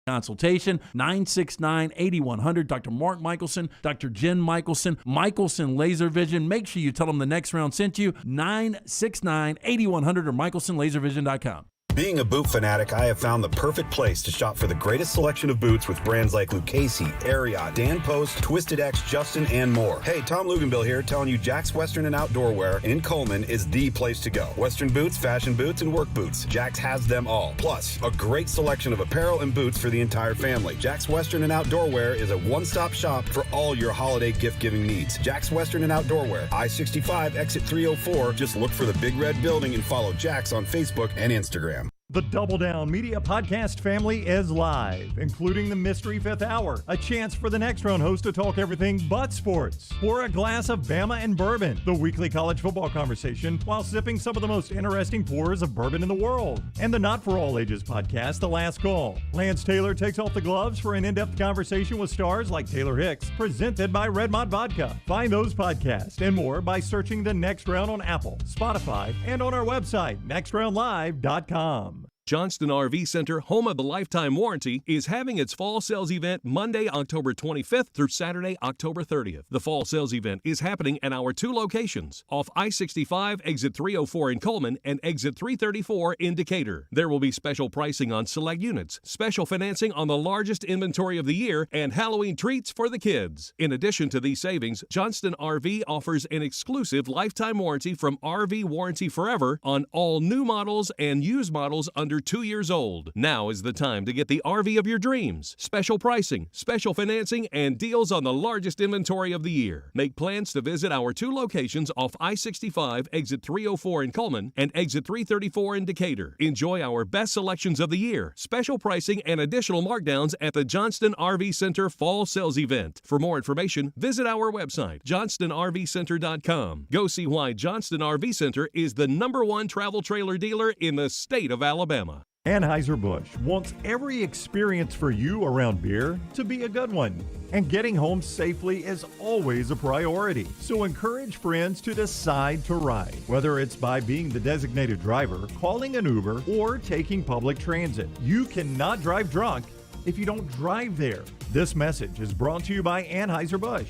Consultation, 969-8100. Dr. Mark Michelson, Dr. Jen Michelson, Michelson Laser Vision. Make sure you tell them the next round sent you, 969-8100 or michelsonlaservision.com. Being a boot fanatic, I have found the perfect place to shop for the greatest selection of boots with brands like Lucchese, Ariat, Dan Post, Twisted X, Justin, and more. Hey, Tom Luginbill here, telling you Jack's Western and Outdoor Wear in Coleman is the place to go. Western boots, fashion boots, and work boots. Jack's has them all. Plus, a great selection of apparel and boots for the entire family. Jack's Western and Outdoor Wear is a one-stop shop for all your holiday gift-giving needs. Jack's Western and Outdoor Wear, I-65, exit 304. Just look for the Big Red Building and follow Jack's on Facebook and Instagram. The Double Down Media Podcast family is live, including the Mystery Fifth Hour, a chance for the next round host to talk everything but sports. Pour a glass of Bama and bourbon, the weekly college football conversation, while sipping some of the most interesting pours of bourbon in the world. And the Not For All Ages podcast, The Last Call. Lance Taylor takes off the gloves for an in-depth conversation with stars like Taylor Hicks, presented by Redmont Vodka. Find those podcasts and more by searching The Next Round on Apple, Spotify, and on our website, nextroundlive.com. Johnston RV Center, home of the lifetime warranty, is having its fall sales event Monday, October 25th through Saturday, October 30th. The fall sales event is happening at our two locations, off I-65, exit 304 in Coleman and exit 334 in Decatur. There will be special pricing on select units, special financing on the largest inventory of the year, and Halloween treats for the kids. In addition to these savings, Johnston RV offers an exclusive lifetime warranty from RV Warranty Forever on all new models and used models under 2 years old. Now is the time to get the RV of your dreams. Special pricing, special financing, and deals on the largest inventory of the year. Make plans to visit our two locations off I-65, exit 304 in Coleman and exit 334 in Decatur. Enjoy our best selections of the year, special pricing, and additional markdowns at the Johnston RV Center Fall Sales Event. For more information, visit our website, johnstonrvcenter.com. Go see why Johnston RV Center is the #1 travel trailer dealer in the state of Alabama. Anheuser-Busch wants every experience for you around beer to be a good one. And getting home safely is always a priority. So encourage friends to decide to ride, whether it's by being the designated driver, calling an Uber, or taking public transit. You cannot drive drunk if you don't drive there. This message is brought to you by Anheuser-Busch,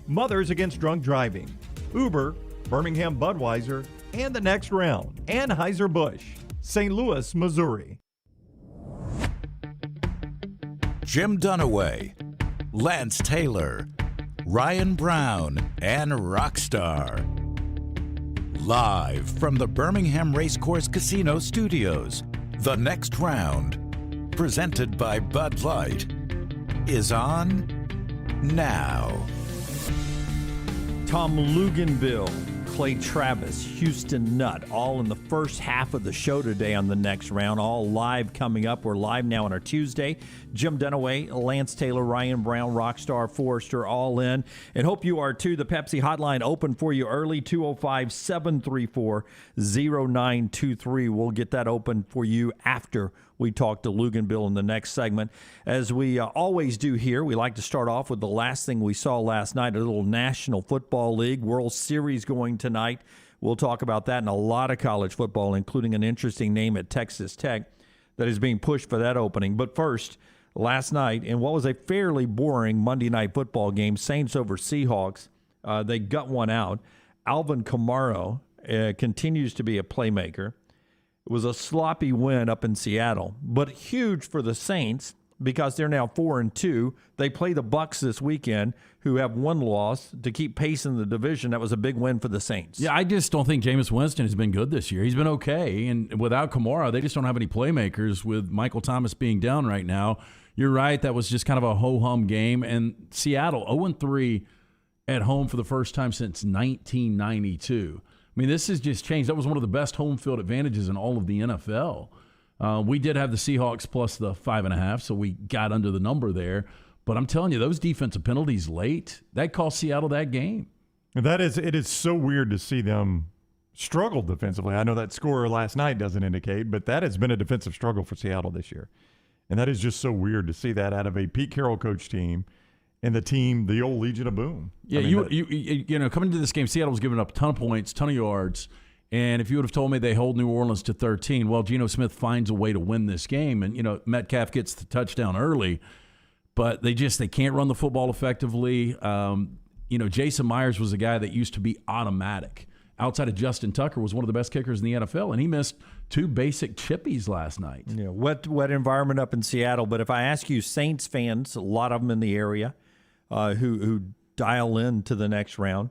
Mothers Against Drunk Driving, Uber, Birmingham Budweiser, and the Next Round. Anheuser-Busch, St. Louis, Missouri. Jim Dunaway, Lance Taylor, Ryan Brown, and Rockstar. Live from the Birmingham Racecourse Casino Studios, The Next Round, presented by Bud Light, is on now. Tom Luginbill, Clay Travis, Houston Nutt, all in the first half of the show today on The Next Round, all live coming up. We're live now on our Tuesday. Jim Dunaway, Lance Taylor, Ryan Brown, Rockstar Forrester, all in. And hope you are too. The Pepsi hotline open for you early, 205-734-0923. We'll get that open for you after we talk to Luginbill in the next segment. As we always do here, we like to start off with the last thing we saw last night, a little National Football League World Series going tonight. We'll talk about that and a lot of college football, including an interesting name at Texas Tech that is being pushed for that opening. But first, last night, in what was a fairly boring Monday Night Football game, Saints over Seahawks, they gut one out. Alvin Kamara continues to be a playmaker. It was a sloppy win up in Seattle, but huge for the Saints because they're now 4-2. They play the Bucs this weekend, who have one loss to keep pace in the division. That was a big win for the Saints. Yeah, I just don't think Jameis Winston has been good this year. He's been okay, and without Kamara, they just don't have any playmakers with Michael Thomas being down right now. You're right, that was just kind of a ho-hum game, and Seattle 0-3 at home for the first time since 1992. I mean, this has just changed. That was one of the best home field advantages in all of the NFL. We did have the Seahawks plus the 5.5, so we got under the number there. But I'm telling you, those defensive penalties late, that cost Seattle that game. It is so weird to see them struggle defensively. I know that score last night doesn't indicate, but that has been a defensive struggle for Seattle this year. And that is just so weird to see that out of a Pete Carroll coach team. And the team, the old Legion of Boom. Yeah, I mean, you know, coming into this game, Seattle was giving up a ton of points, ton of yards, And if you would have told me they hold New Orleans to 13, well, Geno Smith finds a way to win this game. And, Metcalf gets the touchdown early, but they can't run the football effectively. Jason Myers was a guy that used to be automatic. Outside of Justin Tucker, was one of the best kickers in the NFL, and he missed 2 basic chippies last night. Yeah, wet environment up in Seattle. But if I ask you, Saints fans, a lot of them in the area, who dial in to the next round,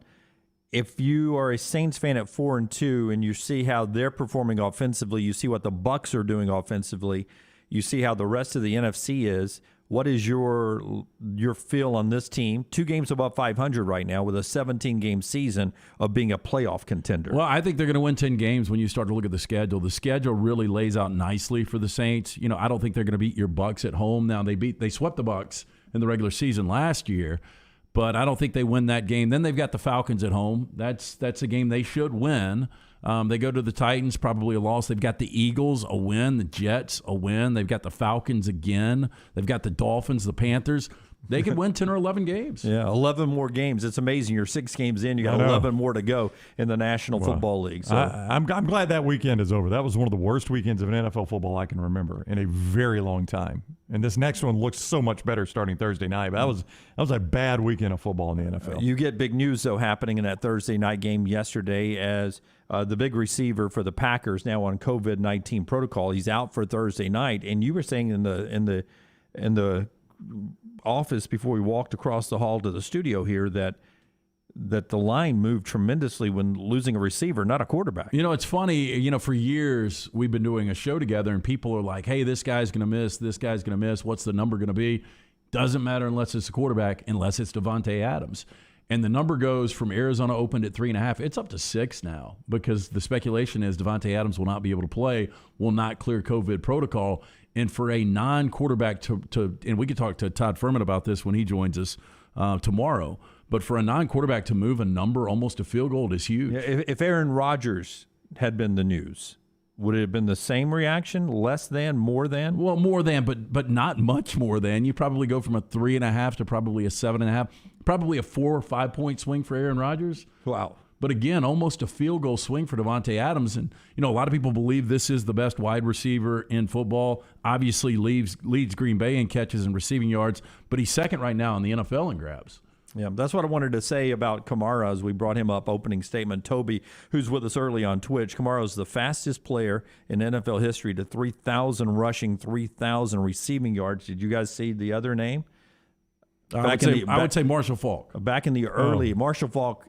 if you are a Saints fan at 4-2 and you see how they're performing offensively, you see what the Bucs are doing offensively, you see how the rest of the NFC is. What is your feel on this team? 2 games above 500 right now with a 17-game season of being a playoff contender. Well, I think they're going to win 10 games when you start to look at the schedule. The schedule really lays out nicely for the Saints. I don't think they're going to beat your Bucs at home. Now, they swept the Bucs in the regular season last year, but I don't think they win that game. Then they've got the Falcons at home. That's a game they should win. They go to the Titans, probably a loss. They've got the Eagles, a win. The Jets, a win. They've got the Falcons again. They've got the Dolphins, the Panthers. They could win 10 or 11 games. Yeah, 11 more games. It's amazing. You're 6 games in. You got 11 more to go in the National Football League. So I'm glad that weekend is over. That was one of the worst weekends of an NFL football I can remember in a very long time. And this next one looks so much better starting Thursday night. But that was a bad weekend of football in the NFL. You get big news, though, happening in that Thursday night game yesterday as the big receiver for the Packers now on COVID-19 protocol. He's out for Thursday night. And you were saying in the office before we walked across the hall to the studio here that the line moved tremendously when losing a receiver, not a quarterback. It's funny, for years we've been doing a show together and people are like, hey, this guy's going to miss, this guy's going to miss, what's the number going to be? Doesn't matter unless it's a quarterback, unless it's Davante Adams. And the number goes from Arizona opened at 3.5. It's up to 6 now because the speculation is Davante Adams will not be able to play, will not clear COVID protocol. And for a non-quarterback to and we could talk to Todd Furman about this when he joins us tomorrow, but for a non-quarterback to move a number almost a field goal is huge. Yeah, if Aaron Rodgers had been the news, would it have been the same reaction? Less than, more than? Well, more than, but not much more than. You probably go from a 3.5 to probably a 7.5, probably a 4 or 5 point swing for Aaron Rodgers. Wow. But again, almost a field goal swing for Davante Adams. And, a lot of people believe this is the best wide receiver in football. Obviously leads Green Bay in catches and receiving yards, but he's second right now in the NFL in grabs. Yeah, that's what I wanted to say about Kamara as we brought him up. Opening statement, Toby, who's with us early on Twitch. Kamara's the fastest player in NFL history to 3,000 rushing, 3,000 receiving yards. Did you guys see the other name? I would say Marshall Faulk. Back in the early, Marshall Faulk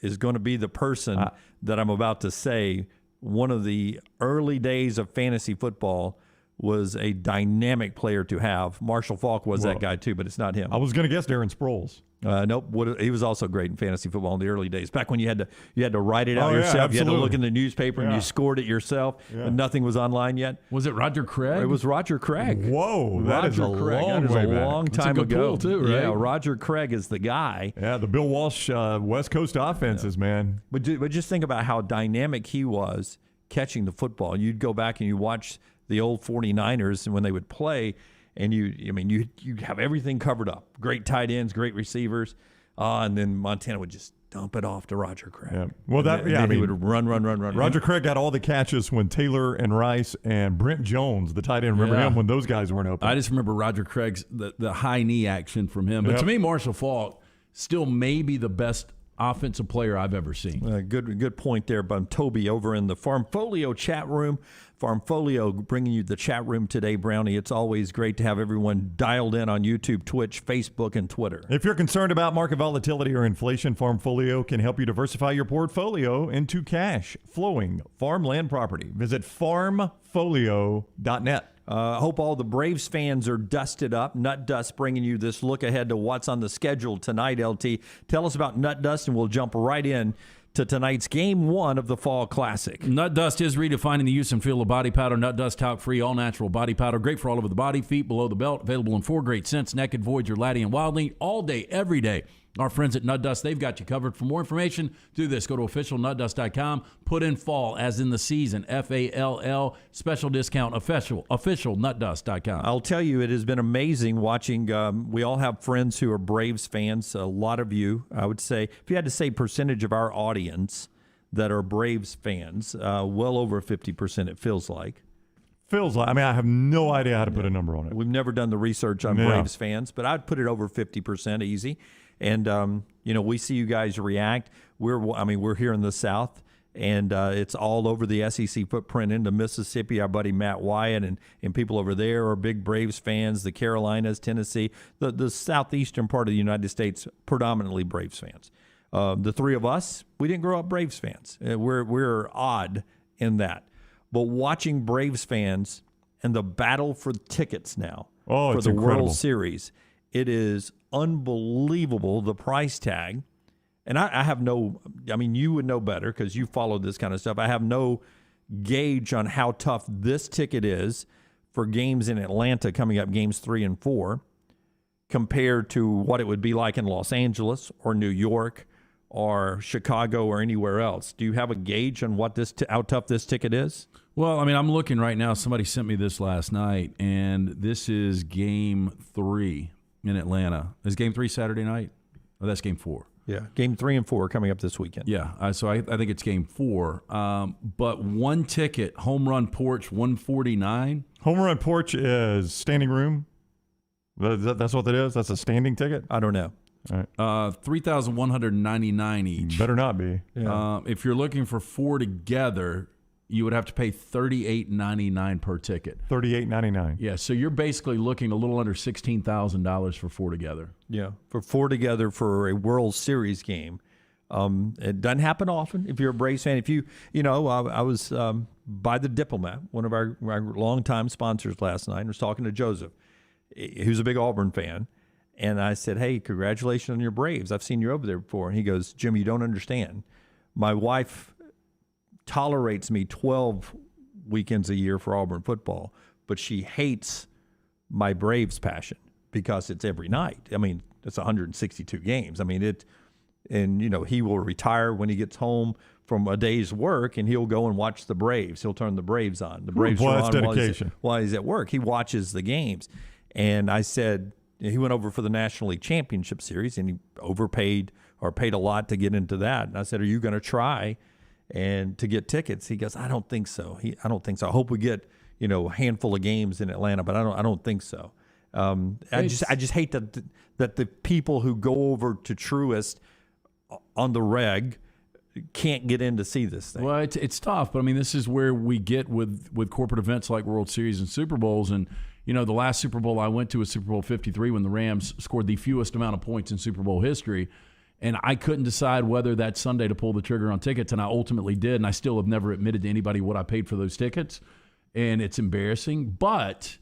is going to be the person that I'm about to say. One of the early days of fantasy football was a dynamic player to have. Marshall Faulk was that guy too, but it's not him. I was going to guess Darren Sproles. Nope. He was also great in fantasy football in the early days. Back when you had to write it out yourself. You had to look in the newspaper and you scored it yourself. And nothing was online yet. Was it Roger Craig? It was Roger Craig. Whoa, that is a long time ago. Pull too, right? Yeah, Roger Craig is the guy. Yeah, the Bill Walsh West Coast offenses, man. But just think about how dynamic he was catching the football. You'd go back and you watch the old 49ers and when they would play. And you have everything covered up. Great tight ends, great receivers, and then Montana would just dump it off to Roger Craig. Yeah. Well, he would run. Roger Craig got all the catches when Taylor and Rice and Brent Jones, the tight end, remember him when those guys weren't open. I just remember Roger Craig's the high knee action from him. But to me, Marshall Faulk still may be the best offensive player I've ever seen. Good point there by Toby over in the Farmfolio chat room. Farmfolio bringing you the chat room today, Brownie. It's always great to have everyone dialed in on YouTube, Twitch, Facebook, and Twitter. If you're concerned about market volatility or inflation, Farmfolio can help you diversify your portfolio into cash-flowing farmland property. Visit farmfolio.net. Hope all the Braves fans are dusted up. Nut Dust bringing you this look ahead to what's on the schedule tonight, LT. Tell us about Nut Dust, and we'll jump right in to tonight's Game 1 of the Fall Classic. Nut Dust is redefining the use and feel of body powder. Nut Dust talc-free, all-natural body powder. Great for all over the body, feet, below the belt. Available in 4 great scents: Naked, Voyager, Laddie, and Wildly. All day, every day. Our friends at Nut Dust, they've got you covered. For more information, do this. Go to officialnutdust.com. Put in fall as in the season. FALL. Special discount. Officialnutdust.com. I'll tell you, it has been amazing watching. We all have friends who are Braves fans. A lot of you, I would say, if you had to say percentage of our audience that are Braves fans, well over 50%, it feels like. I mean, I have no idea how to put a number on it. We've never done the research on Braves fans, but I'd put it over 50% easy. And, we see you guys react. We're here in the South, and it's all over the SEC footprint into Mississippi. Our buddy Matt Wyatt and people over there are big Braves fans. The Carolinas, Tennessee, the southeastern part of the United States, predominantly Braves fans. The three of us, we didn't grow up Braves fans. We're odd in that. But watching Braves fans and the battle for tickets now for the incredible. World Series, it is unbelievable, the price tag. And I have you would know better because you follow this kind of stuff. I have no gauge on how tough this ticket is for games in Atlanta coming up, games 3 and 4, compared to what it would be like in Los Angeles or New York or Chicago or anywhere else. Do you have a gauge on what how tough this ticket is? Well, I'm looking right now. Somebody sent me this last night, and this is Game 3 in Atlanta. Is Game 3 Saturday night? Oh, that's Game 4. Yeah, Game 3 and 4 coming up this weekend. Yeah, so I think it's Game 4. But one ticket, home run porch, $149. Home run porch is standing room. That's what that is? That's a standing ticket? I don't know. All right. $3,199 each. Better not be. Yeah. If you're looking for 4 together, you would have to pay $38.99 per ticket. $38.99. Yeah, so you're basically looking a little under $16,000 for 4 together. Yeah, for 4 together for a World Series game. It doesn't happen often if you're a Braves fan. If I was by the Diplomat, one of our longtime sponsors last night, and was talking to Joseph, who's a big Auburn fan. And I said, hey, congratulations on your Braves. I've seen you over there before. And he goes, Jim, you don't understand. My wife tolerates me 12 weekends a year for Auburn football, but she hates my Braves passion because it's every night. It's 162 games. He will retire when he gets home from a day's work, and he'll go and watch the Braves. He'll turn the Braves on. The Braves are on dedication. while he's at work. He watches the games. And I said, he went over for the National League Championship Series, and he overpaid or paid a lot to get into that. And I said, are you going to try and to get tickets? He goes, I don't think so. I don't think so. I hope we get a handful of games in Atlanta, but I don't think so. I just hate that the people who go over to Truist on the reg can't get in to see this thing. Well, it's tough, but this is where we get with corporate events like World Series and Super Bowls. And the last Super Bowl I went to was Super Bowl 53 when the Rams scored the fewest amount of points in Super Bowl history. And I couldn't decide whether that Sunday to pull the trigger on tickets, and I ultimately did. And I still have never admitted to anybody what I paid for those tickets, and it's embarrassing. But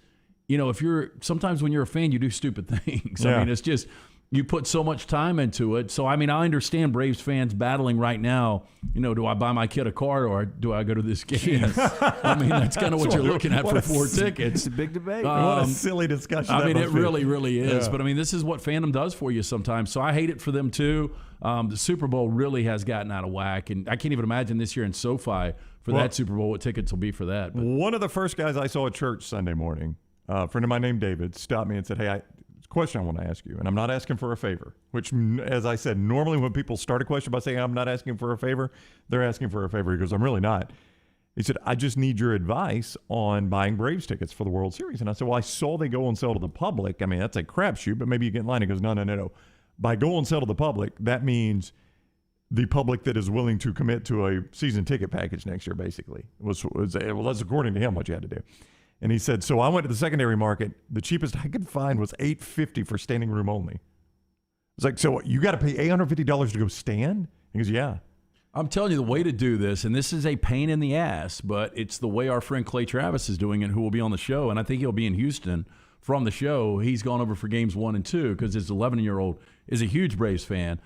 sometimes when you're a fan, you do stupid things. Yeah. It's just you put so much time into it. So I understand Braves fans battling right now. Do I buy my kid a car or do I go to this game? Yes. That's kind of what you're looking at for 4 tickets. It's a big debate. What a silly discussion. It really is. Yeah. But this is what fandom does for you sometimes. So I hate it for them too. The Super Bowl really has gotten out of whack, and I can't even imagine this year in SoFi for that Super Bowl what tickets will be for that. But one of the first guys I saw at church Sunday morning, a friend of mine named David, stopped me and said, hey, question I want to ask you, and I'm not asking for a favor, which, as I said, normally when people start a question by saying I'm not asking for a favor, they're asking for a favor. He goes, I'm really not. He said, I just need your advice on buying Braves tickets for the World Series. And I said, well, I saw they go on sale to the public. That's a crapshoot, but maybe you get in line. He goes, no. By go on sale to the public, that means the public that is willing to commit to a season ticket package next year, basically. Well, that's according to him what you had to do. And he said, so I went to the secondary market. The cheapest I could find was $850 for standing room only. It's like, so you got to pay $850 to go stand? He goes, yeah. I'm telling you the way to do this, and this is a pain in the ass, but it's the way our friend Clay Travis is doing it, who will be on the show, and I think he'll be in Houston from the show. He's gone over for games 1 and 2 because his 11-year-old is a huge Braves fan,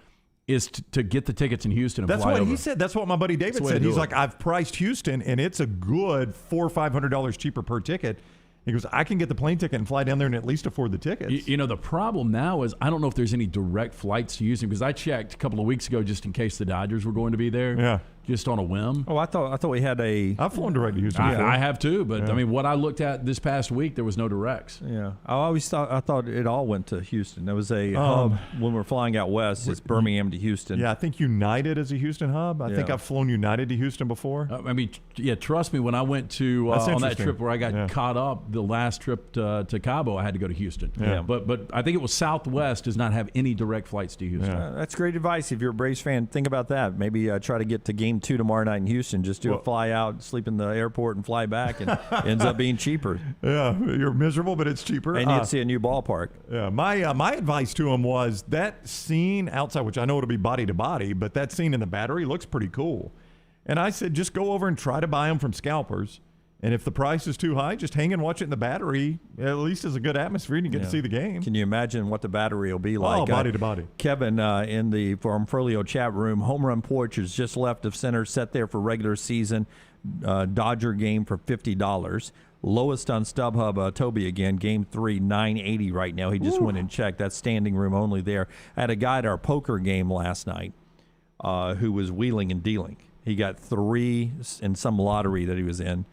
is to get the tickets in Houston and That's fly what over. he said. That's what my buddy David said. He's like, I've priced Houston, and it's a good $400 or $500 cheaper per ticket. He goes, I can get the plane ticket and fly down there and at least afford the tickets. The problem now is I don't know if there's any direct flights to Houston because I checked a couple of weeks ago just in case the Dodgers were going to be there. Yeah. just on a whim. Oh, I thought we had a. I've flown direct to Houston. I have too, but I mean, what I looked at this past week, there was no directs. Yeah, I thought it all went to Houston. There was a hub when we're flying out west. It's Birmingham to Houston. Yeah, I think United is a Houston hub. I think I've flown United to Houston before. I mean, trust me, when I went to on that trip where I got caught up, the last trip to Cabo, I had to go to Houston. Yeah. But I think it was Southwest does not have any direct flights to Houston. That's great advice. If you're a Braves fan, think about that. Maybe try to get to Game 2 tomorrow night in Houston. Just do a fly out, sleep in the airport, and fly back, and ends up being cheaper. Yeah, you're miserable, but it's cheaper. And you'd see a new ballpark. Yeah, my advice to him was that scene outside, which I know it'll be body to body, but that scene in the Battery looks pretty cool. And I said, just go over and try to buy them from scalpers. And if the price is too high, just hang and watch it in the Battery. At least it's a good atmosphere and you get to see the game. Can you imagine what the Battery will be like? Oh, body to body. Kevin in the from Furlio chat room, home run porch is just left of center, set there for regular season Dodger game for $50. Lowest on StubHub, Toby again, game 3, $9.80 right now. He just went and checked. That's standing room only there. I had a guy at our poker game last night who was wheeling and dealing. He got 3 in some lottery that he was in,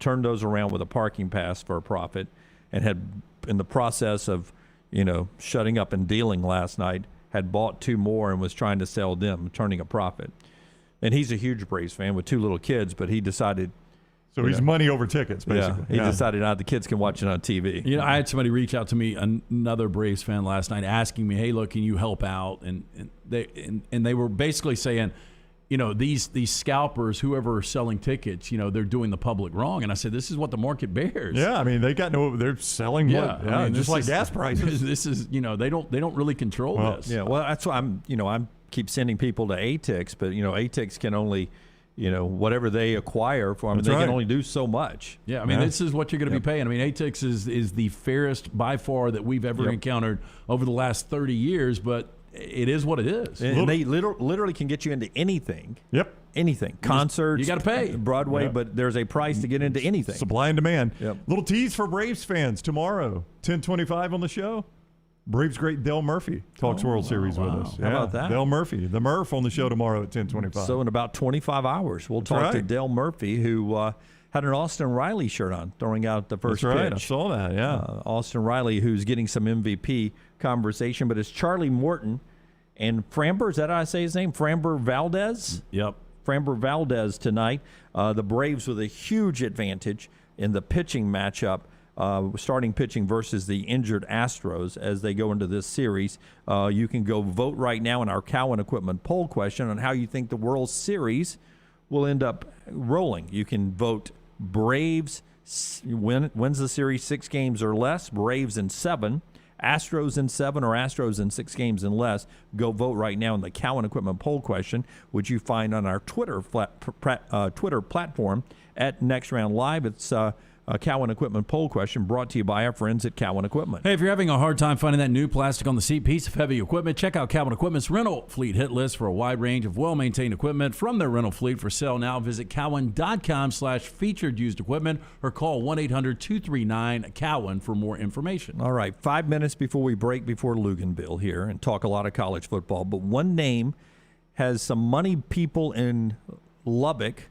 turned those around with a parking pass for a profit, and had, in the process of, shutting up and dealing last night, had bought 2 more and was trying to sell them, turning a profit. And he's a huge Braves fan with 2 little kids, but he decided. So he's money over tickets, basically. He decided the kids can watch it on TV. I had somebody reach out to me, another Braves fan last night, asking me, "Hey, look, can you help out?" And they were basically saying, these scalpers, whoever are selling tickets, they're doing the public wrong. And I said, this is what the market bears. Yeah, I mean, they're selling just like gas prices. This is, they don't really control this. Yeah, well, that's why I'm keep sending people to ATIX, but ATIX can only, whatever they acquire for them, they can only do so much. Yeah, I mean, this is what you're going to be paying. I mean, ATIX is the fairest by far that we've ever encountered over the last 30 years, but it is what it is. And they literally can get you into anything. Yep. Anything. Concerts. You got to pay. Broadway, but there's a price to get into anything. Supply and demand. Yep. Little tease for Braves fans tomorrow, 10:25 on the show. Braves great Dale Murphy talks World Series with us. How about that? Dale Murphy, the Murph, on the show tomorrow at 10:25. So in about 25 hours, we'll talk to Dale Murphy, who had an Austin Riley shirt on, throwing out the first That's right. pitch. I saw that, yeah. Austin Riley, who's getting some MVP conversation, but it's Charlie Morton and Framber. Is that how I say his name? Framber Valdez? Yep. Framber Valdez tonight. The Braves with a huge advantage in the pitching matchup, starting pitching versus the injured Astros as they go into this series. You can go vote right now in our Cowan Equipment poll question on how you think the World Series will end up rolling. You can vote Braves wins the series 6 games or less, Braves in 7. Astros in 7 or Astros in 6 games and less. Go vote right now in the Cowan Equipment poll question, which you find on our Twitter platform at Next Round Live. It's a Cowan Equipment poll question brought to you by our friends at Cowan Equipment. Hey, if you're having a hard time finding that new plastic on the seat piece of heavy equipment, check out Cowan Equipment's rental fleet hit list for a wide range of well-maintained equipment from their rental fleet for sale now. Visit cowan.com/featured used equipment or call 1-800-239-COWAN for more information. All right, 5 minutes before we break before Luginbill here and talk a lot of college football, but one name has some money people in Lubbock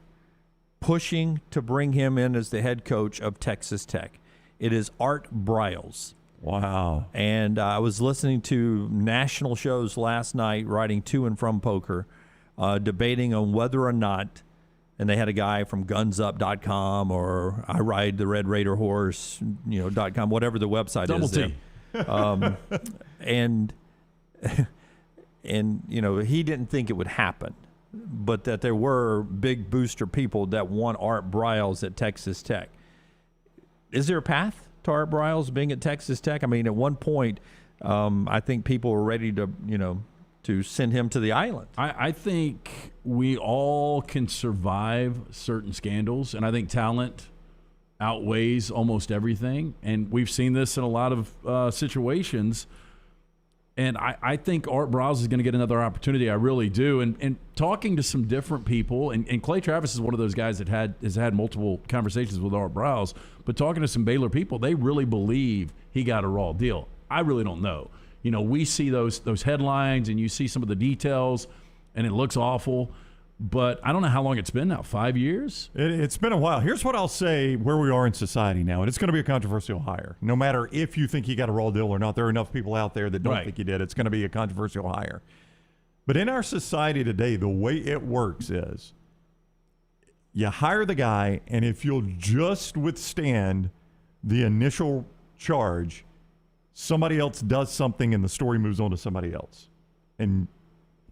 pushing to bring him in as the head coach of Texas Tech. It is Art Briles. Wow. And I was listening to national shows last night, writing to and from poker, debating on whether or not, and they had a guy from gunsup.com or I ride the Red Raider horse, .com, whatever the website Double is T. there. And he didn't think it would happen, but that there were big booster people that want Art Briles at Texas Tech. Is there a path to Art Briles being at Texas Tech? I mean, at one point, I think people were ready to send him to the island. I think we all can survive certain scandals, and I think talent outweighs almost everything. And we've seen this in a lot of situations. And I think Art Briles is going to get another opportunity. I really do. And talking to some different people, and Clay Travis is one of those guys that has had multiple conversations with Art Briles, but talking to some Baylor people, they really believe he got a raw deal. I really don't know. We see those headlines, and you see some of the details, and it looks awful. But I don't know how long it's been now. 5 years? It's been a while. Here's what I'll say where we are in society now, and it's going to be a controversial hire. No matter if you think he got a raw deal or not, there are enough people out there that don't think he did. It's going to be a controversial hire. But in our society today, the way it works is you hire the guy, and if you'll just withstand the initial charge, somebody else does something and the story moves on to somebody else. And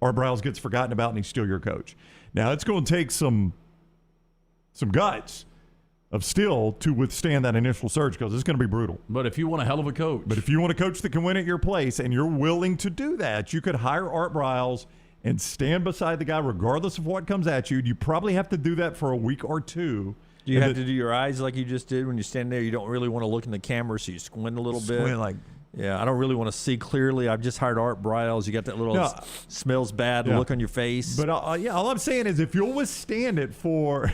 Art Briles gets forgotten about and he's still your coach. Now, it's going to take some guts of steel to withstand that initial surge because it's going to be brutal. But if you want a hell of a coach. But if you want a coach that can win at your place and you're willing to do that, you could hire Art Briles and stand beside the guy regardless of what comes at you. You probably have to do that for a week or two. Do you have to do your eyes like you just did when you stand there? You don't really want to look in the camera, so you squint a little bit. Yeah, I don't really want to see clearly. I've just hired Art Briles. You got that little smells bad look on your face. But all I'm saying is if you'll withstand it for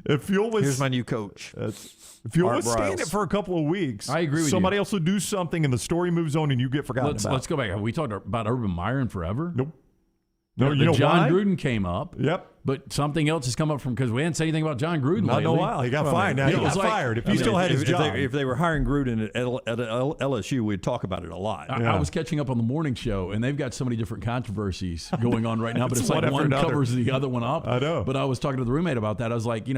here's my new coach. If you'll withstand it for a couple of weeks, I agree with somebody else will do something and the story moves on and you get forgotten about. Let's go back. Have we talked about Urban Meyer forever? Nope. No, you know John Gruden came up. Yep. But something else has come up because we hadn't said anything about John Gruden Not lately. in a while. He got fired. Now he got fired. If he still had his job. If they were hiring Gruden at LSU, we'd talk about it a lot. I was catching up on the morning show, and they've got so many different controversies going on right now, but it's like one covers the other one up. I know. But I was talking to the roommate about that. I was like,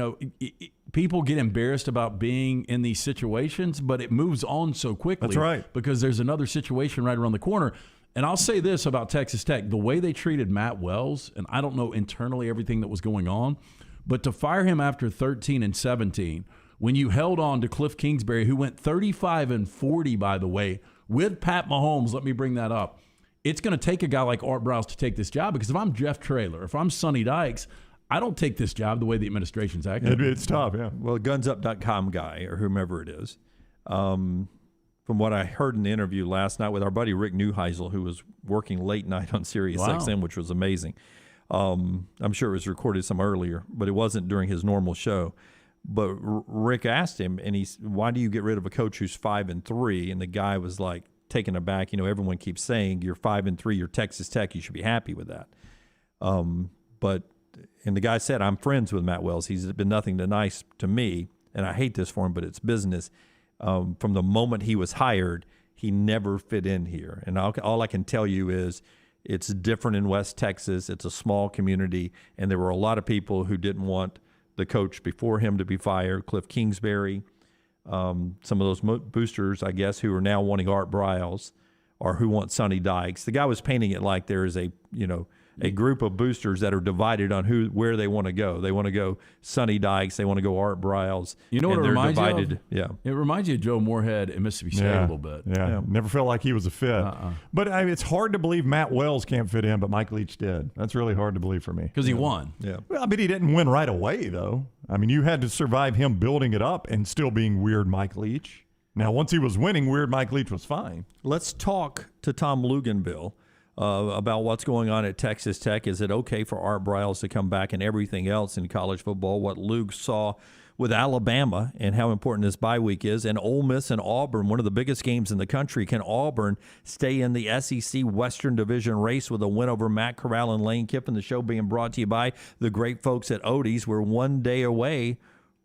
people get embarrassed about being in these situations, but it moves on so quickly. That's right. Because there's another situation right around the corner. And I'll say this about Texas Tech. The way they treated Matt Wells, and I don't know internally everything that was going on, but to fire him after 13 and 17, when you held on to Cliff Kingsbury, who went 35 and 40, by the way, with Pat Mahomes, let me bring that up. It's going to take a guy like Art Briles to take this job because if I'm Jeff Traylor, if I'm Sonny Dykes, I don't take this job the way the administration's acting. It's tough, yeah. Well, GunsUp.com guy or whomever it is, from what I heard in the interview last night with our buddy Rick Neuheisel, who was working late night on Sirius XM, which was amazing. I'm sure it was recorded some earlier, but it wasn't during his normal show. But Rick asked him, and why do you get rid of a coach who's 5-3? And the guy was like taken aback. Everyone keeps saying you're 5-3, you're Texas Tech, you should be happy with that. And the guy said, I'm friends with Matt Wells. He's been nothing but nice to me, and I hate this for him, but it's business. From the moment he was hired, he never fit in here. And all I can tell you is it's different in West Texas. It's a small community, and there were a lot of people who didn't want the coach before him to be fired, Cliff Kingsbury, some of those boosters, I guess, who are now wanting Art Briles or who want Sonny Dykes. The guy was painting it like there is a group of boosters that are divided on where they want to go. They want to go Sonny Dykes. They want to go Art Briles. You know what it reminds you of? Yeah. It reminds you of Joe Moorhead in Mississippi State a little bit. Yeah. Never felt like he was a fit. But it's hard to believe Matt Wells can't fit in, but Mike Leach did. That's really hard to believe for me. Because he won. Yeah. Well, he didn't win right away, though. You had to survive him building it up and still being weird Mike Leach. Now, once he was winning, weird Mike Leach was fine. Let's talk to Tom Luginbill about what's going on at Texas Tech. Is it okay for Art Briles to come back and everything else in college football? What Lug saw with Alabama and how important this bye week is, and Ole Miss and Auburn, one of the biggest games in the country. Can Auburn stay in the SEC Western Division race with a win over Matt Corral and Lane Kiffin? The show being brought to you by the great folks at Odie's. We're one day away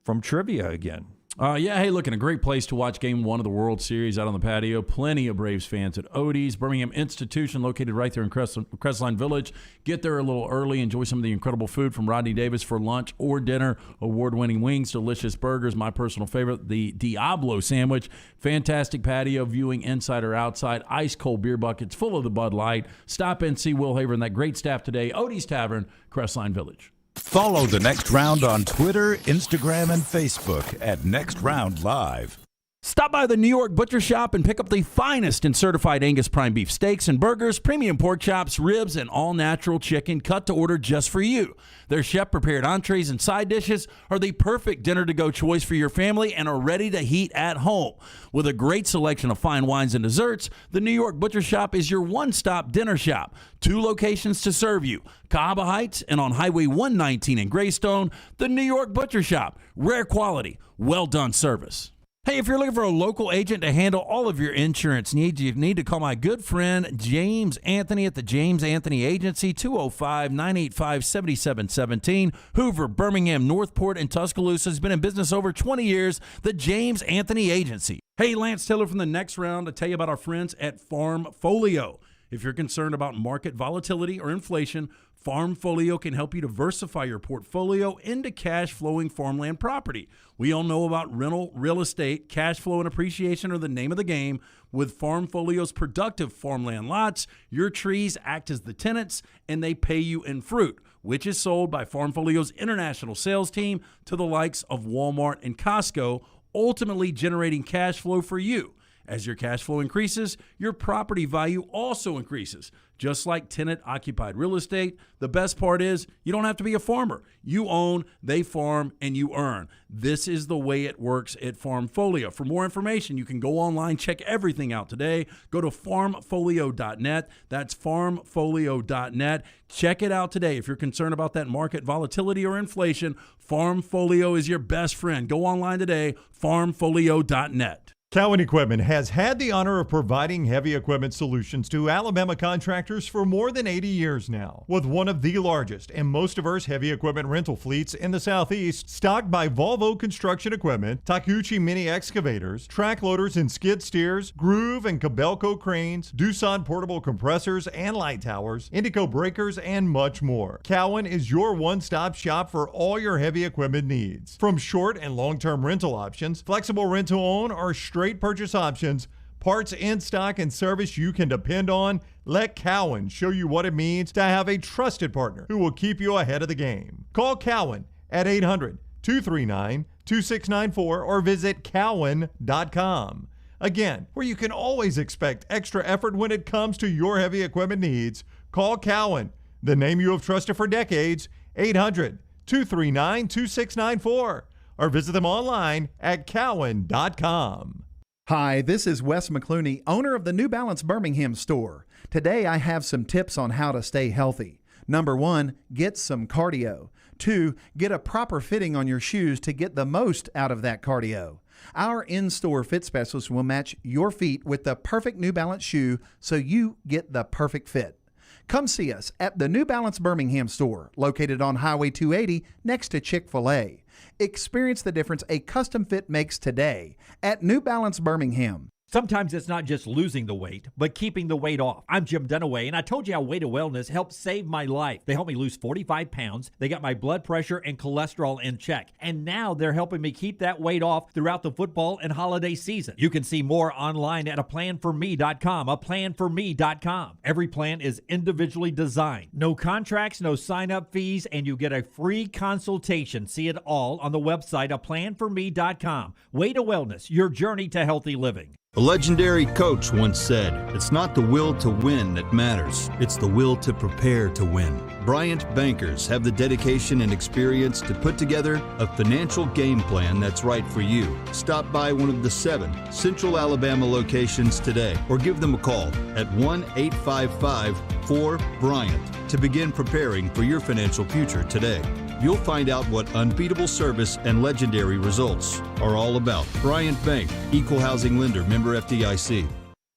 from trivia again. Hey, look, a great place to watch Game 1 of the World Series out on the patio. Plenty of Braves fans at Odie's, Birmingham Institution, located right there in Crestline Village. Get there a little early. Enjoy some of the incredible food from Rodney Davis for lunch or dinner. Award-winning wings, delicious burgers. My personal favorite, the Diablo sandwich. Fantastic patio viewing inside or outside. Ice-cold beer buckets full of the Bud Light. Stop in, see Will Haver and that great staff today. Odie's Tavern, Crestline Village. Follow The Next Round on Twitter, Instagram, and Facebook at Next Round Live. Stop by the New York Butcher Shop and pick up the finest in certified Angus prime beef steaks and burgers, premium pork chops, ribs, and all-natural chicken cut to order just for you. Their chef-prepared entrees and side dishes are the perfect dinner-to-go choice for your family and are ready to heat at home. With a great selection of fine wines and desserts, the New York Butcher Shop is your one-stop dinner shop. 2 locations to serve you, Cahaba Heights and on Highway 119 in Greystone. The New York Butcher Shop, rare quality, well-done service. Hey, if you're looking for a local agent to handle all of your insurance needs, you need to call my good friend James Anthony at the James Anthony Agency, 205-985-7717, Hoover, Birmingham, Northport, and Tuscaloosa. Has been in business over 20 years, the James Anthony Agency. Hey, Lance Taylor from the next round to tell you about our friends at Farmfolio. If you're concerned about market volatility or inflation, Farmfolio can help you diversify your portfolio into cash-flowing farmland property. We all know about rental real estate. Cash flow and appreciation are the name of the game. With Farmfolio's productive farmland lots, your trees act as the tenants, and they pay you in fruit, which is sold by Farmfolio's international sales team to the likes of Walmart and Costco, ultimately generating cash flow for you. As your cash flow increases, your property value also increases. Just like tenant-occupied real estate, the best part is you don't have to be a farmer. You own, they farm, and you earn. This is the way it works at Farmfolio. For more information, you can go online, check everything out today. Go to farmfolio.net. That's farmfolio.net. Check it out today. If you're concerned about that market volatility or inflation, Farmfolio is your best friend. Go online today, farmfolio.net. Cowan Equipment has had the honor of providing heavy equipment solutions to Alabama contractors for more than 80 years now. With one of the largest and most diverse heavy equipment rental fleets in the Southeast, stocked by Volvo Construction Equipment, Takuchi Mini Excavators, track loaders and skid steers, Groove and Cabelco cranes, Doosan portable compressors and light towers, Indico breakers, and much more. Cowan is your one-stop shop for all your heavy equipment needs. From short and long-term rental options, flexible rent-to-own, or straight purchase options, parts in stock and service you can depend on, let Cowan show you what it means to have a trusted partner who will keep you ahead of the game. Call Cowan at 800-239-2694 or visit cowan.com. Again, where you can always expect extra effort when it comes to your heavy equipment needs, call Cowan, the name you have trusted for decades, 800-239-2694, or visit them online at cowan.com. Hi, this is Wes McClooney, owner of the New Balance Birmingham store. Today I have some tips on how to stay healthy. Number 1, get some cardio. 2, get a proper fitting on your shoes to get the most out of that cardio. Our in-store fit specialist will match your feet with the perfect New Balance shoe so you get the perfect fit. Come see us at the New Balance Birmingham store, located on Highway 280 next to Chick-fil-A. Experience the difference a custom fit makes today at New Balance Birmingham. Sometimes it's not just losing the weight, but keeping the weight off. I'm Jim Dunaway, and I told you how Weight to Wellness helped save my life. They helped me lose 45 pounds. They got my blood pressure and cholesterol in check. And now they're helping me keep that weight off throughout the football and holiday season. You can see more online at aplanforme.com, aplanforme.com. Every plan is individually designed. No contracts, no sign-up fees, and you get a free consultation. See it all on the website, aplanforme.com. Weight to Wellness, your journey to healthy living. A legendary coach once said, "It's not the will to win that matters, it's the will to prepare to win." Bryant Bankers have the dedication and experience to put together a financial game plan that's right for you. Stop by one of the 7 Central Alabama locations today or give them a call at 1-855-4-BRYANT to begin preparing for your financial future today. You'll find out what unbeatable service and legendary results are all about. Bryant Bank, Equal Housing Lender, member FDIC.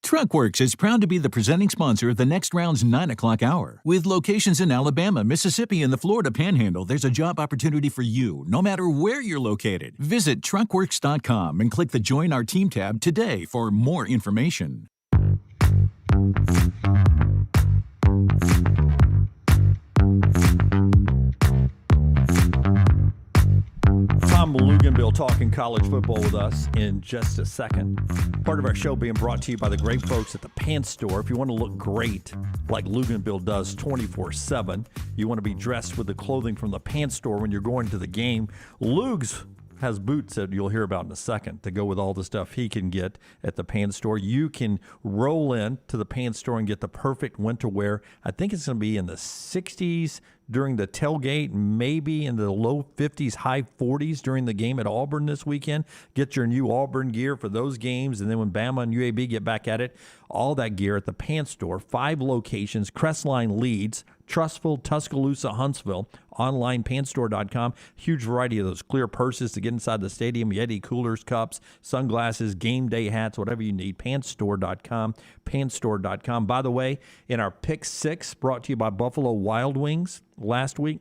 TruckWorks is proud to be the presenting sponsor of the next round's 9 o'clock hour. With locations in Alabama, Mississippi, and the Florida Panhandle, there's a job opportunity for you, no matter where you're located. Visit truckworks.com and click the Join Our Team tab today for more information. Tom Luginbill talking college football with us in just a second. Part of our show being brought to you by the great folks at the Pants Store. If you want to look great like Luginbill does 24/7, you want to be dressed with the clothing from the Pants Store when you're going to the game. Lugs has boots that you'll hear about in a second to go with all the stuff he can get at the Pants Store. You can roll in to the Pants Store and get the perfect winter wear. I think it's going to be in the 60s during the tailgate, maybe in the low 50s, high 40s during the game at Auburn this weekend. Get your new Auburn gear for those games. And then when Bama and UAB get back at it, all that gear at the Pants Store. 5 locations, Crestline Leeds, Trussville, Tuscaloosa, Huntsville, online, pantstore.com. Huge variety of those clear purses to get inside the stadium, Yeti coolers, cups, sunglasses, game day hats, whatever you need. Pantstore.com, pantstore.com. By the way, in our Pick 6 brought to you by Buffalo Wild Wings last week,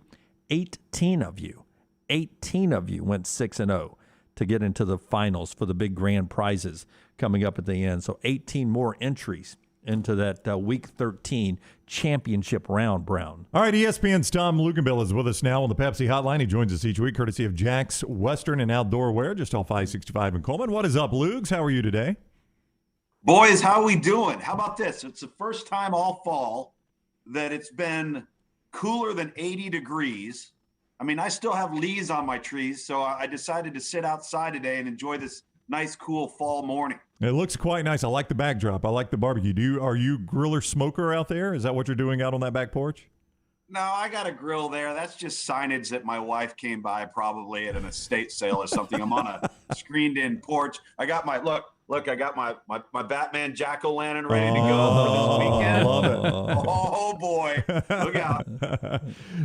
18 of you went 6-0 to get into the finals for the big grand prizes coming up at the end. So 18 more entries into that Week 13 championship round, Brown. All right, ESPN's Tom Luginbill is with us now on the Pepsi Hotline. He joins us each week courtesy of Jack's Western and Outdoor Wear, just off I-65 in Coleman. What is up, Lugs? How are you today? Boys, how we doing? How about this? It's the first time all fall that it's been cooler than 80 degrees. I mean, I still have leaves on my trees, so I decided to sit outside today and enjoy this nice, cool fall morning. It looks quite nice. I like the backdrop. I like the barbecue. Are you griller smoker out there? Is that what you're doing out on that back porch? No, I got a grill there. That's just signage that my wife came by probably at an estate sale or something. I'm on a screened-in porch. I got my look. I got my Batman jack-o'-lantern ready to go for this weekend. Love it. Oh boy, look out!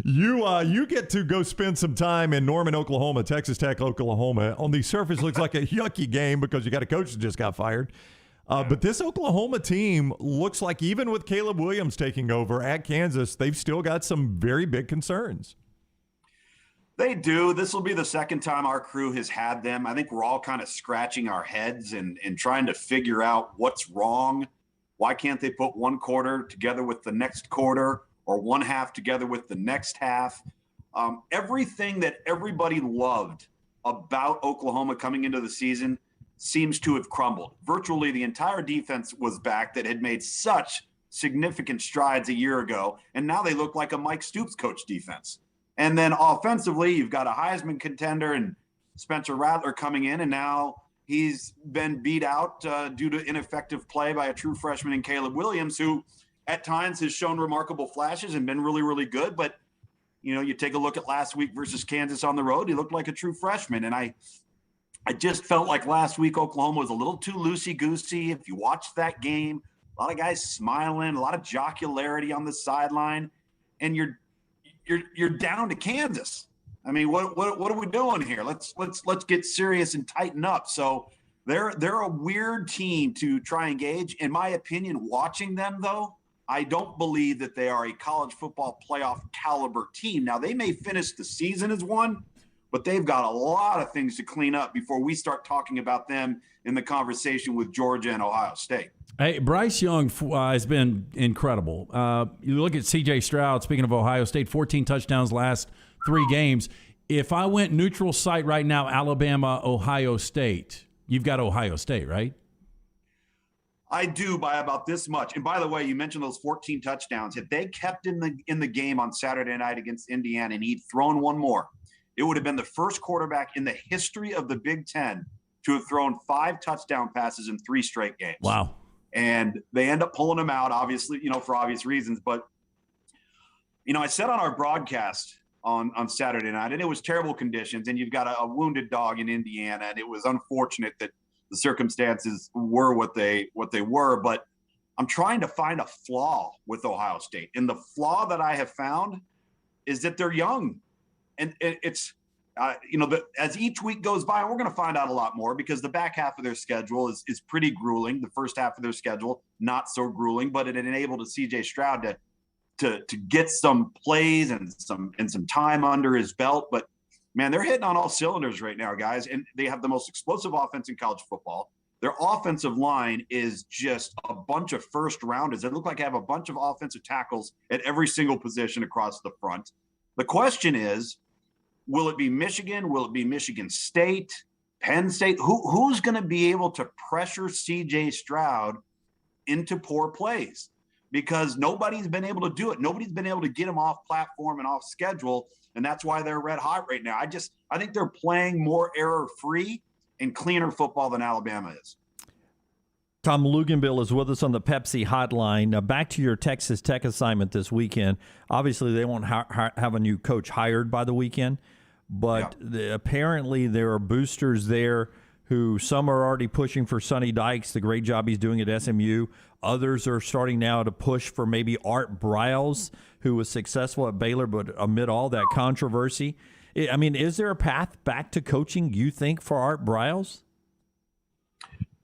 You get to go spend some time in Norman, Oklahoma, Texas Tech, Oklahoma. On the surface, looks like a yucky game because you got a coach that just got fired. But this Oklahoma team looks like even with Caleb Williams taking over at Kansas, they've still got some very big concerns. They do. This will be the second time our crew has had them. I think we're all kind of scratching our heads and trying to figure out what's wrong. Why can't they put one quarter together with the next quarter or one half together with the next half? Everything that everybody loved about Oklahoma coming into the season seems to have crumbled. Virtually the entire defense was back that had made such significant strides a year ago, and now they look like a Mike Stoops coach defense. And then offensively, you've got a Heisman contender and Spencer Rattler coming in, and now he's been beat out due to ineffective play by a true freshman in Caleb Williams, who at times has shown remarkable flashes and been really, really good. But, you know, you take a look at last week versus Kansas on the road, he looked like a true freshman. And I just felt like last week Oklahoma was a little too loosey-goosey. If you watched that game, a lot of guys smiling, a lot of jocularity on the sideline, and you're down to Kansas. I mean, what are we doing here? Let's get serious and tighten up. So they're a weird team to try and gauge. In my opinion, watching them though, I don't believe that they are a college football playoff caliber team. Now they may finish the season as one, but they've got a lot of things to clean up before we start talking about them in the conversation with Georgia and Ohio State. Hey, Bryce Young has been incredible. You look at C.J. Stroud, speaking of Ohio State, 14 touchdowns last 3 games. If I went neutral site right now, Alabama, Ohio State, you've got Ohio State, right? I do by about this much. And by the way, you mentioned those 14 touchdowns. If they kept in the game on Saturday night against Indiana and he'd thrown one more, it would have been the first quarterback in the history of the Big Ten to have thrown 5 touchdown passes in 3 straight games. Wow. And they end up pulling him out, obviously, for obvious reasons. But, I said on our broadcast on Saturday night, and it was terrible conditions, and you've got a wounded dog in Indiana, and it was unfortunate that the circumstances were what they were. But I'm trying to find a flaw with Ohio State. And the flaw that I have found is that they're young. And it's, as each week goes by, we're going to find out a lot more because the back half of their schedule is pretty grueling. The first half of their schedule, not so grueling, but it enabled C.J. Stroud to get some plays and some time under his belt. But, man, they're hitting on all cylinders right now, guys. And they have the most explosive offense in college football. Their offensive line is just a bunch of first rounders. They look like they have a bunch of offensive tackles at every single position across the front. The question is, will it be Michigan? Will it be Michigan State, Penn State? Who's going to be able to pressure C.J. Stroud into poor plays? Because nobody's been able to do it. Nobody's been able to get him off platform and off schedule, and that's why they're red hot right now. I think they're playing more error-free and cleaner football than Alabama is. Tom Luginbill is with us on the Pepsi hotline. Now, back to your Texas Tech assignment this weekend. Obviously, they won't have a new coach hired by the weekend, but apparently there are boosters there who some are already pushing for Sonny Dykes, the great job he's doing at SMU. Others are starting now to push for maybe Art Briles, who was successful at Baylor, but amid all that controversy. I mean, is there a path back to coaching, you think, for Art Briles?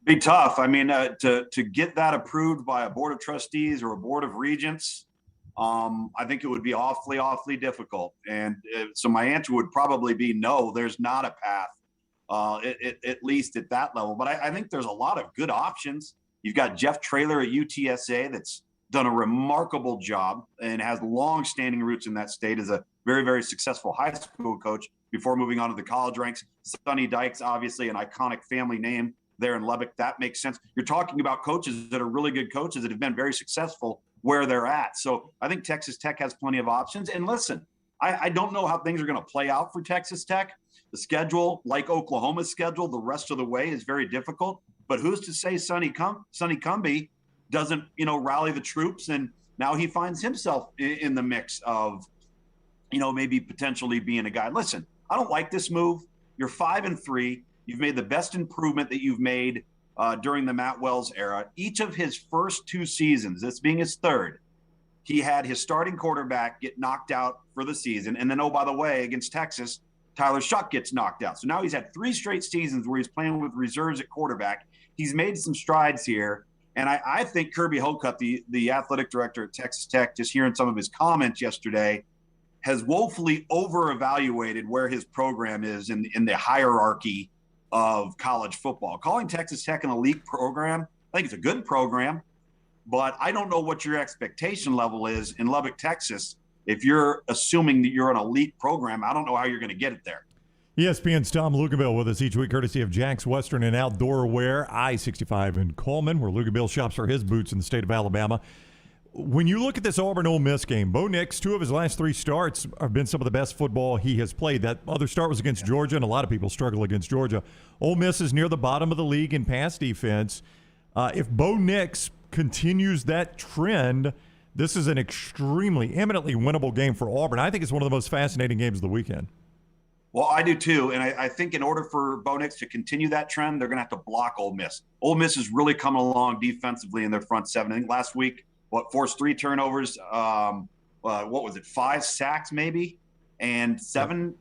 Be tough. I mean, to get that approved by a board of trustees or a board of regents, I think it would be awfully difficult. And so my answer would probably be no, there's not a path, at least at that level. But I think there's a lot of good options. You've got Jeff Traylor at UTSA that's done a remarkable job and has long-standing roots in that state as a very, very successful high school coach before moving on to the college ranks. Sonny Dykes, obviously an iconic family name there in Lubbock. That makes sense. You're talking about coaches that are really good coaches that have been very successful where they're at. So I think Texas Tech has plenty of options. And listen, I don't know how things are going to play out for Texas Tech. The schedule, like Oklahoma's schedule, the rest of the way is very difficult. But who's to say Sonny Cumbie doesn't, rally the troops, and now he finds himself in the mix of, maybe potentially being a guy. Listen, I don't like this move. You're 5-3. You've made the best improvement that you've made during the Matt Wells era. Each of his first 2 seasons, this being his third, he had his starting quarterback get knocked out for the season. And then, oh, by the way, against Texas, Tyler Shuck gets knocked out. So now he's had 3 straight seasons where he's playing with reserves at quarterback. He's made some strides here. And I think Kirby Hocutt, the athletic director at Texas Tech, just hearing some of his comments yesterday, has woefully over-evaluated where his program is in the hierarchy of college football. Calling Texas Tech an elite program, I think it's a good program, but I don't know what your expectation level is in Lubbock, Texas. If you're assuming that you're an elite program, I don't know how you're going to get it there. ESPN's Tom Luginbill with us each week, courtesy of Jack's Western and Outdoor Wear, I-65 in Coleman, where Luginbill shops for his boots in the state of Alabama. When you look at this Auburn-Ole Miss game, Bo Nix, 2 of his last 3 starts have been some of the best football he has played. That other start was against Georgia, and a lot of people struggle against Georgia. Ole Miss is near the bottom of the league in pass defense. If Bo Nix continues that trend, this is an eminently winnable game for Auburn. I think it's one of the most fascinating games of the weekend. Well, I do too. And I think in order for Bo Nix to continue that trend, they're going to have to block Ole Miss. Ole Miss is really coming along defensively in their front 7. I think last week, forced 3 turnovers, 5 sacks maybe, and 7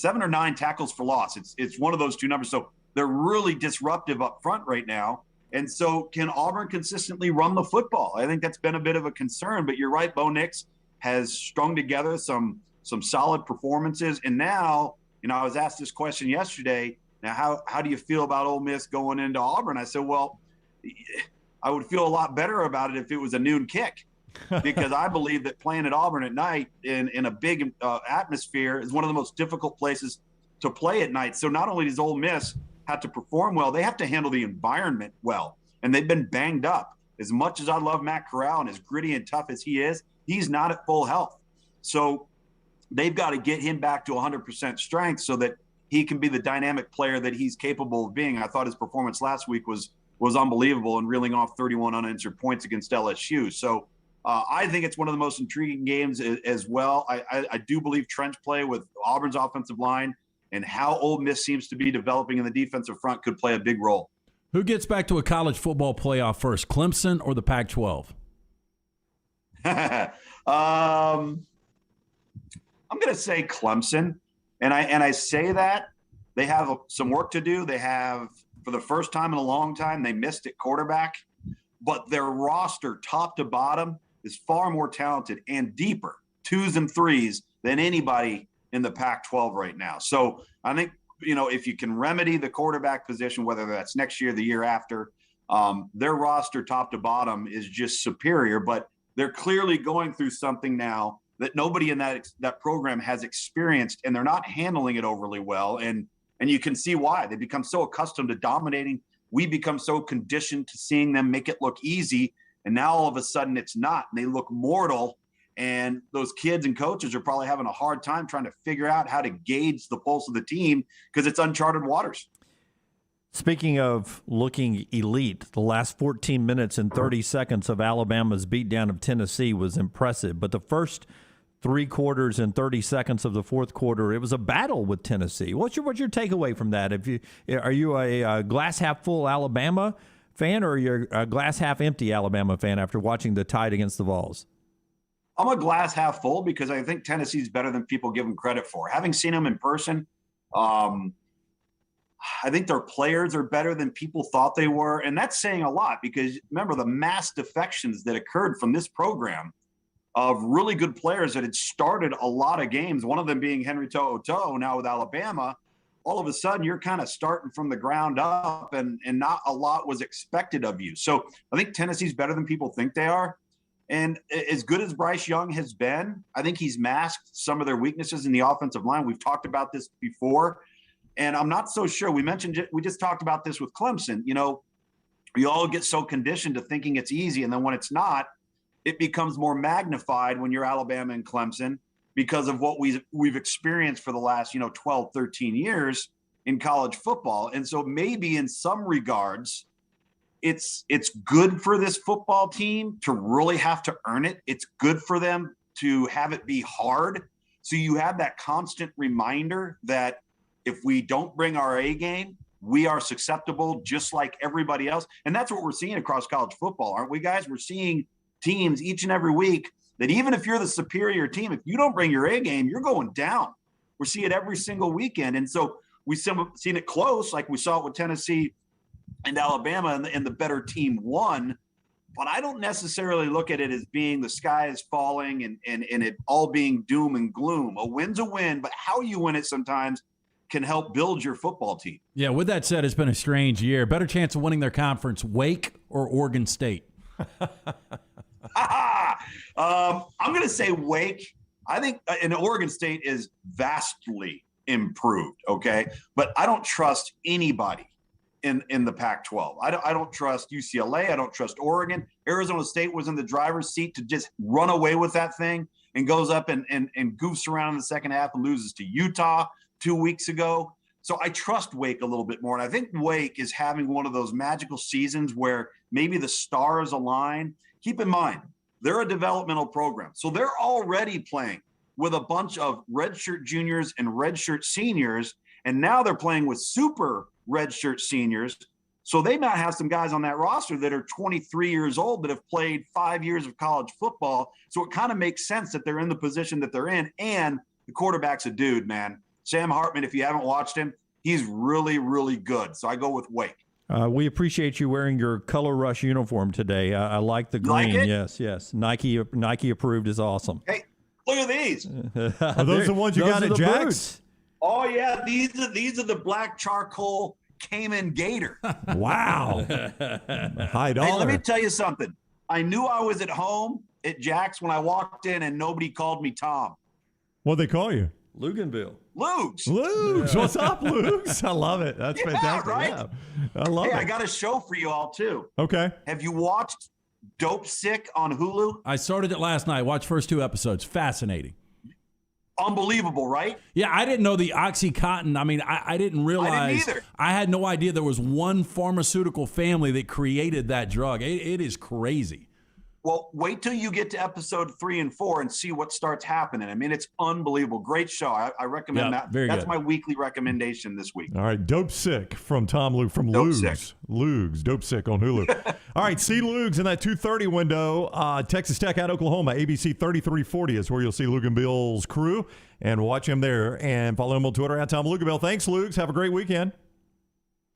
or 9 tackles for loss. It's one of those 2 numbers. So they're really disruptive up front right now. And so can Auburn consistently run the football? I think that's been a bit of a concern, but you're right. Bo Nix has strung together some solid performances. And now, I was asked this question yesterday. Now, how do you feel about Ole Miss going into Auburn? I said, well, I would feel a lot better about it if it was a noon kick, because I believe that playing at Auburn at night in a big atmosphere is one of the most difficult places to play at night. So not only does Ole Miss have to perform well, they have to handle the environment well. And they've been banged up. As much as I love Matt Corral and as gritty and tough as he is, he's not at full health. So they've got to get him back to 100% strength so that he can be the dynamic player that he's capable of being. I thought his performance last week was unbelievable and reeling off 31 unanswered points against LSU. So I think it's one of the most intriguing games as well. I do believe trench play with Auburn's offensive line and how Ole Miss seems to be developing in the defensive front could play a big role. Who gets back to a college football playoff first, Clemson or the Pac-12? I'm going to say Clemson. And I say that they have some work to do. They have, for the first time in a long time, they missed at quarterback, but their roster top to bottom is far more talented and deeper, 2s and 3s, than anybody in the Pac-12 right now. So I think, if you can remedy the quarterback position, whether that's next year, the year after, their roster top to bottom is just superior, but they're clearly going through something now that nobody in that program has experienced, and they're not handling it overly well. And you can see why. They become so accustomed to dominating. We become so conditioned to seeing them make it look easy, and now all of a sudden it's not. And they look mortal, and those kids and coaches are probably having a hard time trying to figure out how to gauge the pulse of the team because it's uncharted waters. Speaking of looking elite, the last 14 minutes and 30 seconds of Alabama's beatdown of Tennessee was impressive. But the first 3 quarters and 30 seconds of the fourth quarter, it was a battle with Tennessee. What's your takeaway from that? Are you a glass half full Alabama fan, or are you a glass half empty Alabama fan after watching the Tide against the Vols? I'm a glass half full because I think Tennessee's better than people give them credit for. Having seen them in person, I think their players are better than people thought they were. And that's saying a lot because remember the mass defections that occurred from this program of really good players that had started a lot of games, one of them being Henry To'oTo'o now with Alabama. All of a sudden you're kind of starting from the ground up and not a lot was expected of you. So I think Tennessee's better than people think they are. And as good as Bryce Young has been, I think he's masked some of their weaknesses in the offensive line. We've talked about this before. And I'm not so sure. We just talked about this with Clemson. You know, you all get so conditioned to thinking it's easy. And then when it's not, it becomes more magnified when you're Alabama and Clemson because of what we've experienced for the last, 12, 13 years in college football. And so maybe in some regards, it's good for this football team to really have to earn it. It's good for them to have it be hard. So you have that constant reminder that if we don't bring our A game, we are susceptible just like everybody else. And that's what we're seeing across college football, aren't we, guys? We're seeing teams each and every week that even if you're the superior team, if you don't bring your A game, you're going down. We're seeing it every single weekend. And so we've seen it close, like we saw it with Tennessee and Alabama, and the better team won. But I don't necessarily look at it as being the sky is falling and it all being doom and gloom. A win's a win, but how you win it sometimes can help build your football team. Yeah, with that said, it's been a strange year. Better chance of winning their conference, Wake or Oregon State? I'm going to say Wake. I think Oregon State is vastly improved, okay? But I don't trust anybody in the Pac-12. I don't trust UCLA. I don't trust Oregon. Arizona State was in the driver's seat to just run away with that thing and goes up and goofs around in the second half and loses to Utah 2 weeks ago. So I trust Wake a little bit more. And I think Wake is having one of those magical seasons where maybe the stars align. Keep in mind, they're a developmental program. So they're already playing with a bunch of redshirt juniors and redshirt seniors. And now they're playing with super redshirt seniors. So they might have some guys on that roster that are 23 years old that have played 5 years of college football. So it kind of makes sense that they're in the position that they're in. And the quarterback's a dude, man. Sam Hartman, if you haven't watched him, he's really, really good. So I go with Wake. We appreciate you wearing your Color Rush uniform today. I like the green. Like it? Yes. Nike approved is awesome. Hey, look at these. Are those the ones you got at Jack's? Boots. Oh, yeah. These are the black charcoal Cayman Gator. Wow. High dollar. Hey, let me tell you something. I knew I was at home at Jack's when I walked in and nobody called me Tom. What'd they call you? Luginbill. Lugs. Lugs. What's up, Lugs? I love it. That's fantastic. Right? Yeah. I love it. Hey, I got a show for you all, too. Okay. Have you watched Dope Sick on Hulu? I started it last night. Watched first 2 episodes. Fascinating. Unbelievable, right? Yeah, I didn't know the Oxycontin. I mean, I didn't realize. I didn't either. I had no idea there was one pharmaceutical family that created that drug. It is crazy. Well, wait till you get to episode 3 and 4 and see what starts happening. I mean, it's unbelievable. Great show. I recommend that. That's my weekly recommendation this week. All right, Dope Sick from Tom Luke from Dope Lugs. Sick. Lugs, Dope Sick on Hulu. All right, see Lugs in that 2:30 window. Texas Tech at Oklahoma, ABC 3340 is where you'll see Luginbill's crew and watch him there. And follow him on Twitter at Tom Luginbill. Thanks, Lugs. Have a great weekend.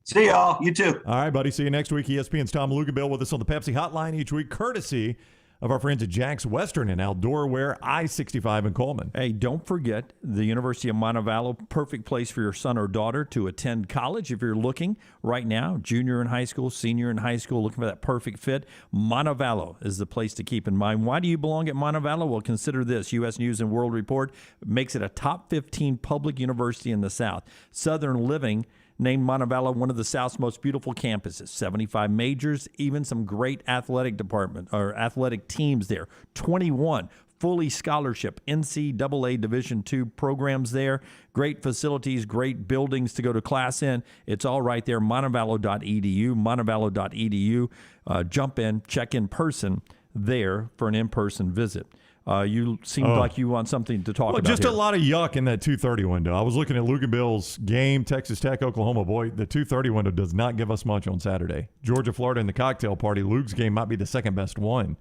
See y'all. You too. All right, buddy. See you next week. ESPN's Tom Luginbill with us on the Pepsi Hotline each week, courtesy of our friends at Jack's Western and Outdoor Wear, I-65 in Coleman. Hey, don't forget the University of Montevallo, perfect place for your son or daughter to attend college. If you're looking right now, junior in high school, senior in high school, looking for that perfect fit, Montevallo is the place to keep in mind. Why do you belong at Montevallo? Well, consider this. U.S. News and World Report makes it a top 15 public university in the South. Southern Living named Montevallo one of the South's most beautiful campuses. 75 majors, even some great athletic department or athletic teams there. 21 fully scholarship NCAA Division II programs there. Great facilities, great buildings to go to class in. It's all right there, montevallo.edu, montevallo.edu. Jump in, check in person there for an in-person visit. You seem like you want something to talk about. Just here. a lot of yuck in that 2:30 window. I was looking at Luginbill's game, Texas Tech, Oklahoma. Boy, the 2:30 window does not give us much on Saturday. Georgia, Florida, and the cocktail party. Luke's game might be the second best one.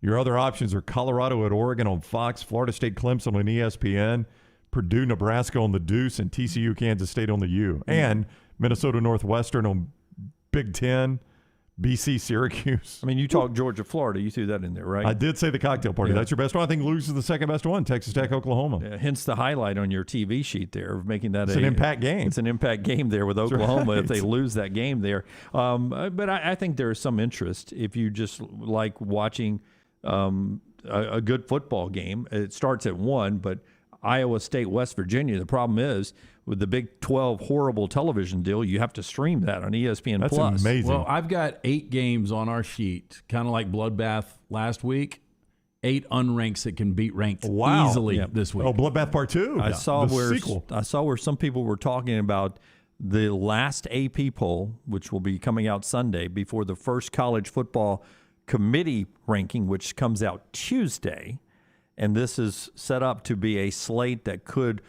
Your other options are Colorado at Oregon on Fox, Florida State, Clemson on ESPN, Purdue, Nebraska on the Deuce, and TCU, Kansas State on the U, and Minnesota Northwestern on Big Ten. BC, Syracuse. I mean, you talked Georgia, Florida. You threw that in there, right? I did say the cocktail party. Yeah. That's your best one. I think Luke's is the second best one. Texas Tech, Oklahoma. Yeah, hence the highlight on your TV sheet there of making that it's an impact game. It's an impact game there with Oklahoma if they lose that game there. But I think there is some interest if you just like watching a good football game. It starts at 1, but Iowa State, West Virginia. The problem is with the Big 12 horrible television deal, you have to stream that on ESPN+. That's amazing. Well, I've got 8 games on our sheet, kind of like Bloodbath last week. 8 unranks that can beat ranked easily this week. Oh, Bloodbath Part 2. I saw sequel. I saw where some people were talking about the last AP poll, which will be coming out Sunday before the first college football committee ranking, which comes out Tuesday. And this is set up to be a slate that could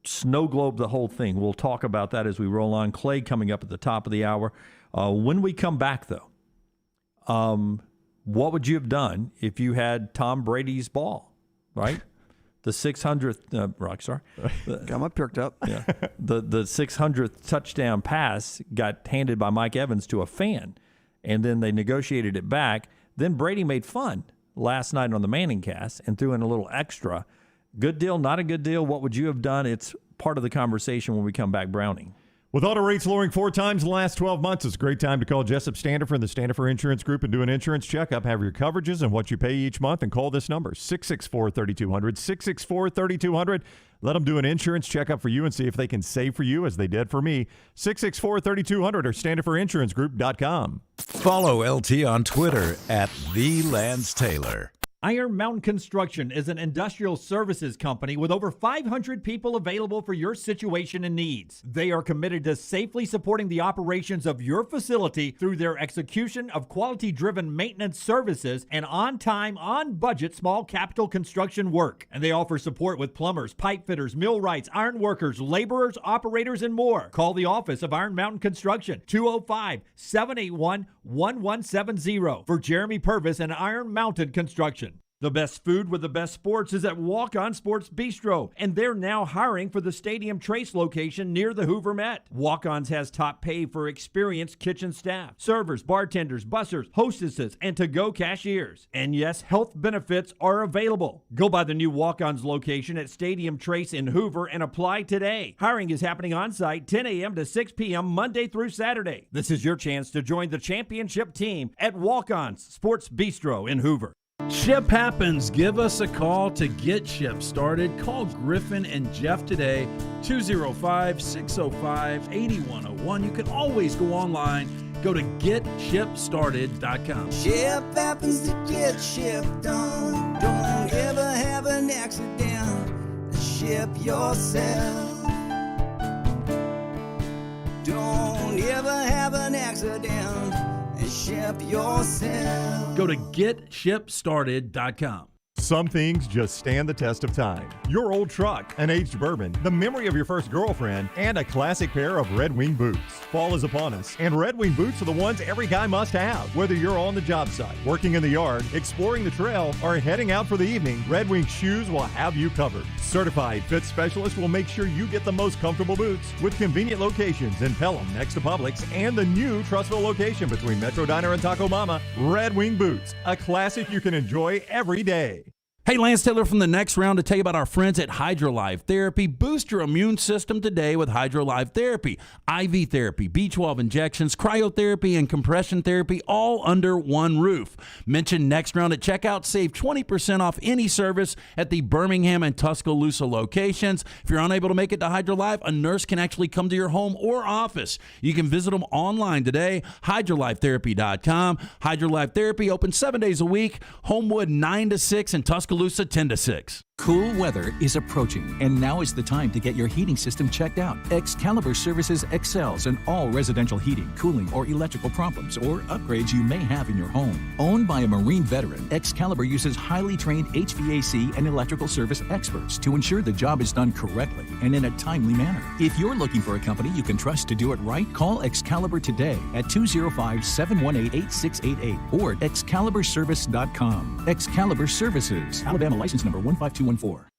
snow globe the whole thing. We'll talk about that as we roll on. Clay coming up at the top of the hour. When we come back, though, what would you have done if you had Tom Brady's ball, right? The 600th, Rock, sorry. Got my perked up. Yeah. The 600th touchdown pass got handed by Mike Evans to a fan, and then they negotiated it back. Then Brady made fun last night on the Manning cast and threw in a little extra. Good deal, not a good deal. What would you have done? It's part of the conversation when we come back, Browning. With auto rates lowering 4 times in the last 12 months, it's a great time to call Jessup Standifer and the Standifer Insurance Group and do an insurance checkup. Have your coverages and what you pay each month, and call this number, 664-3200, 664-3200. Let them do an insurance checkup for you and see if they can save for you as they did for me. 664-3200 or StandiferInsuranceGroup.com. Follow LT on Twitter at @TheLanceTaylor. Iron Mountain Construction is an industrial services company with over 500 people available for your situation and needs. They are committed to safely supporting the operations of your facility through their execution of quality-driven maintenance services and on-time, on-budget small capital construction work. And they offer support with plumbers, pipe fitters, millwrights, iron workers, laborers, operators, and more. Call the office of Iron Mountain Construction, 205-781-1170 for Jeremy Purvis and Iron Mountain Construction. The best food with the best sports is at Walk-On Sports Bistro, and they're now hiring for the Stadium Trace location near the Hoover Met. Walk-On's has top pay for experienced kitchen staff, servers, bartenders, bussers, hostesses, and to-go cashiers. And yes, health benefits are available. Go by the new Walk-On's location at Stadium Trace in Hoover and apply today. Hiring is happening on site 10 a.m. to 6 p.m. Monday through Saturday. This is your chance to join the championship team at Walk-On's Sports Bistro in Hoover. Ship happens. Give us a call to get ship started. Call Griffin and Jeff today, 205-605-8101. You can always go online. Go to getshipstarted.com. Ship happens to get ship done. Don't ever have an accident. Ship yourself. Don't ever have an accident. Ship yourself. Go to getshipstarted.com. Some things just stand the test of time. Your old truck, an aged bourbon, the memory of your first girlfriend, and a classic pair of Red Wing boots. Fall is upon us, and Red Wing boots are the ones every guy must have. Whether you're on the job site, working in the yard, exploring the trail, or heading out for the evening, Red Wing shoes will have you covered. Certified fit specialists will make sure you get the most comfortable boots with convenient locations in Pelham next to Publix and the new Trussville location between Metro Diner and Taco Mama. Red Wing boots, a classic you can enjoy every day. Hey, Lance Taylor from the Next Round to tell you about our friends at HydroLife Therapy. Boost your immune system today with HydroLife Therapy. IV therapy, B12 injections, cryotherapy, and compression therapy all under one roof. Mention Next Round at checkout. Save 20% off any service at the Birmingham and Tuscaloosa locations. If you're unable to make it to HydroLife, a nurse can actually come to your home or office. You can visit them online today, hydrolifetherapy.com. HydroLife Therapy open 7 days a week. Homewood 9 to 6 and Tuscaloosa Tuscaloosa 10-6. Cool weather is approaching, and now is the time to get your heating system checked out. Excalibur Services excels in all residential heating, cooling, or electrical problems or upgrades you may have in your home. Owned by a Marine veteran, Excalibur uses highly trained HVAC and electrical service experts to ensure the job is done correctly and in a timely manner. If you're looking for a company you can trust to do it right, call Excalibur today at 205-718-8688 or at ExcaliburService.com. Excalibur Services, Alabama license number 15214.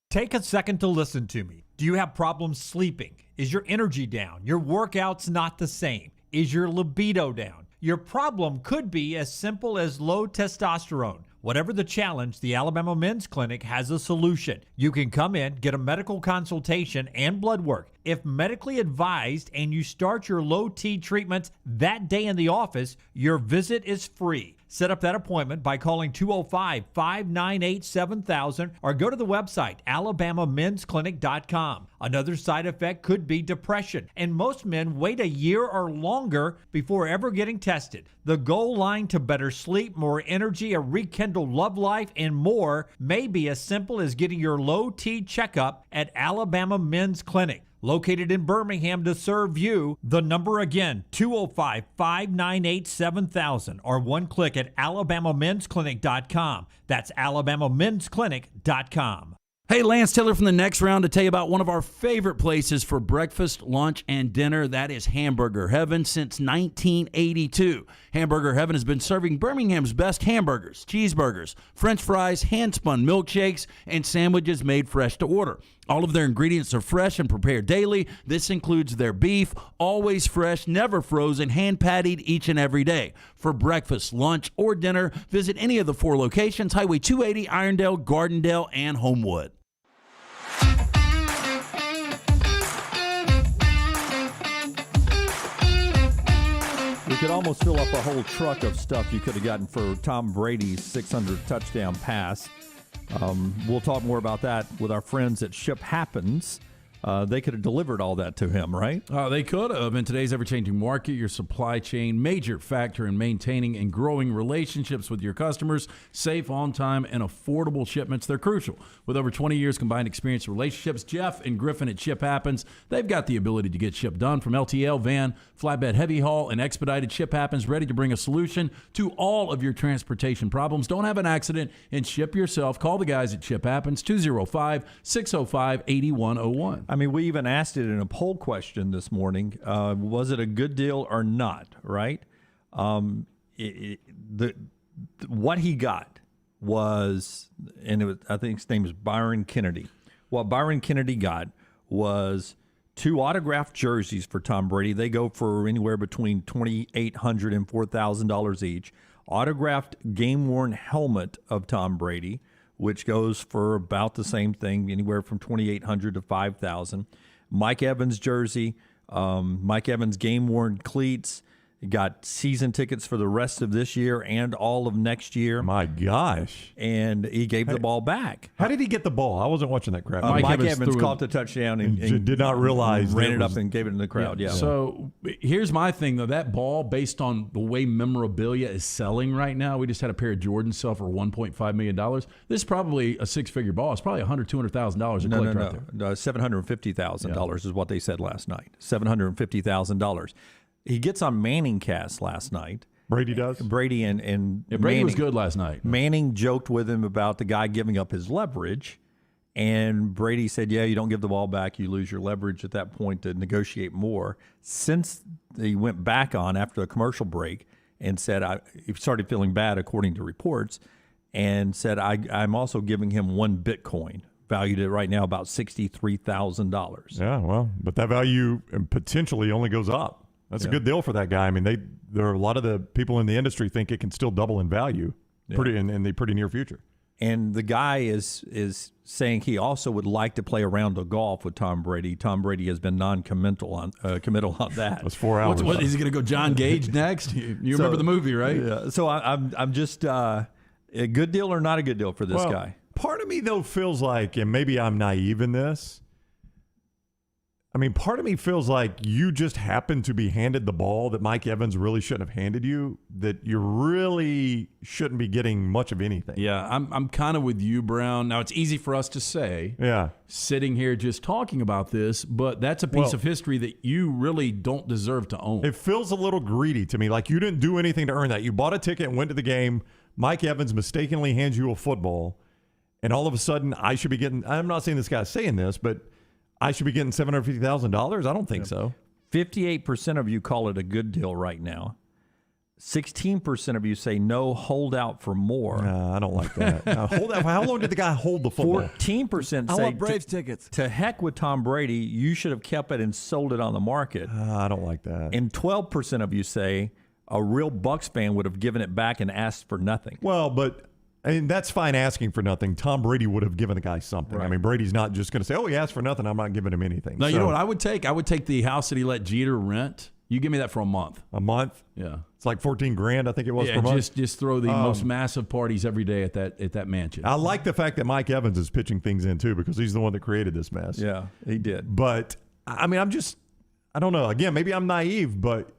Take a second to listen to me. Do you have problems sleeping? Is your energy down? Your workouts not the same? Is your libido down? Your problem could be as simple as low testosterone. Whatever the challenge, the Alabama Men's Clinic has a solution. You can come in, get a medical consultation and blood work. If medically advised and you start your low T treatments that day in the office, your visit is free. Set up that appointment by calling 205-598-7000 or go to the website alabamamensclinic.com. Another side effect could be depression, and most men wait a year or longer before ever getting tested. The goal line to better sleep, more energy, a rekindled love life, and more may be as simple as getting your low T checkup at Alabama Men's Clinic. Located in Birmingham to serve you. The number again, 205-598-7000 or one click at alabamamensclinic.com. That's alabamamensclinic.com. Hey, Lance Taylor from the Next Round to tell you about one of our favorite places for breakfast, lunch, and dinner. That is Hamburger Heaven since 1982. Hamburger Heaven has been serving Birmingham's best hamburgers, cheeseburgers, French fries, hand-spun milkshakes, and sandwiches made fresh to order. All of their ingredients are fresh and prepared daily. This includes their beef, always fresh, never frozen, hand-pattied each and every day. For breakfast, lunch, or dinner, visit any of the 4 locations, Highway 280, Irondale, Gardendale, and Homewood. We could almost fill up a whole truck of stuff you could have gotten for Tom Brady's 600 touchdown pass. We'll talk more about that with our friends at Ship Happens. They could have delivered all that to him, right? They could have. In today's ever-changing market, your supply chain, major factor in maintaining and growing relationships with your customers, safe, on-time, and affordable shipments, they're crucial. With over 20 years combined experience in relationships, Jeff and Griffin at Ship Happens, they've got the ability to get ship done from LTL, van, flatbed, heavy haul, and expedited. Ship Happens, ready to bring a solution to all of your transportation problems. Don't have an accident and ship yourself. Call the guys at Ship Happens, 205-605-8101. I mean, we even asked it in a poll question this morning. Was it a good deal or not, right? What he got was, and it was, I think his name is Byron Kennedy. What Byron Kennedy got was 2 autographed jerseys for Tom Brady. They go for anywhere between $2,800 and $4,000 each. Autographed game-worn helmet of Tom Brady, which goes for about the same thing, anywhere from $2,800 to $5,000. Mike Evans jersey, Mike Evans game-worn cleats. He got season tickets for the rest of this year and all of next year. My gosh. And he gave the ball back. How did he get the ball? I wasn't watching that crap. Mike Evans caught the touchdown and did not realize ran it up and gave it in the crowd. Yeah. So here's my thing, though. That ball, based on the way memorabilia is selling right now, we just had a pair of Jordans sell for $1.5 million. This is probably a 6-figure ball. It's probably $100,000, $200,000 a click right there. $750,000 is what they said last night. $750,000. He gets on Manning cast last night. Brady does? Brady and Brady Manning, was good last night. Manning joked with him about the guy giving up his leverage, and Brady said, yeah, you don't give the ball back, you lose your leverage at that point to negotiate more. Since he went back on after the commercial break and said, he started feeling bad according to reports, and said, I'm also giving him 1 Bitcoin, valued at right now about $63,000. Yeah, well, but that value potentially only goes up. That's a good deal for that guy. I mean, there are a lot of the people in the industry think it can still double in value in the pretty near future. And the guy is saying he also would like to play a round of golf with Tom Brady. Tom Brady has been non-committal on that. That's 4 hours. What is he going to go John Gage next? You remember the movie, right? Yeah. So I'm just a good deal or not a good deal for this guy? Part of me, though, feels like, and maybe I'm naive in this, I mean, part of me feels like you just happened to be handed the ball that Mike Evans really shouldn't have handed you, that you really shouldn't be getting much of anything. Yeah, I'm kind of with you, Brown. Now, it's easy for us to say, sitting here just talking about this, but that's a piece of history that you really don't deserve to own. It feels a little greedy to me, like you didn't do anything to earn that. You bought a ticket and went to the game. Mike Evans mistakenly hands you a football, and all of a sudden I should be getting – I'm not saying this guy's saying this, but – I should be getting $750,000? I don't think so. 58% of you call it a good deal right now. 16% of you say no, hold out for more. I don't like that. Hold out. How long did the guy hold the football? 14% I say want Braves tickets. To heck with Tom Brady, you should have kept it and sold it on the market. I don't like that. And 12% of you say a real Bucs fan would have given it back and asked for nothing. Well, but I mean, that's fine asking for nothing. Tom Brady would have given the guy something. Right. I mean, Brady's not just going to say, oh, he asked for nothing, I'm not giving him anything. No, you know what I would take? I would take the house that he let Jeter rent. You give me that for a month. A month? Yeah. It's like $14,000, I think it was per month. Just throw the most massive parties every day at that mansion. I like the fact that Mike Evans is pitching things in, too, because he's the one that created this mess. Yeah, he did. But, I mean, I don't know. Again, maybe I'm naive, but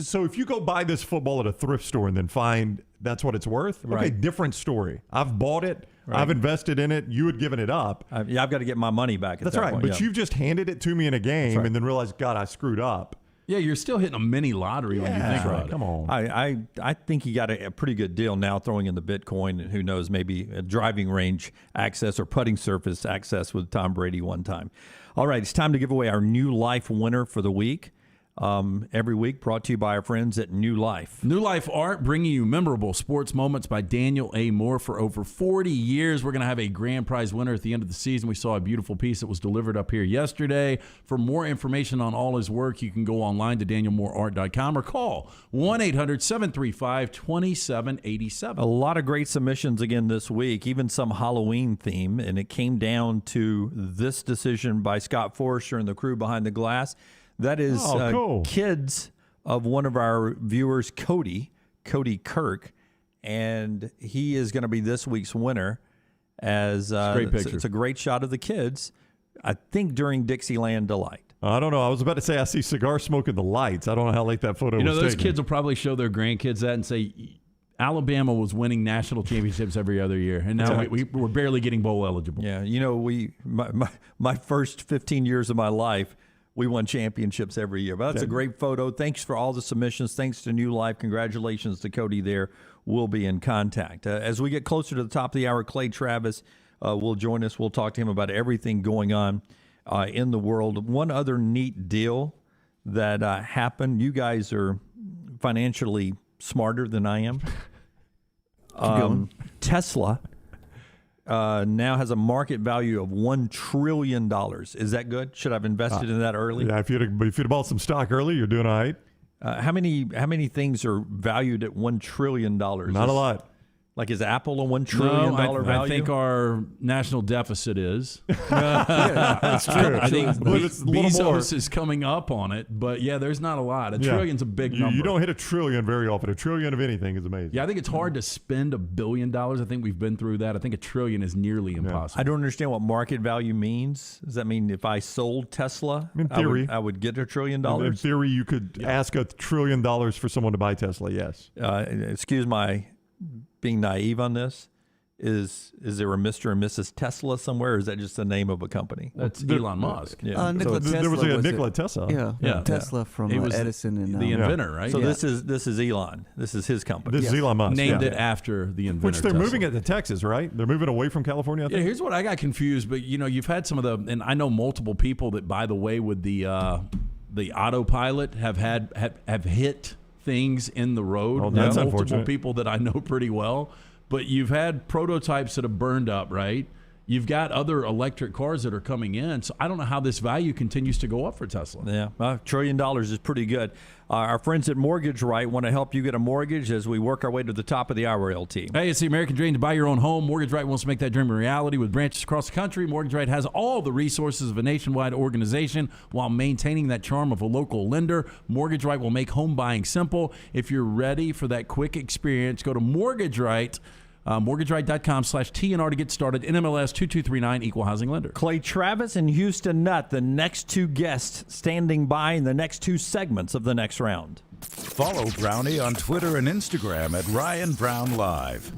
so if you go buy this football at a thrift store and then find that's what it's worth, okay, different story. I've bought it. Right. I've invested in it. You had given it up. I've got to get my money back at That's that right. point. But you've just handed it to me in a game and then realized, God, I screwed up. Yeah, you're still hitting a mini lottery when you think about it. Come on. I think he got a pretty good deal now throwing in the Bitcoin, and who knows, maybe a driving range access or putting surface access with Tom Brady one time. All right, it's time to give away our New Life winner for the week. Every week, brought to you by our friends at New Life. New Life Art, bringing you memorable sports moments by Daniel A. Moore for over 40 years. We're going to have a grand prize winner at the end of the season. We saw a beautiful piece that was delivered up here yesterday. For more information on all his work, you can go online to danielmooreart.com or call 1-800-735-2787. A lot of great submissions again this week, even some Halloween theme, and it came down to this decision by Scott Forrester and the crew behind the glass. That is cool. Kids of one of our viewers, Cody Kirk, and he is going to be this week's winner. As great picture. It's a great shot of the kids, I think, during Dixieland Delight. I don't know. I was about to say I see cigar smoke in the lights. I don't know how late that photo was taken. Those kids will probably show their grandkids that and say, Alabama was winning national championships every other year, and now we're barely getting bowl eligible. Yeah, my first 15 years of my life, we won championships every year. But that's a great photo. Thanks for all the submissions. Thanks to New Life. Congratulations to Cody there. We'll be in contact. As we get closer to the top of the hour, Clay Travis will join us. We'll talk to him about everything going on in the world. One other neat deal that happened. You guys are financially smarter than I am. Tesla now has a market value of $1 trillion. Is that good? Should I have invested in that early? Yeah, if you'd have bought some stock early, you're doing all right. How many things are valued at $1 trillion? Not a lot. Like, is Apple a $1 trillion value? I think our national deficit is. That's true. I think it's a little more. Bezos is coming up on it, but yeah, there's not a lot. A trillion's a big number. You don't hit a trillion very often. A trillion of anything is amazing. Yeah, I think it's hard to spend $1 billion. I think we've been through that. I think $1 trillion is nearly impossible. I don't understand what market value means. Does that mean if I sold Tesla, in theory, I would get $1 trillion? In theory, you could ask $1 trillion for someone to buy Tesla, yes. Excuse my being naive on this. Is there a Mr. and Mrs. Tesla somewhere, or is that just the name of a company? That's Elon Musk. Yeah. There was a Nikola Tesla. Yeah. Tesla from Edison and the inventor, right? So this is Elon. This is his company. This is Elon Musk. Named it after the inventor. Which they're Tesla. moving it to Texas, right? They're moving away from California. I think. Yeah. Here's what I got confused, but you've had some of the, and I know multiple people that, by the way, with the autopilot have hit things in the road. Oh, that's multiple unfortunate. People that I know pretty well. But you've had prototypes that have burned up, right? You've got other electric cars that are coming in. So I don't know how this value continues to go up for Tesla. Yeah, $1 trillion is pretty good. Our friends at Mortgage Right want to help you get a mortgage as we work our way to the top of the hour, LT. Hey, it's the American dream to buy your own home. Mortgage Right wants to make that dream a reality. With branches across the country, Mortgage Right has all the resources of a nationwide organization while maintaining that charm of a local lender. Mortgage Right will make home buying simple. If you're ready for that quick experience, go to Mortgage Right. MortgageRight.com/TNR to get started. NMLS 2239, equal housing lender. Clay Travis and Houston Nutt, the next two guests standing by in the next two segments of the next round. Follow Brownie on Twitter and Instagram at Ryan Brown Live.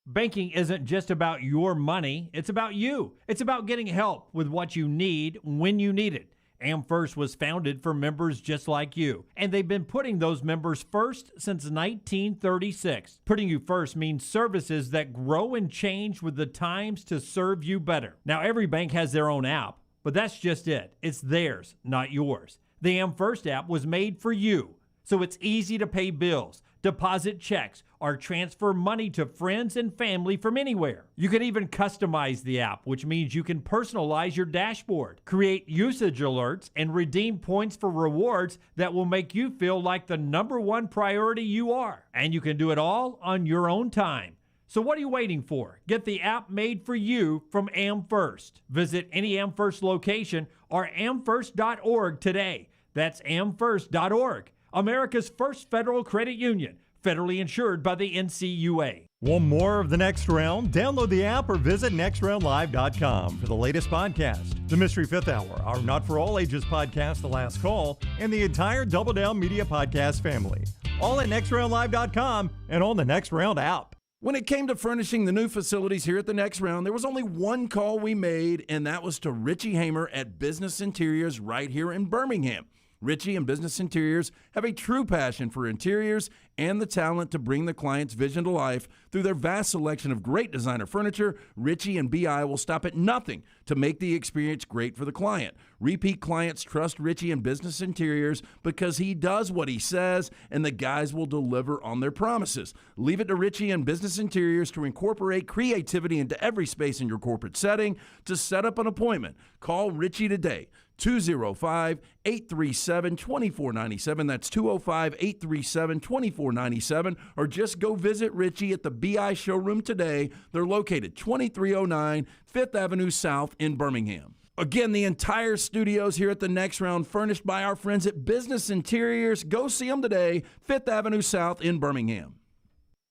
Banking isn't just about your money, it's about you. It's about getting help with what you need when you need it. AmFirst was founded for members just like you, and they've been putting those members first since 1936. Putting you first means services that grow and change with the times to serve you better. Now, every bank has their own app, but that's just it. It's theirs, not yours. The AmFirst app was made for you, so it's easy to pay bills, deposit checks, or transfer money to friends and family from anywhere. You can even customize the app, which means you can personalize your dashboard, create usage alerts, and redeem points for rewards that will make you feel like the #1 priority you are. And you can do it all on your own time. So what are you waiting for? Get the app made for you from AmFirst. Visit any AmFirst location or amfirst.org today. That's amfirst.org. America's first federal credit union, federally insured by the NCUA. Want more of the Next Round? Download the app or visit nextroundlive.com for the latest podcast. The Mystery Fifth Hour, our Not For All Ages podcast, The Last Call, and the entire Double Down Media podcast family. All at nextroundlive.com and on the Next Round app. When it came to furnishing the new facilities here at the Next Round, there was only one call we made, and that was to Richie Hamer at Business Interiors right here in Birmingham. Richie and Business Interiors have a true passion for interiors and the talent to bring the client's vision to life. Through their vast selection of great designer furniture, Richie and BI will stop at nothing to make the experience great for the client. Repeat clients trust Richie and Business Interiors because he does what he says, and the guys will deliver on their promises. Leave it to Richie and Business Interiors to incorporate creativity into every space in your corporate setting. To set up an appointment, call Richie today. 205-837-2497. That's 205-837-2497. Or just go visit Richie at the BI showroom today. They're located 2309 5th Avenue South in Birmingham. Again, the entire studios here at the Next Round furnished by our friends at Business Interiors. Go see them today, 5th Avenue South in Birmingham.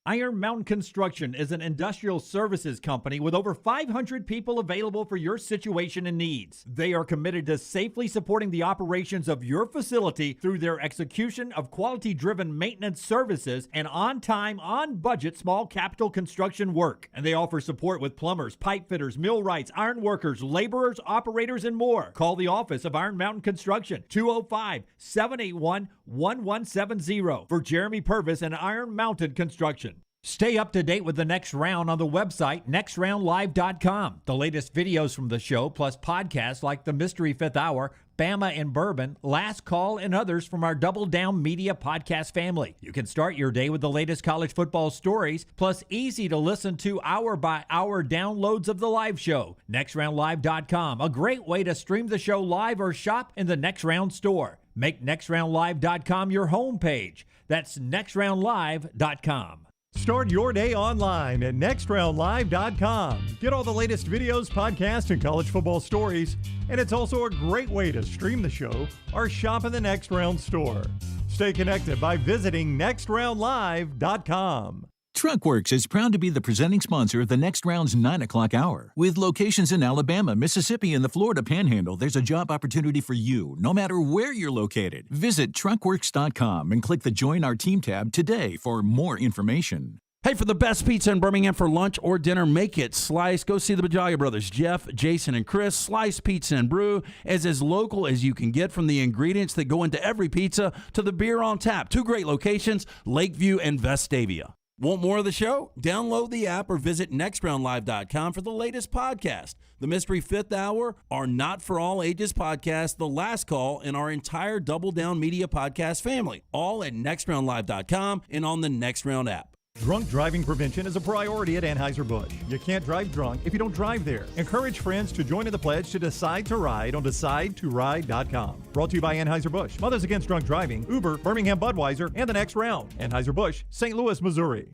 Iron Mountain Construction is an industrial services company with over 500 people available for your situation and needs. They are committed to safely supporting the operations of your facility through their execution of quality-driven maintenance services and on-time, on-budget small capital construction work. And they offer support with plumbers, pipe fitters, millwrights, iron workers, laborers, operators, and more. Call the office of Iron Mountain Construction, 205-781-1170 for Jeremy Purvis and Iron Mountain Construction. Stay up to date with the Next Round on the website, nextroundlive.com. The latest videos from the show, plus podcasts like The Mystery Fifth Hour, Bama and Bourbon, Last Call, and others from our Double Down Media podcast family. You can start your day with the latest college football stories, plus easy to listen to hour-by-hour downloads of the live show. Nextroundlive.com, a great way to stream the show live or shop in the Next Round store. Make nextroundlive.com your homepage. That's nextroundlive.com. Start your day online at nextroundlive.com. Get all the latest videos, podcasts, and college football stories. And it's also a great way to stream the show or shop in the Next Round store. Stay connected by visiting nextroundlive.com. TruckWorks is proud to be the presenting sponsor of the Next Round's 9 o'clock hour. With locations in Alabama, Mississippi, and the Florida Panhandle, there's a job opportunity for you, no matter where you're located. Visit truckworks.com and click the Join Our Team tab today for more information. Hey, for the best pizza in Birmingham for lunch or dinner, make it Slice. Go see the Bajalia brothers, Jeff, Jason, and Chris. Slice Pizza and Brew is as local as you can get, from the ingredients that go into every pizza to the beer on tap. 2 great locations, Lakeview and Vestavia. Want more of the show? Download the app or visit nextroundlive.com for the latest podcast. The Mystery Fifth Hour, our Not For All Ages podcast, The Last Call, and our entire Double Down Media podcast family. All at nextroundlive.com and on the Next Round app. Drunk driving prevention is a priority at Anheuser-Busch. You can't drive drunk if you don't drive there. Encourage friends to join in the pledge to Decide to Ride on DecideToRide.com. Brought to you by Anheuser-Busch, Mothers Against Drunk Driving, Uber, Birmingham Budweiser, and the Next Round. Anheuser-Busch, St. Louis, Missouri.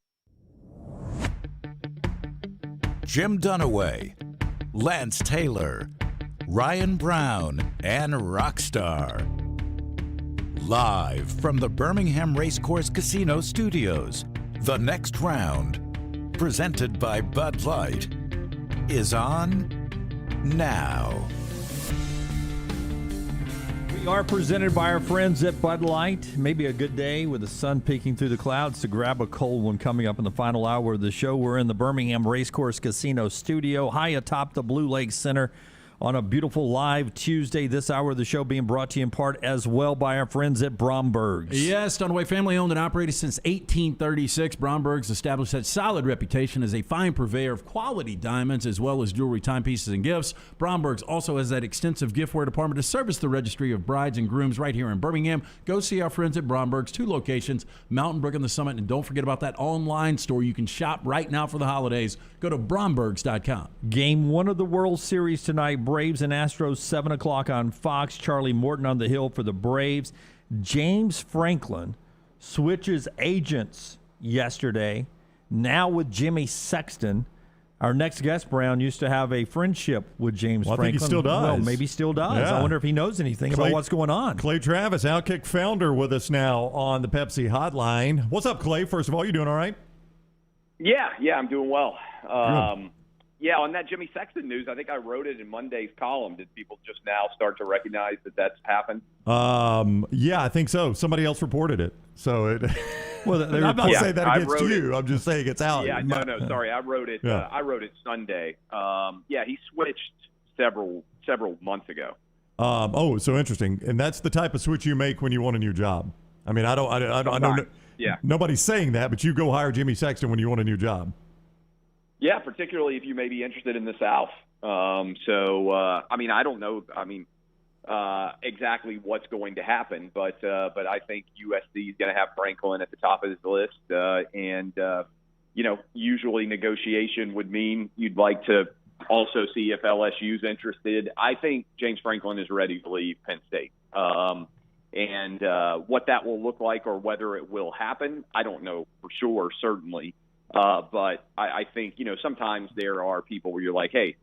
Jim Dunaway, Lance Taylor, Ryan Brown, and Rockstar. Live from the Birmingham Racecourse Casino Studios, The Next Round, presented by Bud Light, is on now. We are presented by our friends at Bud Light. Maybe a good day with the sun peeking through the clouds to grab a cold one coming up in the final hour of the show. We're in the Birmingham Racecourse Casino studio, high atop the Blue Lake Center on a beautiful live Tuesday. This hour of the show being brought to you in part as well by our friends at Bromberg's. Yes, Dunaway, family owned and operated since 1836. Bromberg's established that solid reputation as a fine purveyor of quality diamonds as well as jewelry, timepieces, and gifts. Bromberg's also has that extensive giftware department to service the registry of brides and grooms right here in Birmingham. Go see our friends at Bromberg's, 2 locations, Mountain Brook and the Summit. And don't forget about that online store. You can shop right now for the holidays. Go to brombergs.com. Game 1 of the World Series tonight. Braves and Astros, 7 o'clock on Fox. Charlie Morton on the hill for the Braves. James Franklin switches agents yesterday, now with Jimmy Sexton. Our next guest, Brown, used to have a friendship with James Franklin. I think he still does. Well, maybe still does. Yeah. I wonder if he knows anything about what's going on. Clay Travis, Outkick founder, with us now on the Pepsi Hotline. What's up, Clay? First of all, you doing all right? Yeah, I'm doing well. Yeah, on that Jimmy Sexton news, I think I wrote it in Monday's column. Did people just now start to recognize that that's happened? Yeah, I think so. Somebody else reported it. So it. Well, I'm not saying that against you. I'm just saying it's out. Yeah, no, sorry. I wrote it. Yeah. I wrote it Sunday. He switched several months ago. So interesting. And that's the type of switch you make when you want a new job. I mean, I don't. Yeah. Nobody's saying that, but you go hire Jimmy Sexton when you want a new job. Yeah, particularly if you may be interested in the South. I don't know. Exactly what's going to happen, but I think USC is going to have Franklin at the top of his list, usually negotiation would mean you'd like to also see if LSU's interested. I think James Franklin is ready to leave Penn State, and what that will look like or whether it will happen, I don't know for sure, certainly. But I think, sometimes there are people where you're like, hey,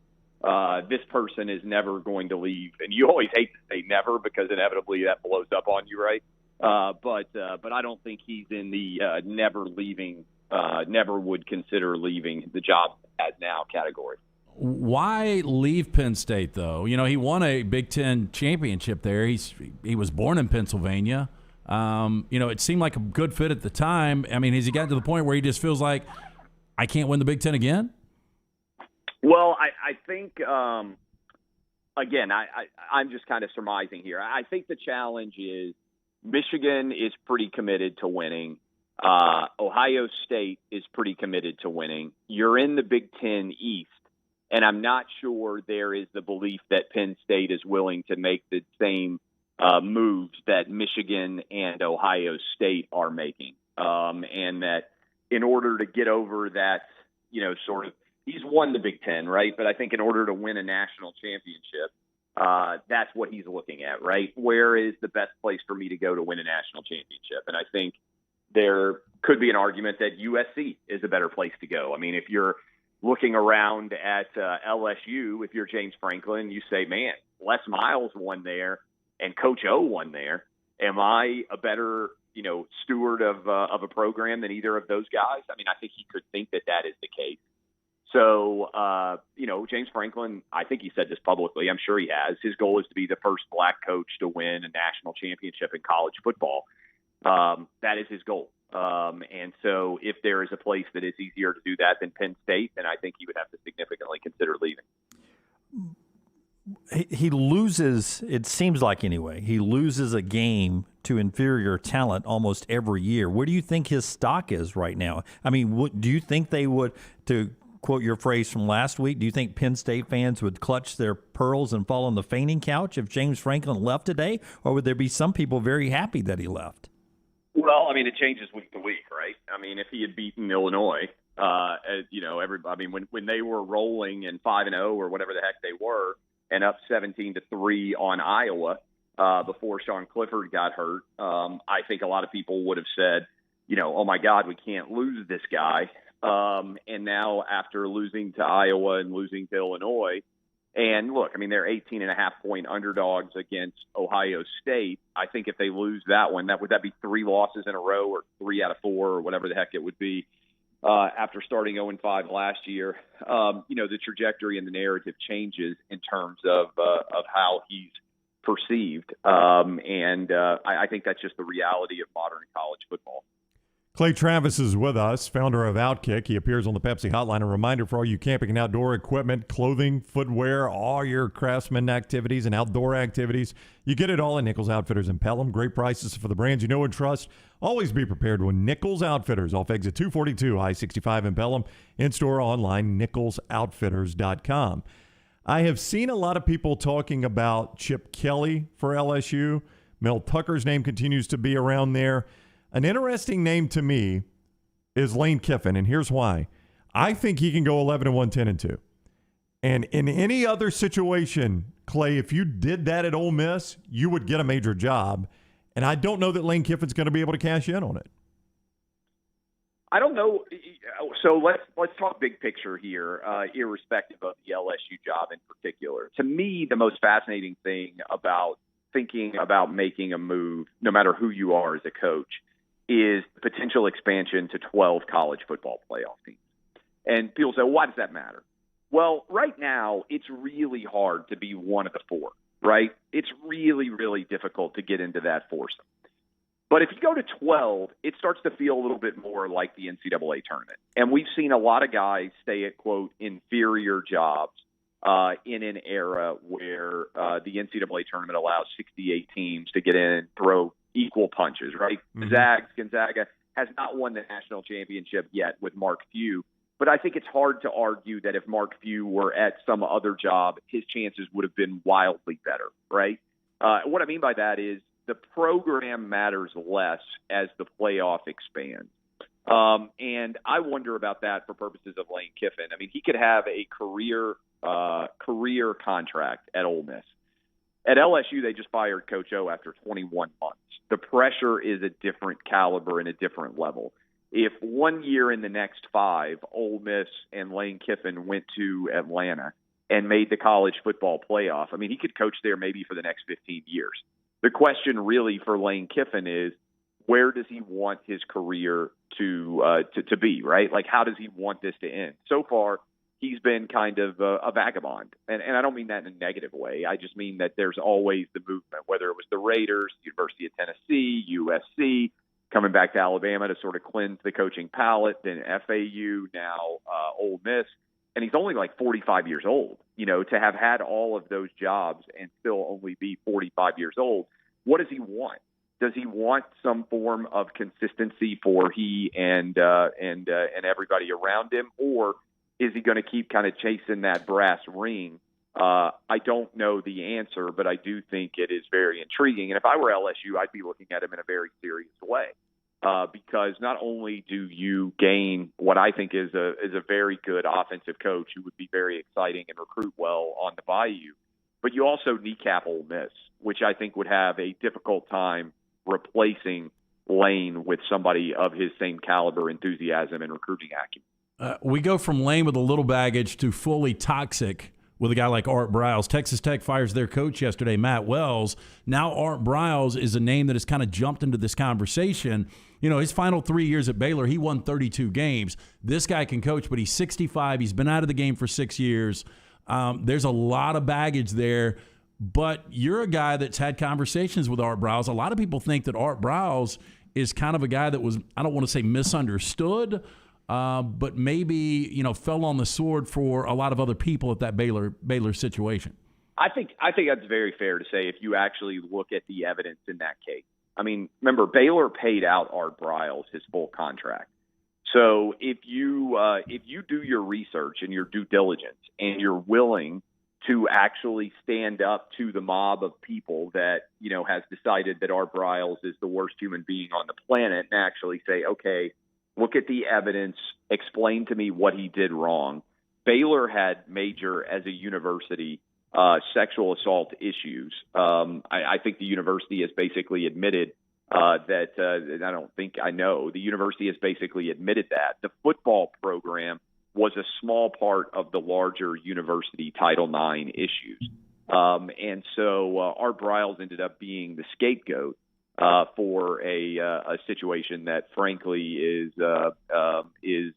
this person is never going to leave. And you always hate to say never because inevitably that blows up on you, right? But I don't think he's in the never leaving, never would consider leaving the job as now category. Why leave Penn State, though? He won a Big Ten championship there. He was born in Pennsylvania. It seemed like a good fit at the time. I mean, has he gotten to the point where he just feels like, I can't win the Big Ten again? Well, I think, again, I'm just kind of surmising here. I think the challenge is Michigan is pretty committed to winning. Ohio State is pretty committed to winning. You're in the Big Ten East, and I'm not sure there is the belief that Penn State is willing to make the same moves that Michigan and Ohio State are making. And that in order to get over that, he's won the Big Ten, right? But I think in order to win a national championship, that's what he's looking at, right? Where is the best place for me to go to win a national championship? And I think there could be an argument that USC is a better place to go. I mean, if you're looking around at LSU, if you're James Franklin, you say, man, Les Miles won there and Coach O won there. Am I a better, steward of a program than either of those guys? I mean, I think he could think that is the case. So, James Franklin, I think he said this publicly. I'm sure he has. His goal is to be the first black coach to win a national championship in college football. That is his goal. And so if there is a place that is easier to do that than Penn State, then I think he would have to significantly consider leaving. He loses, it seems like anyway, he loses a game to inferior talent almost every year. Where do you think his stock is right now? I mean, do you think they would, to quote your phrase from last week, do you think Penn State fans would clutch their pearls and fall on the fainting couch if James Franklin left today? Or would there be some people very happy that he left? Well, I mean, it changes week to week, right? I mean, if he had beaten Illinois, when they were rolling in 5-0 or whatever the heck they were, and up 17-3 on Iowa before Sean Clifford got hurt, I think a lot of people would have said, oh my God, we can't lose this guy. And now after losing to Iowa and losing to Illinois, and look, I mean, they're 18.5-point underdogs against Ohio State. I think if they lose that one, would that be 3 losses in a row or 3 out of 4 or whatever the heck it would be? after starting 0-5 last year, the trajectory and the narrative changes in terms of how he's perceived. I think that's just the reality of modern college football. Clay Travis is with us, founder of Outkick. He appears on the Pepsi Hotline. A reminder for all you camping and outdoor equipment, clothing, footwear, all your craftsman activities and outdoor activities. You get it all at Nichols Outfitters in Pelham. Great prices for the brands you know and trust. Always be prepared with Nichols Outfitters off exit 242, I-65 in Pelham. In-store, online, nicholsoutfitters.com. I have seen a lot of people talking about Chip Kelly for LSU. Mel Tucker's name continues to be around there. An interesting name to me is Lane Kiffin, and here's why. I think he can go 11-1, 10-2. And in any other situation, Clay, if you did that at Ole Miss, you would get a major job. And I don't know that Lane Kiffin's going to be able to cash in on it. I don't know. So let's talk big picture here, irrespective of the LSU job in particular. To me, the most fascinating thing about thinking about making a move, no matter who you are as a coach, is potential expansion to 12 college football playoff teams. And people say, well, why does that matter? Well, right now, it's really hard to be one of the four, right? It's really, really difficult to get into that foursome. But if you go to 12, it starts to feel a little bit more like the NCAA tournament. And we've seen a lot of guys stay at, quote, inferior jobs in an era where the NCAA tournament allows 68 teams to get in and throw equal punches, right? Mm-hmm. Gonzaga has not won the national championship yet with Mark Few, but I think it's hard to argue that if Mark Few were at some other job, his chances would have been wildly better, right? What I mean by that is the program matters less as the playoff expands. And I wonder about that for purposes of Lane Kiffin. I mean, he could have a career contract at Ole Miss. At LSU, they just fired Coach O after 21 months. The pressure is a different caliber and a different level. If 1 year in the next 5, Ole Miss and Lane Kiffin went to Atlanta and made the college football playoff, I mean, he could coach there maybe for the next 15 years. The question really for Lane Kiffin is, where does he want his career to be, right? Like, how does he want this to end? So far, he's been kind of a vagabond. And I don't mean that in a negative way. I just mean that there's always the movement, whether it was the Raiders, University of Tennessee, USC, coming back to Alabama to sort of cleanse the coaching palate, then FAU, now Ole Miss. And he's only like 45 years old, to have had all of those jobs and still only be 45 years old. What does he want? Does he want some form of consistency for he and everybody around him, or is he going to keep kind of chasing that brass ring? I don't know the answer, but I do think it is very intriguing. And if I were LSU, I'd be looking at him in a very serious way, because not only do you gain what I think is a very good offensive coach who would be very exciting and recruit well on the Bayou, but you also kneecap Ole Miss, which I think would have a difficult time replacing Lane with somebody of his same caliber, enthusiasm, and recruiting acumen. We go from Lane with a little baggage to fully toxic with a guy like Art Briles. Texas Tech fires their coach yesterday, Matt Wells. Now Art Briles is a name that has kind of jumped into this conversation. His final 3 years at Baylor, he won 32 games. This guy can coach, but he's 65. He's been out of the game for 6 years. There's a lot of baggage there. But you're a guy that's had conversations with Art Briles. A lot of people think that Art Briles is kind of a guy that was, I don't want to say misunderstood, but maybe, fell on the sword for a lot of other people at that Baylor situation. I think that's very fair to say if you actually look at the evidence in that case. I mean, remember, Baylor paid out Art Briles his full contract. So if you do your research and your due diligence and you're willing to actually stand up to the mob of people that, has decided that Art Briles is the worst human being on the planet, and actually say, okay, look at the evidence, explain to me what he did wrong. Baylor had major, as a university, sexual assault issues. I think the university has basically admitted that I don't think I know. The university has basically admitted that. The football program was a small part of the larger university Title IX issues. And so Art Briles ended up being the scapegoat for a situation that, frankly, is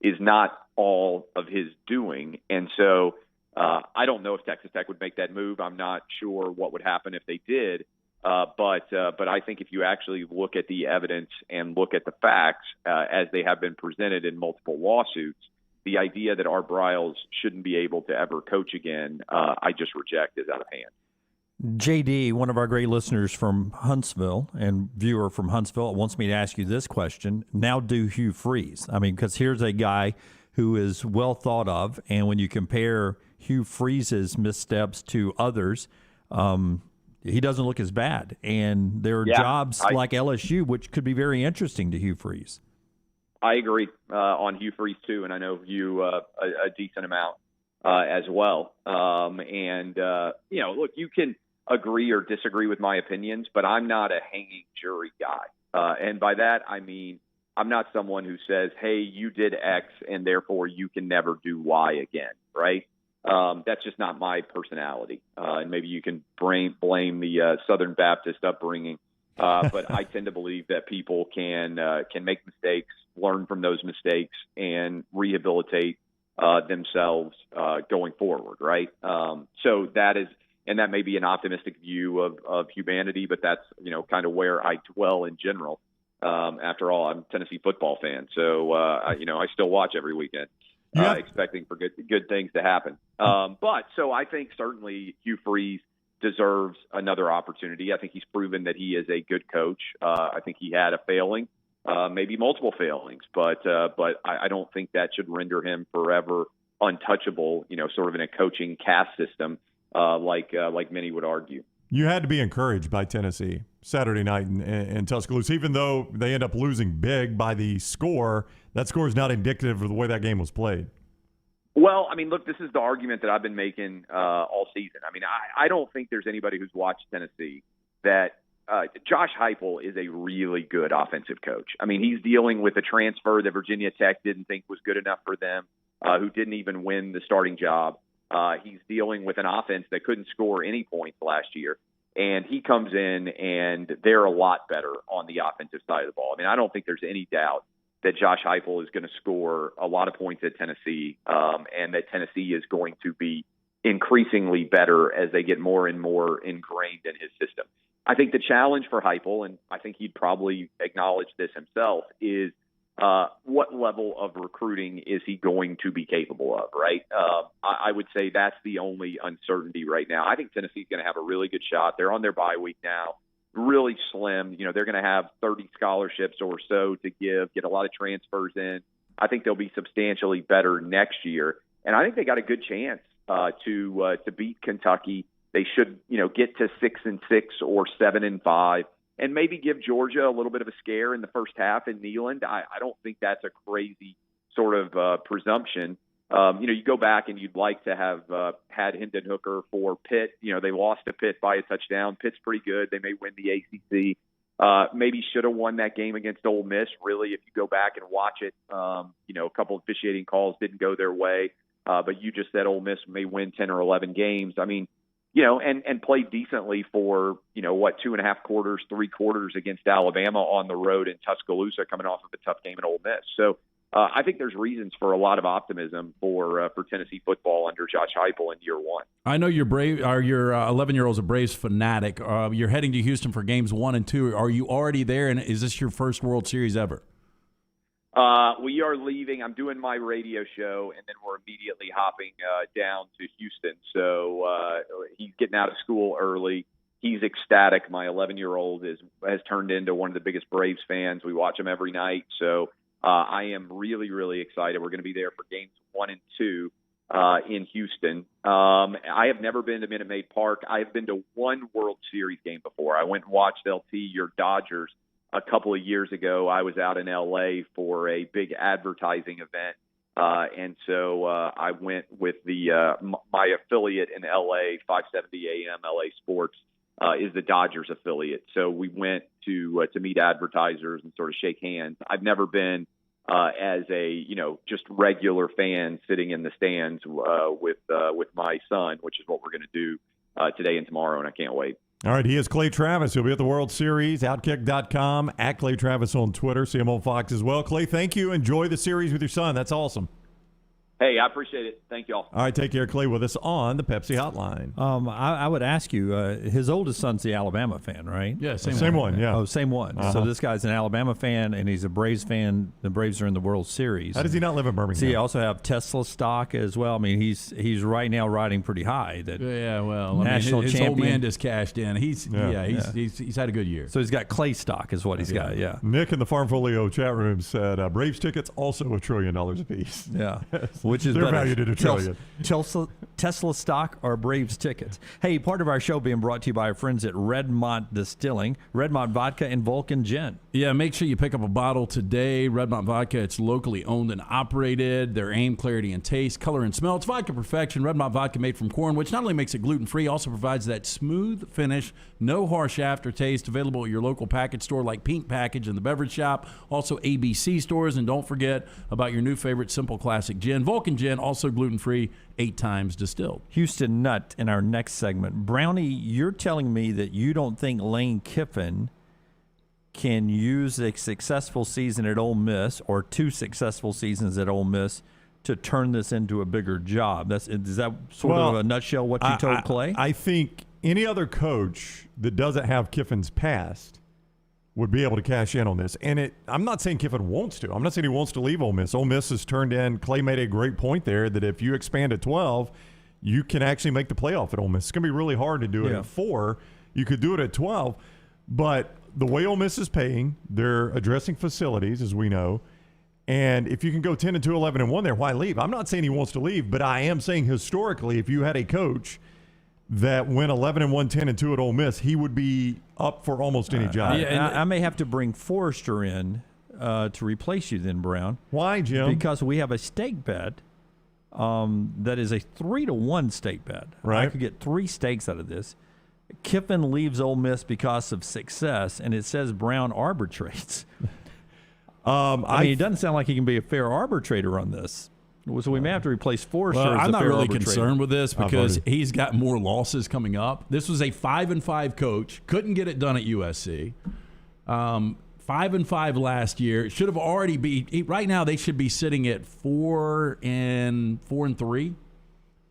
is not all of his doing. And so I don't know if Texas Tech would make that move. I'm not sure what would happen if they did. But I think if you actually look at the evidence and look at the facts as they have been presented in multiple lawsuits, the idea that Art Briles shouldn't be able to ever coach again, I just reject as out of hand. JD, one of our great listeners from Huntsville and viewer from Huntsville, wants me to ask you this question. Now do Hugh Freeze. I mean, because here's a guy who is well thought of, and when you compare Hugh Freeze's missteps to others, he doesn't look as bad. And there are jobs like LSU, which could be very interesting to Hugh Freeze. I agree on Hugh Freeze, too, and I know you a decent amount as well. Look, you can agree or disagree with my opinions, but I'm not a hanging jury guy. And by that, I mean, I'm not someone who says, hey, you did X and therefore you can never do Y again, right? That's just not my personality. And maybe you can blame the Southern Baptist upbringing. But I tend to believe that people can make mistakes, learn from those mistakes, and rehabilitate themselves going forward, right? So that is, and that may be an optimistic view of humanity, but that's, kind of where I dwell in general. After all, I'm a Tennessee football fan, so I still watch every weekend, expecting for good things to happen. But I think certainly Hugh Freeze deserves another opportunity. I think he's proven that he is a good coach. I think he had a failing, maybe multiple failings, but I don't think that should render him forever untouchable, sort of in a coaching caste system, like many would argue. You had to be encouraged by Tennessee Saturday night in Tuscaloosa, even though they end up losing big by the score. That score is not indicative of the way that game was played. Well, I mean, look, this is the argument that I've been making all season. I mean, I don't think there's anybody who's watched Tennessee that Josh Heupel is a really good offensive coach. I mean, he's dealing with a transfer that Virginia Tech didn't think was good enough for them, who didn't even win the starting job. He's dealing with an offense that couldn't score any points last year. And he comes in and they're a lot better on the offensive side of the ball. I mean, I don't think there's any doubt that Josh Heupel is going to score a lot of points at Tennessee, and that Tennessee is going to be increasingly better as they get more and more ingrained in his system. I think the challenge for Heupel, and I think he'd probably acknowledge this himself, is what level of recruiting is he going to be capable of, right? I would say that's the only uncertainty right now. I think Tennessee's going to have a really good shot. They're on their bye week now, really slim. They're going to have 30 scholarships or so to get a lot of transfers in. I think they'll be substantially better next year. And I think they got a good chance to beat Kentucky. They should, get to 6-6 or 7-5. And maybe give Georgia a little bit of a scare in the first half in Neyland. I don't think that's a crazy sort of presumption. You go back and you'd like to have had Hendon Hooker for Pitt. They lost to Pitt by a touchdown. Pitt's pretty good. They may win the ACC. Maybe should have won that game against Ole Miss. Really, if you go back and watch it, a couple of officiating calls didn't go their way. But you just said Ole Miss may win 10 or 11 games. I mean, and played decently for, 2.5 quarters, 3 quarters against Alabama on the road in Tuscaloosa, coming off of a tough game at Ole Miss. So I think there's reasons for a lot of optimism for Tennessee football under Josh Heupel in year one. I know your 11-year-old's a Braves fanatic. You're heading to Houston for games 1 and 2. Are you already there, and is this your first World Series ever? We are leaving. I'm doing my radio show, and then we're immediately hopping down to Houston. So he's getting out of school early. He's ecstatic. My 11-year-old has turned into one of the biggest Braves fans. We watch him every night. So I am really, really excited. We're going to be there for games 1 and 2 in Houston. I have never been to Minute Maid Park. I have been to one World Series game before. I went and watched your Dodgers a couple of years ago. I was out in L.A. for a big advertising event, and so I went with my affiliate in L.A., 570 AM LA Sports, is the Dodgers affiliate. So we went to meet advertisers and sort of shake hands. I've never been as a just regular fan sitting in the stands with my son, which is what we're going to do today and tomorrow, and I can't wait. All right, he is Clay Travis. He'll be at the World Series, Outkick.com, at Clay Travis on Twitter. See him on Fox as well. Clay, thank you. Enjoy the series with your son. That's awesome. Hey, I appreciate it. Thank y'all. All right, take care. Clay with us on the Pepsi Hotline. I would ask you, his oldest son's the Alabama fan, right? Yeah, same one. Yeah. Oh, same one. Uh-huh. So this guy's an Alabama fan, and he's a Braves fan. The Braves are in the World Series. How does he not live in Birmingham? See, you also have Tesla stock as well. I mean, he's right now riding pretty high. That national his champion. old man just cashed in. He's had a good year. So he's got Clay stock is what he's got. Yeah. Nick in the Farmfolio chat room said Braves tickets also $1 trillion apiece. Yeah, which is they're better. valued at $1 trillion. Tesla stock or Braves tickets. Hey, part of our show being brought to you by our friends at Redmont Distilling, Redmont Vodka and Vulcan Gin. Yeah, make sure you pick up a bottle today. Redmont Vodka, it's locally owned and operated. Their aim, clarity, and taste, color, and smell. It's vodka perfection. Redmont Vodka made from corn, which not only makes it gluten-free, also provides that smooth finish, no harsh aftertaste. Available at your local package store like Pink Package and the Beverage Shop. Also ABC stores. And don't forget about your new favorite Simple Classic Gin. Vulcan Gin, also gluten-free, 8 times distilled. Houston Nutt in our next segment. Brownie, you're telling me that you don't think Lane Kiffin can use a successful season at Ole Miss or 2 successful seasons at Ole Miss to turn this into a bigger job. Is that sort of a nutshell what you told Clay? I think any other coach that doesn't have Kiffin's past would be able to cash in on this. And I'm not saying Kiffin wants to. I'm not saying he wants to leave Ole Miss. Ole Miss has turned in. Clay made a great point there that if you expand at 12, you can actually make the playoff at Ole Miss. It's going to be really hard to do it at 4. You could do it at 12. But the way Ole Miss is paying, they're addressing facilities, as we know. And if you can go 10-2, 11-1 there, why leave? I'm not saying he wants to leave, but I am saying historically, if you had a coach that went 11-1, 10-2 at Ole Miss, he would be up for almost any job. I may have to bring Forrester in to replace you then, Brown. Why, Jim? Because we have a stake bet that is a 3-1 stake bet. Right. I could get 3 stakes out of this. Kiffin leaves Ole Miss because of success, and it says Brown arbitrates. I mean, it doesn't sound like he can be a fair arbitrator on this. So we may have to replace Forrester as I'm a not fair really arbitrator. concerned with this because he's got more losses coming up. This was a 5-5 coach, couldn't get it done at USC. 5-5 last year. It should have already been. Right now, they should be sitting at 4-3.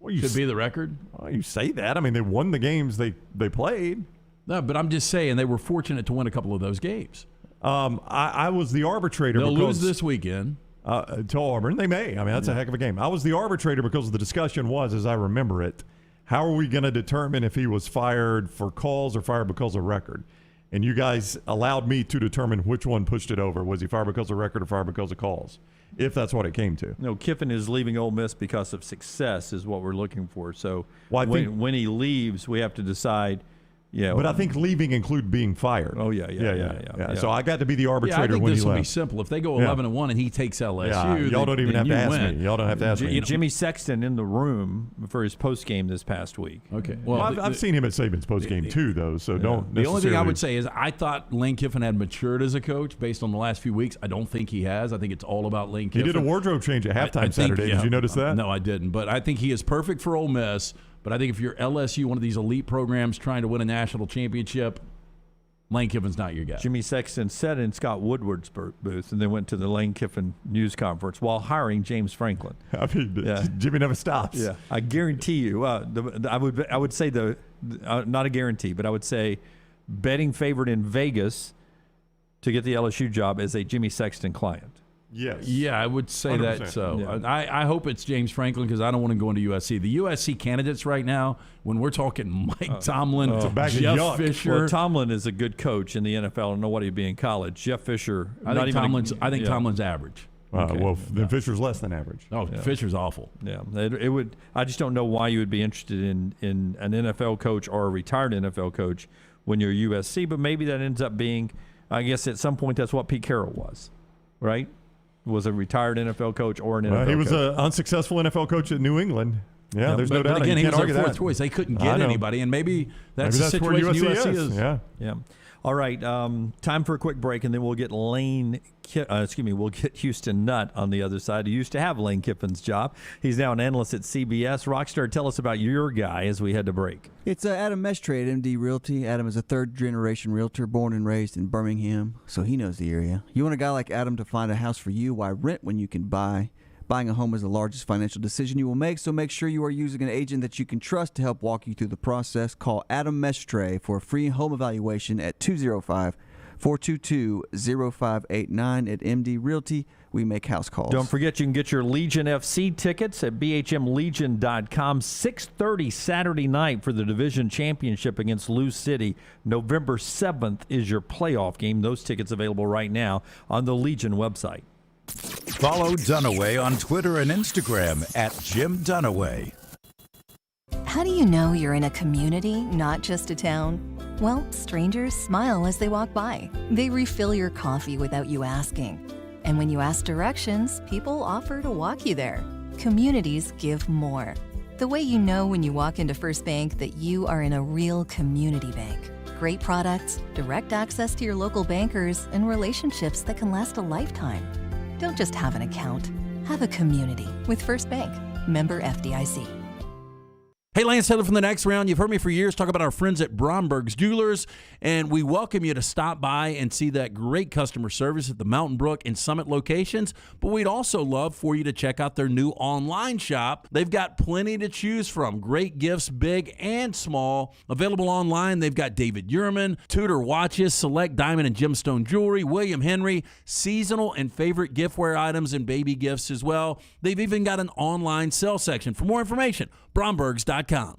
Well, should be the record. Well, you say that. I mean, they won the games they played. No, but I'm just saying they were fortunate to win a couple of those games. I was the arbitrator. They'll lose this weekend. To Auburn. They may. I mean, that's a heck of a game. I was the arbitrator because the discussion was, as I remember it, how are we going to determine if he was fired for calls or fired because of record? And you guys allowed me to determine which one pushed it over. Was he fired because of record or fired because of calls? If that's what it came to. No, Kiffin is leaving Ole Miss because of success is what we're looking for. So when he leaves, we have to decide. Yeah, but I think leaving include being fired. Oh yeah. So I got to be the arbitrator I think when this he will left. be simple. If they go 11-1 and he takes LSU, y'all don't even have to ask me. Y'all don't have to ask me. Jimmy Sexton in the room for his post game this past week. Okay. Well, I've seen him at Saban's post game too, though. So don't. The only thing I would say is I thought Lane Kiffin had matured as a coach based on the last few weeks. I don't think he has. I think it's all about Lane Kiffin. He did a wardrobe change at halftime Saturday. Did you notice that? No, I didn't. But I think he is perfect for Ole Miss. But I think if you're LSU, one of these elite programs trying to win a national championship, Lane Kiffin's not your guy. Jimmy Sexton sat in Scott Woodward's booth and then went to the Lane Kiffin news conference while hiring James Franklin. I mean, Jimmy never stops. Yeah, I guarantee you. I would say not a guarantee, but I would say betting favorite in Vegas to get the LSU job is a Jimmy Sexton client. Yes. Yeah, I would say 100%. That so. Yeah. I hope it's James Franklin because I don't want to go into USC. The USC candidates right now, when we're talking Mike Tomlin, Jeff Fisher. Well, Tomlin is a good coach in the NFL. I don't know what he'd be in college. Jeff Fisher. I think Tomlin's average. Okay. Well, then Fisher's less than average. Oh, yeah. Fisher's awful. Yeah, it would. I just don't know why you would be interested in an NFL coach or a retired NFL coach when you're USC. But maybe that ends up being, I guess, at some point that's what Pete Carroll was, right? Was a retired NFL coach or an NFL coach. He was an unsuccessful NFL coach at New England. Yeah, there's no doubt. But again, he was their their fourth choice. They couldn't get anybody, and maybe that's the where situation USC is. Yeah. All right, time for a quick break, and then we'll get we'll get Houston Nutt on the other side. He used to have Lane Kiffin's job. He's now an analyst at CBS. Rockstar, tell us about your guy as we head to break. It's Adam Mestre at MD Realty. Adam is a third-generation realtor, born and raised in Birmingham, so he knows the area. You want a guy like Adam to find a house for you? Why rent when you can buy? Buying a home is the largest financial decision you will make, so make sure you are using an agent that you can trust to help walk you through the process. Call Adam Mestre for a free home evaluation at 205-422-0589 at MD Realty. We make house calls. Don't forget you can get your Legion FC tickets at bhmlegion.com. 6:30 Saturday night for the division championship against Lou City. November 7th is your playoff game. Those tickets available right now on the Legion website. Follow Dunaway on Twitter and Instagram at Jim Dunaway. How do you know you're in a community, not just a town? Well, strangers smile as they walk by. They refill your coffee without you asking. And when you ask directions, people offer to walk you there. Communities give more. The way you know when you walk into First Bank that you are in a real community bank. Great products, direct access to your local bankers, and relationships that can last a lifetime. Don't just have an account. Have a community with First Bank. Member FDIC. Hey, Lance Taylor from The Next Round. You've heard me for years talk about our friends at Bromberg's Jewelers, and we welcome you to stop by and see that great customer service at the Mountain Brook and Summit locations. But we'd also love for you to check out their new online shop. They've got plenty to choose from. Great gifts, big and small. Available online, they've got David Yurman, Tudor watches, select diamond and gemstone jewelry, William Henry, seasonal and favorite giftware items, and baby gifts as well. They've even got an online sale section. For more information, Brombergs.com.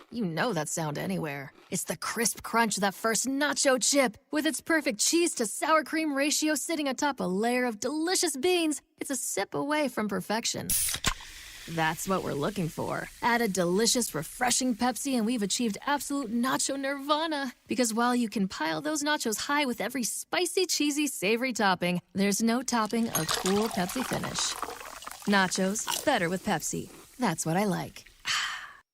You know that sound anywhere. It's the crisp crunch of that first nacho chip. With its perfect cheese to sour cream ratio sitting atop a layer of delicious beans, it's a sip away from perfection. That's what we're looking for. Add a delicious, refreshing Pepsi and we've achieved absolute nacho nirvana. Because while you can pile those nachos high with every spicy, cheesy, savory topping, there's no topping a cool Pepsi finish. Nachos, better with Pepsi. That's what I like.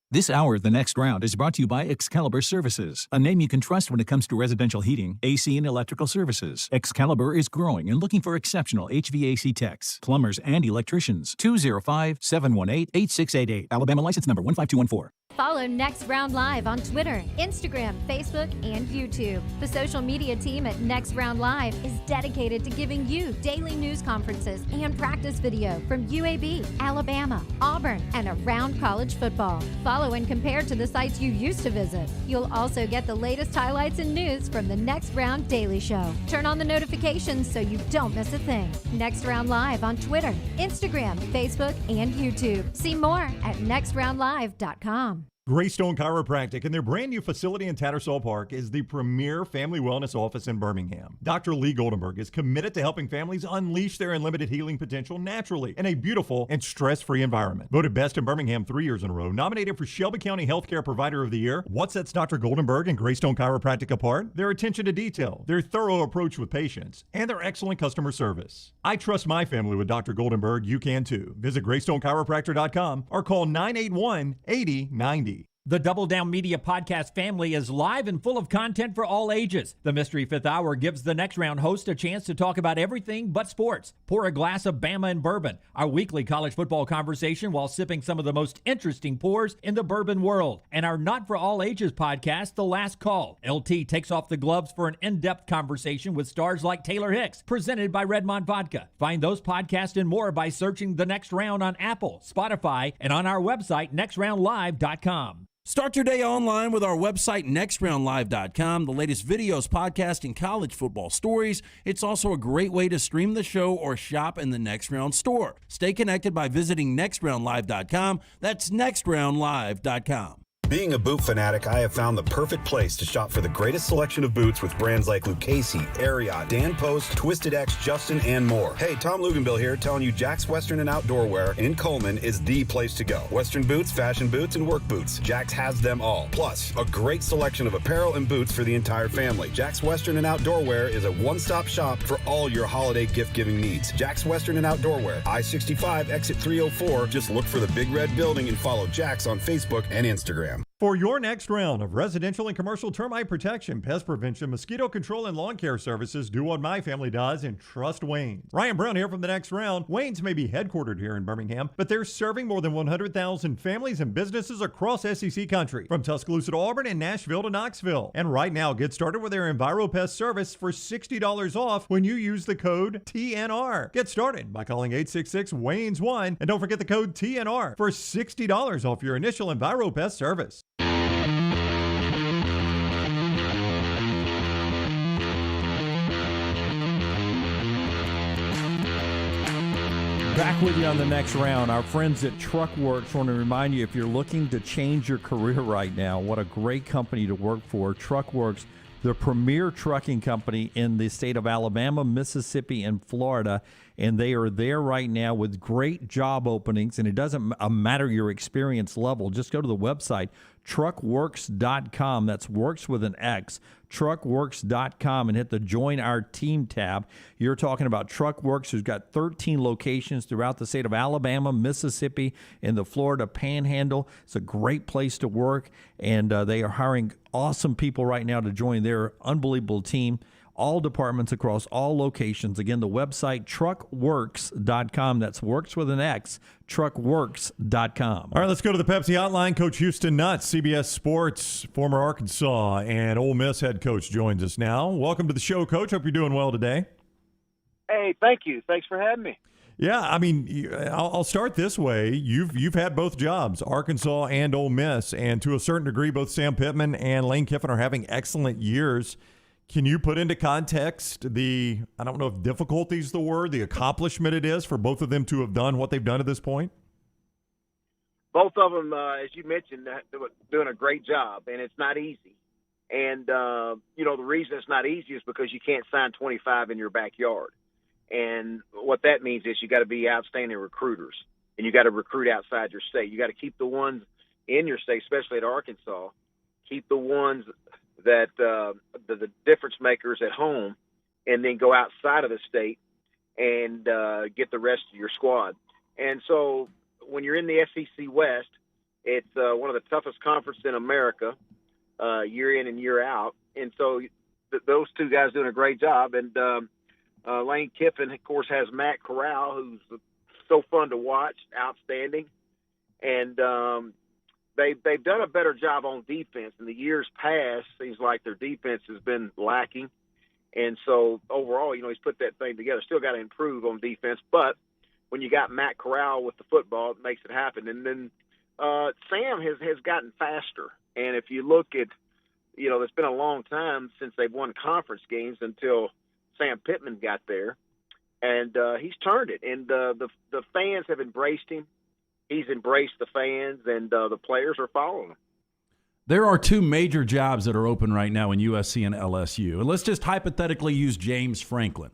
This hour of The Next Round is brought to you by Excalibur Services, a name you can trust when it comes to residential heating, AC, and electrical services. Excalibur is growing and looking for exceptional HVAC techs, plumbers, and electricians. 205-718-8688. Alabama license number 15214. Follow Next Round Live on Twitter, Instagram, Facebook, and YouTube. The social media team at Next Round Live is dedicated to giving you daily news conferences and practice video from UAB, Alabama, Auburn, and around college football. Follow and compare to the sites you used to visit. You'll also get the latest highlights and news from the Next Round Daily Show. Turn on the notifications so you don't miss a thing. Next Round Live on Twitter, Instagram, Facebook, and YouTube. See more at nextroundlive.com. Greystone Chiropractic and their brand new facility in Tattersall Park is the premier family wellness office in Birmingham. Dr. Lee Goldenberg is committed to helping families unleash their unlimited healing potential naturally in a beautiful and stress-free environment. Voted best in Birmingham 3 years in a row, nominated for Shelby County Healthcare Provider of the Year. What sets Dr. Goldenberg and Greystone Chiropractic apart? Their attention to detail, their thorough approach with patients, and their excellent customer service. I trust my family with Dr. Goldenberg. You can too. Visit GreystoneChiropractor.com or call 981-8090. The Double Down Media podcast family is live and full of content for all ages. The Mystery Fifth Hour gives the Next Round host a chance to talk about everything but sports. Pour a glass of Bama and bourbon, our weekly college football conversation while sipping some of the most interesting pours in the bourbon world. And our Not For All Ages podcast, The Last Call. LT takes off the gloves for an in-depth conversation with stars like Taylor Hicks, presented by Redmond Vodka. Find those podcasts and more by searching The Next Round on Apple, Spotify, and on our website, nextroundlive.com. Start your day online with our website, nextroundlive.com. The latest videos, podcasts, and college football stories. It's also a great way to stream the show or shop in the Next Round store. Stay connected by visiting nextroundlive.com. That's nextroundlive.com. Being a boot fanatic, I have found the perfect place to shop for the greatest selection of boots with brands like Lucchese, Ariat, Dan Post, Twisted X, Justin, and more. Hey, Tom Luginbill here, telling you Jack's Western and Outdoor Wear in Coleman is the place to go. Western boots, fashion boots, and work boots. Jack's has them all. Plus, a great selection of apparel and boots for the entire family. Jack's Western and Outdoor Wear is a one-stop shop for all your holiday gift-giving needs. Jack's Western and Outdoor Wear, I-65, exit 304. Just look for the big red building and follow Jack's on Facebook and Instagram. For your next round of residential and commercial termite protection, pest prevention, mosquito control, and lawn care services, do what my family does and trust Wayne. Ryan Brown here from the next round. Wayne's may be headquartered here in Birmingham, but they're serving more than 100,000 families and businesses across SEC country, from Tuscaloosa to Auburn and Nashville to Knoxville. And right now, get started with their EnviroPest service for $60 off when you use the code TNR. Get started by calling 866-WAYNES1, and don't forget the code TNR for $60 off your initial EnviroPest service. Back with you on the next round. Our friends at TruckWorks want to remind you, if you're looking to change your career right now, what a great company to work for. TruckWorks, the premier trucking company in the state of Alabama, Mississippi, and Florida. And they are there right now with great job openings. And it doesn't matter your experience level. Just go to the website, truckworks.com. That's works with an X. Truckworks.com, and hit the Join Our Team tab. You're talking about TruckWorks, who's got 13 locations throughout the state of Alabama, Mississippi, and the Florida Panhandle. It's a great place to work, and they are hiring awesome people right now to join their unbelievable team. All departments across all locations. Again, the website, truckworks.com. That's works with an X, truckworks.com. All right, let's go to the Pepsi Hotline. Coach Houston Nutt, CBS Sports, former Arkansas and Ole Miss head coach, joins us now. Welcome to the show, Coach. Hope you're doing well today. Hey, thank you. Thanks for having me. Yeah, I mean, I'll start this way. You've had both jobs, Arkansas and Ole Miss, and to a certain degree, both Sam Pittman and Lane Kiffin are having excellent years. Can you put into context I don't know if difficulty is the word, the accomplishment it is for both of them to have done what they've done at this point? Both of them, as you mentioned, doing a great job, and it's not easy. And, the reason it's not easy is because you can't sign 25 in your backyard. And what that means is you got to be outstanding recruiters, and you got to recruit outside your state. You got to keep the ones in your state, especially at Arkansas, keep the ones that the difference makers at home, and then go outside of the state and get the rest of your squad. And so when you're in the SEC West, it's one of the toughest conferences in America, year in and year out. And so those two guys doing a great job. And Lane Kiffin, of course, has Matt Corral, who's so fun to watch, outstanding. And They've done a better job on defense. In the years past, seems like their defense has been lacking. And so overall, he's put that thing together. Still got to improve on defense. But when you got Matt Corral with the football, it makes it happen. And then Sam has gotten faster. And if you look at, it's been a long time since they've won conference games until Sam Pittman got there. And he's turned it. And the fans have embraced him. He's embraced the fans, and the players are following him. There are two major jobs that are open right now in USC and LSU. And let's just hypothetically use James Franklin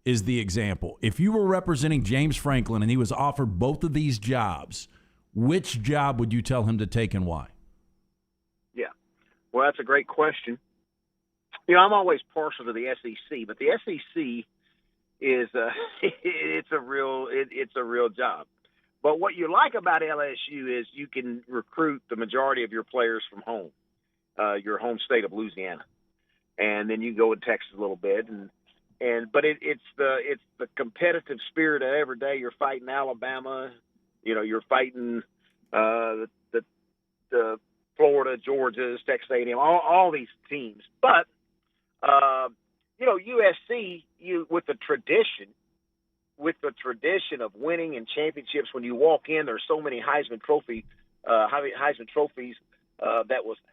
is the example. If you were representing James Franklin and he was offered both of these jobs, which job would you tell him to take and why? Yeah, well, that's a great question. I'm always partial to the SEC, but the SEC is it's a real job. But what you like about LSU is you can recruit the majority of your players from home, your home state of Louisiana, and then you go in Texas a little bit, but it's the competitive spirit of every day. You're fighting Alabama, you're fighting the Florida, Georgia's, Texas A&M, all these teams. But USC, with the tradition of winning and championships, when you walk in, there's so many Heisman trophies that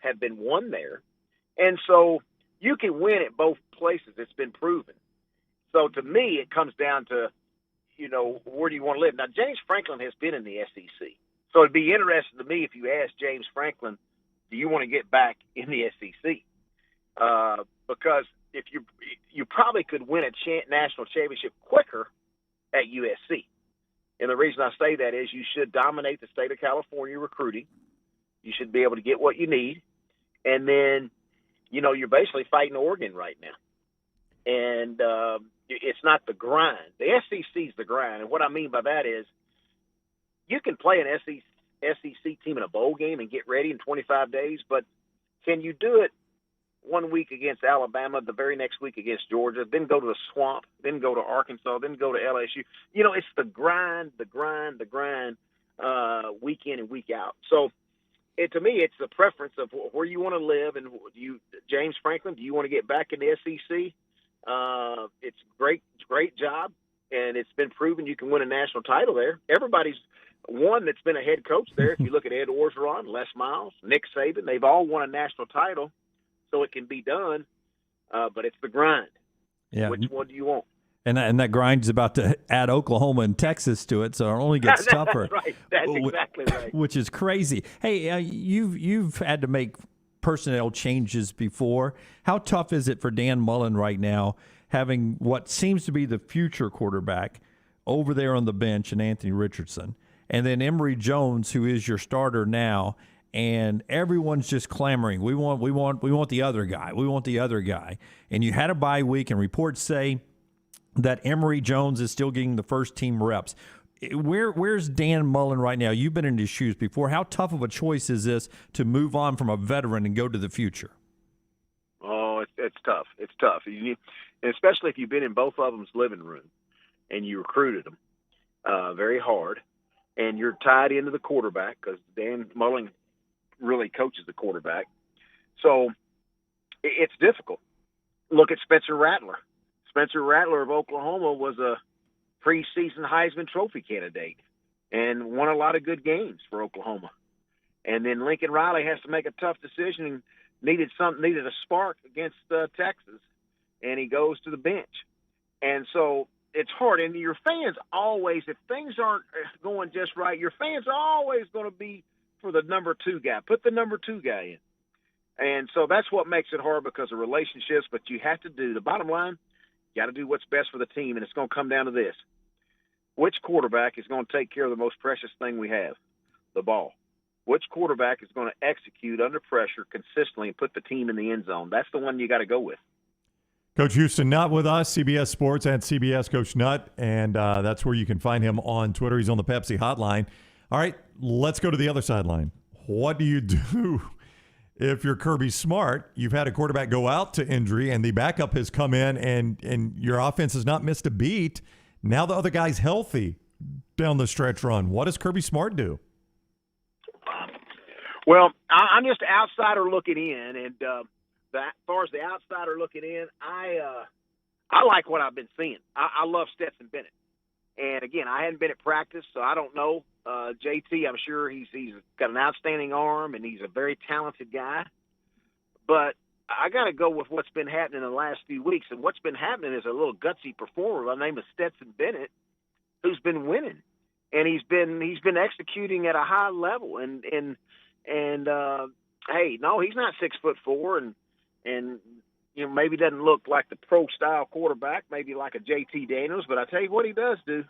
have been won there, and so you can win at both places. It's been proven. So to me, it comes down to where do you want to live? Now, James Franklin has been in the SEC, so it'd be interesting to me if you asked James Franklin do you want to get back in the SEC? Because if you probably could win a national championship quicker at USC. And the reason I say that is you should dominate the state of California recruiting. You should be able to get what you need. And then, you're basically fighting Oregon right now. And it's not the grind. The SEC's the grind. And what I mean by that is you can play an SEC team in a bowl game and get ready in 25 days, but can you do it 1 week against Alabama, the very next week against Georgia, then go to the Swamp, then go to Arkansas, then go to LSU? It's the grind, week in and week out. So to me, it's the preference of where you want to live. And James Franklin, do you want to get back in the SEC? It's great job, and it's been proven you can win a national title there. Everybody's one that's been a head coach there. If you look at Ed Orgeron, Les Miles, Nick Saban, they've all won a national title, so it can be done. But it's the grind. Yeah. Which one do you want? And that grind's about to add Oklahoma and Texas to it, so it only gets tougher. That's right. That's exactly right. Which is crazy. Hey, you've had to make personnel changes before. How tough is it for Dan Mullen right now, having what seems to be the future quarterback over there on the bench in Anthony Richardson, and then Emory Jones, who is your starter now, and everyone's just clamoring, we want the other guy. We want the other guy. And you had a bye week, and reports say that Emory Jones is still getting the first team reps. Where's Dan Mullen right now? You've been in his shoes before. How tough of a choice is this to move on from a veteran and go to the future? Oh, it's tough. It's tough. Especially if you've been in both of them's living room and you recruited them very hard, and you're tied into the quarterback because Dan Mullen really coaches the quarterback. So it's difficult. Look at Spencer Rattler. Spencer Rattler of Oklahoma was a preseason Heisman Trophy candidate and won a lot of good games for Oklahoma. And then Lincoln Riley has to make a tough decision and needed a spark against Texas, and he goes to the bench. And so it's hard. And your fans always, if things aren't going just right, your fans are always going to be for the number 2 guy. Put the number 2 guy in. And so that's what makes it hard because of relationships. But you have to do, the bottom line, you got to do what's best for the team, and it's going to come down to this. Which quarterback is going to take care of the most precious thing we have, the ball? Which quarterback is going to execute under pressure consistently and put the team in the end zone? That's the one you got to go with. Coach Houston Nutt with us, CBS Sports and CBS Coach Nutt, and that's where you can find him on Twitter. He's on the Pepsi hotline. All right, let's go to the other sideline. What do you do if you're Kirby Smart? You've had a quarterback go out to injury, and the backup has come in, and your offense has not missed a beat. Now the other guy's healthy down the stretch run. What does Kirby Smart do? Well, I'm just an outsider looking in, and as far as the outsider looking in, I like what I've been seeing. I love Stetson Bennett. And, again, I hadn't been at practice, so I don't know. JT, I'm sure he's got an outstanding arm, and he's a very talented guy. But I got to go with what's been happening in the last few weeks. And what's been happening is a little gutsy performer by the name of Stetson Bennett who's been winning. And he's been executing at a high level. And hey, no, he's not 6'4", and maybe doesn't look like the pro-style quarterback, maybe like a JT Daniels. But I tell you what he does do.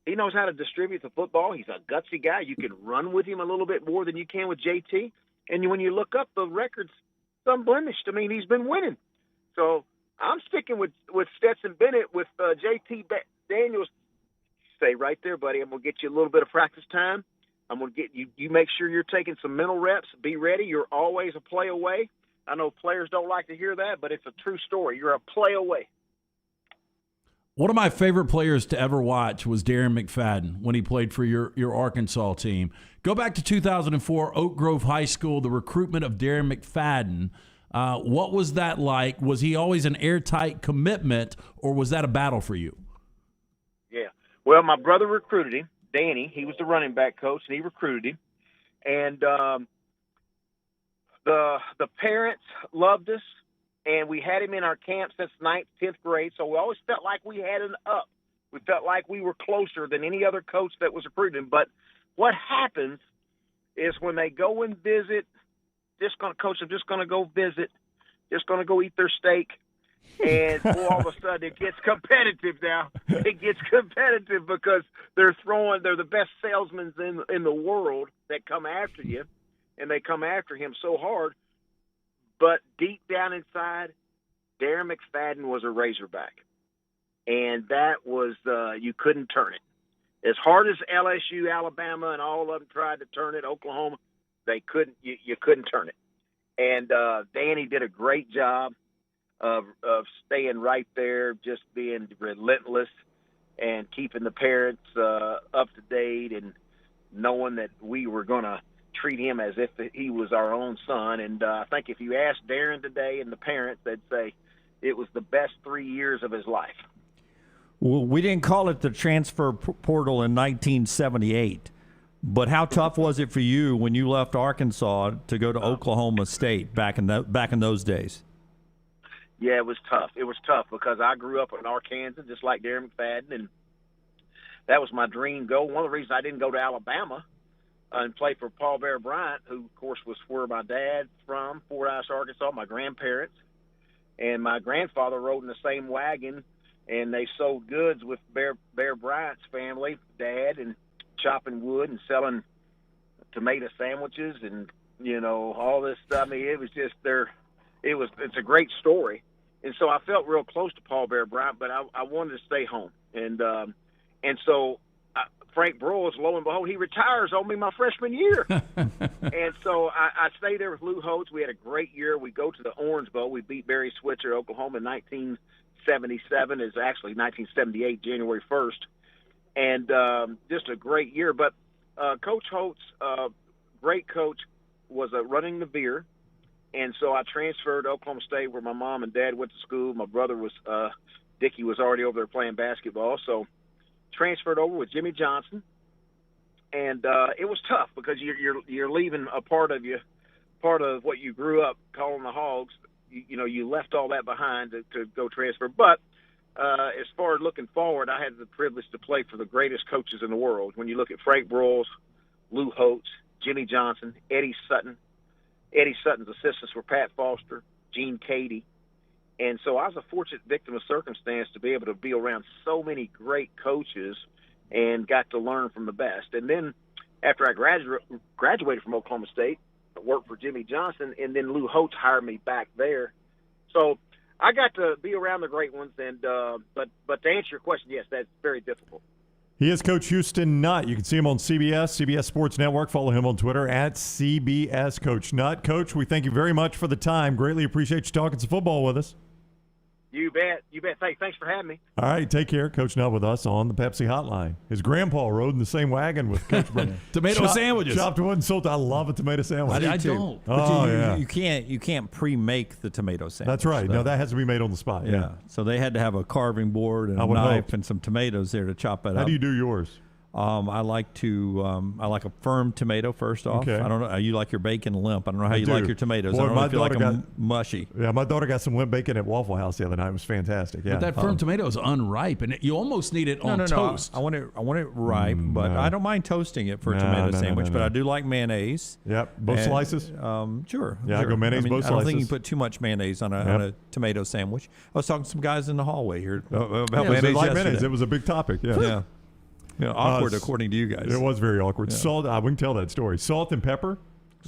He knows how to distribute the football. He's a gutsy guy. You can run with him a little bit more than you can with JT. And when you look up the records, it's unblemished. I mean, he's been winning. So I'm sticking with Stetson Bennett, with JT Daniels. Stay right there, buddy. I'm going to get you a little bit of practice time. I'm going to get you make sure you're taking some mental reps. Be ready. You're always a play away. I know players don't like to hear that, but it's a true story. You're a play away. One of my favorite players to ever watch was Darren McFadden when he played for your Arkansas team. Go back to 2004, Oak Grove High School, the recruitment of Darren McFadden. What was that like? Was he always an airtight commitment, or was that a battle for you? Yeah. Well, my brother recruited him, Danny. He was the running back coach, and he recruited him. And the parents loved us. And we had him in our camp since 9th, 10th grade, so we always felt like we had an up. We felt like we were closer than any other coach that was recruiting him. But what happens is when they go and visit Coach, I'm just going to go visit, just going to go eat their steak. And all of a sudden it gets competitive now. It gets competitive because they're the best salesmen in the world that come after you, and they come after him so hard. But deep down inside, Darren McFadden was a Razorback. And that was, you couldn't turn it. As hard as LSU, Alabama, and all of them tried to turn it, Oklahoma, they couldn't, you couldn't turn it. And Danny did a great job of staying right there, just being relentless and keeping the parents up to date and knowing that we were going to treat him as if he was our own son. And I think if you ask Darren today and the parents, they'd say it was the best 3 years of his life. Well, we didn't call it the transfer portal in 1978, but how tough was it for you when you left Arkansas to go to Oklahoma State back in those days? Yeah, it was tough. It was tough because I grew up in Arkansas, just like Darren McFadden, and that was my dream goal. One of the reasons I didn't go to Alabama and play for Paul Bear Bryant, who, of course, was where my dad's from, Fordyce, Arkansas, my grandparents. And my grandfather rode in the same wagon, and they sold goods with Bear Bryant's family, Dad, and chopping wood and selling tomato sandwiches and, all this stuff. I mean, it was just it's a great story. And so I felt real close to Paul Bear Bryant, but I wanted to stay home. And so Frank Broyles, lo and behold, he retires on me my freshman year. And so I stayed there with Lou Holtz. We had a great year. We go to the Orange Bowl. We beat Barry Switzer, Oklahoma, in 1977. It's actually 1978, January 1st. And just a great year. But Coach Holtz, great coach, was running the beer. And so I transferred to Oklahoma State, where my mom and dad went to school. My brother Dickie was already over there playing basketball. So transferred over with Jimmy Johnson. And it was tough because you're leaving a part of what you grew up calling the Hogs. You left all that behind to go transfer. But as far as looking forward, I had the privilege to play for the greatest coaches in the world. When you look at Frank Broyles, Lou Holtz, Jimmy Johnson, Eddie Sutton. Eddie Sutton's assistants were Pat Foster, Gene Cady. And so I was a fortunate victim of circumstance to be able to be around so many great coaches and got to learn from the best. And then after I graduated from Oklahoma State, I worked for Jimmy Johnson, and then Lou Holtz hired me back there. So I got to be around the great ones. And but to answer your question, yes, that's very difficult. He is Coach Houston Nutt. You can see him on CBS Sports Network. Follow him on Twitter at CBS Coach Nutt. Coach, we thank you very much for the time. Greatly appreciate you talking some football with us. You bet. Thanks for having me. All right, take care. Coach Nutt with us on the Pepsi Hotline. His grandpa rode in the same wagon with Coach Brown. Tomato sandwiches. Chopped wood and salt. I love a tomato sandwich. I don't. Oh, yeah. You can't pre-make the tomato sandwich. That's right. No, that has to be made on the spot. Yeah. So they had to have a carving board and a knife and some tomatoes there to chop it up. How do you do yours? I like a firm tomato first off. Okay. I don't know. You like your bacon limp. I don't know how you like your tomatoes. Boy, I don't know if you like them mushy. Yeah, my daughter got some limp bacon at Waffle House the other night. It was fantastic. Yeah. But that firm tomato is unripe, and you almost need it on toast. I want it ripe, but I don't mind toasting it for a tomato sandwich. But I do like mayonnaise. Yep, both slices. Sure. Yeah, I go mayonnaise both slices. I don't think you can put too much mayonnaise on a tomato sandwich. I was talking to some guys in the hallway here about mayonnaise yesterday. It was a big topic. Yeah. Awkward according to you guys. It was very awkward. Yeah. Salt. We can tell that story. Salt and pepper.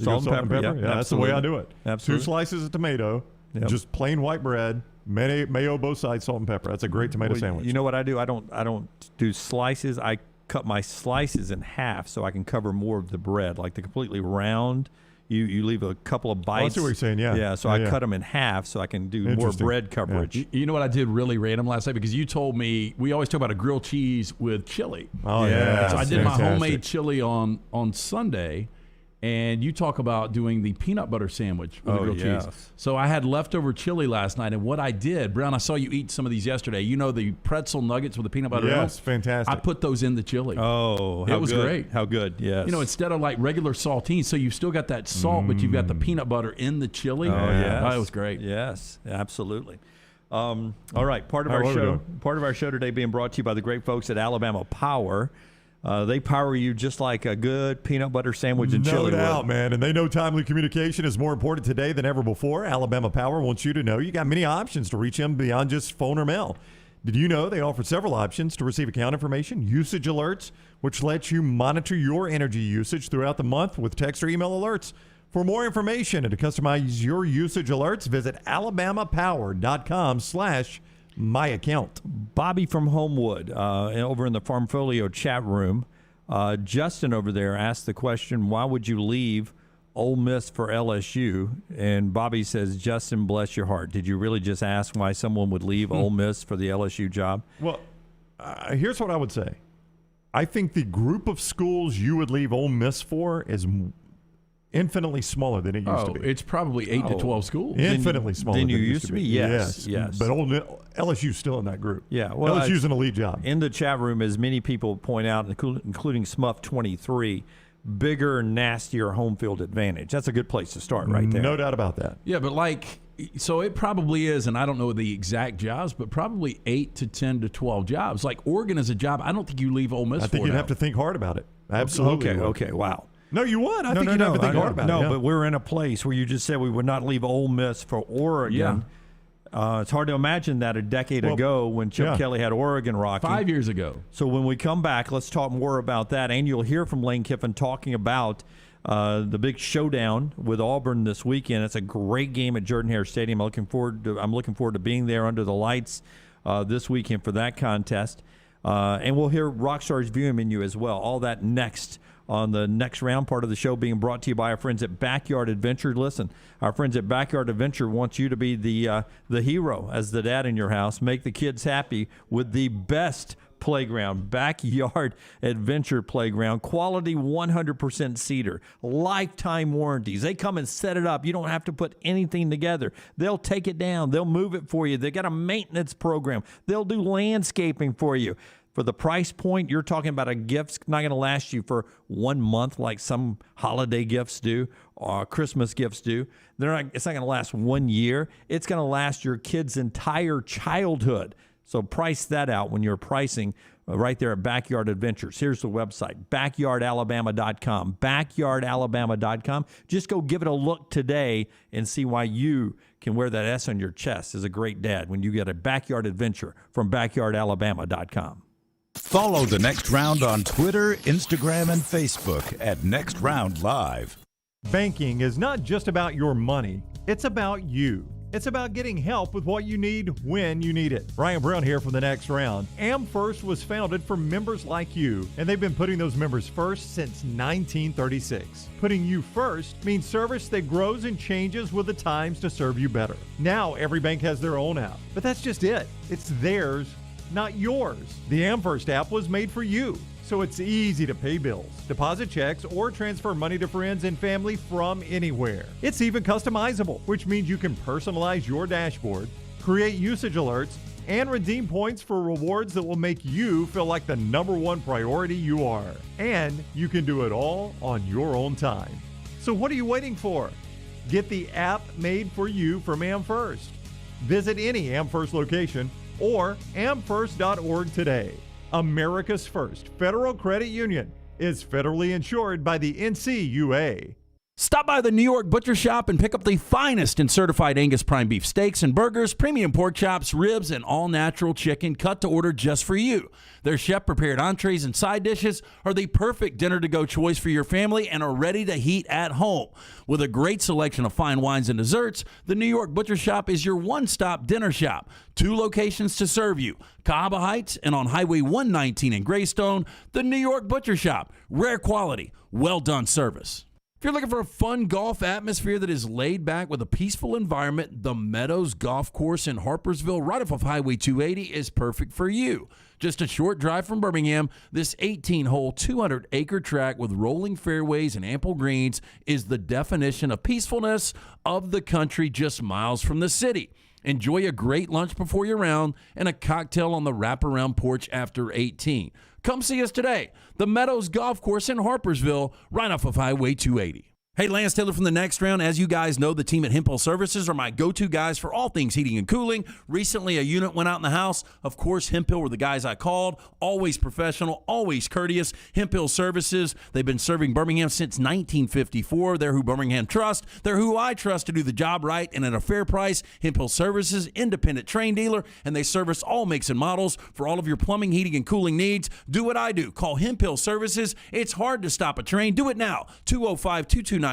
Salt and pepper. Yeah, that's the way I do it. Absolutely. 2 slices of tomato, just plain white bread, mayo both sides, salt and pepper. That's a great tomato sandwich. You know what I do? I don't do slices. I cut my slices in half so I can cover more of the bread, like the completely round. You leave a couple of bites. I see what you're saying, yeah. Yeah, so I cut them in half so I can do more bread coverage. Yeah. You know what I did really random last night? Because you told me, we always talk about a grilled cheese with chili. Oh, yeah. So I did my homemade chili on Sunday, and you talk about doing the peanut butter sandwich with the grilled cheese. So I had leftover chili last night, and what I did, Brown, I saw you eat some of these yesterday. You know the pretzel nuggets with the peanut butter? Yes, fantastic. I put those in the chili. Oh, it was great. How good, yes. Instead of like regular saltines, so you've still got that salt, but you've got the peanut butter in the chili. Oh, yeah. It was great. Yes, absolutely. All right, part of our show today being brought to you by the great folks at Alabama Power. They power you just like a good peanut butter sandwich and chili. No doubt, would. man. And they know timely communication is more important today than ever before. Alabama Power wants you to know you got many options to reach them beyond just phone or mail. Did you know they offer several options to receive account information, usage alerts, which lets you monitor your energy usage throughout the month with text or email alerts? For more information and to customize your usage alerts, visit alabamapower.com/myaccount. Bobby from Homewood, over in the Farmfolio chat room, Justin over there asked the question, why would you leave Ole Miss for LSU? And Bobby says, Justin, bless your heart. Did you really just ask why someone would leave Ole Miss for the LSU job? Well, here's what I would say. I think the group of schools you would leave Ole Miss for is infinitely smaller than it used to be. It's probably 8 to 12 schools. Infinitely smaller than than you it used to be. Yes. But LSU's still in that group. Yeah, well, LSU's an elite job. In the chat room, as many people point out, including Smuff23, bigger, nastier home field advantage. That's a good place to start right there. No doubt about that. Yeah, but so it probably is, and I don't know the exact jobs, but probably 8 to 10 to 12 jobs. Like Oregon is a job I don't think you leave Ole Miss for. I think you'd have to think hard about it. Absolutely. Okay, wow. No, you would. I think you'd have to think hard about it. No, but we're in a place where you just said we would not leave Ole Miss for Oregon. Yeah. It's hard to imagine that a decade ago when Chip Kelly had Oregon rocking. 5 years ago. So when we come back, let's talk more about that. And you'll hear from Lane Kiffin talking about the big showdown with Auburn this weekend. It's a great game at Jordan-Hare Stadium. I'm looking forward to being there under the lights this weekend for that contest. And we'll hear Rockstar's viewing menu as well. All that next on the next round part of the show, being brought to you by our friends at Backyard Adventure. Listen, our friends at Backyard Adventure want you to be the hero as the dad in your house. Make the kids happy with the best playground, Backyard Adventure Playground. Quality 100% cedar, lifetime warranties. They come and set it up. You don't have to put anything together. They'll take it down. They'll move it for you. They got a maintenance program. They'll do landscaping for you. For the price point, you're talking about a gift's not going to last you for 1 month like some holiday gifts do or Christmas gifts do. It's not going to last 1 year. It's going to last your kid's entire childhood. So price that out when you're pricing right there at Backyard Adventures. Here's the website, backyardalabama.com, backyardalabama.com. Just go give it a look today and see why you can wear that S on your chest as a great dad when you get a Backyard Adventure from backyardalabama.com. Follow The Next Round on Twitter, Instagram, and Facebook at Next Round Live. Banking is not just about your money. It's about you. It's about getting help with what you need when you need it. Brian Brown here from The Next Round. AmFirst was founded for members like you, and they've been putting those members first since 1936. Putting you first means service that grows and changes with the times to serve you better. Now every bank has their own app, but that's just it. It's theirs, not yours. The AmFirst app was made for you, so it's easy to pay bills, deposit checks, or transfer money to friends and family from anywhere. It's even customizable, which means you can personalize your dashboard, create usage alerts, and redeem points for rewards that will make you feel like the #1 priority you are. And you can do it all on your own time. So what are you waiting for? Get the app made for you from AmFirst. Visit any AmFirst location or amfirst.org today. America's First Federal Credit Union is federally insured by the NCUA. Stop by the New York Butcher Shop and pick up the finest in certified Angus prime beef steaks and burgers, premium pork chops, ribs, and all-natural chicken cut to order just for you. Their chef-prepared entrees and side dishes are the perfect dinner-to-go choice for your family and are ready to heat at home. With a great selection of fine wines and desserts, the New York Butcher Shop is your one-stop dinner shop. 2 locations to serve you, Cahaba Heights and on Highway 119 in Greystone. The New York Butcher Shop, rare quality, well-done service. If you're looking for a fun golf atmosphere that is laid back with a peaceful environment, the Meadows Golf Course in Harpersville, right off of Highway 280, is perfect for you. Just a short drive from Birmingham, this 18-hole, 200-acre track with rolling fairways and ample greens is the definition of peacefulness of the country just miles from the city. Enjoy a great lunch before your round and a cocktail on the wraparound porch after 18. Come see us today. The Meadows Golf Course in Harpersville, right off of Highway 280. Hey, Lance Taylor from the Next Round. As you guys know, the team at Hemphill Services are my go-to guys for all things heating and cooling. Recently, a unit went out in the house. Of course, Hemphill were the guys I called. Always professional, always courteous. Hemphill Services, they've been serving Birmingham since 1954. They're who Birmingham trusts. They're who I trust to do the job right and at a fair price. Hemphill Services, independent train dealer, and they service all makes and models for all of your plumbing, heating, and cooling needs. Do what I do. Call Hemphill Services. It's hard to stop a train. Do it now. 205-229-2090.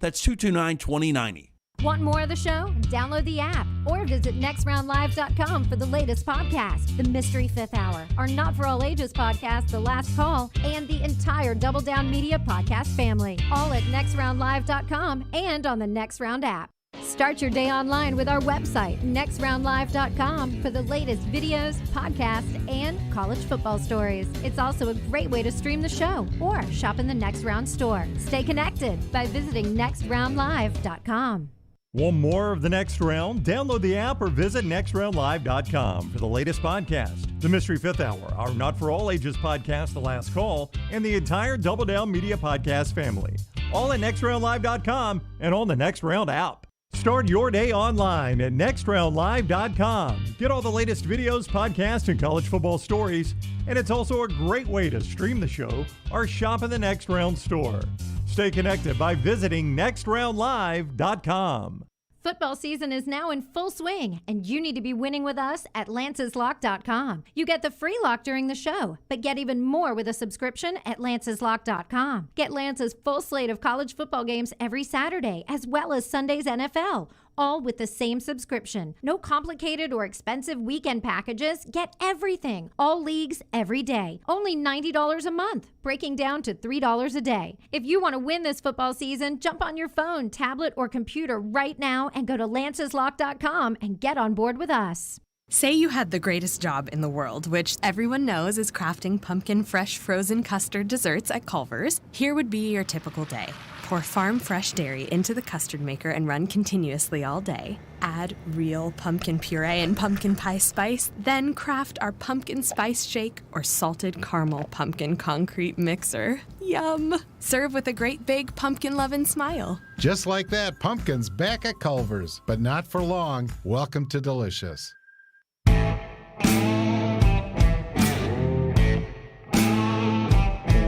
That's 229-2090. Want more of the show? Download the app or visit nextroundlive.com for the latest podcast, The Mystery Fifth Hour, our Not For All Ages podcast, The Last Call, and the entire Double Down Media podcast family, all at nextroundlive.com and on the Next Round app. Start your day online with our website, nextroundlive.com, for the latest videos, podcasts, and college football stories. It's also a great way to stream the show or shop in the Next Round store. Stay connected by visiting nextroundlive.com. Want more of The Next Round? Download the app or visit nextroundlive.com for the latest podcast, The Mystery Fifth Hour, our Not For All Ages podcast, The Last Call, and the entire Double Down Media podcast family. All at nextroundlive.com and on the Next Round app. Start your day online at nextroundlive.com. Get all the latest videos, podcasts, and college football stories. And it's also a great way to stream the show or shop in the Next Round store. Stay connected by visiting nextroundlive.com. Football season is now in full swing, and you need to be winning with us at lanceslock.com. You get the free lock during the show, but get even more with a subscription at lanceslock.com. Get Lance's full slate of college football games every Saturday, as well as Sunday's NFL, all with the same subscription. No complicated or expensive weekend packages. Get everything. All leagues every day. Only $90 a month, breaking down to $3 a day. If you want to win this football season, jump on your phone, tablet, or computer right now and go to lanceslock.com and get on board with us. Say you had the greatest job in the world, which everyone knows is crafting pumpkin fresh frozen custard desserts at Culver's. Here would be your typical day. Pour farm fresh dairy into the custard maker and run continuously all day. Add real pumpkin puree and pumpkin pie spice, then craft our pumpkin spice shake or salted caramel pumpkin concrete mixer. Yum! Serve with a great big pumpkin lovin' smile. Just like that, pumpkin's back at Culver's, but not for long. Welcome to Delicious.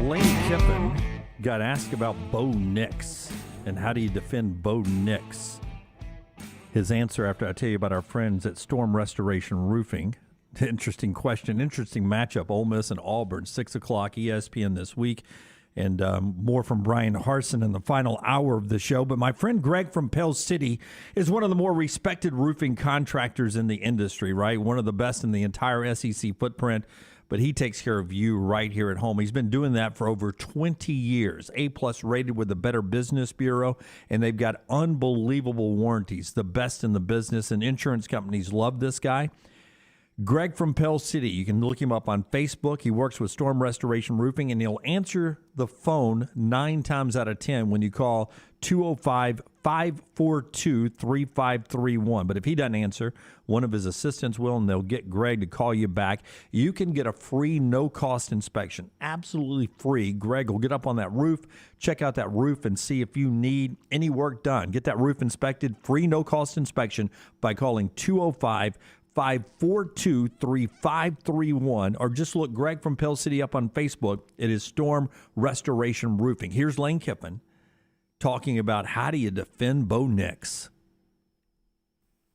Lane Kiffin got asked about Bo Nix and how do you defend Bo Nix. His answer after I tell you about our friends at Storm Restoration Roofing. Interesting question, interesting matchup. Ole Miss and Auburn, 6 o'clock ESPN this week. And more from Brian Harsin in the final hour of the show. But my friend Greg from Pell City is one of the more respected roofing contractors in the industry, right? One of the best in the entire SEC footprint. But he takes care of you right here at home. He's been doing that for over 20 years. A-plus rated with the Better Business Bureau, and they've got unbelievable warranties, the best in the business, and insurance companies love this guy. Greg from Pell City. You can look him up on Facebook. He works with Storm Restoration Roofing, and he'll answer the phone 9 times out of 10 when you call 205-542-3531. But if he doesn't answer, one of his assistants will, and they'll get Greg to call you back. You can get a free, no-cost inspection, absolutely free. Greg will get up on that roof, check out that roof, and see if you need any work done. Get that roof inspected, free, no-cost inspection by calling 205-542-3531, or just look Greg from Pell City up on Facebook. It is Storm Restoration Roofing. Here's Lane Kiffin talking about how do you defend Bo Nix.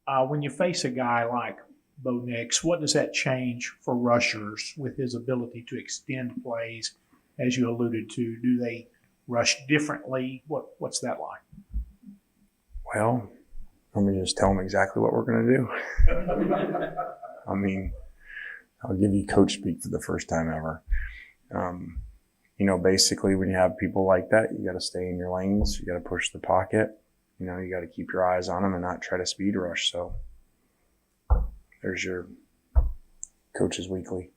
When you face a guy like Bo Nix, what does that change for rushers with his ability to extend plays, as you alluded to? Do they rush differently? What's that like? Well, let me just tell them exactly what we're going to do. I mean, I'll give you coach speak for the first time ever. Basically when you have people like that, you got to stay in your lanes. You got to push the pocket. You got to keep your eyes on them and not try to speed rush. So there's your Coach's Weekly.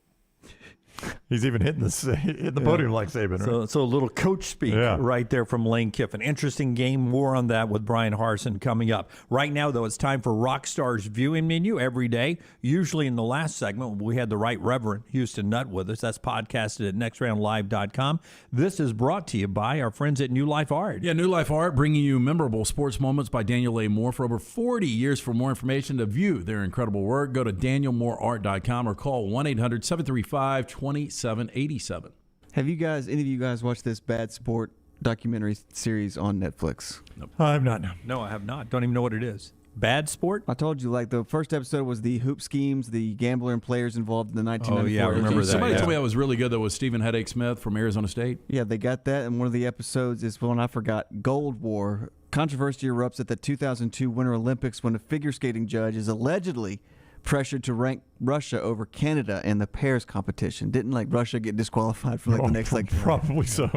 He's even hitting the podium like Saban, right? So a little coach speak right there from Lane Kiffin. Interesting game. More on that with Brian Harsin coming up. Right now, though, it's time for Rockstar's viewing menu every day. Usually in the last segment, we had the Right Reverend Houston Nutt with us. That's podcasted at nextroundlive.com. This is brought to you by our friends at New Life Art. Yeah, New Life Art, bringing you memorable sports moments by Daniel A. Moore for over 40 years. For more information to view their incredible work, go to danielmooreart.com or call 1-800-735-2787. Have you guys, any of you guys, watched this Bad Sport documentary series on Netflix? Nope. I have not. No, I have not. Don't even know what it is. Bad Sport? I told you, like, the first episode was the hoop schemes, the gambler and players involved in the 1994. Oh, yeah, I remember that. Somebody told me that was really good, though, was Stephen Headache Smith from Arizona State. Yeah, they got that, and one of the episodes is one I forgot, Gold War. Controversy erupts at the 2002 Winter Olympics when a figure skating judge is allegedly pressured to rank Russia over Canada in the pairs competition. Didn't Russia get disqualified for the next probably so.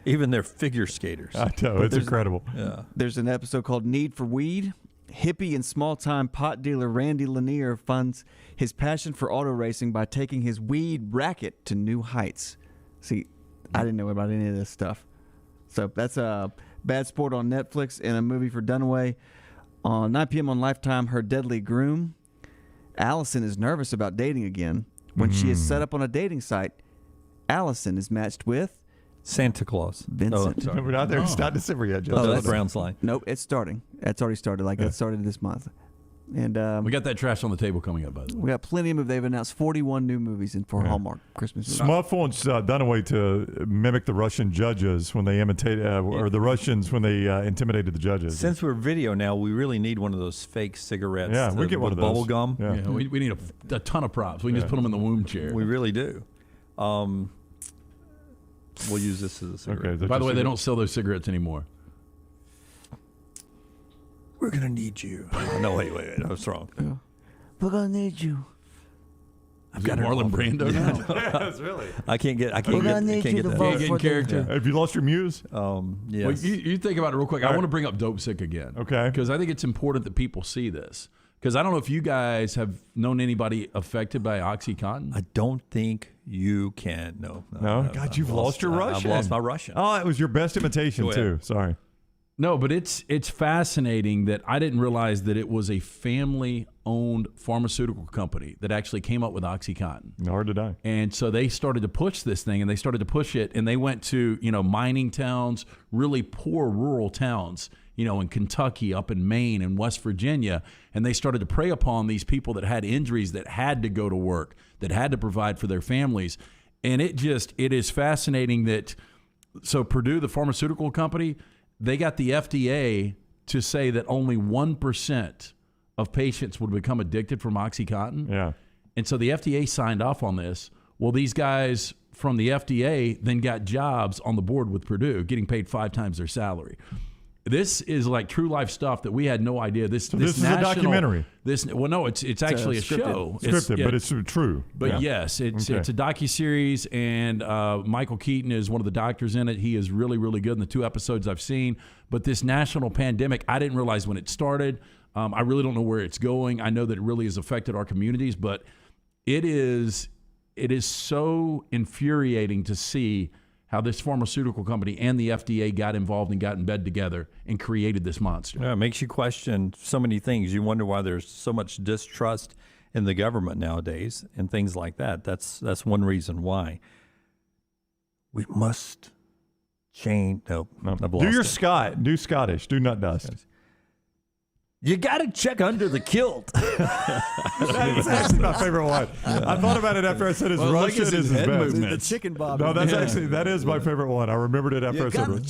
Even their figure skaters. I know, it's incredible. Yeah. There's an episode called Need for Weed. Hippie and small-time pot dealer Randy Lanier funds his passion for auto racing by taking his weed racket to new heights. See, I didn't know about any of this stuff. So that's a Bad Sport on Netflix, and a movie for Dunaway. On 9 p.m. on Lifetime, Her Deadly Groom. Allison is nervous about dating again. When she is set up on a dating site, Allison is matched with Santa Claus. Vincent. Oh, we're not there. It's not December yet. That's Brown's line. Nope, it's starting. It's already started. That started this month. And we got that trash on the table coming up, by the way. We got plenty of movies. They've announced 41 new movies for Hallmark Christmas movies. Smartphones done away to mimic the Russian judges when they imitate, or the Russians when they intimidated the judges. Since we're video now, we really need one of those fake cigarettes. Yeah, we get one of those. Bubble gum. Yeah, we need a ton of props. We can just put them in the womb chair. We really do. We'll use this as a cigarette. Okay, by the way, they don't sell those cigarettes anymore. We're going to need you. No, wait. I was wrong. Yeah. We're going to need you. I've got Marlon Brando now. Yes, really. I can't get that. In character. Have you lost your muse? Yes. Well, you think about it real quick. I want to bring up Dope Sick again. Okay. Because I think it's important that people see this. Because I don't know if you guys have known anybody affected by OxyContin. I don't think you can. No. God, you've lost your Russian. I've lost my Russian. Oh, it was your best imitation, too. Sorry. No, but it's fascinating that I didn't realize that it was a family-owned pharmaceutical company that actually came up with OxyContin. Nor did I. And so they started to push this thing, and they started to push it, and they went to, mining towns, really poor rural towns, in Kentucky, up in Maine, and West Virginia, and they started to prey upon these people that had injuries, that had to go to work, that had to provide for their families. And it is fascinating that, so Purdue, the pharmaceutical company, they got the FDA to say that only 1% of patients would become addicted from OxyContin. Yeah. And so the FDA signed off on this. Well, these guys from the FDA then got jobs on the board with Purdue, getting paid 5 times their salary. This is like true life stuff that we had no idea. This is a documentary. It's actually a show. Scripted, but it's true. But yes, it's a docuseries, and Michael Keaton is one of the doctors in it. He is really, really good in the 2 episodes I've seen. But this national pandemic, I didn't realize when it started. I really don't know where it's going. I know that it really has affected our communities, but it is so infuriating to see how this pharmaceutical company and the FDA got involved and got in bed together and created this monster. Yeah, it makes you question so many things. You wonder why there's so much distrust in the government nowadays and things like that. That's one reason why. We must change. No. I've lost Do your it. Scott. Do Scottish. Do nut dust. You got to check under the kilt. That's actually my favorite one. I thought about it after I said his Russian is his best. The chicken bob. No, that is my favorite one. I remembered it after I said it.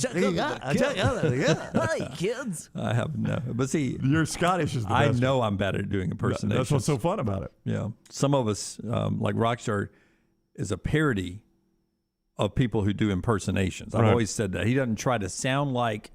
Hey, kids. I have no. But see, your Scottish is the I best. know I'm bad at doing impersonations. That's what's so fun about it. Yeah. Some of us, like Rockstar, is a parody of people who do impersonations. I've always said that. He doesn't try to sound like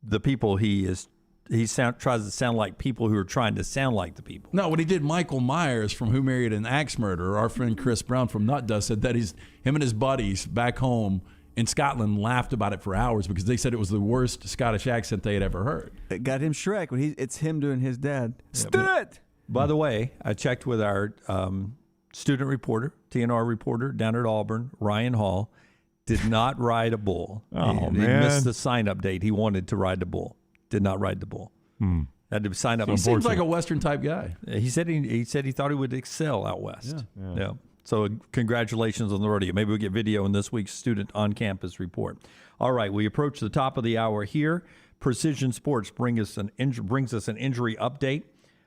the people he is. Tries to sound like people who are trying to sound like the people. No, when he did Michael Myers from Who Married an Axe Murderer, our friend Chris Brown from Nut Dust said that him and his buddies back home in Scotland laughed about it for hours because they said it was the worst Scottish accent they had ever heard. It got him Shrek when it's him doing his dad. Stood. By the way, I checked with our student reporter, TNR reporter down at Auburn, Ryan Hall, did not ride a bull. Oh, he man. missed the sign-up date. He wanted to ride the bull. Did not ride the bull. Had to sign up. He seems like a Western type guy. He said he thought he would excel out west. Yeah. So congratulations on the rodeo. Maybe we'll get video in this week's Student on Campus report. All right, we approach the top of the hour here. Precision Sports brings us an injury update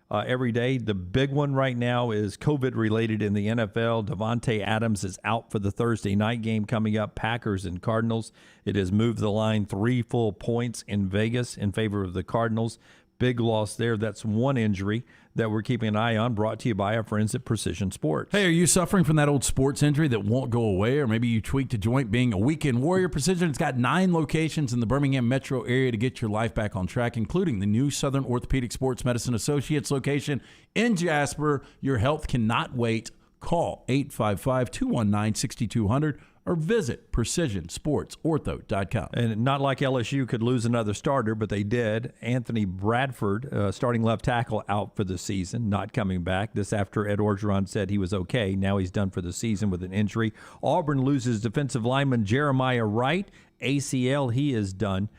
every day. The big one right now is COVID-related in the NFL. Devontae Adams is out for the Thursday night game coming up, Packers and Cardinals. It has moved the line 3 full points in Vegas in favor of the Cardinals. Big loss there. That's one injury that we're keeping an eye on, brought to you by our friends at Precision Sports. Hey, are you suffering from that old sports injury that won't go away, or maybe you tweaked a joint being a weekend warrior? Precision's got 9 locations in the Birmingham metro area to get your life back on track, including the new Southern Orthopedic Sports Medicine Associates location in Jasper. Your health cannot wait. Call 855-219-6200 or visit precisionsportsortho.com. And not like LSU could lose another starter, but they did. Anthony Bradford, starting left tackle, out for the season, not coming back. This after Ed Orgeron said he was okay. Now he's done for the season with an injury. Auburn loses defensive lineman Jeremiah Wright. ACL, he is done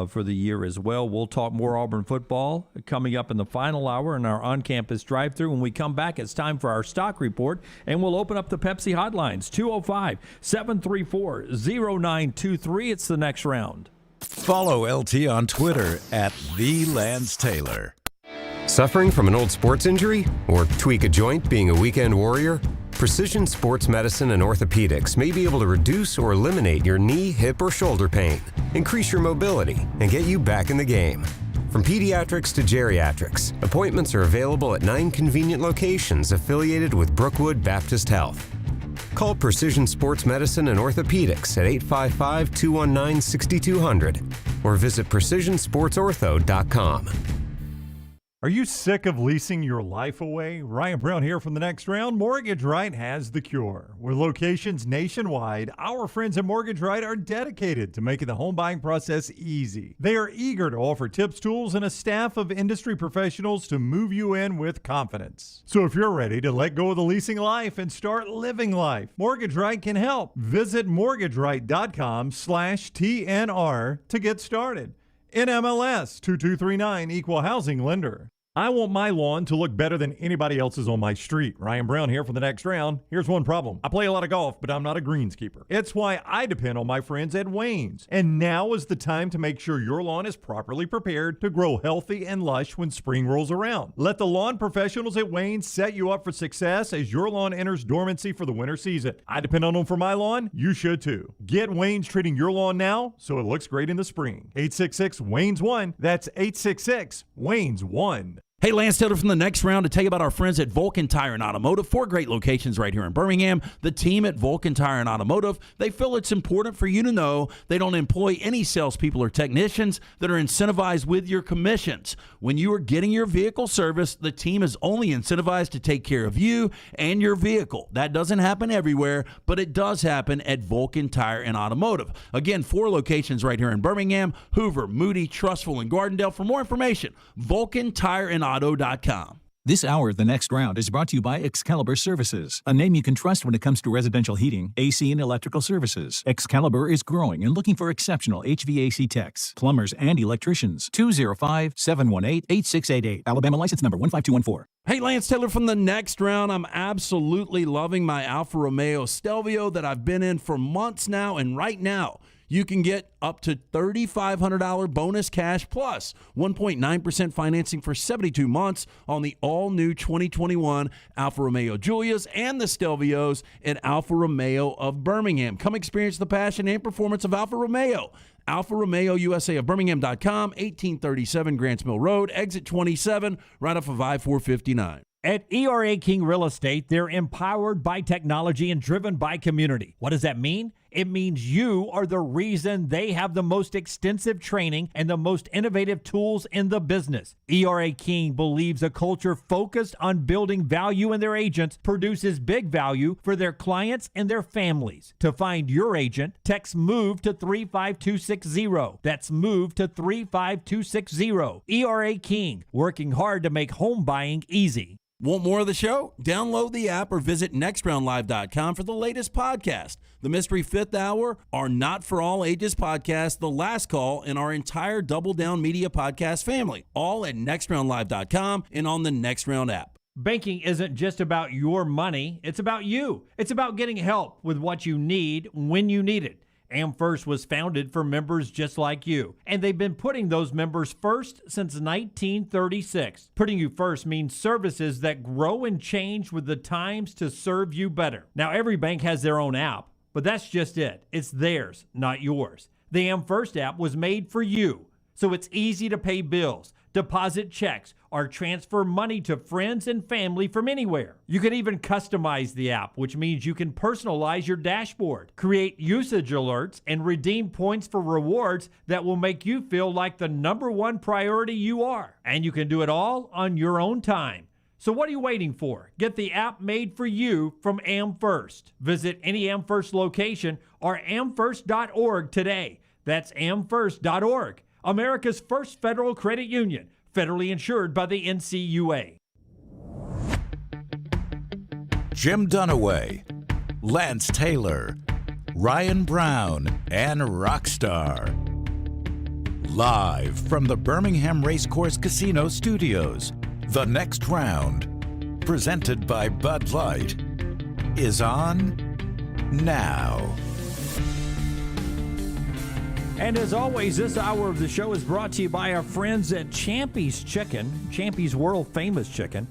for the year as well. We'll talk more Auburn football coming up in the final hour in our on-campus drive-thru. When we come back, it's time for our stock report, and we'll open up the Pepsi hotlines, 205-734-0923. It's the next round. Follow LT on Twitter at @TheLanceTaylor. Suffering from an old sports injury or tweak a joint being a weekend warrior? Precision Sports Medicine and Orthopedics may be able to reduce or eliminate your knee, hip, or shoulder pain, increase your mobility, and get you back in the game. From pediatrics to geriatrics, appointments are available at 9 convenient locations affiliated with Brookwood Baptist Health. Call Precision Sports Medicine and Orthopedics at 855-219-6200 or visit precisionsportsortho.com. Are you sick of leasing your life away? Ryan Brown here from The Next Round. Mortgage Right has the cure. With locations nationwide, our friends at Mortgage Right are dedicated to making the home buying process easy. They are eager to offer tips, tools, and a staff of industry professionals to move you in with confidence. So if you're ready to let go of the leasing life and start living life, Mortgage Right can help. Visit mortgageright.com/TNR to get started. NMLS 2239, Equal Housing Lender. I want my lawn to look better than anybody else's on my street. Ryan Brown here for The Next Round. Here's one problem. I play a lot of golf, but I'm not a greenskeeper. It's why I depend on my friends at Wayne's. And now is the time to make sure your lawn is properly prepared to grow healthy and lush when spring rolls around. Let the lawn professionals at Wayne's set you up for success as your lawn enters dormancy for the winter season. I depend on them for my lawn. You should too. Get Wayne's treating your lawn now so it looks great in the spring. 866-WAYNES-1. That's 866-WAYNES-1. Hey, Lance Taylor from The Next Round to tell you about our friends at Vulcan Tire and Automotive. 4 great locations right here in Birmingham. The team at Vulcan Tire and Automotive, they feel it's important for you to know they don't employ any salespeople or technicians that are incentivized with your commissions. When you are getting your vehicle serviced, the team is only incentivized to take care of you and your vehicle. That doesn't happen everywhere, but it does happen at Vulcan Tire and Automotive. Again, 4 locations right here in Birmingham, Hoover, Moody, Trussville, and Gardendale. For more information, Vulcan Tire and Auto.com. This hour of The Next Round is brought to you by Excalibur Services, a name you can trust when it comes to residential heating, AC, and electrical services. Excalibur is growing and looking for exceptional HVAC techs, plumbers, and electricians. 205-718-8688. Alabama license number 15214. Hey, Lance Taylor from The Next Round. I'm absolutely loving my Alfa Romeo Stelvio that I've been in for months now, and right now, you can get up to $3,500 bonus cash plus 1.9% financing for 72 months on the all-new 2021 Alfa Romeo Giulias and the Stelvios at Alfa Romeo of Birmingham. Come experience the passion and performance of Alfa Romeo. Alfa Romeo USA of Birmingham.com, 1837 Grants Mill Road, exit 27, right off of I-459. At ERA King Real Estate, they're empowered by technology and driven by community. What does that mean? It means you are the reason they have the most extensive training and the most innovative tools in the business. ERA King believes a culture focused on building value in their agents produces big value for their clients and their families. To find your agent, text MOVE to 35260. That's MOVE to 35260. ERA King, working hard to make home buying easy. Want more of the show? Download the app or visit nextroundlive.com for the latest podcast. The Mystery Fifth Hour, our Not For All Ages podcast, The Last Call, and our entire Double Down Media podcast family. All at nextroundlive.com and on the Next Round app. Banking isn't just about your money. It's about you. It's about getting help with what you need when you need it. AmFirst was founded for members just like you, and they've been putting those members first since 1936. Putting you first means services that grow and change with the times to serve you better. Now, every bank has their own app, but that's just it. It's theirs, not yours. The AmFirst app was made for you, so it's easy to pay bills, deposit checks, or transfer money to friends and family from anywhere. You can even customize the app, which means you can personalize your dashboard, create usage alerts, and redeem points for rewards that will make you feel like the number one priority you are. And you can do it all on your own time. So what are you waiting for? Get the app made for you from AmFirst. Visit any AmFirst location or amfirst.org today. That's amfirst.org. America's first federal credit union, federally insured by the NCUA. Jim Dunaway, Lance Taylor, Ryan Brown, and Rockstar. Live from the Birmingham Racecourse Casino Studios, The Next Round, presented by Bud Light, is on now. And as always, this hour of the show is brought to you by our friends at Champy's Chicken, Champy's world-famous chicken.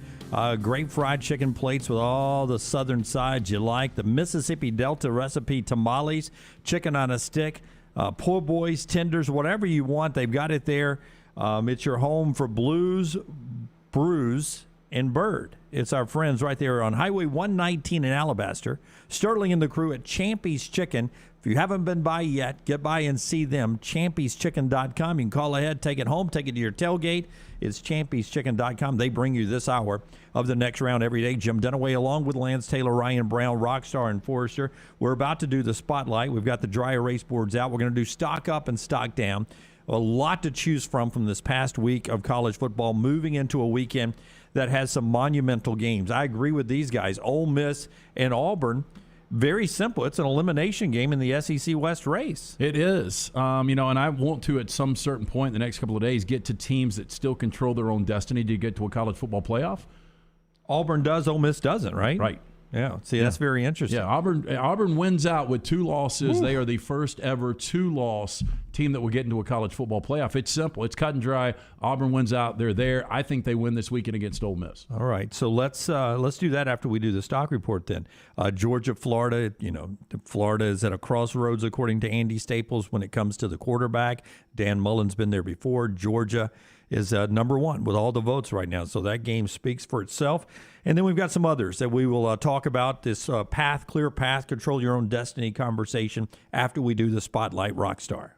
Great fried chicken plates with all the southern sides you like. The Mississippi Delta recipe tamales, chicken on a stick, po' boys, tenders, whatever you want, they've got it there. It's your home for blues, brews, and bird. It's our friends right there on Highway 119 in Alabaster. Sterling and the crew at Champy's Chicken. If you haven't been by yet, get by and see them. Champy'sChicken.com. You can call ahead, take it home, take it to your tailgate. It's Champy'sChicken.com. They bring you this hour of the Next Round every day. Jim Dunaway along with Lance Taylor, Ryan Brown, Rockstar, and Forrester. We're about to do the spotlight. We've got the dry erase boards out. We're going to do stock up and stock down. A lot to choose from this past week of college football, moving into a weekend that has some monumental games. I agree with these guys. Ole Miss and Auburn, very simple. It's an elimination game in the SEC West race. It is. And I want to, at some certain point in the next couple of days, get to teams that still control their own destiny to get to a college football playoff. Auburn does, Ole Miss doesn't, right? Right. Yeah. See, that's very interesting. Yeah, Auburn wins out with 2 losses. Ooh. They are the first ever 2-loss team that will get into a college football playoff. It's simple. It's cut and dry. Auburn wins out. They're there. I think they win this weekend against Ole Miss. All right. So let's do that after we do the stock report then. Georgia, Florida. Florida is at a crossroads according to Andy Staples when it comes to the quarterback. Dan Mullen's been there before. Georgia is number 1 with all the votes right now. So that game speaks for itself. And then we've got some others that we will talk about, this clear path, control your own destiny conversation after we do the Spotlight Rockstar.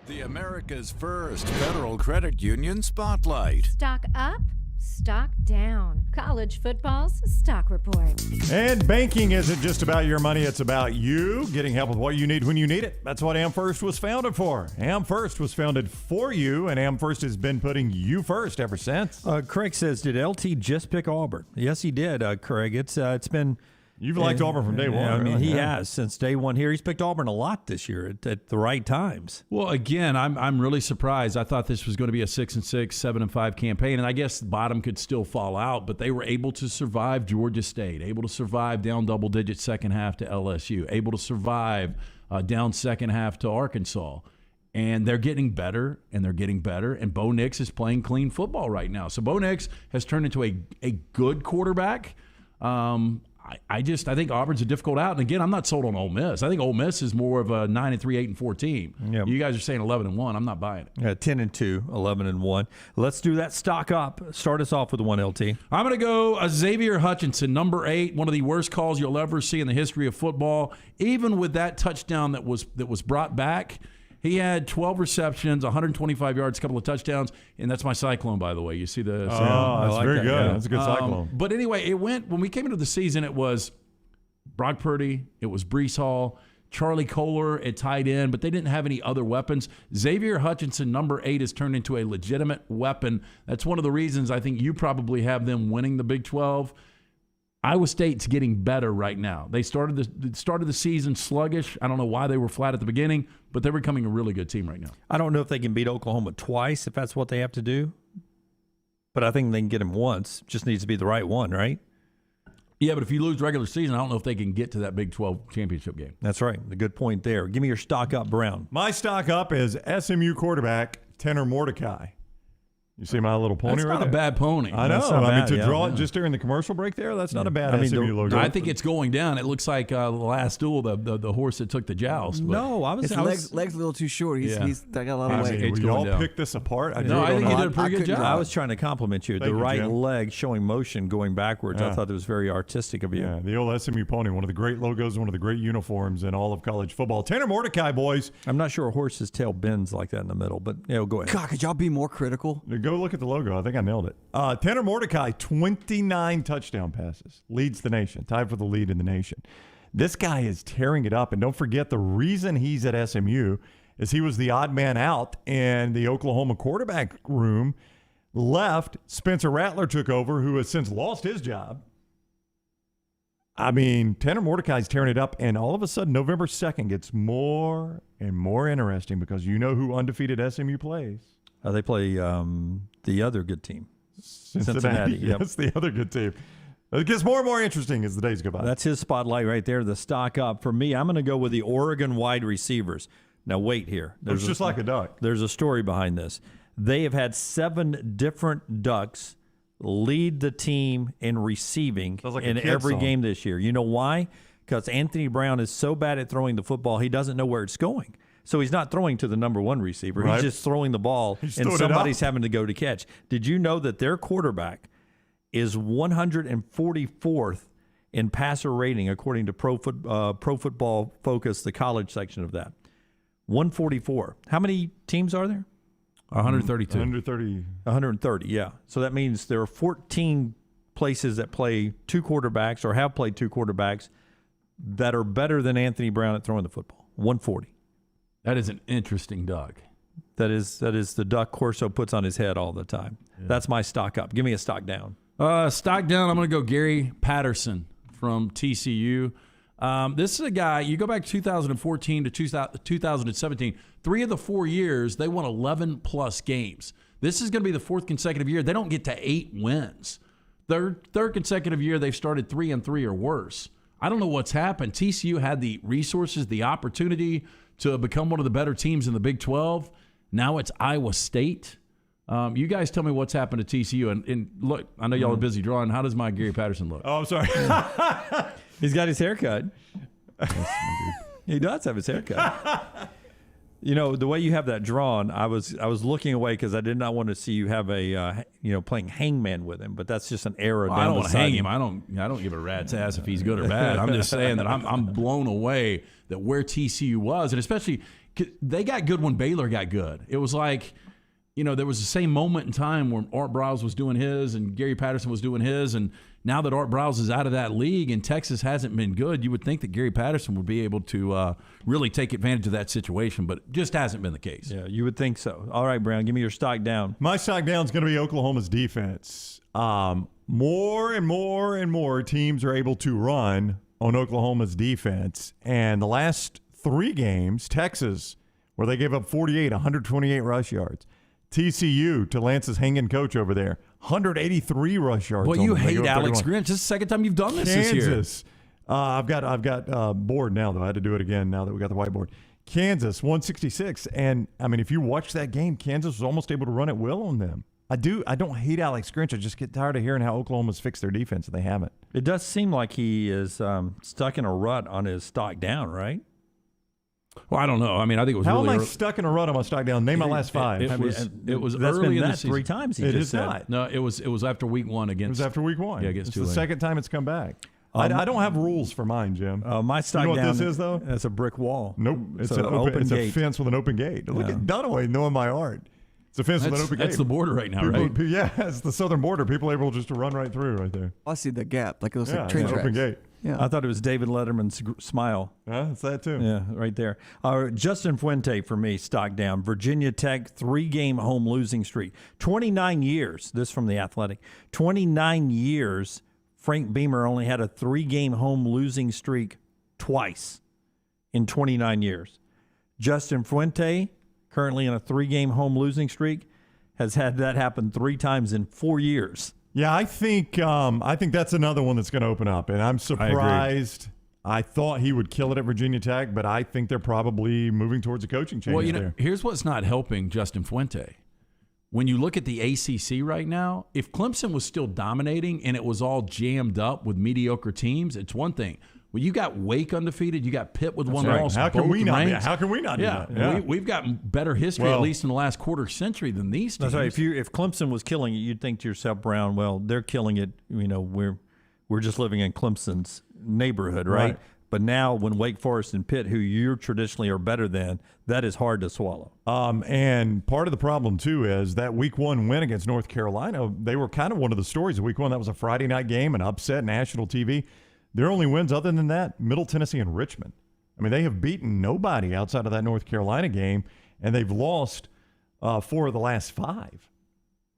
The America's first federal credit union Spotlight. Stock up, stock down. College football's stock report. And banking isn't just about your money, it's about you getting help with what you need when you need it. That's what AmFirst was founded for. AmFirst was founded for you, and AmFirst has been putting you first ever since. Craig says, did LT just pick Auburn? Yes, he did, Craig. It's been... You've liked Auburn from day one. I mean, really. He has since day one here. He's picked Auburn a lot this year at the right times. Well, again, I'm really surprised. I thought this was going to be a 6-6, 7-5 campaign, and I guess the bottom could still fall out, but they were able to survive Georgia State, able to survive down double digits second half to LSU, able to survive down second half to Arkansas. And they're getting better, and they're getting better. And Bo Nix is playing clean football right now. So Bo Nix has turned into a good quarterback. I think Auburn's a difficult out. And again, I'm not sold on Ole Miss. I think Ole Miss is more of a 9-3, 8-4 team. Yep. You guys are saying 11-1. I'm not buying it. 10-2, 11-1. Let's do that stock up. Start us off with one, LT. I'm going to go Xavier Hutchinson, number 8, one of the worst calls you'll ever see in the history of football. Even with that touchdown that was brought back, he had 12 receptions, 125 yards, a couple of touchdowns, and that's my Cyclone, by the way. You see the that's very good. Yeah. That's a good Cyclone. But anyway, when we came into the season, it was Brock Purdy, it was Breece Hall, Charlie Kohler at tight end, but they didn't have any other weapons. Xavier Hutchinson, number 8, has turned into a legitimate weapon. That's one of the reasons I think you probably have them winning the Big 12. Iowa State's getting better right now. They started the season sluggish. I don't know why they were flat at the beginning, but they're becoming a really good team right now. I don't know if they can beat Oklahoma twice, if that's what they have to do. But I think they can get them once. Just needs to be the right one, right? Yeah, but if you lose regular season, I don't know if they can get to that Big 12 championship game. That's right. A good point there. Give me your stock up, Brown. My stock up is SMU quarterback Tanner Mordecai. You see my little pony that's right not there? A bad pony. I know. I mean, to draw it just during the commercial break there, that's not a bad SMU logo. I think it's going down. It looks like the last duel, the horse that took the joust. No, his legs a little too short. He's got a lot of weight. Will you all pick this apart? I think he did a pretty good job. I was trying to compliment you. Thank the you, right Jim. leg showing motion going backwards. I thought it was very artistic of you. Yeah, the old SMU pony, one of the great logos, one of the great uniforms in all of college football. Tanner Mordecai, boys. I'm not sure a horse's tail bends like that in the middle, but go ahead. God, could y'all be more critical? Go look at the logo. I think I nailed it. Tanner Mordecai, 29 touchdown passes, leads the nation, tied for the lead in the nation. This guy is tearing it up. And don't forget, the reason he's at SMU is he was the odd man out in the Oklahoma quarterback room, left. Spencer Rattler took over, who has since lost his job. I mean, Tanner Mordecai's tearing it up, and all of a sudden, November 2nd gets more and more interesting because you know who undefeated SMU plays. They play the other good team. Cincinnati. Yep. That's the other good team. It gets more and more interesting as the days go by. That's his spotlight right there, the stock up. For me, I'm going to go with the Oregon wide receivers. Now, wait here. It's just like a duck. There's a story behind this. They have had 7 different ducks lead the team in receiving in every game this year. You know why? Because Anthony Brown is so bad at throwing the football, he doesn't know where it's going. So he's not throwing to the number 1 receiver. Right. He's just throwing the ball, and somebody's having to go to catch. Did you know that their quarterback is 144th in passer rating, according to Pro Football Focus, the college section of that? 144. How many teams are there? 132. 130, yeah. So that means there are 14 places that play 2 quarterbacks or have played 2 quarterbacks that are better than Anthony Brown at throwing the football. 140. That is an interesting duck. That is the duck Corso puts on his head all the time. Yeah. That's my stock up. Give me a stock down. Stock down, I'm going to go Gary Patterson from TCU. This is a guy, you go back 2014 to 2017, 3 of the 4 years, they won 11-plus games. This is going to be the 4th consecutive year. They don't get to 8 wins. Third consecutive year, they've started 3-3 or worse. I don't know what's happened. TCU had the resources, the opportunity to become one of the better teams in the Big 12. Now it's Iowa State. You guys tell me what's happened to TCU. And look, I know y'all are busy drawing. How does my Gary Patterson look? Oh, I'm sorry. He's got his haircut. He does have his haircut. You know, the way you have that drawn, I was looking away because I did not want to see you have a playing hangman with him. But that's just an error. I don't want to hang him. I don't give a rat's ass if he's good or bad. I'm just saying that I'm blown away that where TCU was, and especially they got good when Baylor got good. It was like, there was the same moment in time when Art Briles was doing his and Gary Patterson was doing his, and now that Art Briles is out of that league and Texas hasn't been good, you would think that Gary Patterson would be able to really take advantage of that situation, but it just hasn't been the case. Yeah, you would think so. All right, Brown, give me your stock down. My stock down is going to be Oklahoma's defense. More and more and more teams are able to run on Oklahoma's defense, and the last 3 games, Texas, where they gave up 128 rush yards. TCU, to Lance's hanging coach over there, 183 rush yards. Well, you hate Alex Grinch. This is the second time you've done this this year. Kansas. I've got board now, though. I had to do it again now that we got the whiteboard. Kansas, 166. And, I mean, if you watch that game, Kansas was almost able to run at will on them. I don't hate Alex Grinch. I just get tired of hearing how Oklahoma's fixed their defense, and they haven't. It does seem like he is stuck in a rut on his stock down, right? Well, I don't know. I mean, I think it was How really am I stuck in a rut on my stock down? Name my last five. It was that's early been in that the season. 3 times. He It just is said. not. No, it was after week 1 against. It was after week 1. Yeah, against it's the Tulane. second time it's come back. I don't have rules for mine, Jim. My stock you know down. what this is, though? It's a brick wall. Nope. It's an open it's gate. a fence with an open gate. Look Yeah. at Dunaway knowing my art. It's a fence with an open gate. That's the border right now, People, right? Yeah, it's the southern border. People are able just to run right through right there. I see the gap. Like it looks like Yeah, train it's an tracks. open gate. Yeah. I thought it was David Letterman's smile. Yeah, it's that too. Yeah, right there. Justin Fuente for me, stock down. Virginia Tech, 3-game home losing streak. 29 years, this from The Athletic. 29 years, Frank Beamer only had a 3-game home losing streak twice in 29 years. Justin Fuente, currently in a 3-game home losing streak, has had that happen 3 times in 4 years. Yeah, I think that's another one that's going to open up, and I'm surprised. I thought he would kill it at Virginia Tech, but I think they're probably moving towards a coaching change Well, there. here's what's not helping Justin Fuente. When you look at the ACC right now, if Clemson was still dominating and it was all jammed up with mediocre teams, it's one thing. Well, you got Wake undefeated. You got Pitt with one loss. How can both we not? ranked. How can we not? Yeah, do that? Yeah. We've got better history, at least in the last quarter century, than these teams. That's right. If Clemson was killing it, you'd think to yourself, Brown, well, they're killing it. You know, we're just living in Clemson's neighborhood, right? But now when Wake Forest and Pitt, who you traditionally are better than, that is hard to swallow. And part of the problem, too, is that week 1 win against North Carolina, they were kind of one of the stories of week 1. That was a Friday night game, an upset, national TV. Their only wins other than that, Middle Tennessee and Richmond. I mean, they have beaten nobody outside of that North Carolina game, and they've lost 4 of the last 5.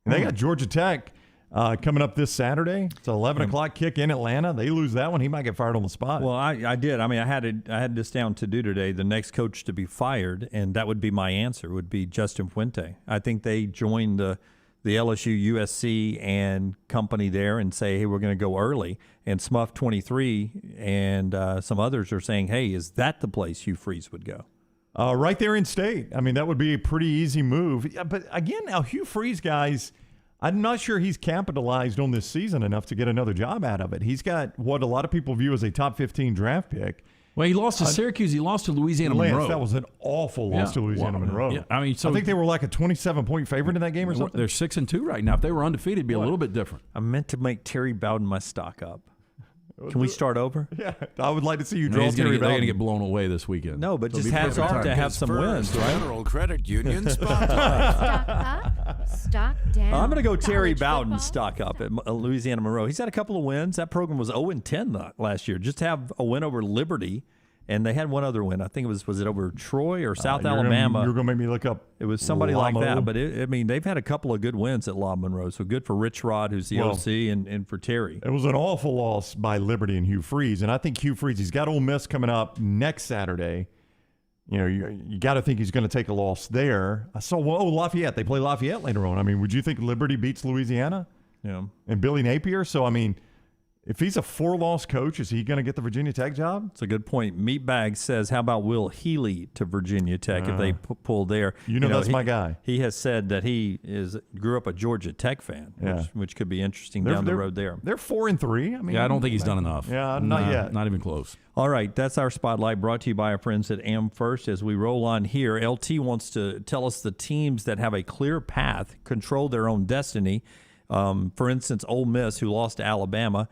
And they got Georgia Tech coming up this Saturday. It's an 11 o'clock kick in Atlanta. They lose that one, he might get fired on the spot. Well, I did. I mean, I had this down to do today, the next coach to be fired, and that would be my answer, would be Justin Fuente. I think they joined the LSU, USC, and company there and say, hey, we're going to go early. And Smuff 23 and some others are saying, hey, is that the place Hugh Freeze would go? Right there in state. I mean, that would be a pretty easy move. Yeah, but again, now Hugh Freeze, guys, I'm not sure he's capitalized on this season enough to get another job out of it. He's got what a lot of people view as a top 15 draft pick. Well, he lost to Syracuse. He lost to Louisiana Lance, Monroe. that was an awful loss to Louisiana Monroe. Yeah, I mean, I think they were like a 27-point favorite in that game or something. They're 6-2 right now. If they were undefeated, it'd be a little bit different. I meant to make Terry Bowden my stock up. Can we start over? Yeah, I would like to see you draw They're Terry going Bowden. to get blown away this weekend. No, but So just it'll be hats perfect off to time. have some wins, right? Federal Credit Union Spotlight. Stock up, stock down. I'm going to go Terry College Bowden football. stock up at Louisiana Monroe. He's had a couple of wins. That program was 0-10 last year. Just to have a win over Liberty, and they had one other win. I think it was it over Troy or South Alabama? You're going to make me look up. It was somebody like Lamo. that. But I mean, they've had a couple of good wins at La Monroe. So good for Rich Rod, who's the OC, and for Terry. It was an awful loss by Liberty and Hugh Freeze. And I think Hugh Freeze, he's got Ole Miss coming up next Saturday. You know, you got to think he's going to take a loss there. I saw, Lafayette. They play Lafayette later on. I mean, would you think Liberty beats Louisiana? Yeah. And Billy Napier? So, I mean, if he's a 4-loss coach, is he going to get the Virginia Tech job? It's a good point. Meatbag says, how about Will Healy to Virginia Tech if they pull there? You know that's my guy. He has said that he grew up a Georgia Tech fan, which could be interesting down the road there. They're 4-3. I mean, Yeah, I don't think he's done enough. Yeah, not yet. Not even close. All right, that's our spotlight brought to you by our friends at AmFirst. As we roll on here, LT wants to tell us the teams that have a clear path, control their own destiny. For instance, Ole Miss, who lost to Alabama,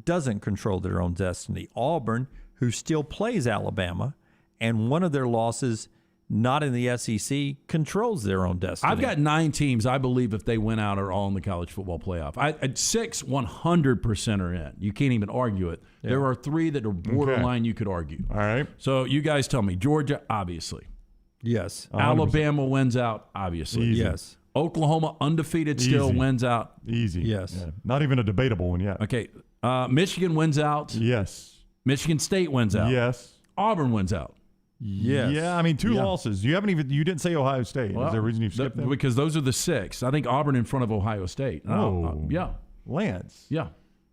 doesn't control their own destiny. Auburn, who still plays Alabama, and one of their losses, not in the SEC, controls their own destiny. I've got 9 teams I believe if they win out are all in the college football playoff. At 6, 100% are in. You can't even argue it. Yeah. There are 3 that are borderline you could argue. All right. So you guys tell me. Georgia, obviously. Yes. 100%. Alabama wins out, obviously. Easy. Yes. Oklahoma, undefeated still, wins out. Easy. Yes. Yeah. Not even a debatable one yet. Okay. Michigan wins out. Yes. Michigan State wins out. Yes. Auburn wins out. Yes. Yeah, I mean, 2 losses. You didn't say Ohio State. Is there a reason you skipped that? Because those are the 6. I think Auburn in front of Ohio State. Yeah. Lance. Yeah.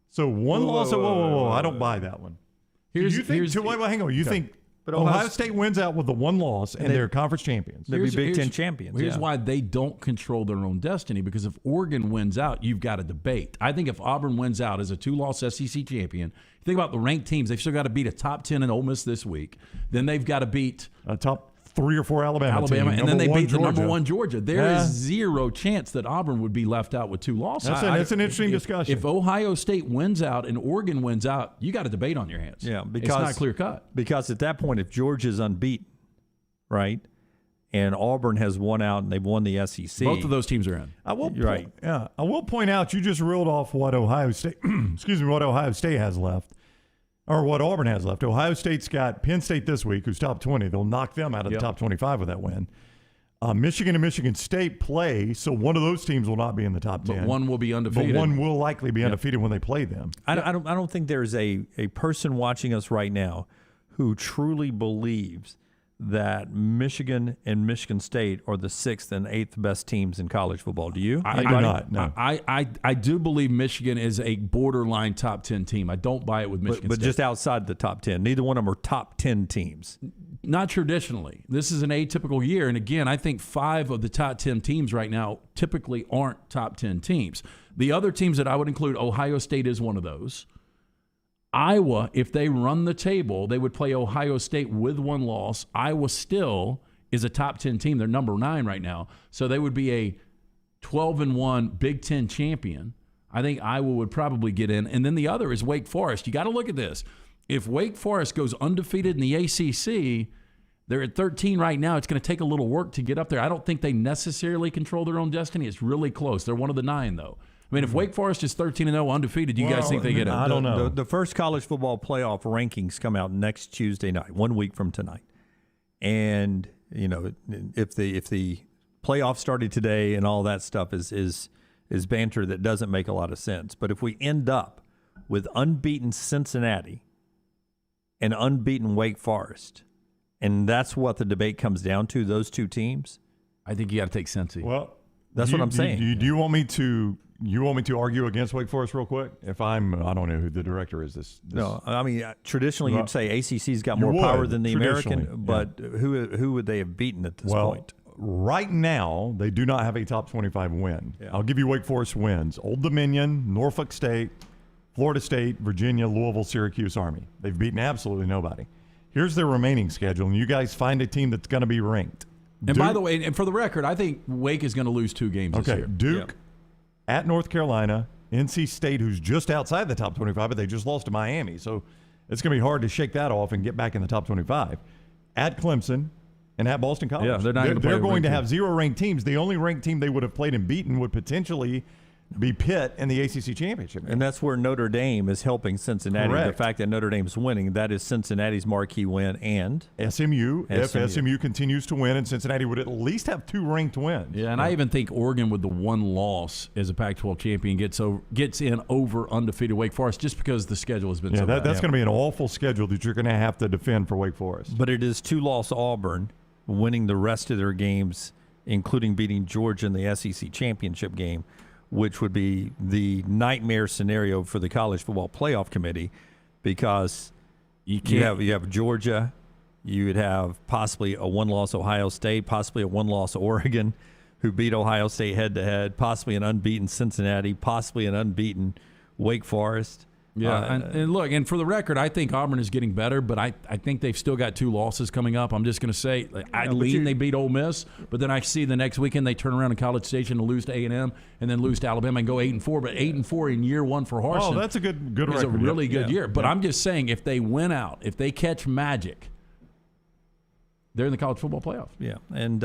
So one loss. Whoa. I don't buy that one. Hang on. You think But Ohio State wins out with the one loss, and they're conference champions. They'd be Big Ten champions. Here's why they don't control their own destiny, because if Oregon wins out, you've got a debate. I think if Auburn wins out as a 2-loss SEC champion, think about the ranked teams. They've still got to beat a top 10 in Ole Miss this week. Then they've got to beat a top 3 or 4 Alabama team, and then they beat the number 1 Georgia. There is Yeah. zero chance that Auburn would be left out with 2 losses. That's an interesting discussion. If Ohio State wins out and Oregon wins out, you got a debate on your hands. Yeah, because it's not clear cut. Because at that point, if Georgia's unbeaten, right, and Auburn has won out and they've won the SEC, Both of those teams are in. I will point out, you just reeled off what Ohio State, what Ohio State has left, or what Auburn has left. Ohio State's got Penn State this week, who's top 20. They'll knock them out of the top 25 with that win. Michigan and Michigan State play, so one of those teams will not be in the top 10. But one will be undefeated. But one will likely be undefeated when they play them. I don't think there's a person watching us right now who truly believes that Michigan and Michigan State are the 6th and 8th best teams in college football. Do you? I do not. No. I do believe Michigan is a borderline top 10 team. I don't buy it with Michigan but State. just outside the top 10. Neither one of them are top 10 teams. Not traditionally. This is an atypical year. And again, I think 5 of the top 10 teams right now typically aren't top 10 teams. The other teams that I would include, Ohio State is one of those. Iowa, if they run the table, they would play Ohio State with 1 loss. Iowa still is a top 10 team. They're number 9 right now. So they would be a 12-1 Big Ten champion. I think Iowa would probably get in. And then the other is Wake Forest. You got to look at this. If Wake Forest goes undefeated in the ACC, they're at 13 right now. It's going to take a little work to get up there. I don't think they necessarily control their own destiny. It's really close. They're one of the 9, though. I mean, if Wake Forest is 13-0 undefeated, do you guys think they get it? I don't know. The first college football playoff rankings come out next Tuesday night, 1 week from tonight. And, you know, if the playoff started today and all that stuff is banter that doesn't make a lot of sense. But if we end up with unbeaten Cincinnati and unbeaten Wake Forest, and that's what the debate comes down to, those 2 teams, I think you got to take Cincy. Well, that's what I'm saying. Do you want me to? You want me to argue against Wake Forest real quick? I don't know who the director is. This No, I mean traditionally you'd say ACC's got more power than the American, but who would they have beaten at this point? Right now they do not have a top 25 win. Yeah. I'll give you Wake Forest wins: Old Dominion, Norfolk State, Florida State, Virginia, Louisville, Syracuse, Army. They've beaten absolutely nobody. Here's their remaining schedule, and you guys find a team that's going to be ranked. And by the way, and for the record, I think Wake is going to lose 2 games this year. Duke at North Carolina, NC State, who's just outside the top 25, but they just lost to Miami. So it's going to be hard to shake that off and get back in the top 25. At Clemson and at Boston College. Yeah, they're going to have 0 ranked teams. The only ranked team they would have played and beaten would potentially be Pitt in the ACC championship. And that's where Notre Dame is helping Cincinnati. Correct. The fact that Notre Dame's winning, that is Cincinnati's marquee win, and SMU. If SMU continues to win, and Cincinnati would at least have 2 ranked wins. Yeah, and I even think Oregon with the 1 loss as a Pac-12 champion gets in over undefeated Wake Forest just because the schedule has been so bad. That's going to be an awful schedule that you're going to have to defend for Wake Forest. But it is 2-loss Auburn winning the rest of their games, including beating Georgia in the SEC championship game, which would be the nightmare scenario for the College Football Playoff Committee, because you have Georgia, you would have possibly a 1-loss Ohio State, possibly a 1-loss Oregon, who beat Ohio State head-to-head, possibly an unbeaten Cincinnati, possibly an unbeaten Wake Forest. Yeah, and look, and for the record, I think Auburn is getting better, but I think they've still got 2 losses coming up. I'm just going to say, they beat Ole Miss, but then I see the next weekend they turn around in College Station and lose to A&M, and then lose to Alabama and go 8-4. But 8-4 in year 1 for Harsin. Oh, that's a good record. It's a really good year. But I'm just saying, if they win out, if they catch magic, they're in the college football playoff. Yeah, and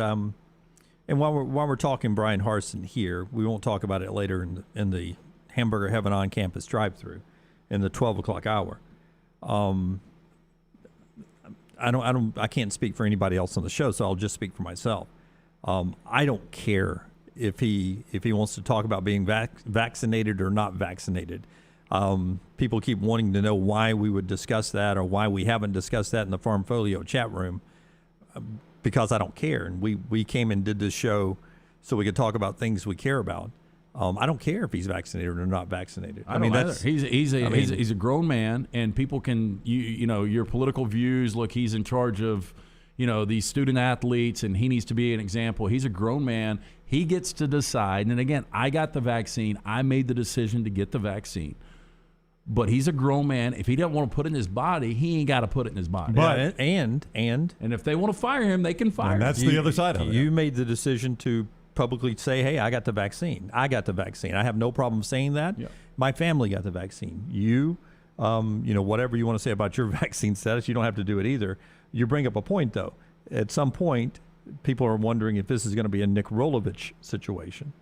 while we're talking Brian Harsin here, we won't talk about it later in the Hamburger Heaven on campus drive-through in the 12 o'clock hour. I can't speak for anybody else on the show, so I'll just speak for myself. I don't care if he wants to talk about being vaccinated or not vaccinated. People keep wanting to know why we would discuss that or why we haven't discussed that in the Farm Folio chat room, because I don't care. And we came and did this show so we could talk about things we care about. I don't care if he's vaccinated or not vaccinated. I mean, that's he's a grown man, and people can you know your political views. Look, he's in charge of these student athletes, and he needs to be an example. He's a grown man. He gets to decide. And again, I got the vaccine. I made the decision to get the vaccine. But he's a grown man. If he doesn't want to put it in his body, he ain't got to put it in his body. But and if they want to fire him, they can fire him. And that's the other side of it. You made the decision to publicly say, "Hey, I got the vaccine. I got the vaccine. I have no problem saying that. Yeah. My family got the vaccine. You, whatever you want to say about your vaccine status, you don't have to do it either." You bring up a point, though. At some point, people are wondering if this is going to be a Nick Rolovich situation.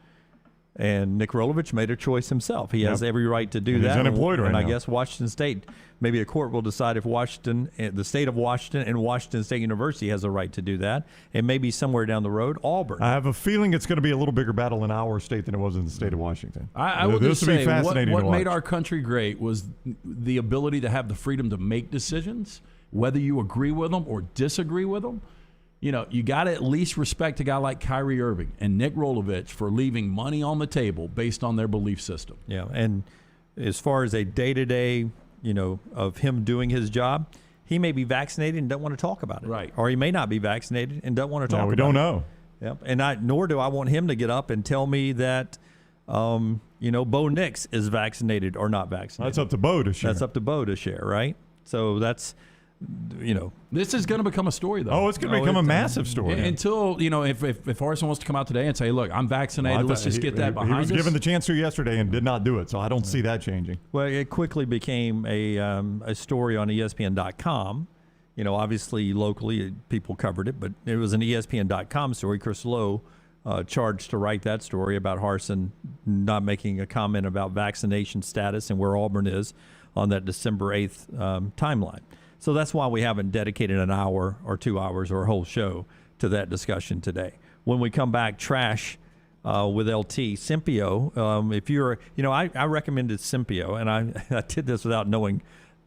And Nick Rolovich made a choice himself. He has every right to do that. He's unemployed right now. And I guess Washington State, maybe a court will decide if the state of Washington and Washington State University has a right to do that. And maybe somewhere down the road, Auburn. I have a feeling it's going to be a little bigger battle in our state than it was in the state of Washington. I will just say what made our country great was the ability to have the freedom to make decisions, whether you agree with them or disagree with them. You got to at least respect a guy like Kyrie Irving and Nick Rolovich for leaving money on the table based on their belief system. Yeah, and as far as a day-to-day, of him doing his job, he may be vaccinated and don't want to talk about it. Right. Or he may not be vaccinated and don't want to talk about it. We don't know. Yep. And nor do I want him to get up and tell me that, Bo Nix is vaccinated or not vaccinated. That's up to Bo to share. That's up to Bo to share, right? So that's... This is going to become a story, though. Oh, it's going to become a massive story. Until, if Harsin wants to come out today and say, look, I'm vaccinated, let's just get that behind us. He was given the chance to yesterday and did not do it, so I don't see that changing. Well, it quickly became a story on ESPN.com. Obviously, locally, people covered it, but it was an ESPN.com story. Chris Lowe charged to write that story about Harsin not making a comment about vaccination status and where Auburn is on that December 8th timeline. So that's why we haven't dedicated an hour or 2 hours or a whole show to that discussion today. When we come back, trash with LT. Simpio, if you're, I recommended Simpio, and I did this without knowing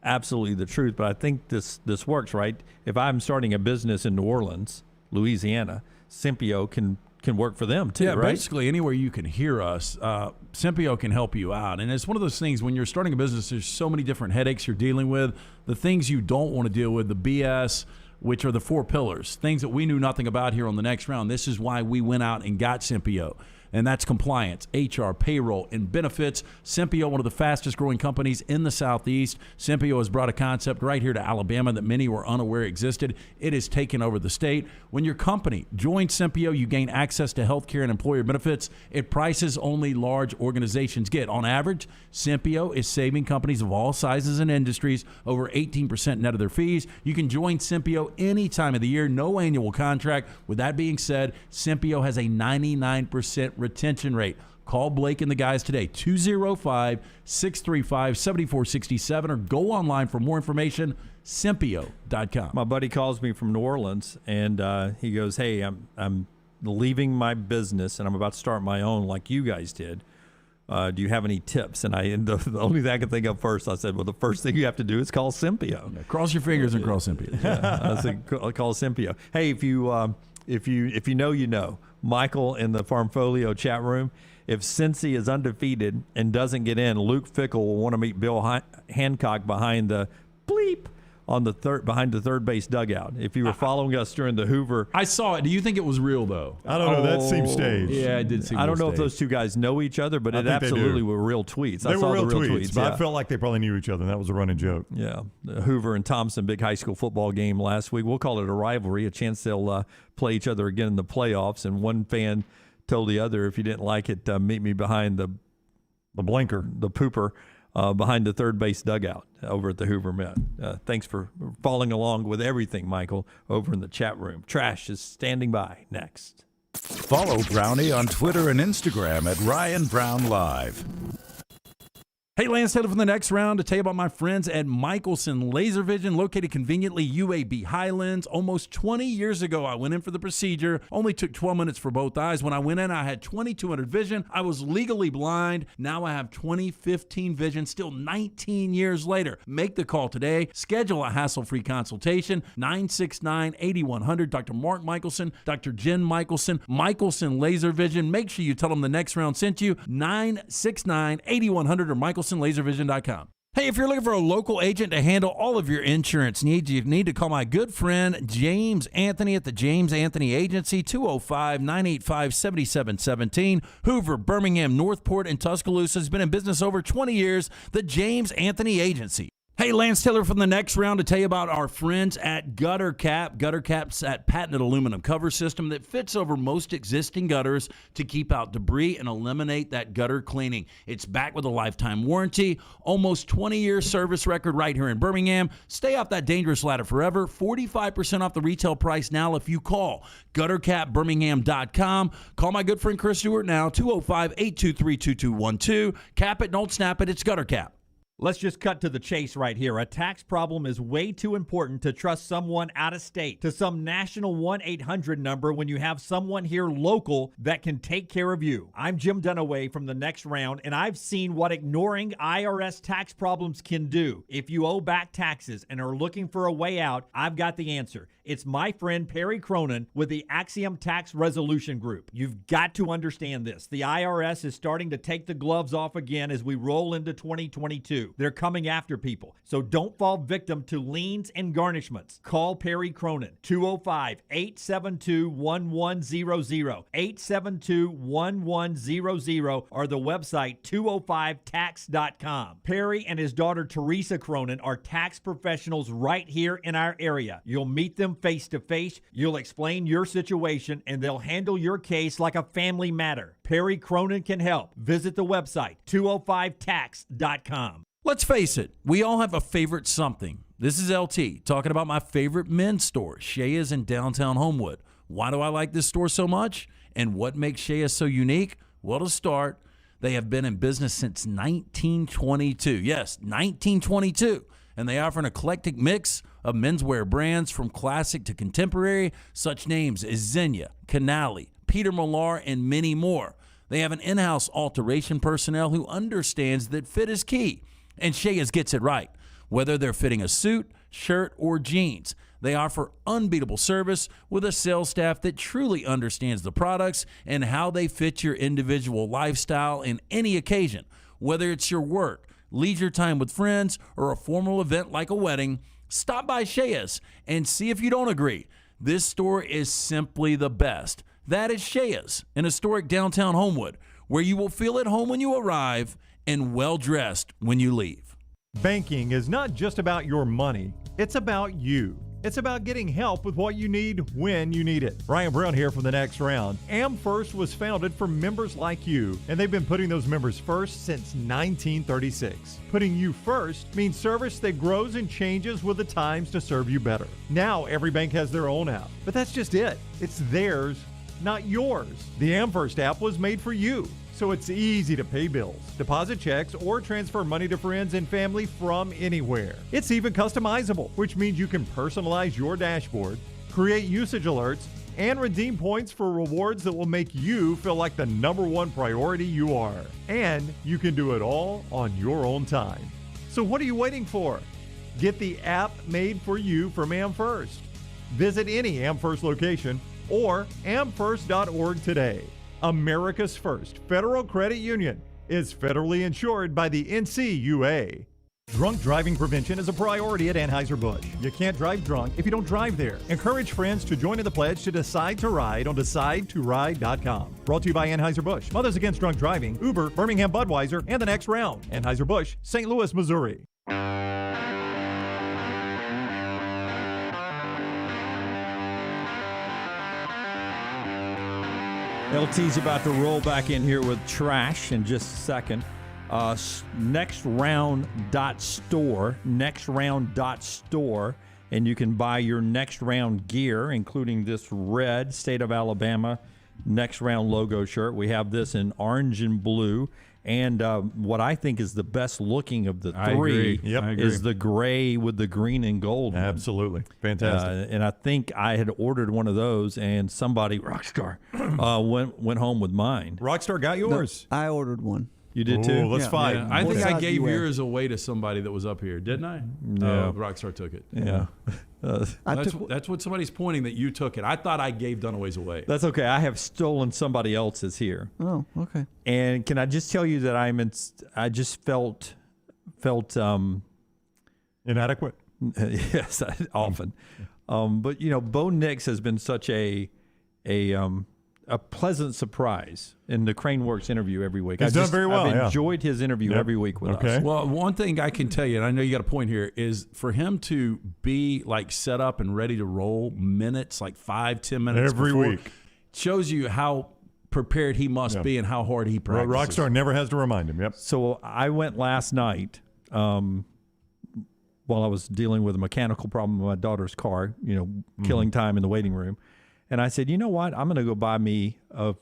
absolutely the truth, but I think this works, right? If I'm starting a business in New Orleans, Louisiana, Simpio can work for them too, right? Basically anywhere you can hear us, Simpio can help you out. And it's one of those things when you're starting a business, there's so many different headaches you're dealing with. The things you don't want to deal with, the BS, which are the 4 pillars, things that we knew nothing about here on the next round. This is why we went out and got Simpio. And that's compliance, HR, payroll, and benefits. Simpio, one of the fastest growing companies in the Southeast. Simpio has brought a concept right here to Alabama that many were unaware existed. It has taken over the state. When your company joins Simpio, you gain access to health care and employer benefits at prices only large organizations get. On average, Simpio is saving companies of all sizes and industries over 18% net of their fees. You can join Simpio any time of the year, no annual contract. With that being said, Simpio has a 99% retention rate. Call Blake and the guys today, 205-635-7467, or go online for more information, Simpio.com. My buddy calls me from New Orleans, and he goes, "Hey, I'm leaving my business, and I'm about to start my own like you guys did. Do you have any tips?" And the only thing I could think of first, I said, well, the first thing you have to do is call Simpio. Yeah, cross your fingers and call Simpio. Yeah, I said, call Simpio. Hey, if you know, you know. Michael in the Farmfolio chat room, if Cincy is undefeated and doesn't get in, Luke Fickell will want to meet Bill Hancock behind the bleep behind the third base dugout. If you were following us during the Hoover, I saw it. Do you think it was real though? I don't know. That seemed staged. Yeah, it did seem. I don't know staged. if those two guys know each other, but it absolutely were real tweets. They were real tweets, but yeah. I felt like they probably knew each other. And that was a running joke. Yeah, the Hoover and Thompson big high school football game last week. We'll call it a rivalry, a chance they'll play each other again in the playoffs. And one fan told the other, if you didn't like it, meet me behind the blinker, the pooper. Behind the third base dugout over at the Hoover Met. Thanks for following along with everything, Michael, over in the chat room. Trash is standing by next. Follow Brownie on Twitter and Instagram at Ryan Brown Live. Hey, Lance Taylor from the next round to tell you about my friends at Michelson Laser Vision, located conveniently UAB Highlands. Almost 20 years ago, I went in for the procedure. Only took 12 minutes for both eyes. When I went in, I had 2200 vision. I was legally blind. Now I have 20/15 vision, still 19 years later. Make the call today. Schedule a hassle-free consultation. 969-8100. Dr. Mark Michelson, Dr. Jen Michelson, Michelson Laser Vision. Make sure you tell them the next round sent you. 969-8100 or MichelsonLaserVision.com. Hey, if you're looking for a local agent to handle all of your insurance needs, you need to call my good friend James Anthony at the James Anthony Agency, 205-985-7717. Hoover, Birmingham, Northport, and Tuscaloosa has been in business over 20 years. The James Anthony Agency. Hey, Lance Taylor from the next round to tell you about our friends at Gutter Cap. Gutter Cap's that patented aluminum cover system that fits over most existing gutters to keep out debris and eliminate that gutter cleaning. It's backed with a lifetime warranty, almost 20-year service record right here in Birmingham. Stay off that dangerous ladder forever. 45% off the retail price now if you call guttercapbirmingham.com. Call my good friend Chris Stewart now, 205-823-2212. Cap it, don't snap it. It's Gutter Cap. Let's just cut to the chase right here. A tax problem is way too important to trust someone out of state to some national 1-800 number when you have someone here local that can take care of you. I'm Jim Dunaway from the next round, and I've seen what ignoring IRS tax problems can do. If you owe back taxes and are looking for a way out, I've got the answer. It's my friend Perry Cronin with the Axiom Tax Resolution Group. You've got to understand this. The IRS is starting to take the gloves off again as we roll into 2022. They're coming after people. So don't fall victim to liens and garnishments. Call Perry Cronin, 205-872-1100, 872-1100, or the website 205tax.com. Perry and his daughter Teresa Cronin are tax professionals right here in our area. You'll meet them face-to-face, you'll explain your situation, and they'll handle your case like a family matter. Perry Cronin can help. Visit the website, 205tax.com. Let's face it, we all have a favorite something. This is LT talking about my favorite men's store, Shea's in downtown Homewood. Why do I like this store so much? And what makes Shea's so unique? Well, to start, they have been in business since 1922. Yes, 1922. And they offer an eclectic mix of menswear brands from classic to contemporary, such names as Xenia, Canali, Peter Millar, and many more. They have an in-house alteration personnel who understands that fit is key. And Shea's gets it right. Whether they're fitting a suit, shirt, or jeans, they offer unbeatable service with a sales staff that truly understands the products and how they fit your individual lifestyle in any occasion. Whether it's your work, leisure time with friends, or a formal event like a wedding, stop by Shea's and see if you don't agree. This store is simply the best. That is Shea's in historic downtown Homewood, where you will feel at home when you arrive and well-dressed when you leave. Banking is not just about your money, it's about you. It's about getting help with what you need when you need it. Brian Brown here from the next round. AmFirst was founded for members like you, and they've been putting those members first since 1936. Putting you first means service that grows and changes with the times to serve you better. Now every bank has their own app, but that's just it. It's theirs, not yours. The AmFirst app was made for you, so it's easy to pay bills, deposit checks, or transfer money to friends and family from anywhere. It's even customizable, which means you can personalize your dashboard, create usage alerts, and redeem points for rewards that will make you feel like the number one priority you are. And you can do it all on your own time. So what are you waiting for? Get the app made for you from AmFirst. Visit any AmFirst location or amfirst.org today. America's first federal credit union is federally insured by the NCUA. Drunk driving prevention is a priority at Anheuser-Busch. You can't drive drunk if you don't drive there. Encourage friends to join in the pledge to Decide to Ride on DecideToRide.com. Brought to you by Anheuser-Busch, Mothers Against Drunk Driving, Uber, Birmingham Budweiser, and the next round. Anheuser-Busch, St. Louis, Missouri. LT's about to roll back in here with trash in just a second. Nextround.store, and you can buy your Next Round gear, including this red State of Alabama Next Round logo shirt. We have this in orange and blue, And what I think is the best looking of the I three agree. Yep. I agree. is the gray with the green and gold. Absolutely. Fantastic. And I think I had ordered one of those, and somebody, Rockstar, went home with mine. Rockstar got yours. No, I ordered one. You did too? Let's fight. Yeah, I think I gave yours away to somebody that was up here, didn't I? Yeah. Rockstar took it. Yeah. That's what somebody's pointing, that you took it. I thought I gave Dunaway's away. That's okay. I have stolen somebody else's here. Oh, okay. And can I just tell you that I just felt inadequate. Yes, often. But Bo Nix has been such a pleasant surprise in the Craneworks interview every week. He's done very well. I've enjoyed his interview every week with us. Well, one thing I can tell you, and I know you got a point here, is for him to be like set up and ready to roll minutes, like 5-10 minutes every before, week, shows you how prepared he must be and how hard he practices. Rockstar never has to remind him. Yep. So I went last night while I was dealing with a mechanical problem with my daughter's car, killing time in the waiting room. And I said, you know what? I'm going to go buy me a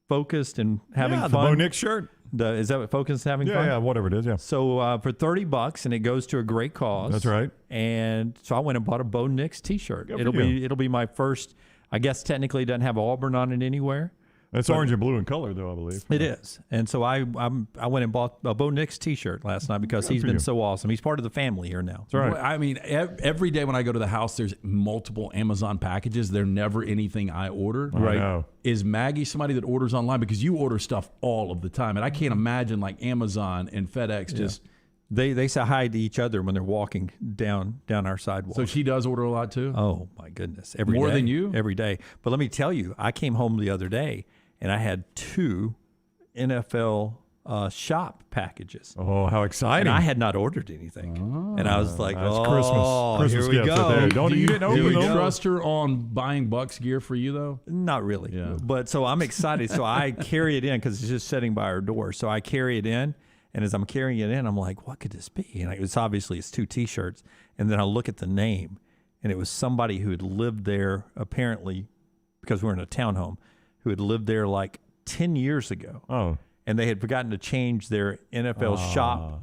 focused and having fun. The Bo Nix shirt. Is that what focused and having fun? Yeah, whatever it is, yeah. So for $30, and it goes to a great cause. That's right. And so I went and bought a Bo Nix T-shirt. Good for It'll you. be my first. I guess technically it doesn't have Auburn on it anywhere. It's orange and blue in color, though, I believe. It is. And so I went and bought a Bo Nix T-shirt last night because he's been so awesome. He's part of the family here now. That's right. Well, I mean, every day when I go to the house, there's multiple Amazon packages. They're never anything I order. I know. Is Maggie somebody that orders online? Because you order stuff all of the time. And I can't imagine like Amazon and FedEx just... They say hi to each other when they're walking down our sidewalk. So she does order a lot too? Oh, my goodness. Every day. More than you? Every day. But let me tell you, I came home the other day, and I had 2 NFL shop packages. Oh, how exciting. And I had not ordered anything. And I was like, that's Christmas here we gifts go. Right there. You didn't open Do you them? trust her on buying Bucks gear for you, though? Not really. Yeah. But so I'm excited. So I carry it in because it's just sitting by our door. So I carry it in. And as I'm carrying it in, I'm like, what could this be? And it's 2 T-shirts. And then I look at the name, and it was somebody who had lived there, apparently, because we're in a townhome, who had lived there like 10 years ago. Oh. And they had forgotten to change their NFL shop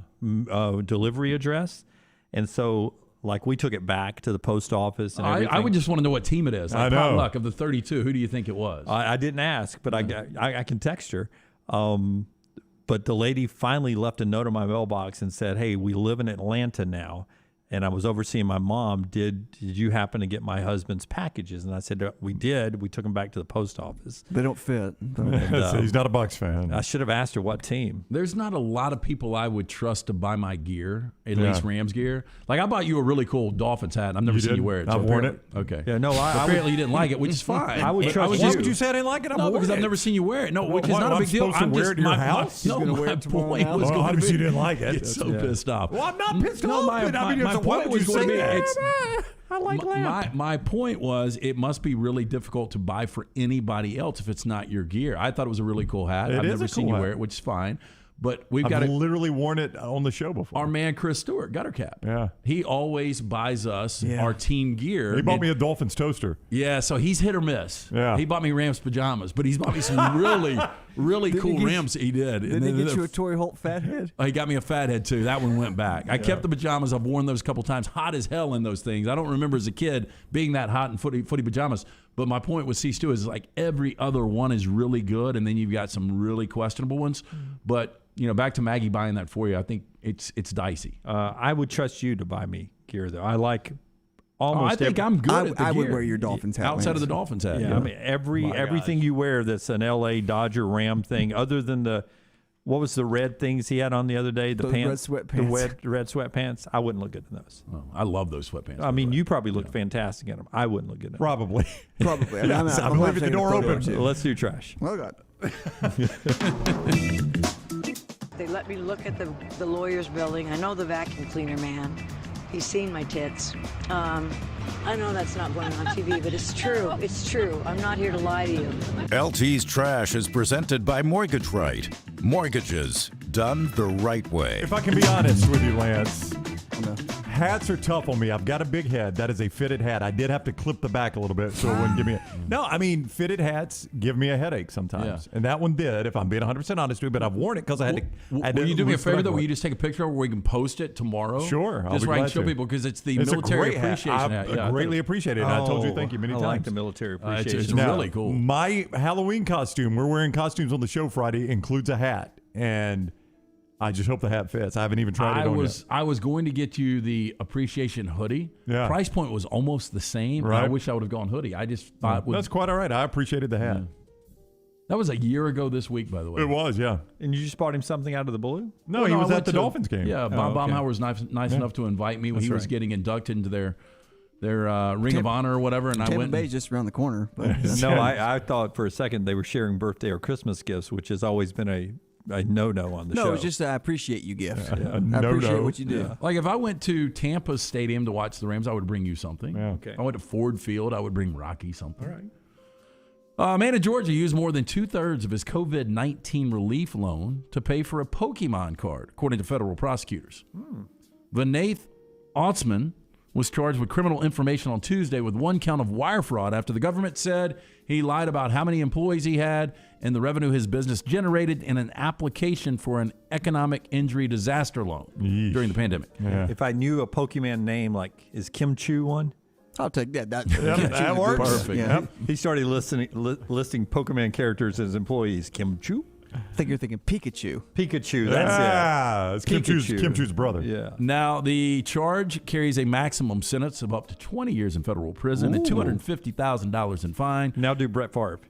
delivery address. And so, like, we took it back to the post office and everything. I would just want to know what team it is. Like, I know. Luck, of the 32, who do you think it was? I didn't ask, but I can text her. But the lady finally left a note in my mailbox and said, hey, we live in Atlanta now, and I was overseeing my mom. Did you happen to get my husband's packages? And I said, we did. We took them back to the post office. They don't fit. And, He's not a Bucs fan. I should have asked her what team. There's not a lot of people I would trust to buy my gear, at least Rams gear. Like, I bought you a really cool Dolphins hat. I've never seen you wear it. I've worn it. Okay. Yeah, no, apparently you didn't like it, which is fine. I would trust Why would you say I didn't like it? No, because I've never seen you wear it. No, which is not a big deal. I'm supposed to wear it at your house? No, my point was going to be. Obviously you didn't like it. Get so pissed off. Well, I'm not pissed off. My point was going to be. I like lamp. My point was, it must be really difficult to buy for anybody else if it's not your gear. I thought it was a really cool hat. I've never seen you wear it, which is fine. But I've literally worn it on the show before. Our man Chris Stewart, Gutter Cap. Yeah. He always buys us our team gear. He bought me a Dolphins toaster. Yeah, so he's hit or miss. Yeah. He bought me Rams pajamas, but he's bought me some really cool Rams. He did. Did he get you a Torrey Holt fat head? He got me a fat head too. That one went back. I kept the pajamas. I've worn those a couple times. Hot as hell in those things. I don't remember as a kid being that hot in footy pajamas. But my point with C-Stew is like every other one is really good, and then you've got some really questionable ones. But back to Maggie buying that for you, I think it's dicey. I would trust you to buy me gear, though. I like almost. I think I'm good at the I would gear. wear your Dolphins hat. Outside of the Dolphins hat. Yeah, I mean everything you wear that's an LA Dodger Ram thing, other than what was the red things he had on the other day? The pants, red sweatpants. The red sweatpants. I wouldn't look good in those. Oh, I love those sweatpants. I mean, you probably look fantastic in them. I wouldn't look good in them. Probably. Probably. I'm leaving the door open. Let's do trash. Oh, God. They let me look at the lawyer's building. I know the vacuum cleaner man. He's seen my tits. I know that's not going on TV, but it's true. It's true. I'm not here to lie to you. LT's Trash is presented by Mortgage Right. Mortgages done the right way. If I can be honest with you, Lance, Hats are tough on me. I've got a big head. That is a fitted hat. I did have to clip the back a little bit so it wouldn't give me fitted hats give me a headache sometimes. And that one did, if I'm being 100% honest with you, but I've worn it because I had to. Will you do me a favor, though? Will you just take a picture where we can post it tomorrow? Sure. Just right and show people, because it's the military appreciation hat. I greatly appreciate it. I told you thank you many times. I like the military appreciation. It's really cool. My Halloween costume, we're wearing costumes on the show Friday, includes a hat. And I just hope the hat fits. I haven't even tried it on yet. I was going to get you the appreciation hoodie. Yeah. Price point was almost the same. Right. I wish I would have gone hoodie. I just thought that's quite all right. I appreciated the hat. Yeah. That was a year ago this week, by the way. It was, yeah. And you just bought him something out of the blue? No, he was at the Dolphins game. Yeah, Bob Baumhauer was nice enough to invite me when he was getting inducted into their Ring of Honor or whatever, and I went. Bay's just around the corner. But. No, I thought for a second they were sharing birthday or Christmas gifts, which has always been a no-no on the show. No, it's just I appreciate you gift. Yeah. I appreciate what you do. Yeah. Like if I went to Tampa Stadium to watch the Rams, I would bring you something. Yeah. Okay. If I went to Ford Field, I would bring Rocky something. All right. A man in Georgia used more than 2/3 of his COVID-19 relief loan to pay for a Pokemon card, according to federal prosecutors. Vinath Otsman was charged with criminal information on Tuesday with one count of wire fraud after the government said he lied about how many employees he had and the revenue his business generated in an application for an economic injury disaster loan during the pandemic. Yeah. If I knew a Pokemon name, like, is Kim Chu one? I'll take that. That works. Perfect. Yeah. Yep. He started listing Pokemon characters as employees. Kim Chu? I think you're thinking Pikachu. Pikachu, that's It's Kim Chu's brother. Yeah. Now, the charge carries a maximum sentence of up to 20 years in federal prison and $250,000 in fine. Now do Brett Favre.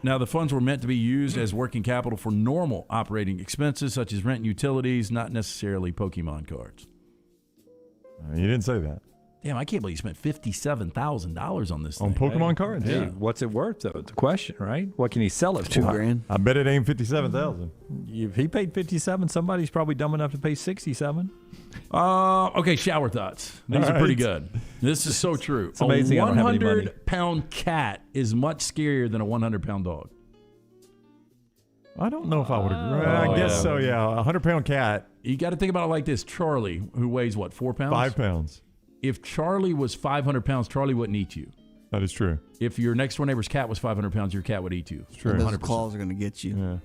Now, the funds were meant to be used as working capital for normal operating expenses such as rent and utilities, not necessarily Pokemon cards. You didn't say that. Damn, I can't believe you spent $57,000 on this On thing. Pokemon cards? Hey, what's it worth, though? It's a question, right? What can he sell it for? $2,000. I bet it ain't $57,000. If he paid $57,000, somebody's probably dumb enough to pay $67,000. Okay, shower thoughts. These are pretty good. This is so true. It's amazing A I don't have any money. 100-pound cat is much scarier than a 100-pound dog. I don't know if I would agree. I guess so, yeah. A 100-pound cat. You got to think about it like this. Charlie, who weighs, what, 4 pounds? 5 pounds. If Charlie was 500 pounds, Charlie wouldn't eat you. That is true. If your next door neighbor's cat was 500 pounds, your cat would eat you. It's true. Those claws are going to get you. Yeah.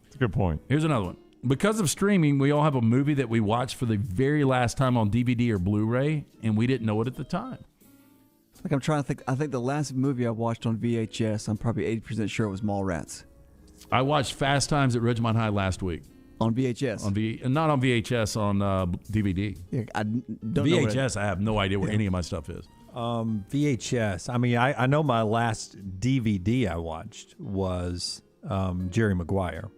It's a good point. Here's another one. Because of streaming, we all have a movie that we watched for the very last time on DVD or Blu-ray, and we didn't know it at the time. Like I'm trying to think. I think the last movie I watched on VHS, I'm probably 80% sure it was Mallrats. I watched Fast Times at Ridgemont High last week. On VHS? Not on VHS, on DVD. Yeah, I don't VHS, I have no idea where any of my stuff is. VHS. I mean, I know my last DVD I watched was Jerry Maguire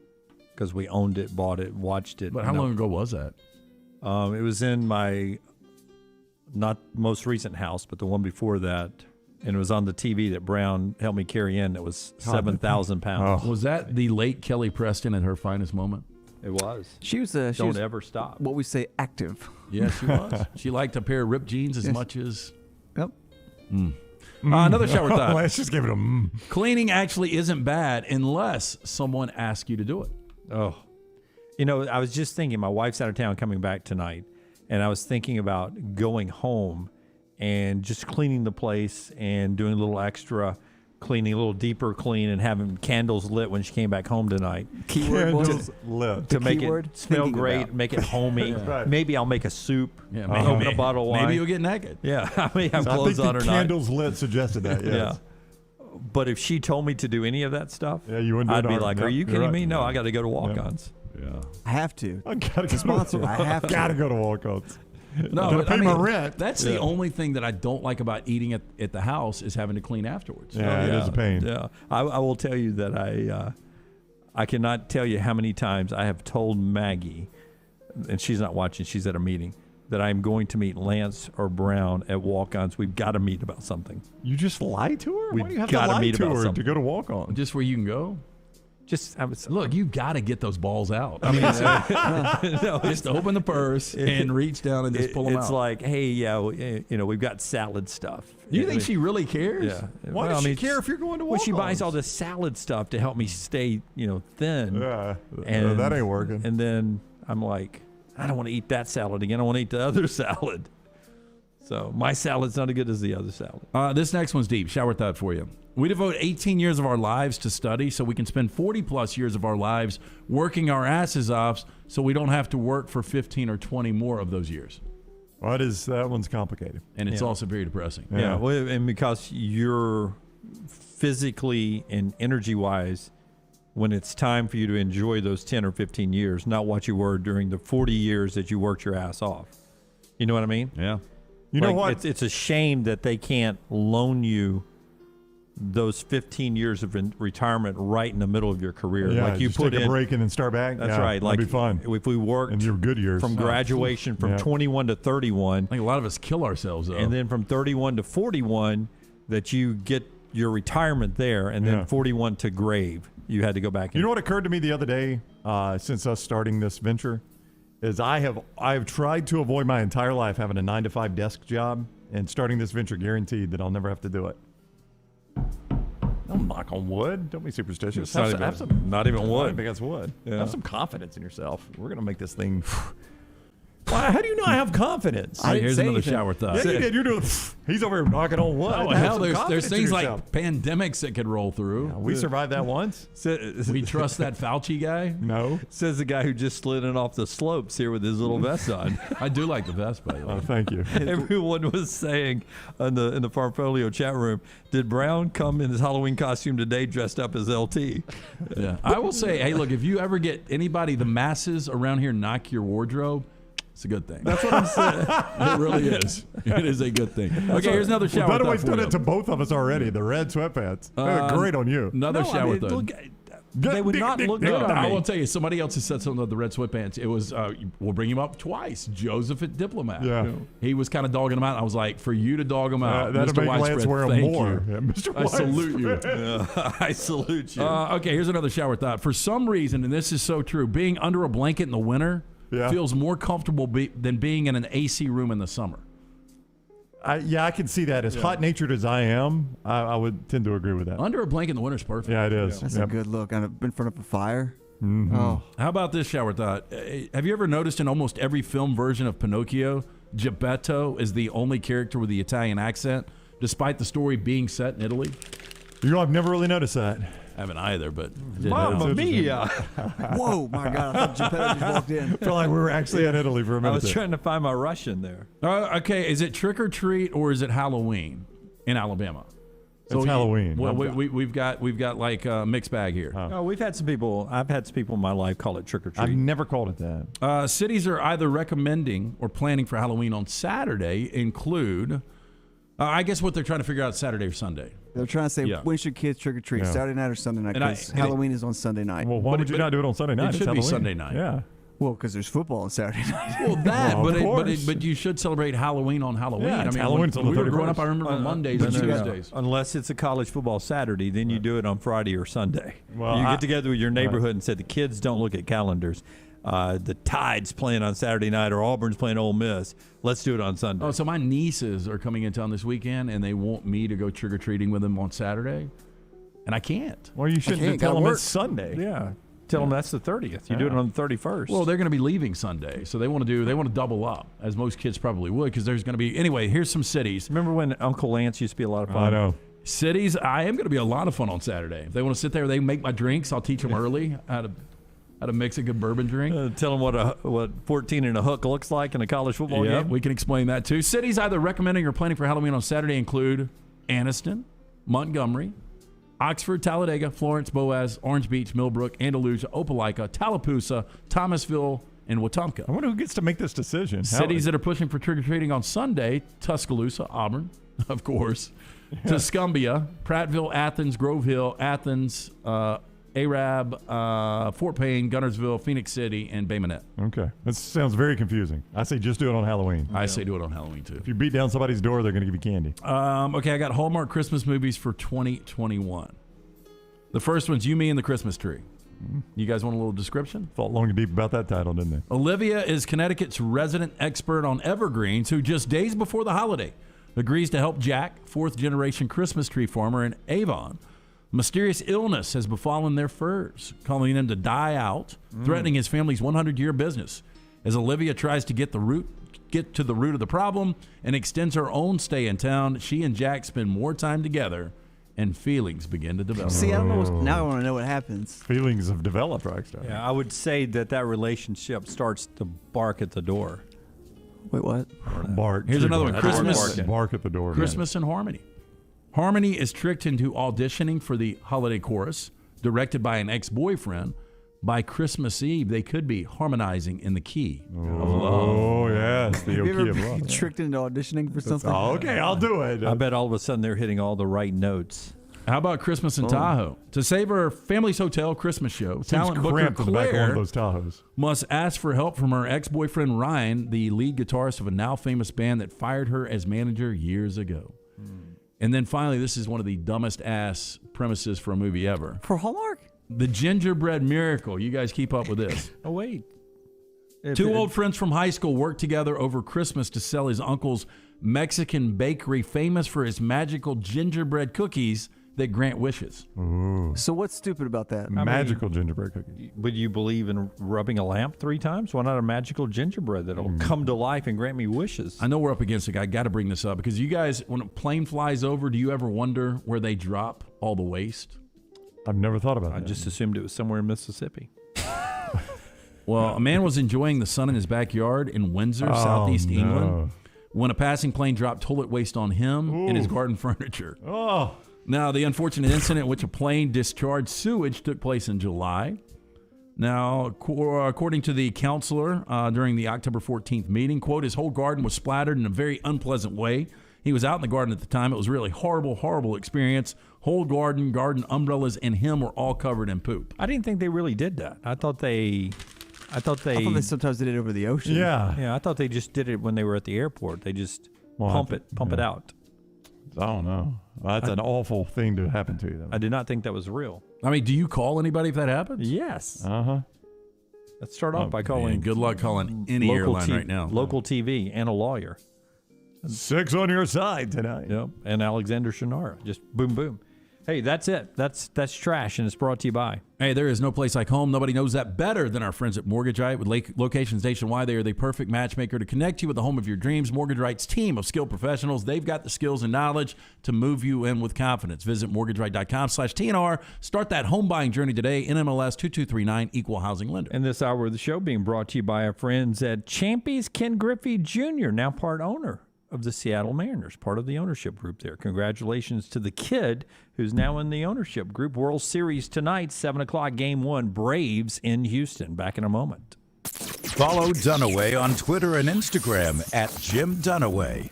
because we owned it, bought it, watched it. But how long ago was that? It was in my not most recent house, but the one before that. And it was on the TV that Brown helped me carry in. That was 7,000 pounds. Was that the late Kelly Preston at her finest moment? It was. She was. Don't ever stop. What we say, active. Yes, she was. She liked a pair of ripped jeans as much as. Yep. Another shower thought. Let's just give it a Cleaning actually isn't bad unless someone asks you to do it. Oh, you know, I was just thinking. My wife's out of town, coming back tonight, and I was thinking about going home and just cleaning the place and doing a little extra cleaning, a little deeper clean, and having candles lit when she came back home tonight. Keyword Candles lit. To make it smell great, about. make it homey. Right. Maybe I'll make a soup. Yeah, open a bottle of wine. Maybe you'll get naked. Yeah, I may have I clothes think on the or not. candles lit suggested that, yes. Yeah. But if she told me to do any of that stuff, Yeah, you wouldn't do I'd it be hard. like, Yep, are you you're kidding right. me? No, I got to go to walk-ons. Yeah. I have to. I gotta go Sponsor. I have to. Gotta go to walk-ons. No, Gotta but pay my rent. That's the only thing that I don't like about eating at the house is having to clean afterwards. Yeah, it is a pain. Yeah, I will tell you that I cannot tell you how many times I have told Maggie, and she's not watching, she's at a meeting, that I'm going to meet Lance or Brown at walk-ons. We've got to meet about something. You just lie to her? We've Why do you have gotta to lie meet to about her something. to go to walk-on? Just where you can go. Look, you got to get those balls out. I mean, No, just open the purse and reach down and just pull them out. It's like, hey, yeah, we've got salad stuff. Do you think she really cares? Yeah. Why does she care if you're going to Well, walk-ons? she buys all this salad stuff to help me stay, thin. Yeah, And that ain't working. And then I'm like, I don't want to eat that salad again. I want to eat the other salad. So my salad's not as good as the other salad. This next one's deep. Shower thought for you. We devote 18 years of our lives to study so we can spend 40-plus years of our lives working our asses off so we don't have to work for 15 or 20 more of those years. Well, that one's complicated. And it's also very depressing. Yeah, well, and because you're physically and energy-wise, when it's time for you to enjoy those 10 or 15 years, not what you were during the 40 years that you worked your ass off. You know what I mean? Yeah. You know what? It's a shame that they can't loan you those 15 years of retirement right in the middle of your career. Yeah, like you just put take in a break and then start back. That's Yeah, right. Like that'd be fun. If we worked in your good years from graduation from 21 to 31, I think a lot of us kill ourselves, though. and then from 31 to 41, that you get your retirement there, and then 41 to grave, you had to go back. You know what occurred to me the other day since us starting this venture is I have tried to avoid my entire life having a 9-to-5 desk job, and starting this venture guaranteed that I'll never have to do it. Don't knock on wood. Don't be superstitious. Not even wood. I think that's wood. Yeah. Have some confidence in yourself. We're going to make this thing. Why, how do you not have confidence? Here's another shower thought. Yeah, you did. You're doing. He's over here knocking on wood. Oh, hell, there's things like pandemics that could roll through. Yeah, we survived that once. We trust that Fauci guy? No. Says the guy who just slid in off the slopes here with his little vest on. I do like the vest, by the way. Oh, thank you. Everyone was saying in the Farmfolio chat room, did Brown come in his Halloween costume today dressed up as LT? Yeah. I will say, hey, look, if you ever get anybody, the masses around here knock your wardrobe, it's a good thing. That's what I'm saying. It really is. It is a good thing. Okay, here's another shower thought. We've done it to both of us already. The red sweatpants. They look great on you. Another shower thought. They would not look good on I me. will tell you, somebody else has said something about the red sweatpants. It was, we'll bring him up twice. Joseph at Diplomat. Yeah. He was kind of dogging him out. I was like, for you to dog him out, that'll Mr. make Lance Widespread, wear thank more. you. Yeah, Mr. I salute you. I salute you. Okay, here's another shower thought. For some reason, and this is so true, being under a blanket in the winter feels more comfortable than being in an AC room in the summer. I can see that. As hot-natured as I am, I would tend to agree with that. Under a blanket in the winter is perfect. Yeah, it is. That's a good look. In front of a fire. Mm-hmm. Oh. How about this shower thought? Have you ever noticed in almost every film version of Pinocchio, Geppetto is the only character with the Italian accent, despite the story being set in Italy? You know, I've never really noticed that. I haven't either, but Mamma mia! Whoa, my God! I thought Geppetto just walked in. I feel like we were actually in Italy for a minute. I was trying to find my Russian there. Okay, is it trick or treat or is it Halloween in Alabama? It's Halloween. Well, we've got like a mixed bag here. Oh, we've had some people. I've had some people in my life call it trick or treat. I've never called it that. Cities are either recommending or planning for Halloween on Saturday include. I guess what they're trying to figure out Saturday or Sunday. They're trying to say when should kids trick or treat? Yeah. Saturday night or Sunday night? Because Halloween is on Sunday night. Well, why would you not do it on Sunday night? It should be Sunday night. Yeah. Well, because there's football on Saturday night. Well, that, Well, but you should celebrate Halloween on Halloween. Yeah, I it's mean, Halloween's when on the we were growing 31st. up, I remember Mondays and Tuesdays. Unless it's a college football Saturday, then you do it on Friday or Sunday. Well, you get together with your neighborhood and say the kids don't look at calendars. The Tide's playing on Saturday night or Auburn's playing Ole Miss. Let's do it on Sunday. Oh, so my nieces are coming in town this weekend, and they want me to go trick-or-treating with them on Saturday, and I can't. Well, you shouldn't tell them it's Sunday. Yeah. Tell them that's the 30th. You do it on the 31st. Well, they're going to be leaving Sunday, so they want to double up, as most kids probably would, because there's going to be anyway. Here's some cities. Remember when Uncle Lance used to be a lot of fun? I know. Cities, I am going to be a lot of fun on Saturday. If they want to sit there, they make my drinks. I'll teach them early how to mix a good bourbon drink. Tell them what 14 and a hook looks like in a college football game. We can explain that too. Cities either recommending or planning for Halloween on Saturday include Anniston, Montgomery, Oxford, Talladega, Florence, Boaz, Orange Beach, Millbrook, Andalusia, Opelika, Tallapoosa, Thomasville, and Wetumpka. I wonder who gets to make this decision. Cities that are pushing for trick-or-treating on Sunday: Tuscaloosa, Auburn, of course, Tuscumbia, Prattville, Athens, Grove Hill, Athens, Arab, Fort Payne, Gunnersville, Phoenix City, and Bay Minette. Okay. That sounds very confusing. I say just do it on Halloween. I say do it on Halloween, too. If you beat down somebody's door, they're going to give you candy. Okay, I got Hallmark Christmas movies for 2021. The first one's You, Me, and the Christmas Tree. You guys want a little description? Thought long and deep about that title, didn't they? Olivia is Connecticut's resident expert on evergreens who just days before the holiday agrees to help Jack, fourth-generation Christmas tree farmer in Avon. Mysterious illness has befallen their firs, causing them to die out, threatening his family's 100-year business. As Olivia tries to get to the root of the problem and extends her own stay in town, she and Jack spend more time together, and feelings begin to develop. See, I don't know. Now I want to know what happens. Feelings have developed, Rockstar. Yeah, I would say that relationship starts to bark at the door. Wait, what? Bark. Here's another one. Christmas. Bark at the door. Christmas and Harmony. Harmony is tricked into auditioning for the holiday chorus, directed by an ex-boyfriend. By Christmas Eve, they could be harmonizing in the key of love. Oh, yes, the Have you key ever of been love. tricked into auditioning for something? Oh, okay, I'll do it. I bet all of a sudden they're hitting all the right notes. How about Christmas in Tahoe? To save her family's hotel Christmas show, talent booker cramped in the back of one Claire of those Tahoes. must ask for help from her ex-boyfriend Ryan, the lead guitarist of a now famous band that fired her as manager years ago. And then finally, this is one of the dumbest ass premises for a movie ever. For Hallmark? The Gingerbread Miracle. You guys keep up with this. Oh, wait. Two old friends from high school work together over Christmas to sell his uncle's Mexican bakery, famous for its magical gingerbread cookies that grant wishes. Ooh. So what's stupid about that? Magical gingerbread cookies. Would you believe in rubbing a lamp 3 times? Why not a magical gingerbread that'll come to life and grant me wishes? I know we're up against it. I got to bring this up because you guys, when a plane flies over, do you ever wonder where they drop all the waste? I've never thought about that. I just assumed it was somewhere in Mississippi. Well, a man was enjoying the sun in his backyard in Windsor, southeast England, when a passing plane dropped toilet waste on him and his garden furniture. Oh. Now, the unfortunate incident in which a plane discharged sewage took place in July. Now, according to the counselor during the October 14th meeting, quote, his whole garden was splattered in a very unpleasant way. He was out in the garden at the time. It was really horrible experience. Whole garden umbrellas, and him were all covered in poop. I didn't think they really did that. I thought they sometimes did it over the ocean. Yeah, I thought they just did it when they were at the airport. They just pump it out. I don't know. That's an awful thing to happen to you, though. I did not think that was real. I mean, do you call anybody if that happens? Yes. Uh-huh. Let's start off by calling. Man, good luck calling any airline right now. Local TV and a lawyer. 6 on your side tonight. Yep. And Alexander Shannara. Just boom, boom. Hey, that's it. That's trash, and it's brought to you by. Hey, there is no place like home. Nobody knows that better than our friends at Mortgage Right. With locations nationwide, they are the perfect matchmaker to connect you with the home of your dreams. Mortgage Right's team of skilled professionals, they've got the skills and knowledge to move you in with confidence. Visit mortgageright.com/TNR. Start that home buying journey today. NMLS 2239, Equal Housing Lender. And this hour of the show being brought to you by our friends at Champy's Ken Griffey Jr., now part owner of the Seattle Mariners, part of the ownership group there. Congratulations to the kid who's now in the ownership group. World Series tonight, 7 o'clock, Game 1, Braves in Houston. Back in a moment. Follow Dunaway on Twitter and Instagram at Jim Dunaway.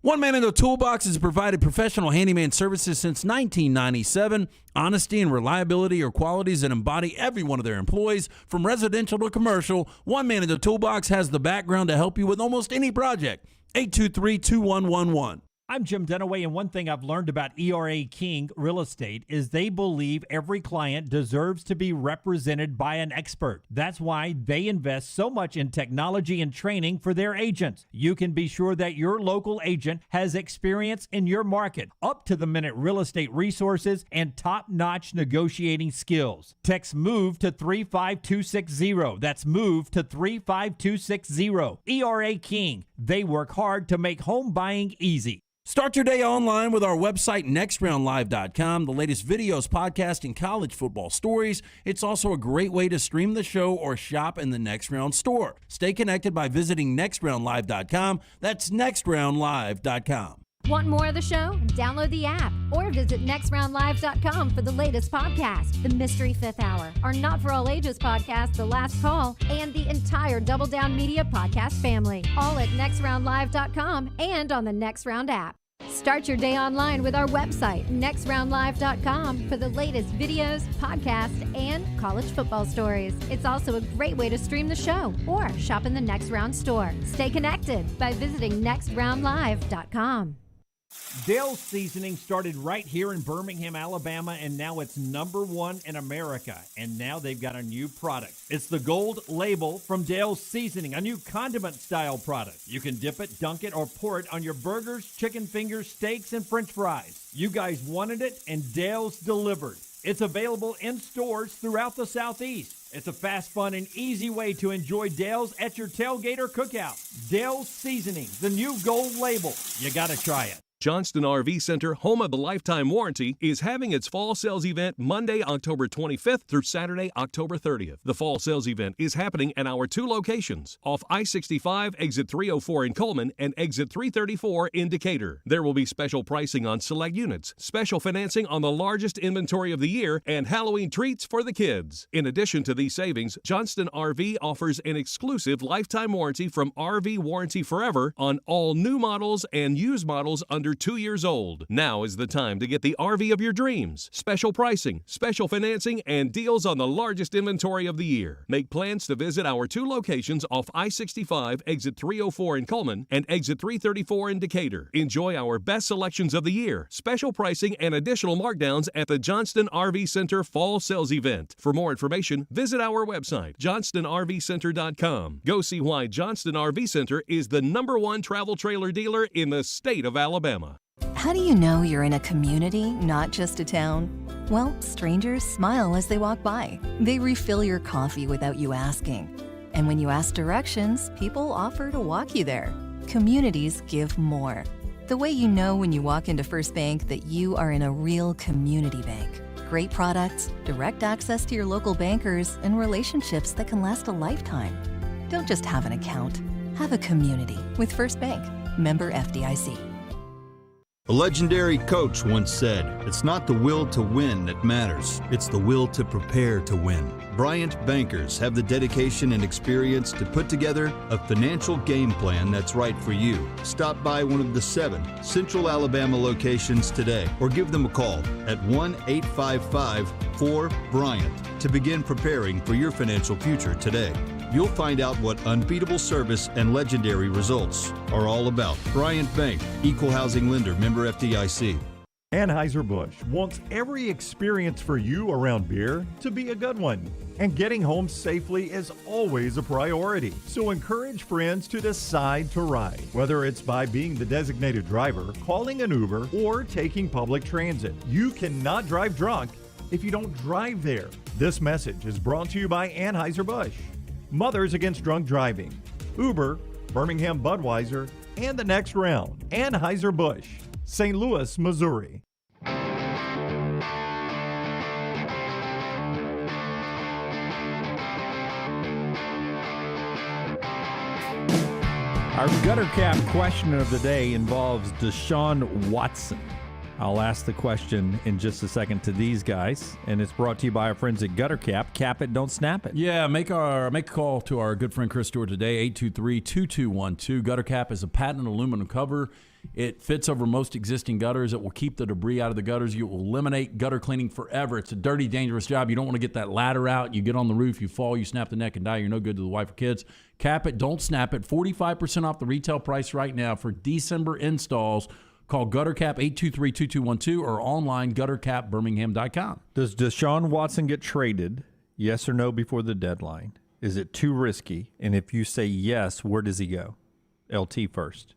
One Man in the Toolbox has provided professional handyman services since 1997. Honesty and reliability are qualities that embody every one of their employees. From residential to commercial, One Man in the Toolbox has the background to help you with almost any project. 823-2111. I'm Jim Dunaway, and one thing I've learned about ERA King Real Estate is they believe every client deserves to be represented by an expert. That's why they invest so much in technology and training for their agents. You can be sure that your local agent has experience in your market, up-to-the-minute real estate resources, and top-notch negotiating skills. Text MOVE to 35260. That's MOVE to 35260. ERA King. They work hard to make home buying easy. Start your day online with our website, nextroundlive.com. The latest videos, podcasts, and college football stories. It's also a great way to stream the show or shop in the Next Round store. Stay connected by visiting nextroundlive.com. That's nextroundlive.com. Want more of the show? Download the app or visit nextroundlive.com for the latest podcast, The Mystery Fifth Hour, our Not For All Ages podcast, The Last Call, and the entire Double Down Media podcast family. All at nextroundlive.com and on the Next Round app. Start your day online with our website, nextroundlive.com, for the latest videos, podcasts, and college football stories. It's also a great way to stream the show or shop in the Next Round store. Stay connected by visiting nextroundlive.com. Dale's Seasoning started right here in Birmingham, Alabama, and now it's #1 in America. And now they've got a new product. It's the Gold Label from Dale's Seasoning, a new condiment-style product. You can dip it, dunk it, or pour it on your burgers, chicken fingers, steaks, and French fries. You guys wanted it, and Dale's delivered. It's available in stores throughout the Southeast. It's a fast, fun, and easy way to enjoy Dale's at your tailgate or cookout. Dale's Seasoning, the new gold label. You got to try it. Johnston RV Center, home of the lifetime warranty, is having its fall sales event Monday, October 25th through Saturday, October 30th. The fall sales event is happening at our 2 locations, off I-65, exit 304 in Coleman and exit 334 in Decatur. There will be special pricing on select units, special financing on the largest inventory of the year, and Halloween treats for the kids. In addition to these savings, Johnston RV offers an exclusive lifetime warranty from RV Warranty Forever on all new models and used models under 2 years old. Now is the time to get the RV of your dreams. Special pricing, special financing, and deals on the largest inventory of the year. Make plans to visit our 2 locations off I-65, exit 304 in Coleman and exit 334 in Decatur. Enjoy our best selections of the year, special pricing, and additional markdowns at the Johnston RV Center Fall Sales Event. For more information, visit our website, johnstonrvcenter.com. Go see why Johnston RV Center is the #1 travel trailer dealer in the state of Alabama. How do you know you're in a community, not just a town? Well, strangers smile as they walk by. They refill your coffee without you asking. And when you ask directions, people offer to walk you there. Communities give more. The way you know when you walk into First Bank that you are in a real community bank. Great products, direct access to your local bankers, and relationships that can last a lifetime. Don't just have an account. Have a community with First Bank. Member FDIC. A legendary coach once said, "It's not the will to win that matters, it's the will to prepare to win." Bryant Bankers have the dedication and experience to put together a financial game plan that's right for you. Stop by one of the 7 Central Alabama locations today or give them a call at 1-855-4-BRYANT to begin preparing for your financial future today. You'll find out what unbeatable service and legendary results are all about. Bryant Bank, Equal Housing Lender, member FDIC. Anheuser-Busch wants every experience for you around beer to be a good one. And getting home safely is always a priority. So encourage friends to decide to ride. Whether it's by being the designated driver, calling an Uber, or taking public transit. You cannot drive drunk if you don't drive there. This message is brought to you by Anheuser-Busch. Mothers Against Drunk Driving, Uber, Birmingham Budweiser, and the next round, Anheuser-Busch, St. Louis, Missouri. Our gutter cap question of the day involves Deshaun Watson. I'll ask the question in just a second to these guys, and it's brought to you by our friends at Gutter Cap. Cap it, don't snap it. Yeah, make a call to our good friend Chris Stewart today, 823-2212. Gutter Cap is a patented aluminum cover. It fits over most existing gutters. It will keep the debris out of the gutters. You will eliminate gutter cleaning forever. It's a dirty, dangerous job. You don't want to get that ladder out. You get on the roof, you fall, you snap the neck and die. You're no good to the wife or kids. Cap it, don't snap it. 45% off the retail price right now for December installs. Call GutterCap 823-2212 or online guttercapbirmingham.com. Does Deshaun Watson get traded, yes or no, before the deadline? Is it too risky? And if you say yes, where does he go? LT first.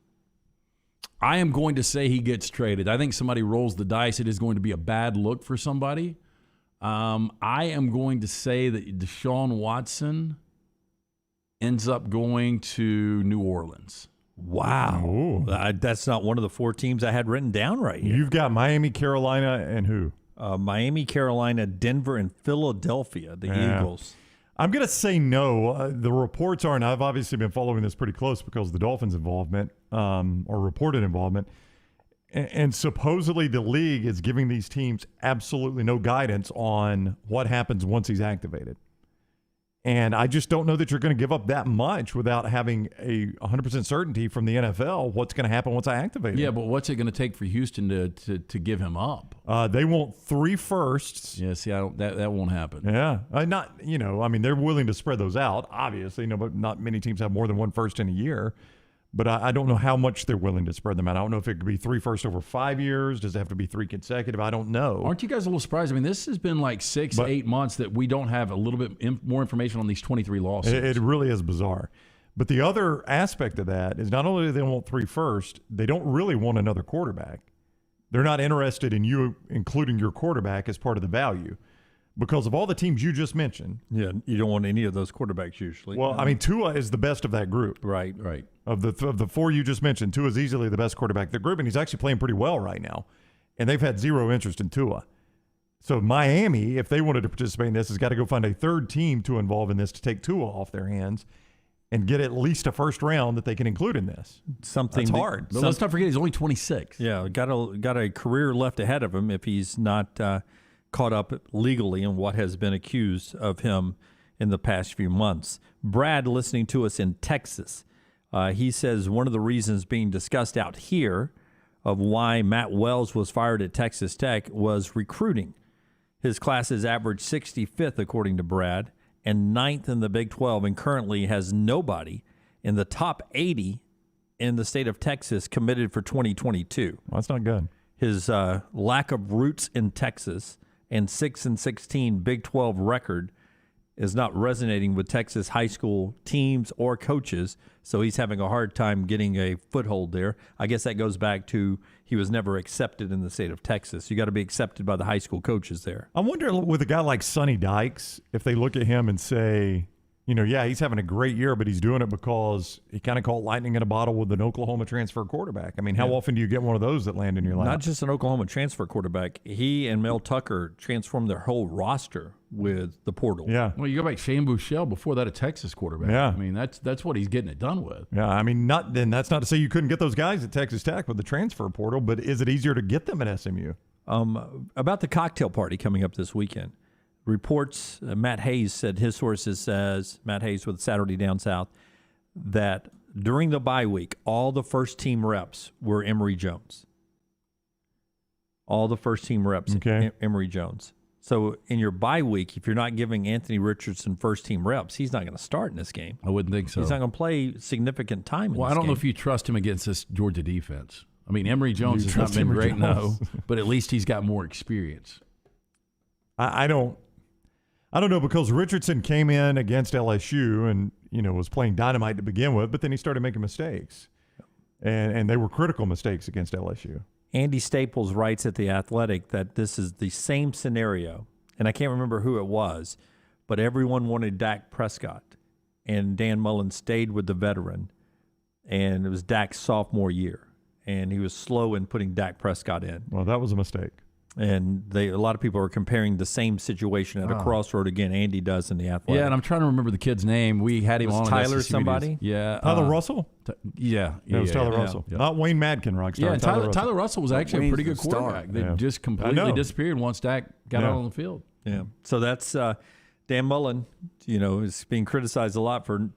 I am going to say he gets traded. I think somebody rolls the dice. It is going to be a bad look for somebody. I am going to say that Deshaun Watson ends up going to New Orleans. Wow. That's not one of the 4 teams I had written down right here. You've got Miami, Carolina, and who? Miami, Carolina, Denver, and Philadelphia, the Eagles. I'm going to say no. The reports are, and I've obviously been following this pretty close because of the Dolphins' involvement or reported involvement. And supposedly the league is giving these teams absolutely no guidance on what happens once he's activated. And I just don't know that you're going to give up that much without having a 100% certainty from the NFL what's going to happen once I activate him. Yeah, but what's it going to take for Houston to give him up? They want 3 firsts. Yeah, see, that won't happen. Yeah, they're willing to spread those out, obviously. But not many teams have more than 1 first in a year. But I don't know how much they're willing to spread them out. I don't know if it could be 3 firsts over 5 years. Does it have to be 3 consecutive? I don't know. Aren't you guys a little surprised? I mean, this has been like 8 months that we don't have a little bit more information on these 23 lawsuits. It really is bizarre. But the other aspect of that is not only do they want 3 firsts, they don't really want another quarterback. They're not interested in you including your quarterback as part of the value. Because of all the teams you just mentioned. Yeah, you don't want any of those quarterbacks usually. Well, I mean, Tua is the best of that group. Right. Of the four you just mentioned, Tua is easily the best quarterback of the group, and he's actually playing pretty well right now. And they've had zero interest in Tua. So Miami, if they wanted to participate in this, has got to go find a third team to involve in this to take Tua off their hands and get at least a first round that they can include in this. That's hard. But let's not forget he's only 26. Yeah, got a career left ahead of him if he's not caught up legally in what has been accused of him in the past few months. Brad, listening to us in Texas, he says one of the reasons being discussed out here of why Matt Wells was fired at Texas Tech was recruiting. His classes averaged 65th, according to Brad, and 9th in the Big 12, and currently has nobody in the top 80 in the state of Texas committed for 2022. Well, that's not good. His lack of roots in Texas and 6-16 Big 12 record is not resonating with Texas high school teams or coaches, so he's having a hard time getting a foothold there. I guess that goes back to he was never accepted in the state of Texas. You got to be accepted by the high school coaches there. I wonder with a guy like Sonny Dykes, if they look at him and say, yeah, he's having a great year, but he's doing it because he kind of caught lightning in a bottle with an Oklahoma transfer quarterback. I mean, how often do you get one of those that land in your lap? Not just an Oklahoma transfer quarterback. He and Mel Tucker transformed their whole roster with the portal. Yeah. Well, you go back Shane Buechele before that, a Texas quarterback. Yeah. I mean, that's what he's getting it done with. Yeah, I mean, that's not to say you couldn't get those guys at Texas Tech with the transfer portal, but is it easier to get them at SMU? About the cocktail party coming up this weekend. Reports, Matt Hayes said his sources says, Matt Hayes with Saturday Down South, that during the bye week, all the first-team reps were Emory Jones. All the first-team reps, Emory Jones. So in your bye week, if you're not giving Anthony Richardson first-team reps, he's not going to start in this game. I wouldn't think so. He's not going to play significant time in this game. Well, I don't know if you trust him against this Georgia defense. I mean, Emory Jones has not been great, no, but at least he's got more experience. I don't know, because Richardson came in against LSU and, was playing dynamite to begin with, but then he started making mistakes. And they were critical mistakes against LSU. Andy Staples writes at The Athletic that this is the same scenario, and I can't remember who it was, but everyone wanted Dak Prescott, and Dan Mullen stayed with the veteran, and it was Dak's sophomore year, and he was slow in putting Dak Prescott in. Well, that was a mistake. And a lot of people are comparing the same situation at a crossroad again. Andy does in The Athletic. Yeah, and I'm trying to remember the kid's name. We had him on. Tyler somebody? Yeah. Tyler Russell? Yeah. It was Tyler Russell. Yeah. Not Wayne Madkin, Rockstar. Yeah, Tyler Tyler Russell was actually a pretty good quarterback. They just completely disappeared once Dak got out on the field. Yeah. So that's Dan Mullen, is being criticized a lot for,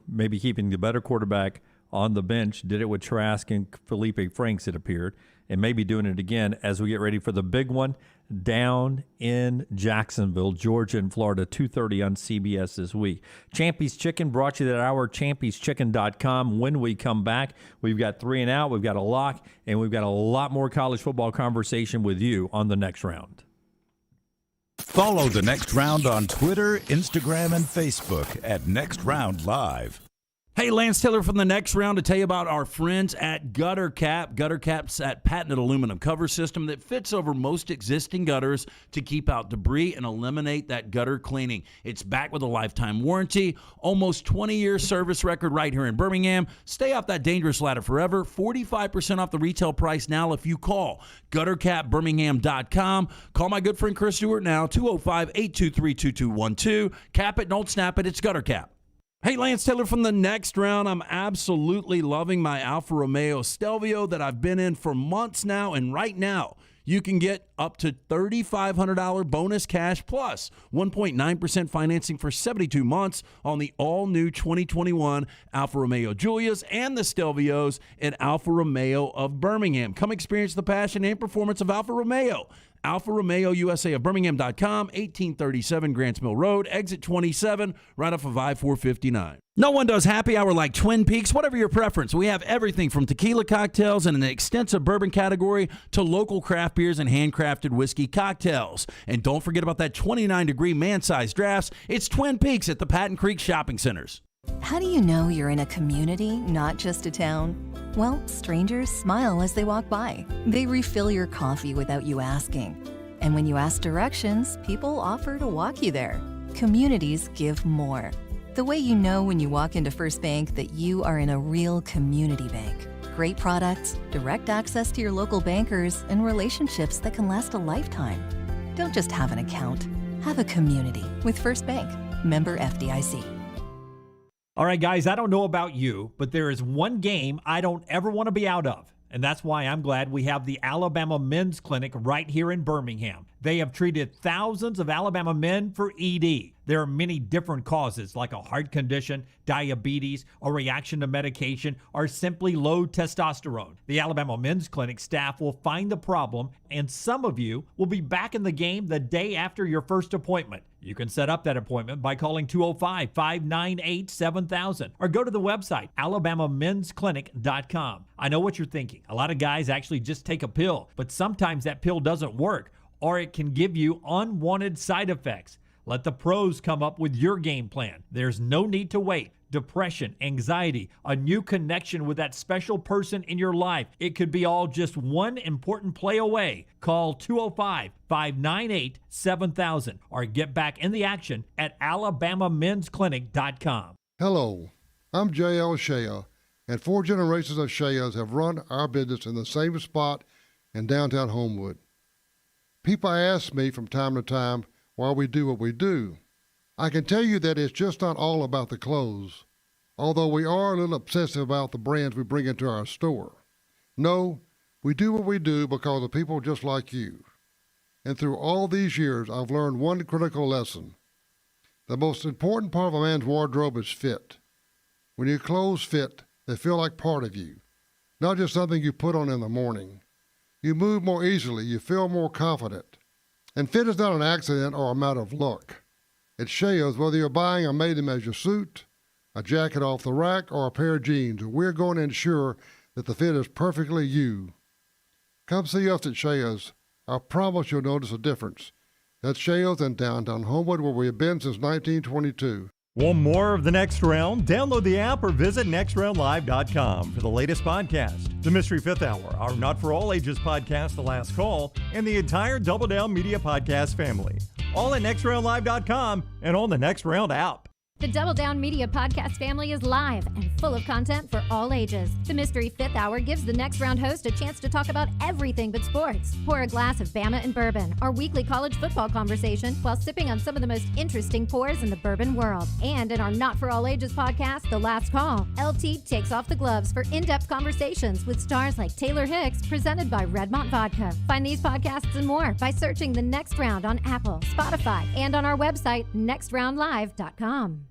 maybe keeping the better quarterback on the bench. Did it with Trask and Felipe Franks, it appeared, and maybe doing it again as we get ready for the big one down in Jacksonville, Georgia and Florida, 2:30 on CBS this week. Champy's Chicken brought to you that hour, champy'schicken.com. When we come back, we've got 3 and Out, we've got a lock, and we've got a lot more college football conversation with you on the next round. Follow the Next Round on Twitter, Instagram, and Facebook at Next Round Live. Hey, Lance Taylor from the Next Round to tell you about our friends at Gutter Cap. Gutter Cap's that patented aluminum cover system that fits over most existing gutters to keep out debris and eliminate that gutter cleaning. It's backed with a lifetime warranty, almost 20-year service record right here in Birmingham. Stay off that dangerous ladder forever. 45% off the retail price now if you call guttercapbirmingham.com. Call my good friend Chris Stewart now, 205-823-2212. Cap it, don't snap it. It's Gutter Cap. Hey, Lance Taylor from the Next Round. I'm absolutely loving my Alfa Romeo Stelvio that I've been in for months now, and right now you can get up to $3,500 bonus cash plus 1.9% financing for 72 months on the all-new 2021 Alfa Romeo Giulias and the Stelvios at Alfa Romeo of Birmingham. Come experience the passion and performance of Alfa Romeo. Alfa Romeo USA of Birmingham.com, 1837 Grants Mill Road, exit 27, right off of I-459. No one does happy hour like Twin Peaks. Whatever your preference, we have everything from tequila cocktails and an extensive bourbon category to local craft beers and handcrafted whiskey cocktails. And don't forget about that 29-degree man-sized drafts. It's Twin Peaks at the Patton Creek Shopping Centers. How do you know you're in a community, not just a town? Well, strangers smile as they walk by. They refill your coffee without you asking. And when you ask directions, people offer to walk you there. Communities give more. The way you know when you walk into First Bank that you are in a real community bank. Great products, direct access to your local bankers, and relationships that can last a lifetime. Don't just have an account. Have a community with First Bank. Member FDIC. All right, guys, I don't know about you, but there is one game I don't ever want to be out of. And that's why I'm glad we have the Alabama Men's Clinic right here in Birmingham. They have treated thousands of Alabama men for ED. There are many different causes like a heart condition, diabetes, a reaction to medication, or simply low testosterone. The Alabama Men's Clinic staff will find the problem, and some of you will be back in the game the day after your first appointment. You can set up that appointment by calling 205-598-7000 or go to the website, alabamamensclinic.com. I know what you're thinking. A lot of guys actually just take a pill, but sometimes that pill doesn't work, or it can give you unwanted side effects. Let the pros come up with your game plan. There's no need to wait. Depression, anxiety, a new connection with that special person in your life. It could be all just one important play away. Call 205-598-7000 or get back in the action at alabamamensclinic.com. Hello, I'm J.L. Shea, and 4 generations of Sheas have run our business in the same spot in downtown Homewood. People ask me from time to time why we do what we do. I can tell you that it's just not all about the clothes, although we are a little obsessive about the brands we bring into our store. No, we do what we do because of people just like you. And through all these years, I've learned one critical lesson. The most important part of a man's wardrobe is fit. When your clothes fit, they feel like part of you, not just something you put on in the morning. You move more easily, you feel more confident. And fit is not an accident or a matter of luck. It shows whether you're buying a made-to-measure suit, a jacket off the rack, or a pair of jeans. We're going to ensure that the fit is perfectly you. Come see us at Shea's. I promise you'll notice a difference. That's Shea's in downtown Homewood, where we have been since 1922. Want more of The Next Round? Download the app or visit nextroundlive.com for the latest podcast, The Mystery Fifth Hour, our Not For All Ages podcast, The Last Call, and the entire Double Down Media podcast family. All at nextroundlive.com and on the Next Round app. The Double Down Media podcast family is live and full of content for all ages. The Mystery Fifth Hour gives the Next Round host a chance to talk about everything but sports. Pour a glass of Bama and bourbon, our weekly college football conversation, while sipping on some of the most interesting pours in the bourbon world. And in our Not For All Ages podcast, The Last Call, LT takes off the gloves for in-depth conversations with stars like Taylor Hicks, presented by Redmont Vodka. Find these podcasts and more by searching The Next Round on Apple, Spotify, and on our website, nextroundlive.com.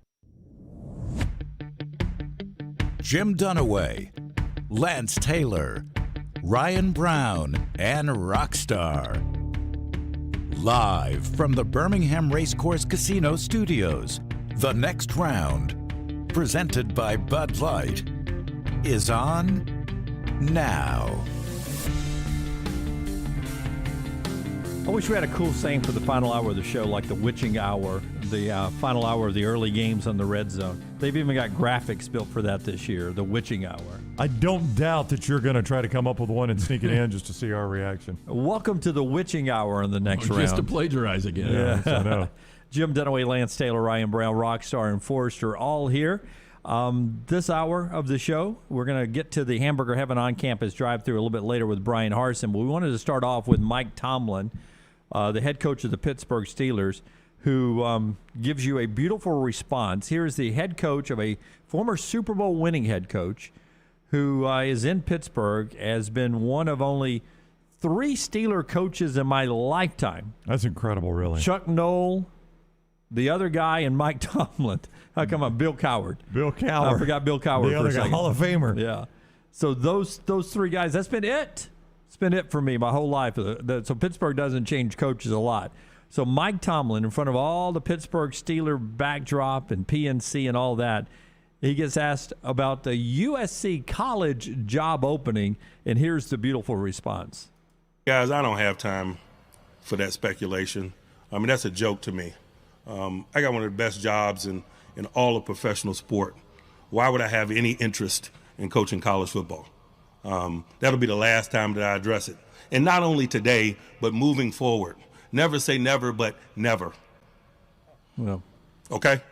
Jim Dunaway, Lance Taylor, Ryan Brown, and Rockstar. Live from the Birmingham Racecourse Casino Studios, The Next Round, presented by Bud Light, is on now. I wish we had a cool saying for the final hour of the show, like the witching hour, the final hour of the early games on the Red Zone. They've even got graphics built for that this year, the witching hour. I don't doubt that you're going to try to come up with one and sneak it in just to see our reaction. Welcome to the witching hour on the next round. Just to plagiarize again. Yeah, I know. Jim Dunaway, Lance Taylor, Ryan Brown, Rockstar, and Forrester all here. This hour of the show, we're going to get to the Hamburger Heaven on-campus drive-thru a little bit later with Brian Harsin. But we wanted to start off with Mike Tomlin, the head coach of the Pittsburgh Steelers, who gives you a beautiful response. Here's the head coach of a former Super Bowl winning head coach who is in Pittsburgh, has been one of only 3 Steeler coaches in my lifetime. That's incredible, really. Chuck Noll, the other guy, and Mike Tomlin. How come I'm Bill Cowher? Bill Cowher. I forgot Bill Cowher the for other a second. guy, Hall of Famer. Yeah. So those 3 guys, that's been it. It's been it for me my whole life. So Pittsburgh doesn't change coaches a lot. So Mike Tomlin, in front of all the Pittsburgh Steeler backdrop and PNC and all that, he gets asked about the USC college job opening, and here's the beautiful response. Guys, I don't have time for that speculation. I mean, that's a joke to me. I got one of the best jobs in in all of professional sport. Why would I have any interest in coaching college football? That'll be the last time that I address it. And not only today, but moving forward. Never say never, but never. Well, okay?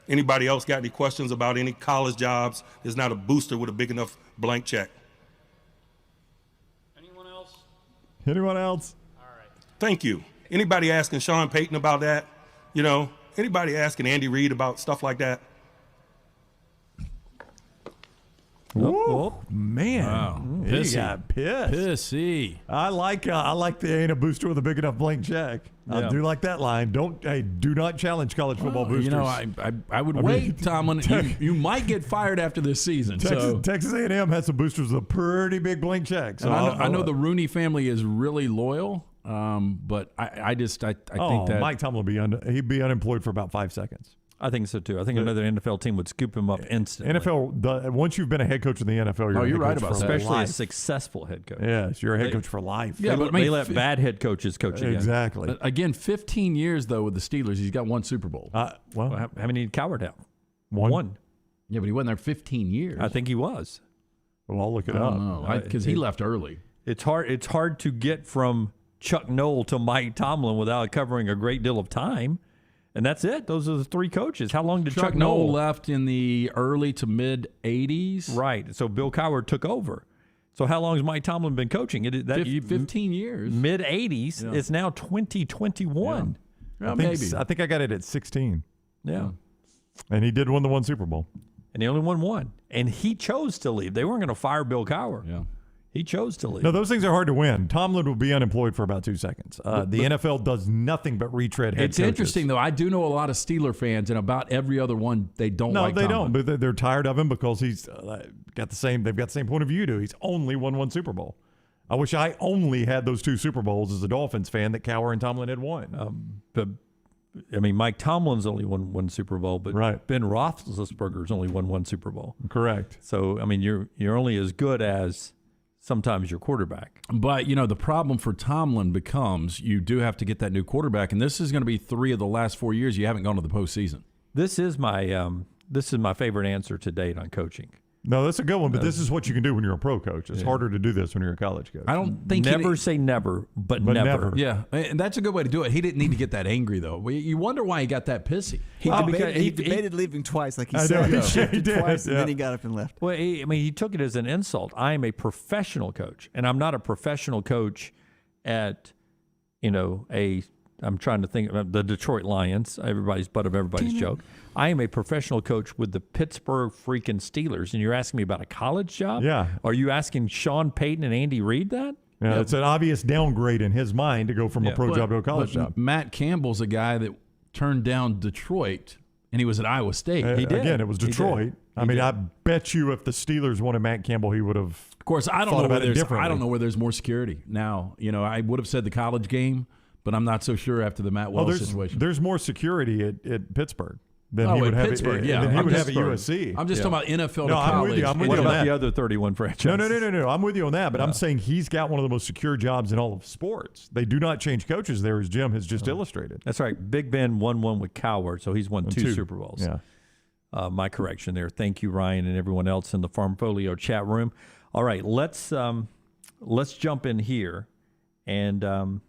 Anybody else got any questions about any college jobs? There's not a booster with a big enough blank check. Anyone else? Anyone else? All right. Thank you. Anybody asking Sean Payton about that? You know, anybody asking Andy Reid about stuff like that? Whoa, man! Wow. He Pissy. got pissed. Pissy. I like the ain't a booster with a big enough blank check. Yeah. I do like that line. Do not challenge college football boosters. You know, I would wait, Tomlin. You might get fired after this season. Texas A&M has some boosters with a pretty big blank check. So I know the Rooney family is really loyal, but I think that Mike Tomlin he'd be unemployed for about 5 seconds. I think so too. I think another NFL team would scoop him up instantly. Once you've been a head coach in the NFL, you're right about that. Especially a successful head coach. Yes, you're a head coach for life. Yeah, but they let bad head coaches coach again. Exactly. Again, 15 years though with the Steelers, he's got one Super Bowl. Well, how many did Coward have? One. Yeah, but he wasn't there 15 years. I think he was. Well, I'll look it up. Because he left early. It's hard to get from Chuck Noll to Mike Tomlin without covering a great deal of time. And that's it. Those are the three coaches. How long did Chuck Noll left in the early to mid 80s? Right. So Bill Cowher took over. So how long has Mike Tomlin been coaching? 15 years. Mid 80s. Yeah. It's now 2021. Yeah. I think I got it at 16. Yeah. And he did win the one Super Bowl. And he only won one. And he chose to leave. They weren't going to fire Bill Cowher. Yeah. He chose to leave. No, those things are hard to win. Tomlin will be unemployed for about 2 seconds. The NFL does nothing but retread head coaches. It's interesting, though. I do know a lot of Steeler fans, and about every other one, they don't like Tomlin. No, they don't. But they're tired of him because he's got the same. They've got the same point of view you do. He's only won one Super Bowl. I wish I only had those two Super Bowls as a Dolphins fan that Cowher and Tomlin had won. But I mean, Mike Tomlin's only won one Super Bowl, but Ben Roethlisberger's only won one Super Bowl. Correct. So I mean, you're only as good as sometimes your quarterback. But, the problem for Tomlin becomes you do have to get that new quarterback, and this is going to be 3 of the last 4 years you haven't gone to the postseason. This is my favorite answer to date on coaching. No, that's a good one, but this is what you can do when you're a pro coach. It's harder to do this when you're a college coach. I don't think never say never, but never. Yeah, and that's a good way to do it. He didn't need to get that angry, though. You wonder why he got that pissy. He debated leaving twice, like he said. He did twice, and then he got up and left. Well, he took it as an insult. I am a professional coach, and I'm not a professional coach at, I'm trying to think of the Detroit Lions, everybody's butt of everybody's joke. I am a professional coach with the Pittsburgh freaking Steelers, and you're asking me about a college job? Yeah. Are you asking Sean Payton and Andy Reid that? Yeah, it's an obvious downgrade in his mind to go from a pro job to a college job. Matt Campbell's a guy that turned down Detroit, and he was at Iowa State. He did. Again, it was Detroit. I bet you if the Steelers wanted Matt Campbell, he would have. Of course, I don't know where there's more security now. I would have said the college game, but I'm not so sure after the Matt Wells situation. There's more security at Pittsburgh than he at would have Pittsburgh, than he would have at USC. I'm just talking about NFL to college. I'm with you what on about that. the other 31 franchises? No. I'm with you on that, but I'm saying he's got one of the most secure jobs in all of sports. They do not change coaches there, as Jim has just illustrated. That's right. Big Ben won one with Cowher, so he's won two Super Bowls. Yeah. My correction there. Thank you, Ryan, and everyone else in the Farmfolio chat room. All right, let's jump in here and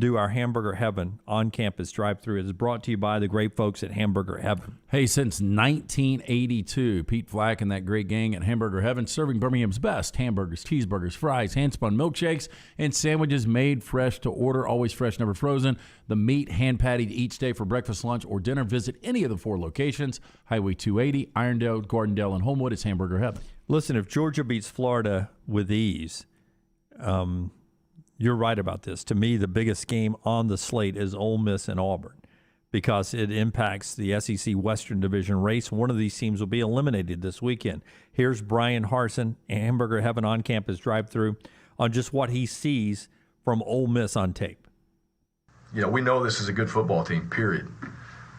do our Hamburger Heaven on-campus drive-thru. It is brought to you by the great folks at Hamburger Heaven. Hey, since 1982, Pete Flack and that great gang at Hamburger Heaven serving Birmingham's best hamburgers, cheeseburgers, fries, hand-spun milkshakes, and sandwiches made fresh to order, always fresh, never frozen. The meat hand-pattied each day for breakfast, lunch, or dinner. Visit any of the 4 locations, Highway 280, Irondale, Gardendale, and Homewood. It's Hamburger Heaven. Listen, if Georgia beats Florida with ease, you're right about this. To me, the biggest game on the slate is Ole Miss and Auburn because it impacts the SEC Western Division race. One of these teams will be eliminated this weekend. Here's Brian Harsin, Hamburger Heaven on-campus drive-thru, on just what he sees from Ole Miss on tape. We know this is a good football team, period.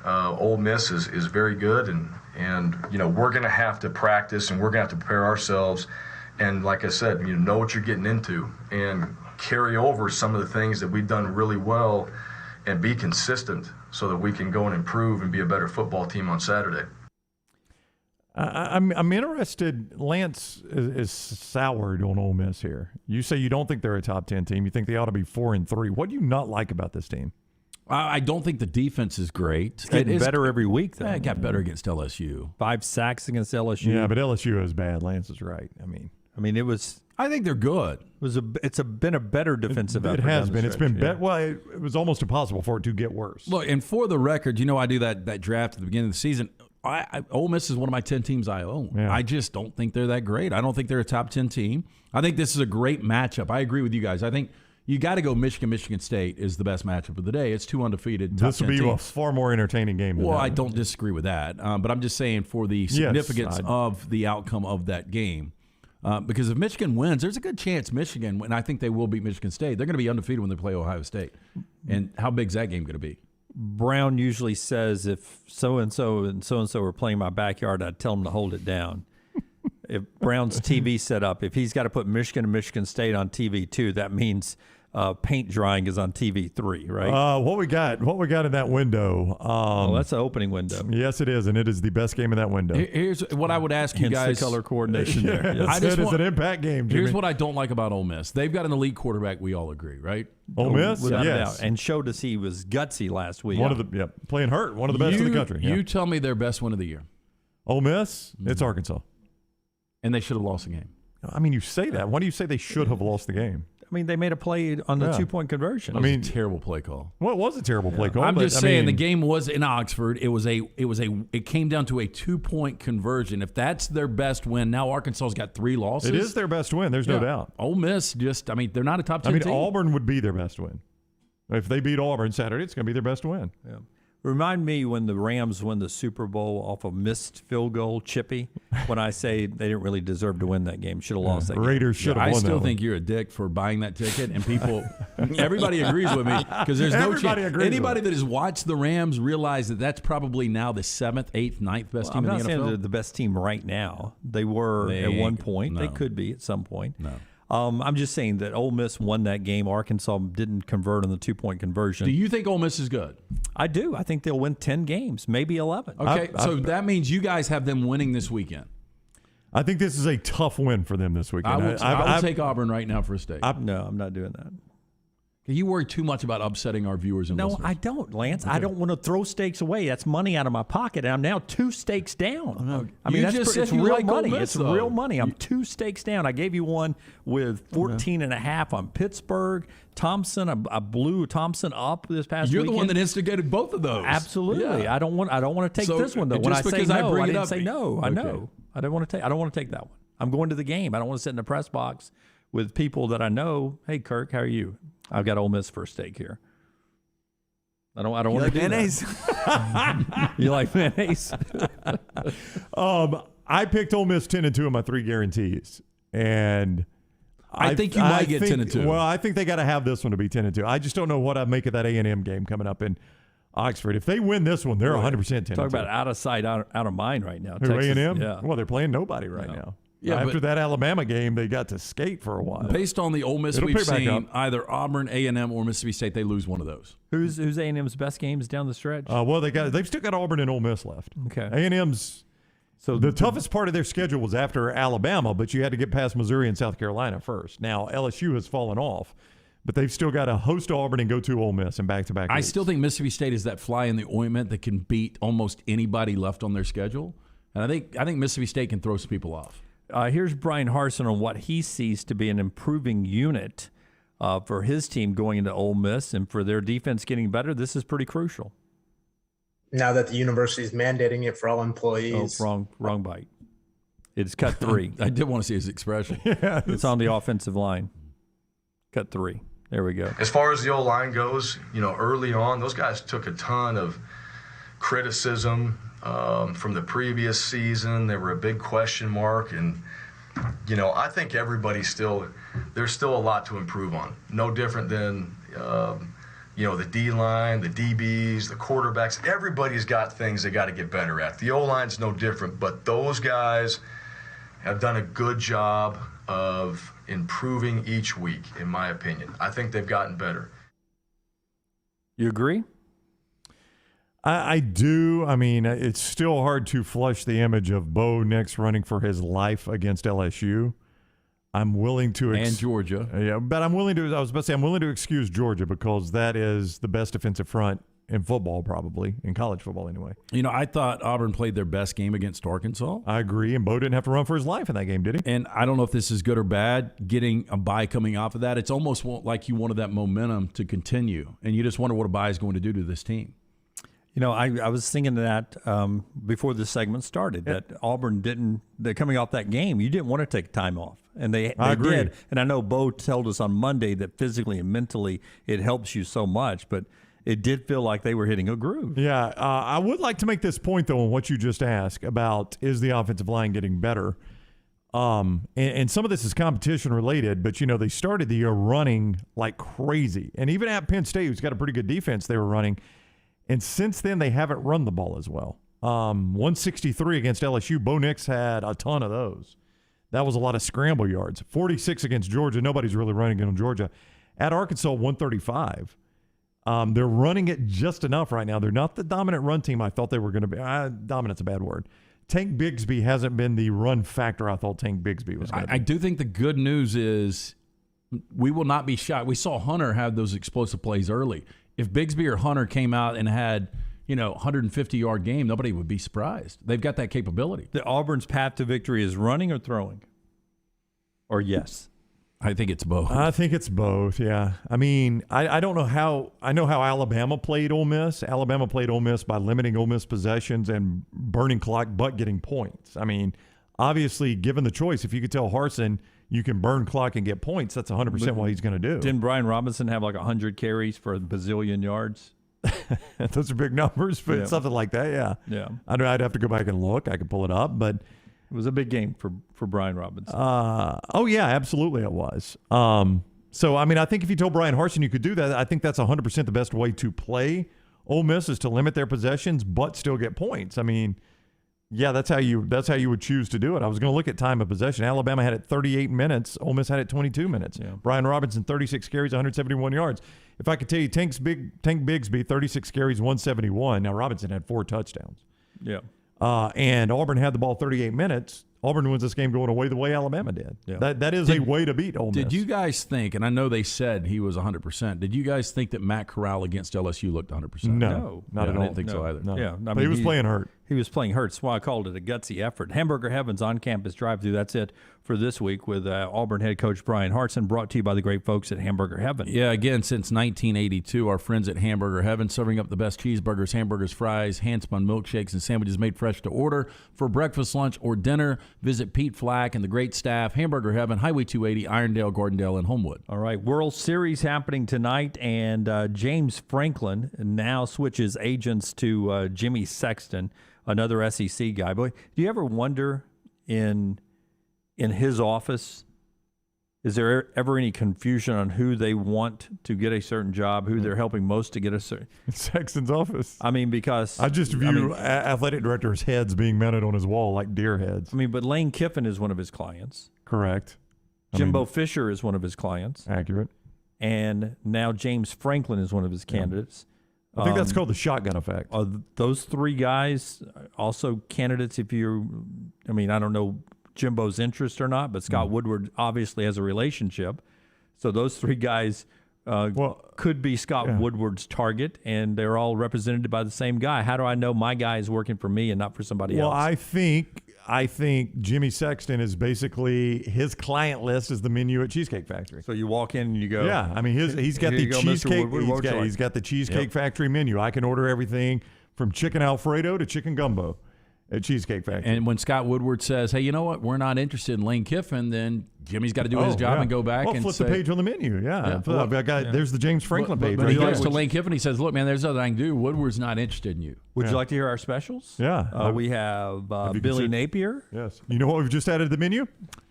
Ole Miss is very good, and we're going to have to practice and we're going to have to prepare ourselves. And like I said, know what you're getting into and carry over some of the things that we've done really well and be consistent so that we can go and improve and be a better football team on Saturday. I'm interested. Lance is soured on Ole Miss here. You say you don't think they're a top 10 team. You think they ought to be 4-3. What do you not like about this team? I don't think the defense is great. It's getting better every week, though. It got better against LSU. 5 sacks against LSU. Yeah, but LSU is bad. Lance is right. I mean, it was. I think they're good. It's been a better defensive effort. It has been. It's been better. Well, it was almost impossible for it to get worse. Look, and for the record, I do that draft at the beginning of the season. Ole Miss is one of my 10 teams I own. Yeah. I just don't think they're that great. I don't think they're a top 10 team. I think this is a great matchup. I agree with you guys. I think you got to go Michigan State is the best matchup of the day. It's 2 undefeated. This will be a far more entertaining game than that. I don't disagree with that. But I'm just saying for the significance of the outcome of that game. Because if Michigan wins, there's a good chance Michigan, and I think they will beat Michigan State, they're going to be undefeated when they play Ohio State. And how big is that game going to be? Brown usually says if so-and-so and so-and-so are playing my backyard, I'd tell them to hold it down. If Brown's TV set up, if he's got to put Michigan and Michigan State on TV 2, that means paint drying is on TV 3, right? What we got in that window? That's an opening window. Yes, it is, and it is the best game in that window. Here's what I would ask you guys. The color coordination there. Yes. It's an impact game, Jimmy. Here's what I don't like about Ole Miss. They've got an elite quarterback. We all agree, right? Ole Miss, without yes. a doubt. And showed us he was gutsy last week. Playing hurt, one of the best in the country. You tell me their best win of the year. Ole Miss, it's Arkansas. And they should have lost the game. I mean, you say that. Why do you say they should have lost the game? I mean, they made a play on the 2-point conversion. It was a terrible play call. Well, it was a terrible play call. I'm just saying the game was in Oxford. It came down to a 2-point conversion. If that's their best win, now Arkansas's got 3 losses. It is their best win. There's no doubt. Ole Miss they're not a top 10 team. Auburn would be their best win. If they beat Auburn Saturday, it's going to be their best win. Yeah. Remind me when the Rams win the Super Bowl off a missed field goal, chippy, when I say they didn't really deserve to win that game. Should have lost that game. Raiders should have won that. I still think you're a dick for buying that ticket, and everybody agrees with me because there's no chance. Anybody that has watched the Rams realize that that's probably now the 7th, 8th, 9th best team in the NFL. I'm not saying they're the best team right now. They were at one point. No. They could be at some point. No. I'm just saying that Ole Miss won that game. Arkansas didn't convert on the 2-point conversion. Do you think Ole Miss is good? I do. I think they'll win 10 games, maybe 11. Okay, so that means you guys have them winning this weekend. I think this is a tough win for them this weekend. I would take Auburn right now for a state. No, I'm not doing that. You worry too much about upsetting our viewers and listeners. No, I don't, Lance. Okay. I don't want to throw stakes away. That's money out of my pocket, and I'm now 2 stakes down. Oh, no. I mean, it's real like money. Miss, it's real money. I'm 2 stakes down. I gave you one with 14.5 on Pittsburgh. Thompson, I blew Thompson up this past You're weekend. The one that instigated both of those. Absolutely. Yeah. I don't want to take this one though. When I say no, I didn't say no. Okay. I know. I don't want to take that one. I'm going to the game. I don't want to sit in the press box with people that I know. Hey, Kirk, how are you? I've got Ole Miss for a steak here. I don't want to do mayonnaise? That. You like mayonnaise? I picked Ole Miss 10-2 in my 3 guarantees, and I think you might get 10-2. Well, I think they got to have this one to be 10-2. I just don't know what I make of that A&M game coming up in Oxford. If they win this one, they're 100% 10-2. Talk about out of sight, out of mind right now. Who, A&M? Yeah. Well, they're playing nobody right now. Yeah, after that Alabama game, they got to skate for a while. Based on the Ole Miss we've seen, either Auburn, A&M, or Mississippi State, they lose one of those. Who's A&M's best games down the stretch? Well, they've still got Auburn and Ole Miss left. Okay, A&M's. So the toughest part of their schedule was after Alabama, but you had to get past Missouri and South Carolina first. Now LSU has fallen off, but they've still got to host Auburn and go to Ole Miss in back-to-back weeks. I still think Mississippi State is that fly in the ointment that can beat almost anybody left on their schedule, and I think Mississippi State can throw some people off. Here's Brian Harsin on what he sees to be an improving unit for his team going into Ole Miss, and for their defense getting better. This is pretty crucial. Now that the university is mandating it for all employees. Oh, wrong bite. It's cut 3. I did want to see his expression. Yeah, it's on the offensive line. Cut 3. There we go. As far as the O-line goes, early on, those guys took a ton of criticism from the previous season. They were a big question mark, and I think there's still a lot to improve on. No different than the D-line, the DBs, the quarterbacks. Everybody's got things they got to get better at. The O-line's no different, but those guys have done a good job of improving each week, in my opinion. I think they've gotten better. You agree? I do. I mean, it's still hard to flush the image of Bo Nix running for his life against LSU. I'm willing to and Georgia. Yeah, but I'm willing to. I was about to say I'm willing to excuse Georgia because that is the best defensive front in football, probably in college football anyway. You know, I thought Auburn played their best game against Arkansas. I agree, and Bo didn't have to run for his life in that game, did he? And I don't know if this is good or bad, getting a bye coming off of that. It's almost like you wanted that momentum to continue, and you just wonder what a bye is going to do to this team. You know, I was thinking that before this segment started, that Auburn didn't, they're coming off that game, you didn't want to take time off. And they did. And I know Bo told us on Monday that physically and mentally it helps you so much, but it did feel like they were hitting a groove. Yeah, I would like to make this point, though, on what you just asked about is the offensive line getting better. And some of this is competition related, but, you know, they started the year running like crazy. And even at Penn State, who's got a pretty good defense, they were running. And since then, they haven't run the ball as well. 163 against LSU. Bo Nix had a ton of those. That was a lot of scramble yards. 46 against Georgia. Nobody's really running it on Georgia. At Arkansas, 135. They're running it just enough right now. They're not the dominant run team I thought they were going to be. Dominant's a bad word. Tank Bigsby hasn't been the run factor I thought Tank Bigsby was going to be. I do think the good news is we will not be shocked. We saw Hunter have those explosive plays early. If Bigsby or Hunter came out and had, 150-yard game, nobody would be surprised. They've got that capability. The Auburn's path to victory is running or throwing? Or yes? I think it's both. I think it's both, yeah. I mean, I don't know how – I know how Alabama played Ole Miss. Alabama played Ole Miss by limiting Ole Miss possessions and burning clock but getting points. I mean, obviously, given the choice, if you could tell Harsin – you can burn clock and get points, that's 100% what he's going to do. Didn't Brian Robinson have like 100 carries for a bazillion yards? Those are big numbers, but something like that, yeah. Yeah. I'd have to go back and look. I could pull it up, but it was a big game for Brian Robinson. Oh, yeah, absolutely it was. So, I mean, I think if you told Brian Harsin you could do that, I think that's 100% the best way to play Ole Miss is to limit their possessions but still get points. I mean, yeah, that's how you would choose to do it. I was going to look at time of possession. Alabama had it 38 minutes. Ole Miss had it 22 minutes. Yeah. Brian Robinson, 36 carries, 171 yards. If I could tell you, Tank Bigsby, 36 carries, 171. Now, Robinson had 4 touchdowns. Yeah. And Auburn had the ball 38 minutes. Auburn wins this game going away the way Alabama did. Yeah. That is a way to beat Ole Miss. Did you guys think, and I know they said he was 100%, did you guys think that Matt Corral against LSU looked 100%? No, not at all. I didn't think so either. No. Yeah, but he was playing hurt. He was playing hurt. That's why I called it a gutsy effort. Hamburger Heaven's on-campus drive-thru. That's it for this week with Auburn head coach Brian Harsin, brought to you by the great folks at Hamburger Heaven. Yeah, again, since 1982, our friends at Hamburger Heaven serving up the best cheeseburgers, hamburgers, fries, hand-spun milkshakes, and sandwiches made fresh to order for breakfast, lunch, or dinner. Visit Pete Flack and the great staff, Hamburger Heaven, Highway 280, Irondale, Gardendale, and Homewood. All right, World Series happening tonight, and James Franklin now switches agents to Jimmy Sexton, another SEC guy. Boy, do you ever wonder in his office, is there ever any confusion on who they want to get a certain job, who they're helping most to get a certain Sexton's office? I mean, because I just view athletic directors' heads being mounted on his wall like deer heads. I mean, but Lane Kiffin is one of his clients. Correct. Jimbo Fisher is one of his clients. Accurate. And now James Franklin is one of his candidates. I think that's called the shotgun effect. Are those 3 guys also candidates I don't know Jimbo's interest or not, but Scott Woodward obviously has a relationship. So those 3 guys could be Scott Woodward's target, and they're all represented by the same guy. How do I know my guy is working for me and not for somebody else? Well, I think Jimmy Sexton is basically his client list is the menu at Cheesecake Factory. So you walk in and you go. Yeah, I mean he's got the cheesecake. He's got the Cheesecake Factory menu. I can order everything from chicken Alfredo to chicken gumbo at Cheesecake Factory. And when Scott Woodward says, "Hey, you know what? We're not interested in Lane Kiffin," then Jimmy's got to do his job and go back and flip say, the page on the menu. There's the James Franklin page. But he goes to Lane Kiffin. He says, "Look, man, there's nothing I can do. Woodward's not interested in you." Would you like to hear our specials? Yeah. We have Billy Napier. Yes. You know what we've just added to the menu?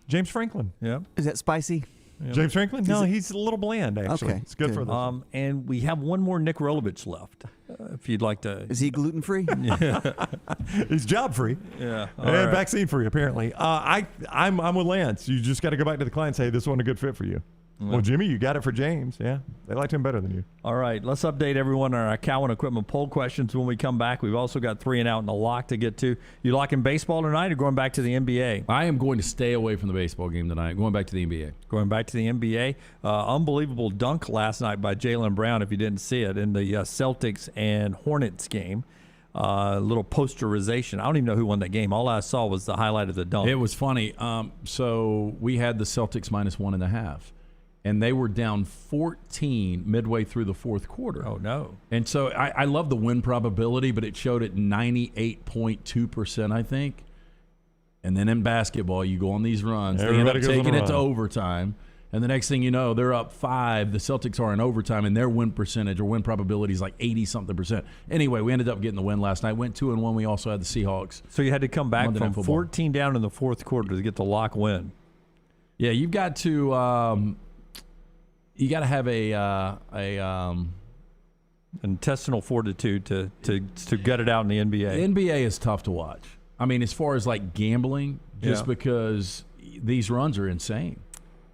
James Franklin. Yeah. Is that spicy? Yeah. James Franklin? No, he's a little bland, actually. Okay, it's good for this. And we have one more Nick Rolovich left, if you'd like to. Is he gluten-free? Yeah. He's job-free. Yeah. And vaccine-free, apparently. I'm with Lance. You just got to go back to the client and say, this wasn't a good fit for you. Well, Jimmy, you got it for James. Yeah, they liked him better than you. All right, let's update everyone on our Cowan Equipment poll questions when we come back. We've also got 3 and Out and a lock to get to. You locking baseball tonight or going back to the NBA? I am going to stay away from the baseball game tonight. Going back to the NBA. Going back to the NBA. Unbelievable dunk last night by Jaylen Brown, if you didn't see it, in the Celtics and Hornets game. Little posterization. I don't even know who won that game. All I saw was the highlight of the dunk. It was funny. So we had the Celtics -1.5. And they were down 14 midway through the fourth quarter. Oh, no. And so I love the win probability, but it showed at 98.2%, I think. And then in basketball, you go on these runs. They end up taking it to overtime. And the next thing you know, they're up 5. The Celtics are in overtime, and their win percentage or win probability is like 80-something%. Anyway, we ended up getting the win last night. Went 2-1. We also had the Seahawks. So you had to come back Monday from 14 down in the fourth quarter to get the lock win. Yeah, you've got to you got to have intestinal fortitude to gut it out in the NBA. The NBA is tough to watch. I mean, as far as like gambling, just because these runs are insane.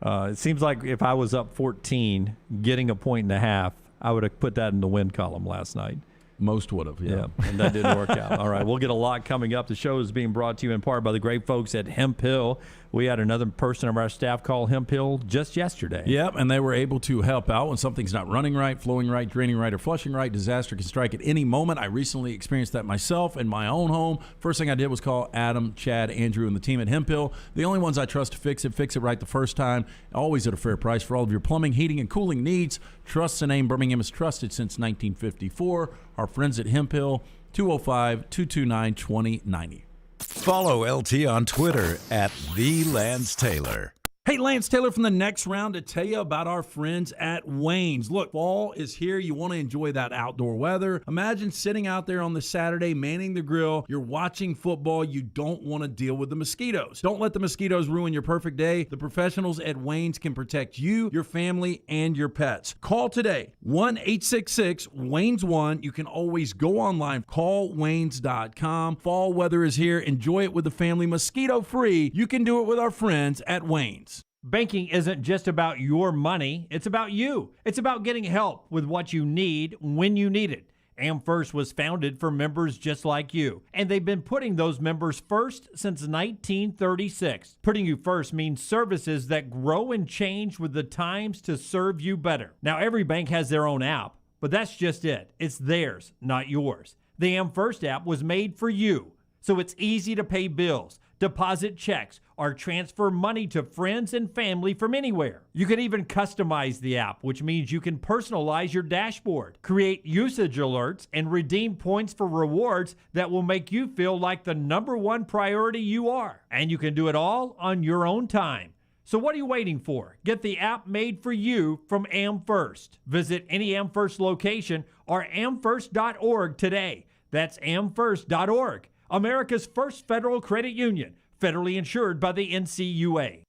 It seems like if I was up 14, getting a 1.5, I would have put that in the win column last night. Most would have, yeah. And that didn't work out. All right, we'll get a lot coming up. The show is being brought to you in part by the great folks at Hemp Hill. We had another person of our staff call Hemp Hill just yesterday. Yep, and they were able to help out when something's not running right, flowing right, draining right, or flushing right. Disaster can strike at any moment. I recently experienced that myself in my own home. First thing I did was call Adam, Chad, Andrew, and the team at Hemp Hill. The only ones I trust to fix it right the first time, always at a fair price for all of your plumbing, heating, and cooling needs. Trust the name Birmingham has trusted since 1954. Our friends at Hemp Hill, 205-229-2090. Follow LT on Twitter at @TheLanceTaylor. Hey, Lance Taylor from the Next Round to tell you about our friends at Wayne's. Look, fall is here. You want to enjoy that outdoor weather. Imagine sitting out there on the Saturday, manning the grill. You're watching football. You don't want to deal with the mosquitoes. Don't let the mosquitoes ruin your perfect day. The professionals at Wayne's can protect you, your family, and your pets. Call today, 1-866-WAYNES1. You can always go online. Call Waynes.com. Fall weather is here. Enjoy it with the family, mosquito-free. You can do it with our friends at Wayne's. Banking isn't just about your money, it's about you. It's about getting help with what you need when you need it. AmFirst was founded for members just like you, and they've been putting those members first since 1936. Putting you first means services that grow and change with the times to serve you better. Now, every bank has their own app, but that's just it. It's theirs, not yours. The AmFirst app was made for you, so it's easy to pay bills, deposit checks, or transfer money to friends and family from anywhere. You can even customize the app, which means you can personalize your dashboard, create usage alerts, and redeem points for rewards that will make you feel like the #1 priority you are. And you can do it all on your own time. So what are you waiting for? Get the app made for you from AmFirst. Visit any AmFirst location or amfirst.org today. That's amfirst.org. America's first federal credit union, federally insured by the NCUA.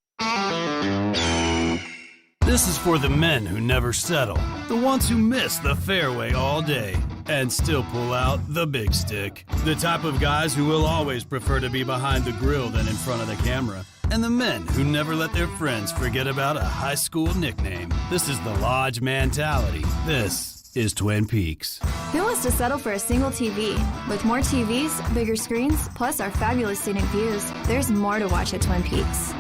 This is for the men who never settle, the ones who miss the fairway all day and still pull out the big stick, the type of guys who will always prefer to be behind the grill than in front of the camera, and the men who never let their friends forget about a high school nickname. This is the Lodge mentality. This is Twin Peaks. Who wants to settle for a single TV? With more TVs, bigger screens, plus our fabulous scenic views, there's more to watch at Twin Peaks.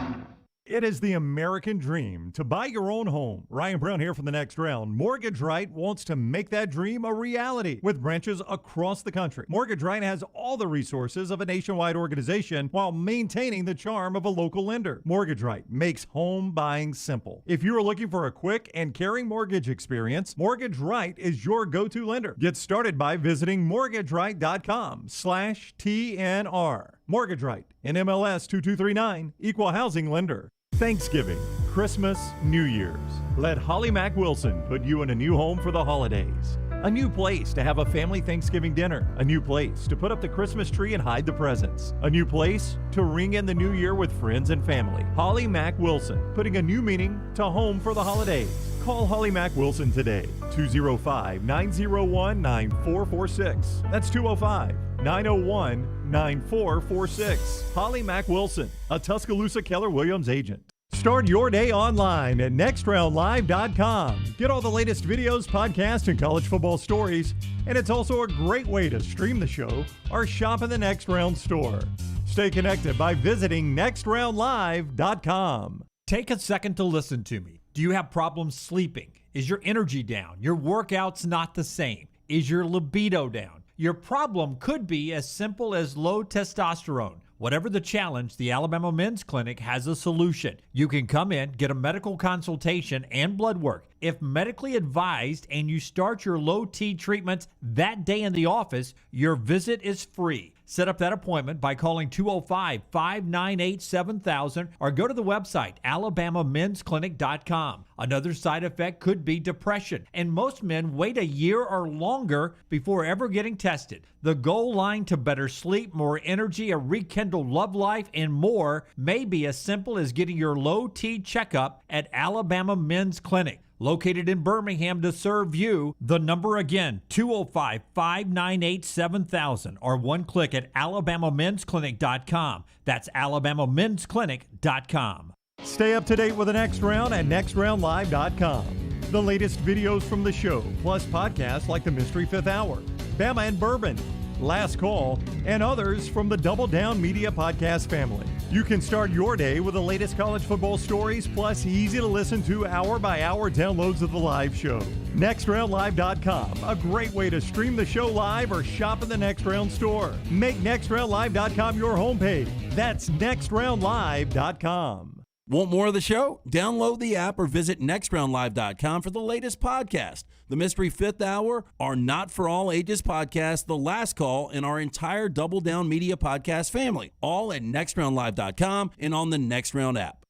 It is the American dream to buy your own home. Ryan Brown here from the Next Round. Mortgage Right wants to make that dream a reality with branches across the country. Mortgage Right has all the resources of a nationwide organization while maintaining the charm of a local lender. Mortgage Right makes home buying simple. If you are looking for a quick and caring mortgage experience, Mortgage Right is your go-to lender. Get started by visiting mortgageright.com/TNR. Mortgage Right, NMLS 2239, Equal Housing Lender. Thanksgiving, Christmas, New Year's. Let Holly Mack Wilson put you in a new home for the holidays. A new place to have a family Thanksgiving dinner. A new place to put up the Christmas tree and hide the presents. A new place to ring in the new year with friends and family. Holly Mack Wilson, putting a new meaning to home for the holidays. Call Holly Mack Wilson today, 205-901-9446. That's 205-901-9446. Holly Mack Wilson, a Tuscaloosa Keller Williams agent. Start your day online at nextroundlive.com. Get all the latest videos, podcasts, and college football stories. And it's also a great way to stream the show or shop in the Next Round store. Stay connected by visiting nextroundlive.com. Take a second to listen to me. Do you have problems sleeping? Is your energy down? Your workouts not the same? Is your libido down? Your problem could be as simple as low testosterone. Whatever the challenge, the Alabama Men's Clinic has a solution. You can come in, get a medical consultation and blood work. If medically advised and you start your low T treatments that day in the office, your visit is free. Set up that appointment by calling 205-598-7000 or go to the website alabamamensclinic.com. Another side effect could be depression, and most men wait a year or longer before ever getting tested. The goal line to better sleep, more energy, a rekindled love life, and more may be as simple as getting your low T checkup at Alabama Men's Clinic. Located in Birmingham to serve you. The number again, 205-598-7000 or one click at alabamamensclinic.com. That's alabamamensclinic.com. Stay up to date with the Next Round at nextroundlive.com. The latest videos from the show, plus podcasts like the Mystery Fifth Hour, Bama and Bourbon, Last Call, and others from the Double Down Media podcast family. You can start your day with the latest college football stories, plus easy to listen to hour-by-hour downloads of the live show. NextRoundLive.com, a great way to stream the show live or shop in the Next Round store. Make NextRoundLive.com your homepage. That's NextRoundLive.com. Want more of the show? Download the app or visit nextroundlive.com for the latest podcast. The Mystery Fifth Hour, our Not For All Ages podcast, The Last Call, and our entire Double Down Media podcast family. All at nextroundlive.com and on the Next Round app.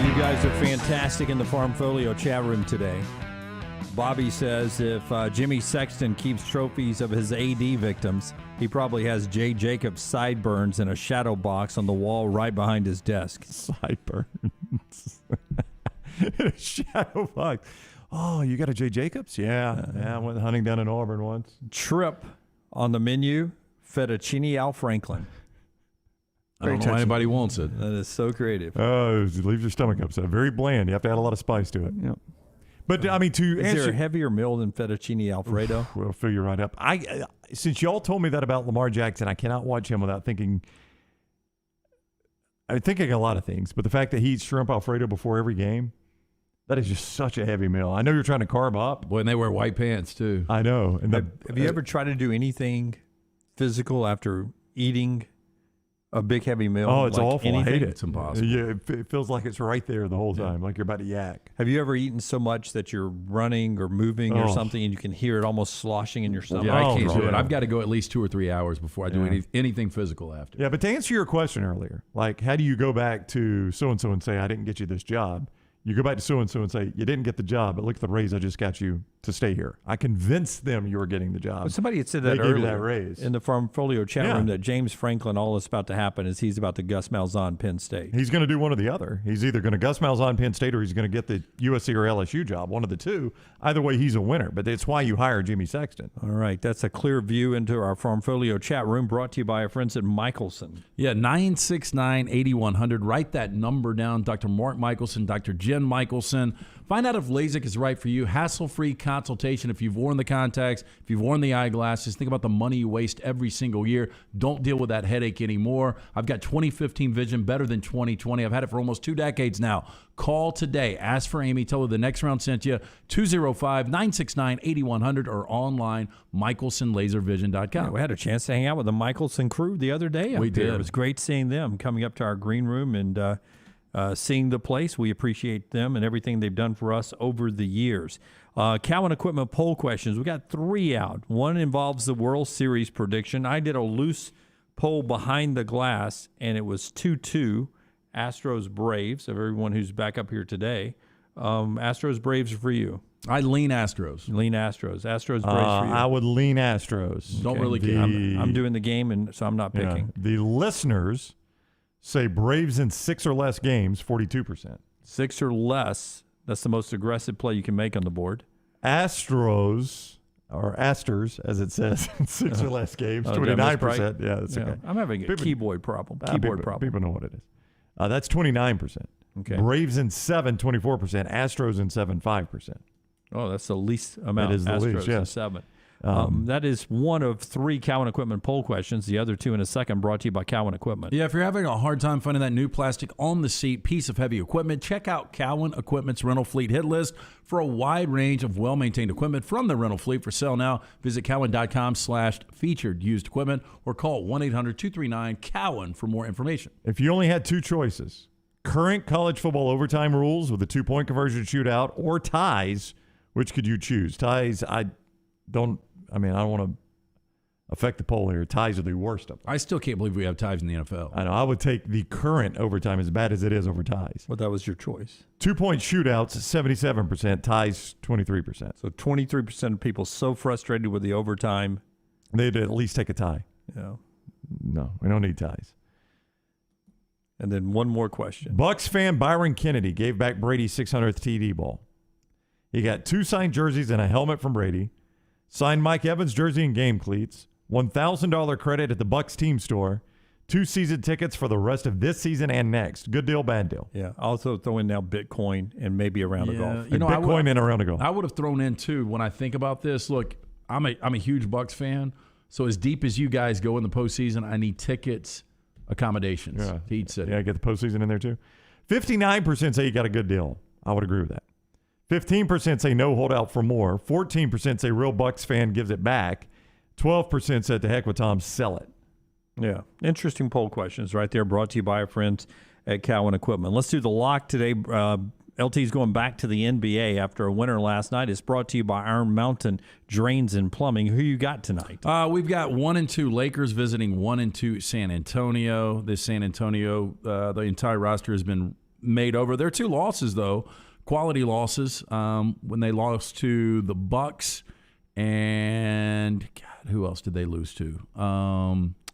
You guys are fantastic in the Farmfolio chat room today. Bobby says if Jimmy Sexton keeps trophies of his AD victims, he probably has Jay Jacobs' sideburns in a shadow box on the wall right behind his desk. Sideburns. Shadow box. Oh, you got a Jay Jacobs? Yeah. I went hunting down in Auburn once. Trip on the menu, fettuccine Al Franklin. I don't know why anybody wants it. That is so creative. Oh, it leaves your stomach upset. Very bland. You have to add a lot of spice to it. Yep. But I mean, is there a heavier meal than fettuccine Alfredo? We'll figure right up. Since y'all told me that about Lamar Jackson, I cannot watch him without thinking. I'm thinking a lot of things, but the fact that he eats shrimp Alfredo before every game, that is just such a heavy meal. I know you're trying to carb up. Boy, and they wear white pants too. I know. And have you ever tried to do anything physical after eating a big heavy meal? Oh, it's awful. Anything? I hate it. It's impossible. Yeah, it feels like it's right there the whole time, like you're about to yak. Have you ever eaten so much that you're running or moving or something and you can hear it almost sloshing in your stomach? Yeah, I can't do it. I've got to go at least 2 or 3 hours before I do anything physical after. Yeah, but to answer your question earlier, like how do you go back to so-and-so and say, I didn't get you this job? You go back to so-and-so and say, you didn't get the job, but look at the raise I just got you to stay here. I convinced them you were getting the job. Well, somebody had said that earlier. They gave you that raise. In the Farmfolio chat room that James Franklin, all that's about to happen is he's about to Gus Malzahn Penn State. He's going to do one or the other. He's either going to Gus Malzahn Penn State or he's going to get the USC or LSU job, one of the two. Either way, he's a winner, but it's why you hire Jimmy Sexton. All right, that's a clear view into our Farmfolio chat room brought to you by our friends at Michelson. Yeah, 969-8100. Write that number down. Dr. Mark Michelson, Dr. Jen Michelson. Find out if LASIK is right for you. Hassle-free consultation. If you've worn the contacts, if you've worn the eyeglasses, think about the money you waste every single year. Don't deal with that headache anymore. I've got 2015 vision, better than 2020. I've had it for almost 2 decades now. Call today. Ask for Amy. Tell her the Next Round sent you. 205-969-8100 or online, michelsonlaservision.com. Yeah, we had a chance to hang out with the Michelson crew the other day. We did. It was great seeing them coming up to our green room and seeing the place. We appreciate them and everything they've done for us over the years. Cowan Equipment poll questions. We got 3 out. One involves the World Series prediction. I did a loose poll behind the glass, and it was 2-2. Astros Braves, of everyone who's back up here today. Astros Braves for you. I lean Astros. Astros Braves for you. I would lean Astros. Don't really care. I'm doing the game, and so I'm not picking. The listeners say Braves in 6 or less games, 42%. 6 or less. That's the most aggressive play you can make on the board. Astros or Asters, as it says, in 6 or less games, 29%. Right? Yeah, that's okay. I'm having a keyboard problem. People know what it is. That's 29%. Okay. Braves in 7, 24%. Astros in 7, 5%. Oh, that's the least amount. That is the Astros least, yes. 7. That is one of 3 Cowan Equipment poll questions. The other 2 in a second, brought to you by Cowan Equipment. Yeah, if you're having a hard time finding that new plastic on the seat piece of heavy equipment, check out Cowan Equipment's rental fleet hit list for a wide range of well-maintained equipment from the rental fleet. For sale now, visit cowan.com/featured used equipment or call 1-800-239-COWAN for more information. If you only had 2 choices, current college football overtime rules with a 2-point conversion shootout or ties, which could you choose? Ties, I don't want to affect the poll here. Ties are the worst of them. I still can't believe we have ties in the NFL. I know. I would take the current overtime, as bad as it is, over ties. Well, that was your choice. 2-point shootouts, 77%. Ties, 23%. So 23% of people so frustrated with the overtime. They'd at least take a tie. Yeah. No, we don't need ties. And then one more question. Bucks fan Byron Kennedy gave back Brady's 600th TD ball. He got 2 signed jerseys and a helmet from Brady. Signed Mike Evans' jersey and game cleats, $1,000 credit at the Bucks team store, 2 season tickets for the rest of this season and next. Good deal, bad deal. Yeah. Also throw in now Bitcoin and maybe a round of golf. You know, Bitcoin and a round of golf. I would have thrown in too when I think about this. Look, I'm a huge Bucks fan, so as deep as you guys go in the postseason, I need tickets, accommodations to each city. Yeah, get the postseason in there too. 59% say you got a good deal. I would agree with that. 15% say no, hold out for more. 14% say real Bucks fan gives it back. 12% said to heck with Tom, sell it. Yeah. Interesting poll questions right there, brought to you by our friends at Cowan Equipment. Let's do the lock today. LT's going back to the NBA after a winner last night. It's brought to you by Iron Mountain Drains and Plumbing. Who you got tonight? We've got 1 and 2 Lakers visiting 1 and 2 San Antonio. This San Antonio, the entire roster has been made over. There are 2 losses, though. Quality losses when they lost to the Bucks and God, who else did they lose to?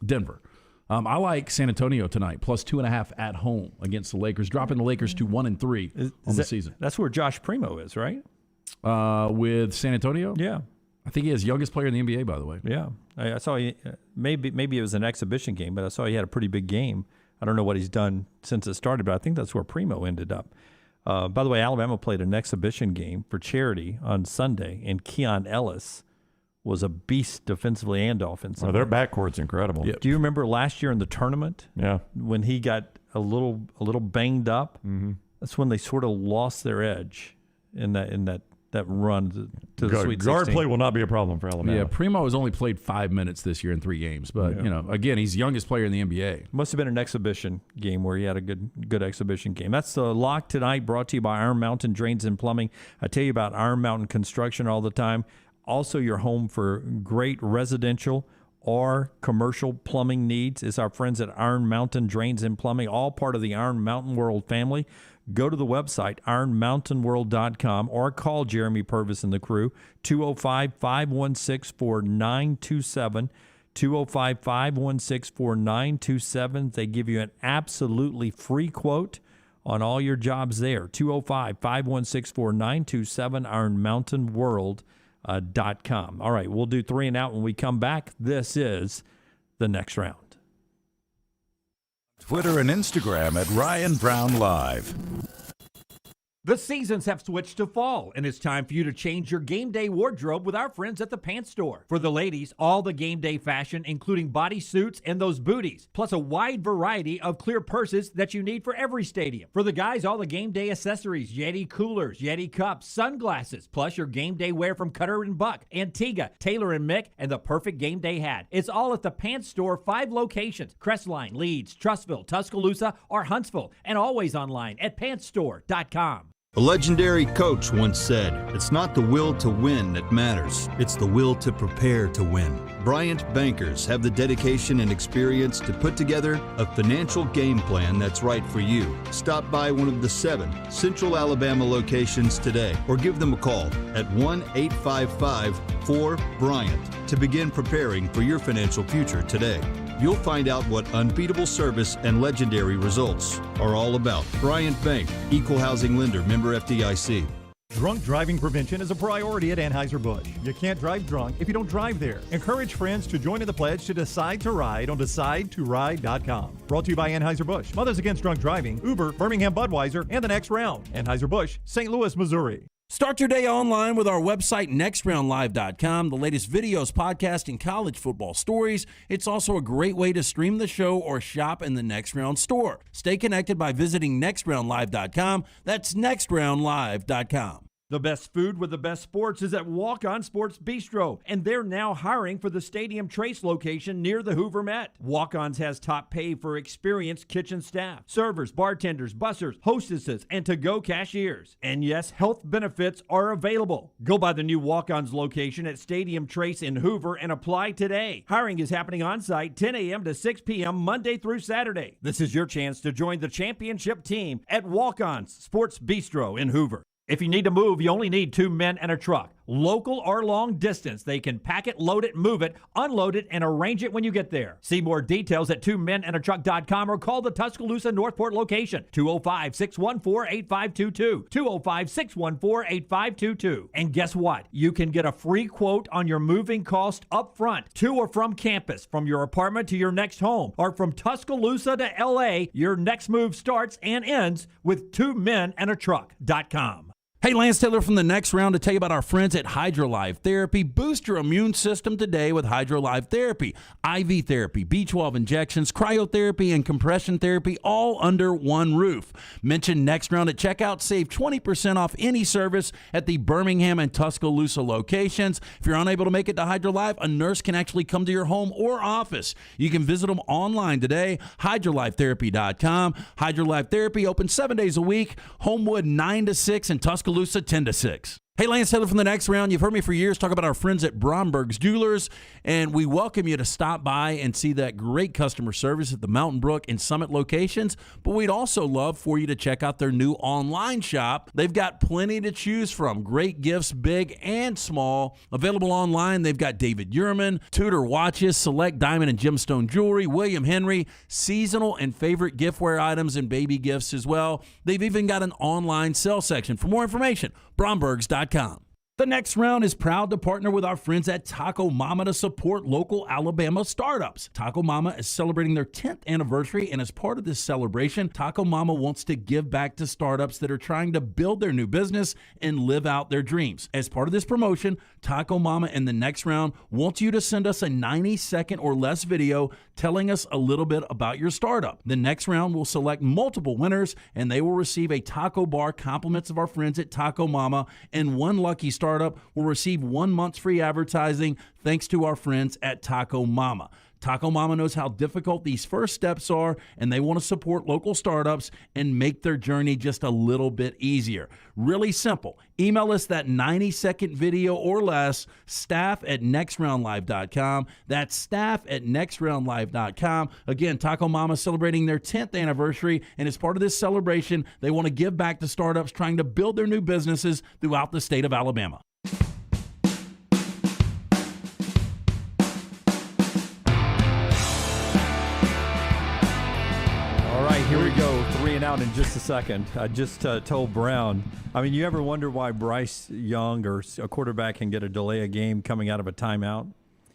Denver. I like San Antonio tonight, plus 2.5 at home against the Lakers, dropping the Lakers to 1 and 3 on the season. That's where Josh Primo is, right? With San Antonio? Yeah. I think he is youngest player in the NBA, by the way. Yeah. I saw he, maybe it was an exhibition game, but I saw he had a pretty big game. I don't know what he's done since it started, but I think that's where Primo ended up. By the way, Alabama played an exhibition game for charity on Sunday, and Keon Ellis was a beast defensively and offensively. Oh, their backcourt's incredible. Yep. Do you remember last year in the tournament? Yeah. When he got a little banged up? Mm-hmm. That's when they sort of lost their edge in that run to the Sweet 16. Guard play will not be a problem for Alabama. Yeah, Primo has only played 5 minutes this year in 3 games. But, again, he's the youngest player in the NBA. Must have been an exhibition game where he had a good exhibition game. That's the lock tonight, brought to you by Iron Mountain Drains and Plumbing. I tell you about Iron Mountain Construction all the time. Also, your home for great residential or commercial plumbing needs is our friends at Iron Mountain Drains and Plumbing, all part of the Iron Mountain World family. Go to the website, ironmountainworld.com, or call Jeremy Purvis and the crew, 205-516-4927, 205-516-4927. They give you an absolutely free quote on all your jobs there, 205-516-4927, ironmountainworld.com. All right, we'll do 3 and out when we come back. This is the next round. Twitter and Instagram at Ryan Brown Live. The seasons have switched to fall, and it's time for you to change your game day wardrobe with our friends at the Pants Store. For the ladies, all the game day fashion, including bodysuits and those booties, plus a wide variety of clear purses that you need for every stadium. For the guys, all the game day accessories, Yeti coolers, Yeti cups, sunglasses, plus your game day wear from Cutter and Buck, Antigua, Taylor and Mick, and the perfect game day hat. It's all at the Pants Store, 5 locations: Crestline, Leeds, Trussville, Tuscaloosa, or Huntsville, and always online at pantsstore.com. A legendary coach once said, "It's not the will to win that matters, it's the will to prepare to win." Bryant bankers have the dedication and experience to put together a financial game plan that's right for you. Stop by one of the 7 Central Alabama locations today or give them a call at 1-855-4-BRYANT to begin preparing for your financial future today. You'll find out what unbeatable service and legendary results are all about. Bryant Bank, Equal Housing Lender, member FDIC. Drunk driving prevention is a priority at Anheuser-Busch. You can't drive drunk if you don't drive there. Encourage friends to join in the pledge to Decide to Ride on DecideToRide.com. Brought to you by Anheuser-Busch, Mothers Against Drunk Driving, Uber, Birmingham Budweiser, and The Next Round. Anheuser-Busch, St. Louis, Missouri. Start your day online with our website, nextroundlive.com, the latest videos, podcasts, and college football stories. It's also a great way to stream the show or shop in the Next Round store. Stay connected by visiting nextroundlive.com. That's nextroundlive.com. The best food with the best sports is at Walk-On Sports Bistro, and they're now hiring for the Stadium Trace location near the Hoover Met. Walk-On's has top pay for experienced kitchen staff, servers, bartenders, bussers, hostesses, and to-go cashiers. And yes, health benefits are available. Go by the new Walk-On's location at Stadium Trace in Hoover and apply today. Hiring is happening on site 10 a.m. to 6 p.m. Monday through Saturday. This is your chance to join the championship team at Walk-On's Sports Bistro in Hoover. If you need to move, you only need 2 men and a truck. Local or long distance, they can pack it, load it, move it, unload it, and arrange it when you get there. See more details at 2menandatruck.com or call the Tuscaloosa Northport location, 205-614-8522, 205-614-8522. And guess what? You can get a free quote on your moving cost up front, to or from campus, from your apartment to your next home, or from Tuscaloosa to L.A. Your next move starts and ends with 2menandatruck.com. Hey, Lance Taylor from The Next Round to tell you about our friends at HydroLife Therapy. Boost your immune system today with HydroLife Therapy. IV therapy, B12 injections, cryotherapy, and compression therapy, all under one roof. Mention Next Round at checkout. Save 20% off any service at the Birmingham and Tuscaloosa locations. If you're unable to make it to HydroLife, a nurse can actually come to your home or office. You can visit them online today, hydrolifetherapy.com. HydroLife Therapy open 7 days a week, Homewood 9 to 6 and Tuscaloosa 10 to 6. Hey, Lance Taylor from The Next Round. You've heard me for years talk about our friends at Bromberg's Jewelers, and we welcome you to stop by and see that great customer service at the Mountain Brook and Summit locations, but we'd also love for you to check out their new online shop. They've got plenty to choose from. Great gifts, big and small. Available online, they've got David Yurman, Tudor watches, select diamond and gemstone jewelry, William Henry, seasonal and favorite giftware items, and baby gifts as well. They've even got an online sale section. For more information, brombergs.com. The Next Round is proud to partner with our friends at Taco Mama to support local Alabama startups. Taco Mama is celebrating their 10th anniversary, and as part of this celebration, Taco Mama wants to give back to startups that are trying to build their new business and live out their dreams. As part of this promotion, Taco Mama and The Next Round wants you to send us a 90-second or less video telling us a little bit about your startup. The Next Round will select multiple winners, and they will receive a taco bar compliments of our friends at Taco Mama, and one lucky startup will receive 1 month's free advertising thanks to our friends at Taco Mama. Taco Mama knows how difficult these first steps are, and they want to support local startups and make their journey just a little bit easier. Really simple. Email us that 90-second video or less, staff@nextroundlive.com. That's staff@nextroundlive.com. Again, Taco Mama celebrating their 10th anniversary, and as part of this celebration, they want to give back to startups trying to build their new businesses throughout the state of Alabama. Here we go, 3 and out in just a second. I just told Brown, I mean, you ever wonder why Bryce Young or a quarterback can get a delay a game coming out of a timeout?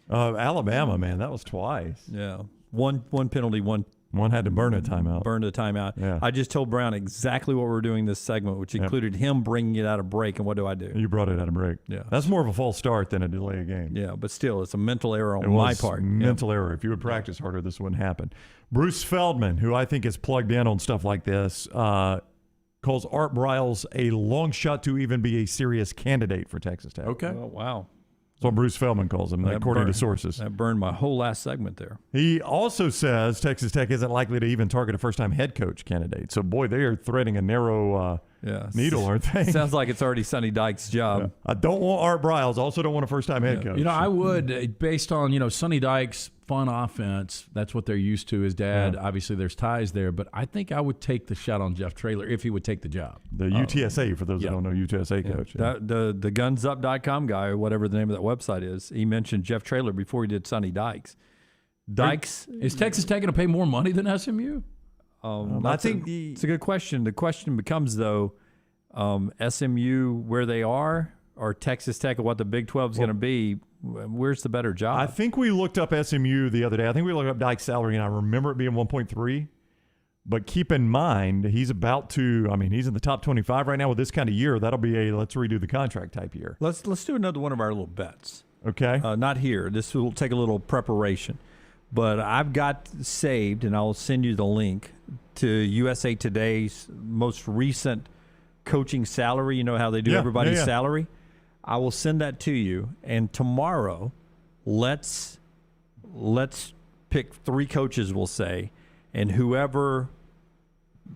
Alabama, man, that was twice. Yeah. One penalty, one had to burn a timeout. Burned a timeout. Yeah. I just told Brown exactly what we're doing this segment, which included him bringing it out of break. And what do? You brought it out of break. Yeah. That's more of a false start than a delay a game. Yeah, but still, it's a mental error on my part. Mental error. If you would practice harder, this wouldn't happen. Bruce Feldman, who I think is plugged in on stuff like this, calls Art Briles a long shot to even be a serious candidate for Texas Tech. Okay. Oh, wow. That's what Bruce Feldman calls him, according to sources. That burned my whole last segment there. He also says Texas Tech isn't likely to even target a first-time head coach candidate. So, boy, they are threading a narrow needle, aren't they? Sounds like it's already Sonny Dykes' job. Yeah. I don't want Art Briles. Also don't want a first-time head coach. You know, I would, based on, Sonny Dykes' fun offense. That's what they're used to. His dad, obviously there's ties there, but I think I would take the shot on Jeff Traylor if he would take the job. The UTSA, for those that don't know, UTSA coach. The gunsup.com guy, or whatever the name of that website is, he mentioned Jeff Traylor before he did Sonny Dykes. Is Texas Tech going to pay more money than SMU? I think it's a good question. The question becomes, though, SMU where they are, or Texas Tech, or what the Big 12 is going to be, where's the better job? I think we looked up SMU the other day. I think we looked up Dyke's salary, and I remember it being 1.3. But keep in mind, he's about to. I mean, he's in the top 25 right now with this kind of year. That'll be a let's redo the contract type year. Let's do another one of our little bets. Okay. Not here. This will take a little preparation. But I've got saved, and I'll send you the link to USA Today's most recent coaching salary. You know how they do everybody's salary? I will send that to you. And tomorrow, let's pick 3 coaches, we'll say, and whoever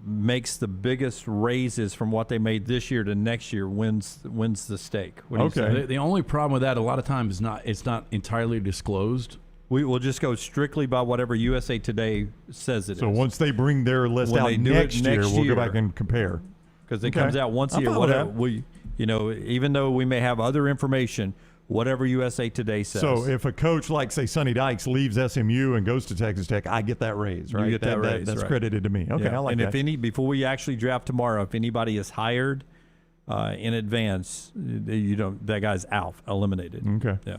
makes the biggest raises from what they made this year to next year wins the stake. What do you say? The only problem with that, a lot of times, it's not entirely disclosed. We will just go strictly by whatever USA Today says it is. So once they bring their list out next year, we'll go back and compare. Because it comes out once a year. Whatever even though we may have other information, whatever USA Today says. So if a coach like, say, Sonny Dykes leaves SMU and goes to Texas Tech, I get that raise, right? You get that raise. That's right. credited to me. Okay, I like that. And before we actually draft tomorrow, if anybody is hired in advance, that guy's out, eliminated. Okay. Yeah.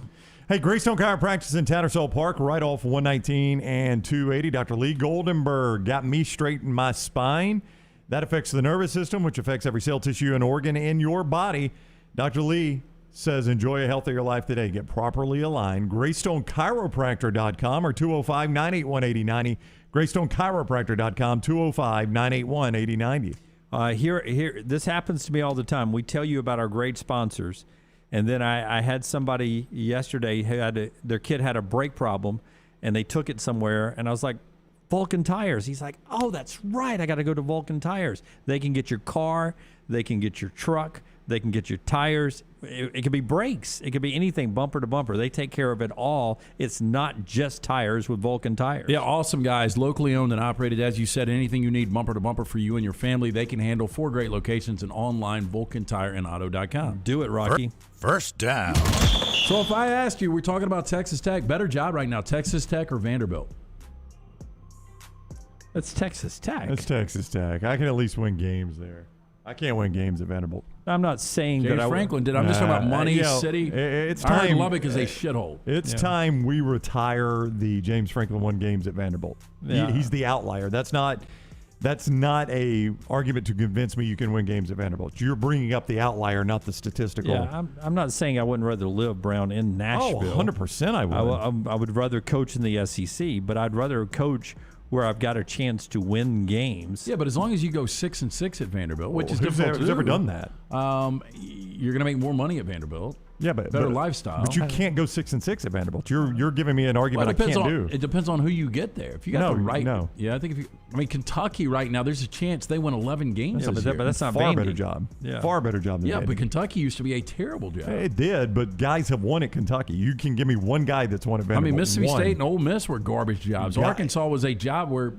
Hey, Greystone Chiropractic in Tattersall Park, right off 119 and 280. Dr. Lee Goldenberg got me straight in my spine. That affects the nervous system, which affects every cell, tissue, and organ in your body. Dr. Lee says enjoy a healthier life today. Get properly aligned. GreystoneChiropractor.com or 205-981-8090. GreystoneChiropractor.com, 205-981-8090. Here, this happens to me all the time. We tell you about our great sponsors, and then I had somebody yesterday who their kid had a brake problem, and they took it somewhere, and I was like, Vulcan Tires. He's like, oh, that's right. I got to go to Vulcan Tires. They can get your car. They can get your truck. They can get your tires. It could be brakes. It could be anything, bumper to bumper. They take care of it all. It's not just tires with Vulcan Tires. Yeah, awesome guys. Locally owned and operated. As you said, anything you need bumper to bumper for you and your family, they can handle. 4 great locations and online, VulcanTireandAuto.com. Do it, Rocky. First down. So if I asked you, we're talking about Texas Tech. Better job right now, Texas Tech or Vanderbilt? It's Texas Tech. It's Texas Tech. I can at least win games there. I can't win games at Vanderbilt. I'm not saying James that Franklin did. I'm just talking about money, city. It's I heard time. Lubbock is a shithole. It's time we retire the James Franklin won games at Vanderbilt. Yeah. He's the outlier. That's not a argument to convince me you can win games at Vanderbilt. You're bringing up the outlier, not the statistical. Yeah, I'm not saying I wouldn't rather live, Brown, in Nashville. Oh, 100% I would. I would rather coach in the SEC, but I'd rather coach where I've got a chance to win games. Yeah, but as long as you go 6-6 at Vanderbilt, which is difficult who's ever done that? You're going to make more money at Vanderbilt. Yeah, but better lifestyle. But you can't go 6-6 at Vanderbilt. You're giving me an argument I can't do. It depends on who you get there. If you got the right, yeah, I think Kentucky right now, there's a chance they win 11 games. But that's not far Vandy. better job. Yeah. Far better job than Vandy. but Kentucky used to be a terrible job. It did, but guys have won at Kentucky. You can give me one guy that's won at Vanderbilt. Mississippi State and Ole Miss were garbage jobs. Arkansas was a job where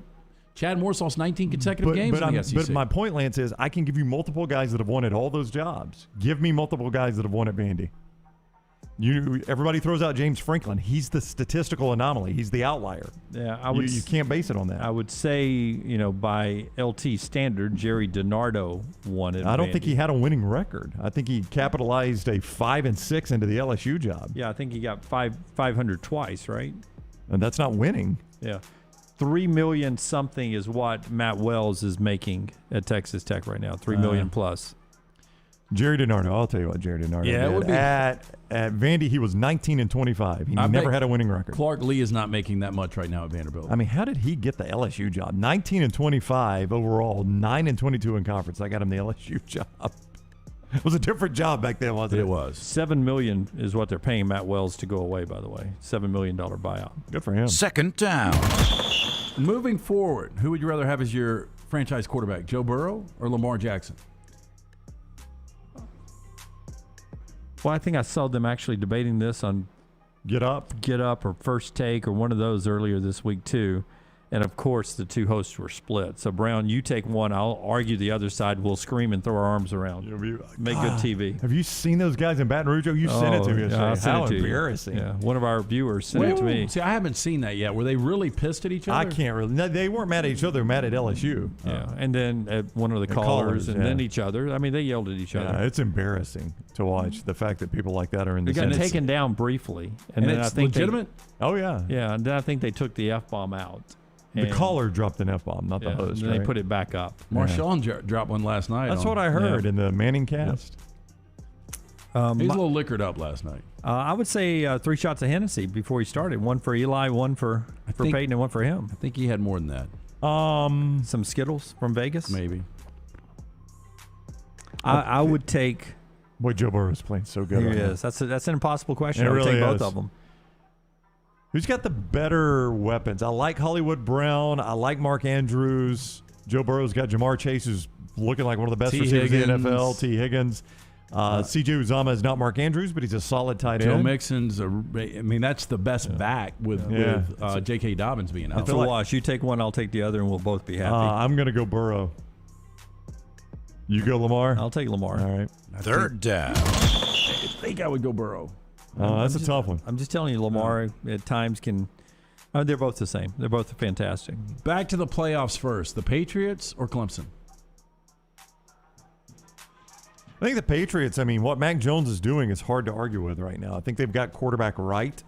Chad Morris lost 19 consecutive games in the SEC. But my point, Lance, is I can give you multiple guys that have won at all those jobs. Give me multiple guys that have won at Vandy. Everybody throws out James Franklin. He's the statistical anomaly. He's the outlier. Yeah, you can't base it on that. I would say, by LT standard, Jerry DiNardo won it. I don't think he had a winning record. I think he capitalized a 5-6 into the LSU job. Yeah, I think he got 500 twice, right? And that's not winning. Yeah. $3 million something is what Matt Wells is making at Texas Tech right now. $3 million plus. Jerry DiNardo, I'll tell you what Jerry DiNardo did. It would be at Vandy, he was 19-25. He never had a winning record. Clark Lee is not making that much right now at Vanderbilt. I mean, how did he get the LSU job? 19-25 overall, 9-22 in conference. I got him the LSU job. It was a different job back then, wasn't it? It was. $7 million is what they're paying Matt Wells to go away, by the way. $7 million buyout. Good for him. Second down. Moving forward, who would you rather have as your franchise quarterback, Joe Burrow or Lamar Jackson? Well, I think I saw them actually debating this on Get Up or First Take or one of those earlier this week too. And, of course, the two hosts were split. So, Brown, you take one. I'll argue the other side. We'll scream and throw our arms around. Make good TV. Have you seen those guys in Baton Rouge? You sent it to me yesterday. How embarrassing. Yeah, one of our viewers sent it to me. See, I haven't seen that yet. Were they really pissed at each other? I can't really. No, they weren't mad at each other. They were mad at LSU. Yeah, and then one of the callers and then each other. I mean, they yelled at each other. Yeah, it's embarrassing to watch the fact that people like that are in the They got taken down briefly. And then I think legitimate? Oh, yeah. Yeah, and then I think they took the F-bomb out. The caller dropped an F-bomb, not the host. And they put it back up. Marshawn dropped one last night. That's what I heard in the Manning cast. He was a little liquored up last night. I would say 3 shots of Hennessy before he started. One for Eli, one for Peyton, and one for him. I think he had more than that. Some Skittles from Vegas? Maybe. I would take... Boy, Joe Burrow's playing so good. He is. That's an impossible question. It I would really take both is. of them. Who's got the better weapons? I like Hollywood Brown. I like Mark Andrews. Joe Burrow's got Jamar Chase, who's looking like one of the best receivers in the NFL. T. Higgins. C.J. Uzomah is not Mark Andrews, but he's a solid tight end. Joe Mixon's that's the best back with J.K. Dobbins being out. It's a wash. You take one, I'll take the other, and we'll both be happy. I'm going to go Burrow. You go Lamar? I'll take Lamar. All right. Third down. I think I would go Burrow. Oh, that's a tough one. I'm just telling you, Lamar at times can. They're both the same. They're both fantastic. Back to the playoffs first. The Patriots or Clemson? I think the Patriots, what Mac Jones is doing is hard to argue with right now. I think they've got quarterback right,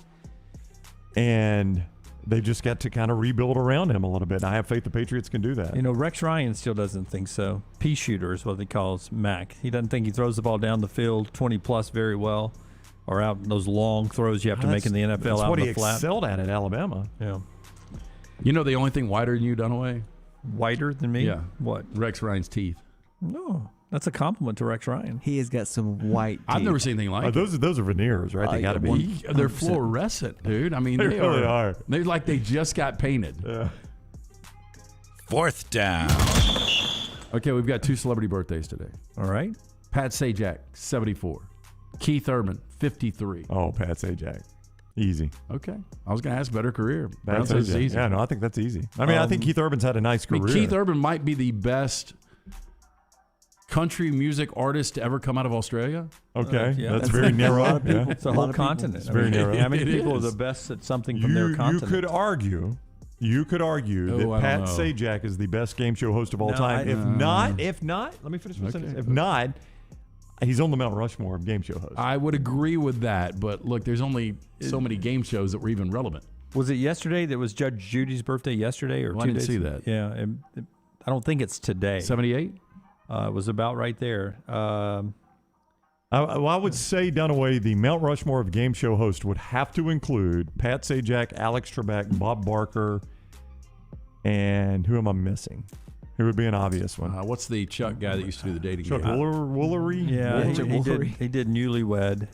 and they've just got to kind of rebuild around him a little bit. And I have faith the Patriots can do that. Rex Ryan still doesn't think so. Pea shooter is what he calls Mac. He doesn't think he throws the ball down the field 20-plus very well. Or out those long throws you have to make in the NFL that's out what in the he flat. excelled at Alabama. Yeah. The only thing whiter than you, Dunaway? Whiter than me? Yeah. What? Rex Ryan's teeth. No. That's a compliment to Rex Ryan. He has got some white teeth. I've never seen anything like it. Those are veneers, right? They got to be. They're fluorescent, dude. They really are. They're like they just got painted. Yeah. Fourth down. Okay, we've got 2 celebrity birthdays today. All right. Pat Sajak, 74. Keith Urban, 53. Oh, Pat Sajak. Easy. Okay. I was going to ask better career. That's easy. Yeah, no, I think that's easy. I think Keith Urban's had a nice career. Keith Urban might be the best country music artist to ever come out of Australia. Okay. That's very narrow. It's a whole continent. It's very narrow. How many people are the best at something from their continent? You could argue that Pat Sajak is the best game show host of all time. If not, let me finish my sentence. If not, he's on the Mount Rushmore of game show hosts. I would agree with that, but look, there's only so many game shows that were even relevant. Was it yesterday that was Judge Judy's birthday yesterday or 2 days? I didn't see that. Yeah, I don't think it's today. 78? It was about right there. I would say, Dunaway, the Mount Rushmore of game show host would have to include Pat Sajak, Alex Trebek, Bob Barker, and who am I missing? Who would be an obvious one? What's the Chuck guy that used to do the dating Chuck game? Woolery? Yeah, he did Newlywed.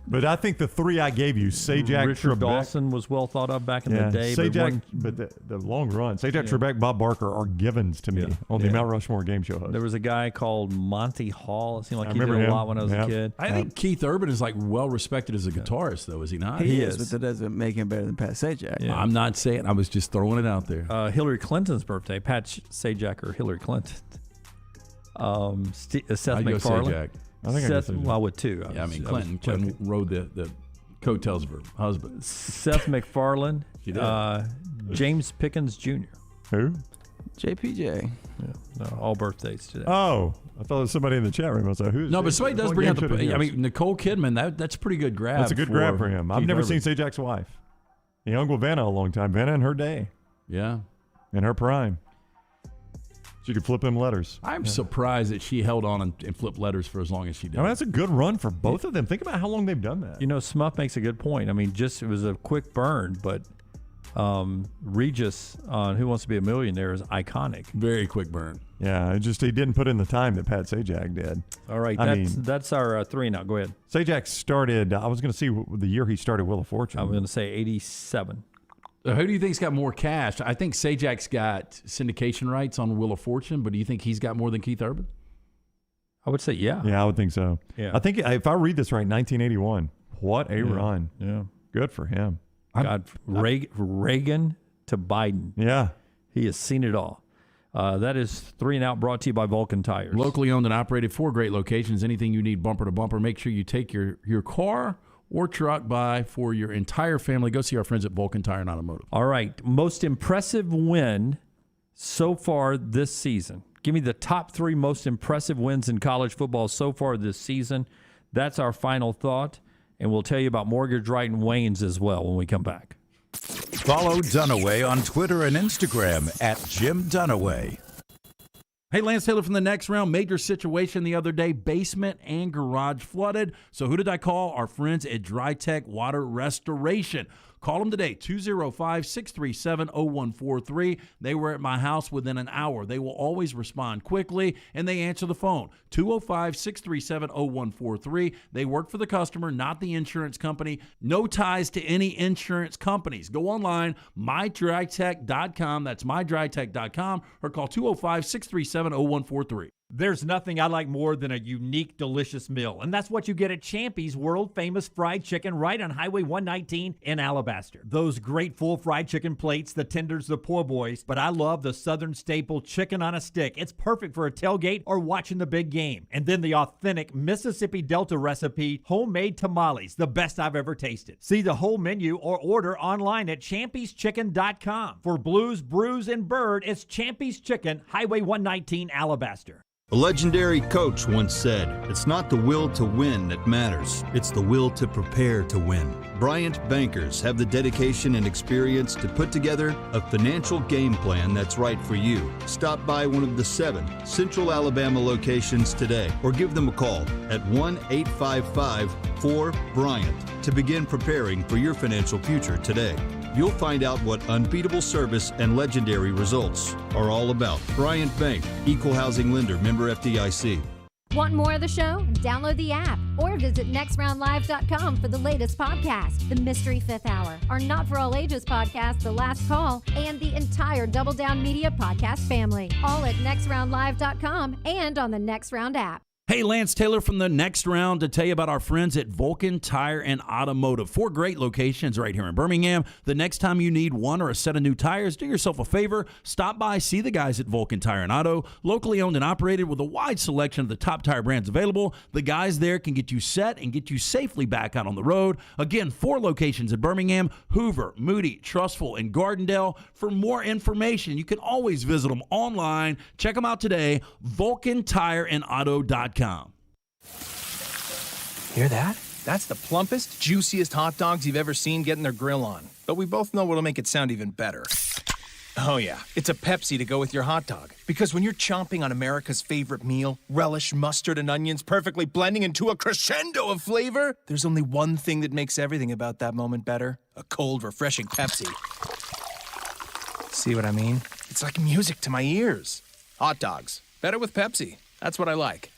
But I think the 3 I gave you, Sajak, Richard Trebek. Dawson was well thought of back in the day. Sajak, but the long run. Sajak, Trebek, Bob Barker are givens to me on the Mount Rushmore game show host. There was a guy called Monty Hall. It seemed like he did a lot when I was a kid. I think Keith Urban is well respected as a guitarist, though, is he not? He is, but that doesn't make him better than Pat Sajak. Yeah. I'm not saying. I was just throwing it out there. Hillary Clinton's birthday. Pat Sajak or Hillary Clinton. Seth MacFarlane. I think Seth, I would too. Clinton rode the coattails of her husband. Seth MacFarlane. James Pickens Jr. Who? JPJ. Yeah, no, all birthdays today. Oh, I thought it was somebody in the chat room. I was like, who's? No, but somebody does bring out Nicole Kidman. That's a pretty good grab. That's a good grab for him. I've never Urban. seen Sajak's wife. He hung with Vanna a long time. Vanna in her day. Yeah. In her prime. She could flip him letters. I'm surprised that she held on and flipped letters for as long as she did. That's a good run for both of them. Think about how long they've done that. Smuff makes a good point. It was a quick burn, but Regis on Who Wants to Be a Millionaire is iconic. Very quick burn. Yeah, he didn't put in the time that Pat Sajak did. All right, that's our 3 now. Go ahead. Sajak started, I was going to see the year he started Wheel of Fortune. I'm going to say 87. Who do you think's got more cash? I think Sajak's got syndication rights on Wheel of Fortune, but do you think he's got more than Keith Urban? I would say yeah. Yeah, I would think so. Yeah. I think if I read this right, 1981. What a run. Yeah. Good for him. Reagan to Biden. Yeah. He has seen it all. That is 3 and Out, brought to you by Vulcan Tires. Locally owned and operated, 4 great locations. Anything you need bumper to bumper, make sure you take your car or truck by for your entire family. Go see our friends at Vulcan Tire and Automotive. All right. Most impressive win so far this season. Give me the top 3 most impressive wins in college football so far this season. That's our final thought. And we'll tell you about Mortgage Right and Wayne's as well when we come back. Follow Dunaway on Twitter and Instagram at Jim Dunaway. Hey, Lance Taylor from the Next Round. Major situation the other day. Basement and garage flooded. So who did I call? Our friends at Dry Tech Water Restoration. Call them today, 205-637-0143. They were at my house within an hour. They will always respond quickly, and they answer the phone, 205-637-0143. They work for the customer, not the insurance company. No ties to any insurance companies. Go online, mydrytech.com. That's mydrytech.com, or call 205-637-0143. There's nothing I like more than a unique, delicious meal, and that's what you get at Champy's world-famous fried chicken right on Highway 119 in Alabaster. Those great full fried chicken plates, the tenders, the po' boys, but I love the Southern staple chicken on a stick. It's perfect for a tailgate or watching the big game. And then the authentic Mississippi Delta recipe, homemade tamales, the best I've ever tasted. See the whole menu or order online at champyschicken.com. For Blues, Brews, and Bird, it's Champy's Chicken, Highway 119, Alabaster. A legendary coach once said, "It's not the will to win that matters, it's the will to prepare to win." Bryant bankers have the dedication and experience to put together a financial game plan that's right for you. Stop by one of the 7 Central Alabama locations today or give them a call at 1-855-4-BRYANT to begin preparing for your financial future today. You'll find out what unbeatable service and legendary results are all about. Bryant Bank, Equal Housing Lender, member FDIC. Want more of the show? Download the app or visit nextroundlive.com for the latest podcast, The Mystery Fifth Hour, our Not For All Ages podcast, The Last Call, and the entire Double Down Media podcast family. All at nextroundlive.com and on the Next Round app. Hey, Lance Taylor from the Next Round to tell you about our friends at Vulcan Tire and Automotive. 4 great locations right here in Birmingham. The next time you need one or a set of new tires, do yourself a favor. Stop by, see the guys at Vulcan Tire and Auto. Locally owned and operated with a wide selection of the top tire brands available. The guys there can get you set and get you safely back out on the road. Again, 4 locations in Birmingham, Hoover, Moody, Trustful, and Gardendale. For more information, you can always visit them online. Check them out today, VulcanTireandAuto.com. Hear that? That's the plumpest, juiciest hot dogs you've ever seen getting their grill on. But we both know what'll make it sound even better. Oh yeah, it's a Pepsi to go with your hot dog. Because when you're chomping on America's favorite meal, relish, mustard, and onions perfectly blending into a crescendo of flavor, there's only one thing that makes everything about that moment better. A cold, refreshing Pepsi. See what I mean? It's like music to my ears. Hot dogs. Better with Pepsi. That's what I like.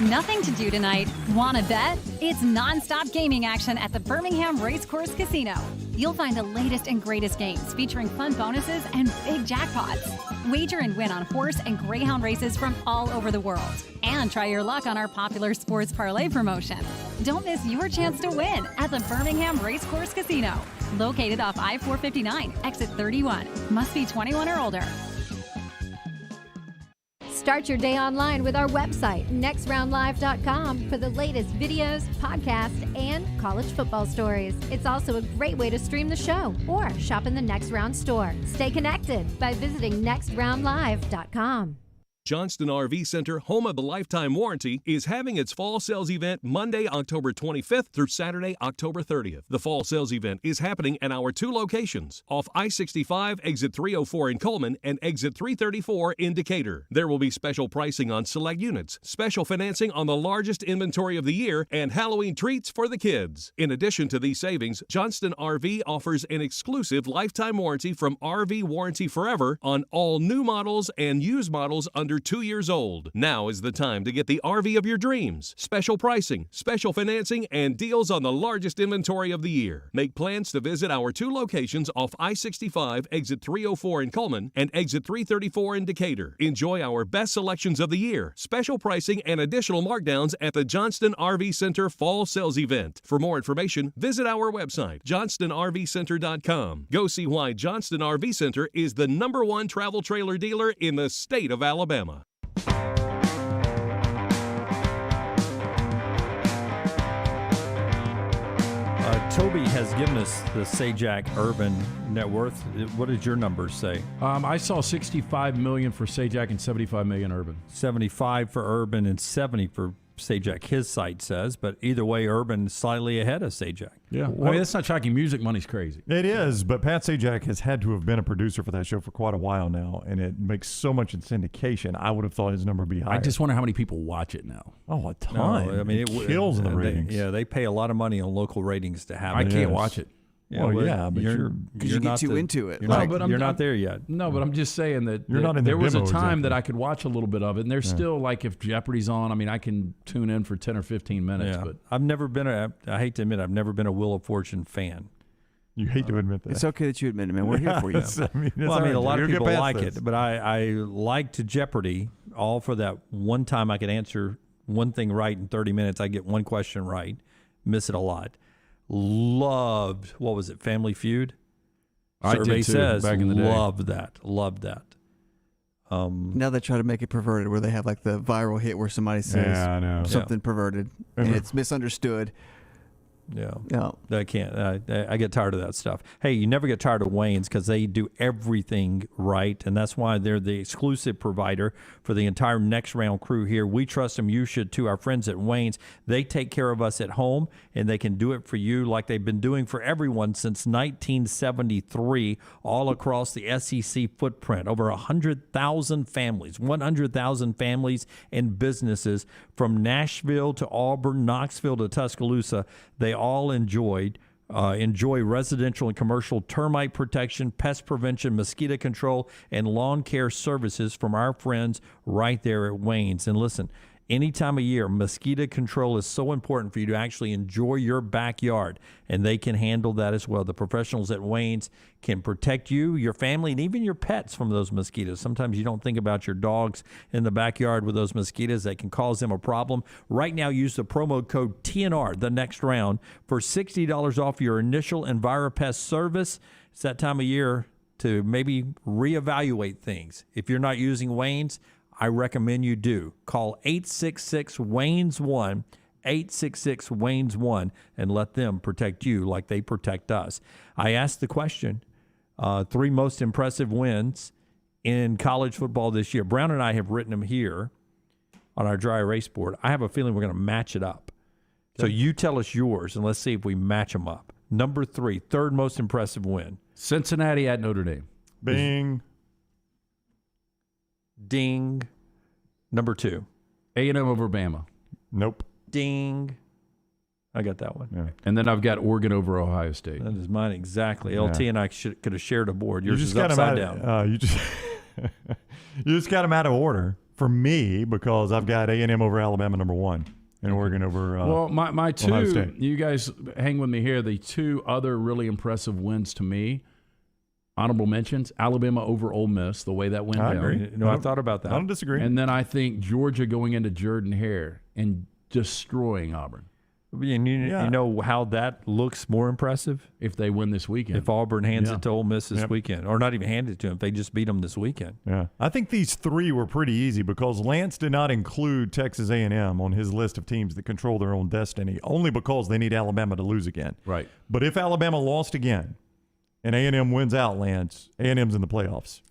Nothing to do tonight? Wanna bet? It's non-stop gaming action at the Birmingham Racecourse Casino. You'll find the latest and greatest games featuring fun bonuses and big jackpots. Wager and win on horse and greyhound races from all over the world. And try your luck on our popular sports parlay promotion. Don't miss your chance to win at the Birmingham Racecourse Casino. Located off I-459, exit 31. Must be 21 or older. Start your day online with our website, nextroundlive.com, for the latest videos, podcasts, and college football stories. It's also a great way to stream the show or shop in the Next Round store. Stay connected by visiting nextroundlive.com. Johnston RV Center, home of the lifetime warranty, is having its fall sales event Monday, October 25th through Saturday, October 30th. The fall sales event is happening at our 2 locations, off I-65, exit 304 in Coleman and exit 334 in Decatur. There will be special pricing on select units, special financing on the largest inventory of the year, and Halloween treats for the kids. In addition to these savings, Johnston RV offers an exclusive lifetime warranty from RV Warranty Forever on all new models and used models under under 2 years old. Now is the time to get the RV of your dreams. Special pricing, special financing, and deals on the largest inventory of the year. Make plans to visit our 2 locations off I-65, exit 304 in Coleman and exit 334 in Decatur. Enjoy our best selections of the year, special pricing, and additional markdowns at the Johnston RV Center Fall Sales Event. For more information, visit our website, johnstonrvcenter.com. Go see why Johnston RV Center is the #1 travel trailer dealer in the state of Alabama. Toby has given us the Sajak Urban net worth. What did your numbers say? I saw $65 million for Sajak and $75 million Urban. 75 for Urban and 70 for Sajak, his site says. But either way, Urban is slightly ahead of Sajak. Yeah, I mean, that's not shocking. Music money's crazy. It is, but Pat Sajak has had to have been a producer for that show for quite a while now, and it makes so much in syndication. I would have thought his number would be higher. I just wonder how many people watch it now. Oh, a ton. No, I mean, it kills in the ratings. They pay a lot of money on local ratings to have it. I can't watch it. Yeah, well, yeah, but you're you not get too into it. You're not there yet. No, but I'm just saying that You're not in the there was a demo time exactly. that I could watch a little bit of it, and there's still, like, if Jeopardy's on, I mean, I can tune in for 10 or 15 minutes. Yeah. But I've never been I hate to admit, I've never been a Wheel of Fortune fan. You hate to admit that. It's okay that you admit it, man. We're here for you. A lot of people like it, but I liked Jeopardy all for that one time I could answer one thing right in 30 minutes. I get one question right, miss it a lot. Loved, what was it, Family Feud? Survey says back in the day. Loved that. Now they try to make it perverted, where they have like the viral hit where somebody says something perverted and it's misunderstood. Yeah. I can't. I get tired of that stuff. Hey, you never get tired of Wayne's because they do everything right, and that's why they're the exclusive provider for the entire Next Round crew here. We trust them. You should too. Our friends at Wayne's, they take care of us at home, and they can do it for you like they've been doing for everyone since 1973 all across the SEC footprint. Over 100,000 families, 100,000 families and businesses from Nashville to Auburn, Knoxville to Tuscaloosa. They all enjoy residential and commercial termite protection, pest prevention, mosquito control, and lawn care services from our friends right there at Wayne's. And listen, any time of year, mosquito control is so important for you to actually enjoy your backyard, and they can handle that as well. The professionals at Wayne's can protect you, your family, and even your pets from those mosquitoes. Sometimes you don't think about your dogs in the backyard with those mosquitoes. That can cause them a problem. Right now, use the promo code TNR, the next round, for $60 off your initial EnviroPest service. It's that time of year to maybe reevaluate things. If you're not using Wayne's, I recommend you do. Call 866-WAYNES-1, 866-WAYNES-1, and let them protect you like they protect us. I asked the question, 3 most impressive wins in college football this year. Brown and I have written them here on our dry erase board. I have a feeling we're going to match it up. So you tell us yours, and let's see if we match them up. Number 3, third most impressive win. Cincinnati at Notre Dame. Bing. Ding. Number 2. A&M over Bama. Nope. Ding. I got that one. Yeah. And then I've got Oregon over Ohio State. That is mine exactly. LT and I could have shared a board. Yours is got upside down. You just got them out of order for me because I've got A&M over Alabama number 1 and Oregon over well, my Ohio two, State. you guys hang with me here, the 2 other really impressive wins to me, honorable mentions, Alabama over Ole Miss, the way that went I down. agree. No, I thought about that. I don't disagree. And then I think Georgia going into Jordan-Hare and destroying Auburn. And you know how that looks more impressive? If they win this weekend. If Auburn hands it to Ole Miss this weekend. Or not even hand it to them, if they just beat them this weekend. Yeah, I think these 3 were pretty easy because Lance did not include Texas A&M on his list of teams that control their own destiny, only because they need Alabama to lose again. Right. But if Alabama lost again and A&M wins out, Lance, A&M's in the playoffs.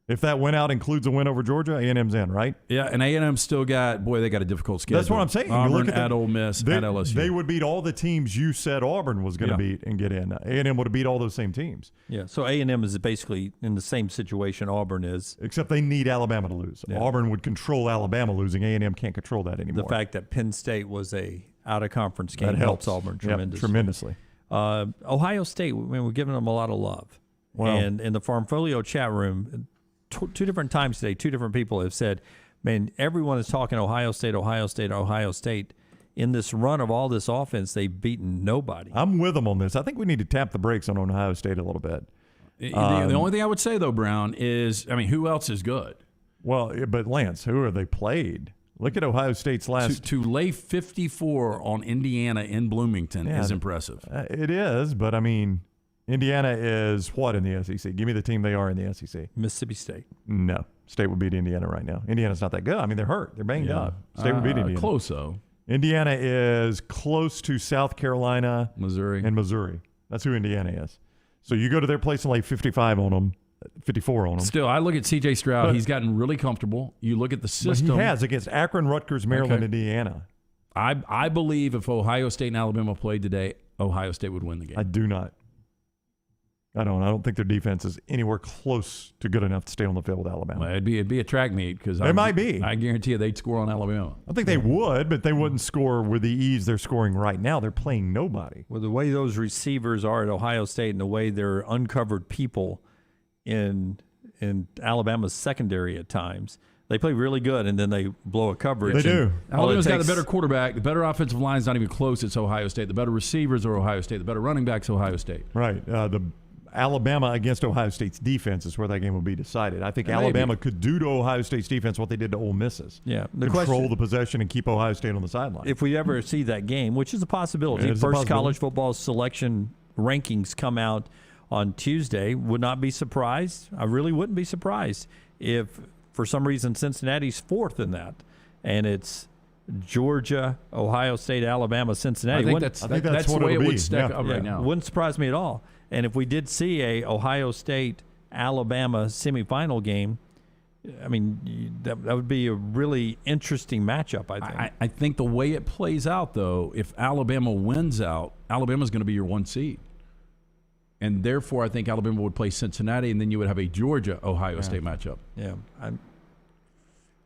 If that win out includes a win over Georgia, A&M's in, right? Yeah, and A&M still got they got a difficult schedule. That's what I'm saying. Auburn, you look at Ole Miss, at LSU. They would beat all the teams you said Auburn was going to beat and get in. A&M would have beat all those same teams. Yeah, so A&M is basically in the same situation Auburn is. Except they need Alabama to lose. Yeah. Auburn would control Alabama losing. A&M can't control that anymore. The fact that Penn State was a out-of-conference game helps Auburn tremendously. Tremendously. Ohio State, we're giving them a lot of love. Wow. And in the Farmfolio chat room, 2 different times today, 2 different people have said, Man, everyone is talking Ohio State, Ohio State, Ohio State. In this run of all this offense, they've beaten nobody. I'm with them on this. I think we need to tap the brakes on Ohio State a little bit. The only thing I would say, though, Brown, is, who else is good? Well, but Lance, who are they played? Look at Ohio State's last. To lay 54 on Indiana in Bloomington is impressive. It is, but Indiana is what in the SEC? Give me the team they are in the SEC. Mississippi State. No. State would beat Indiana right now. Indiana's not that good. They're hurt. They're banged up. State would beat Indiana. Close, though. Indiana is close to South Carolina. Missouri. And Missouri. That's who Indiana is. So you go to their place and lay 55 on them. 54 on them. Still, I look at C.J. Stroud. He's gotten really comfortable. You look at the system. He has against Akron, Rutgers, Maryland, and Indiana. I believe if Ohio State and Alabama played today, Ohio State would win the game. I do not. I don't think their defense is anywhere close to good enough to stay on the field with Alabama. Well, it'd be a track meet because it might be. I guarantee you they'd score on Alabama. I think they would, but they wouldn't score with the ease they're scoring right now. They're playing nobody. Well, the way those receivers are at Ohio State and the way they're uncovered people in Alabama's secondary at times, they play really good, and then they blow a coverage. They do. Alabama's got the better quarterback. The better offensive line is not even close. It's Ohio State. The better receivers are Ohio State. The better running backs Ohio State. Right. The Alabama against Ohio State's defense is where that game will be decided. I think Alabama could do to Ohio State's defense what they did to Ole Miss's. Yeah. Control the possession and keep Ohio State on the sideline. If we ever see that game, which is a possibility, college football selection rankings come out on Tuesday, would not be surprised. I really wouldn't be surprised if, for some reason, Cincinnati's fourth in that, and it's Georgia, Ohio State, Alabama, Cincinnati. I think that's the way it would stack up right now. Wouldn't surprise me at all. And if we did see a Ohio State Alabama semifinal game, that would be a really interesting matchup, I think. I think the way it plays out, though, if Alabama wins out, Alabama's going to be your 1 seed. And therefore, I think Alabama would play Cincinnati, and then you would have a Georgia-Ohio State matchup. Yeah,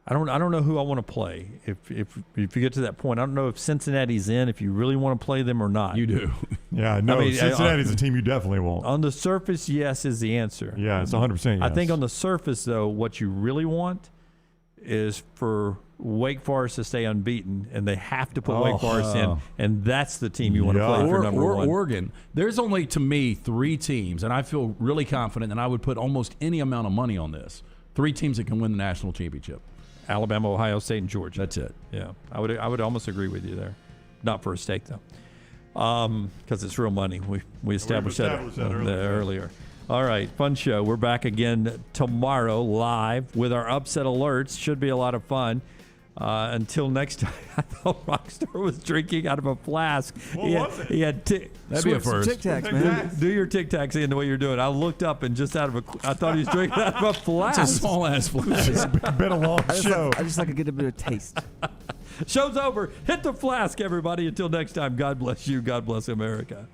I don't know who I want to play. If you get to that point, I don't know if Cincinnati's in. If you really want to play them or not. You do. Yeah, no. Cincinnati's a team you definitely want. On the surface, yes is the answer. Yeah, it's 100% yes. I think on the surface, though, what you really want is for Wake Forest to stay unbeaten, and they have to put Wake Forest in, and that's the team you want to play for number one. Oregon. There's only, to me, 3 teams, and I feel really confident, and I would put almost any amount of money on this. 3 teams that can win the national championship. Alabama, Ohio State, and Georgia. That's it. Yeah, I would almost agree with you there. Not for a stake, though, because it's real money. We established that earlier. All right, fun show. We're back again tomorrow live with our upset alerts. Should be a lot of fun. Until next time, I thought Rockstar was drinking out of a flask. That'd be a first. Tic Tacs, man. Do your Tic Tacs in the way you're doing. I looked up and just I thought he was drinking out of a flask. It's a small ass flask. It's been a long show. I just like to get a bit of taste. Show's over. Hit the flask, everybody. Until next time, God bless you. God bless America.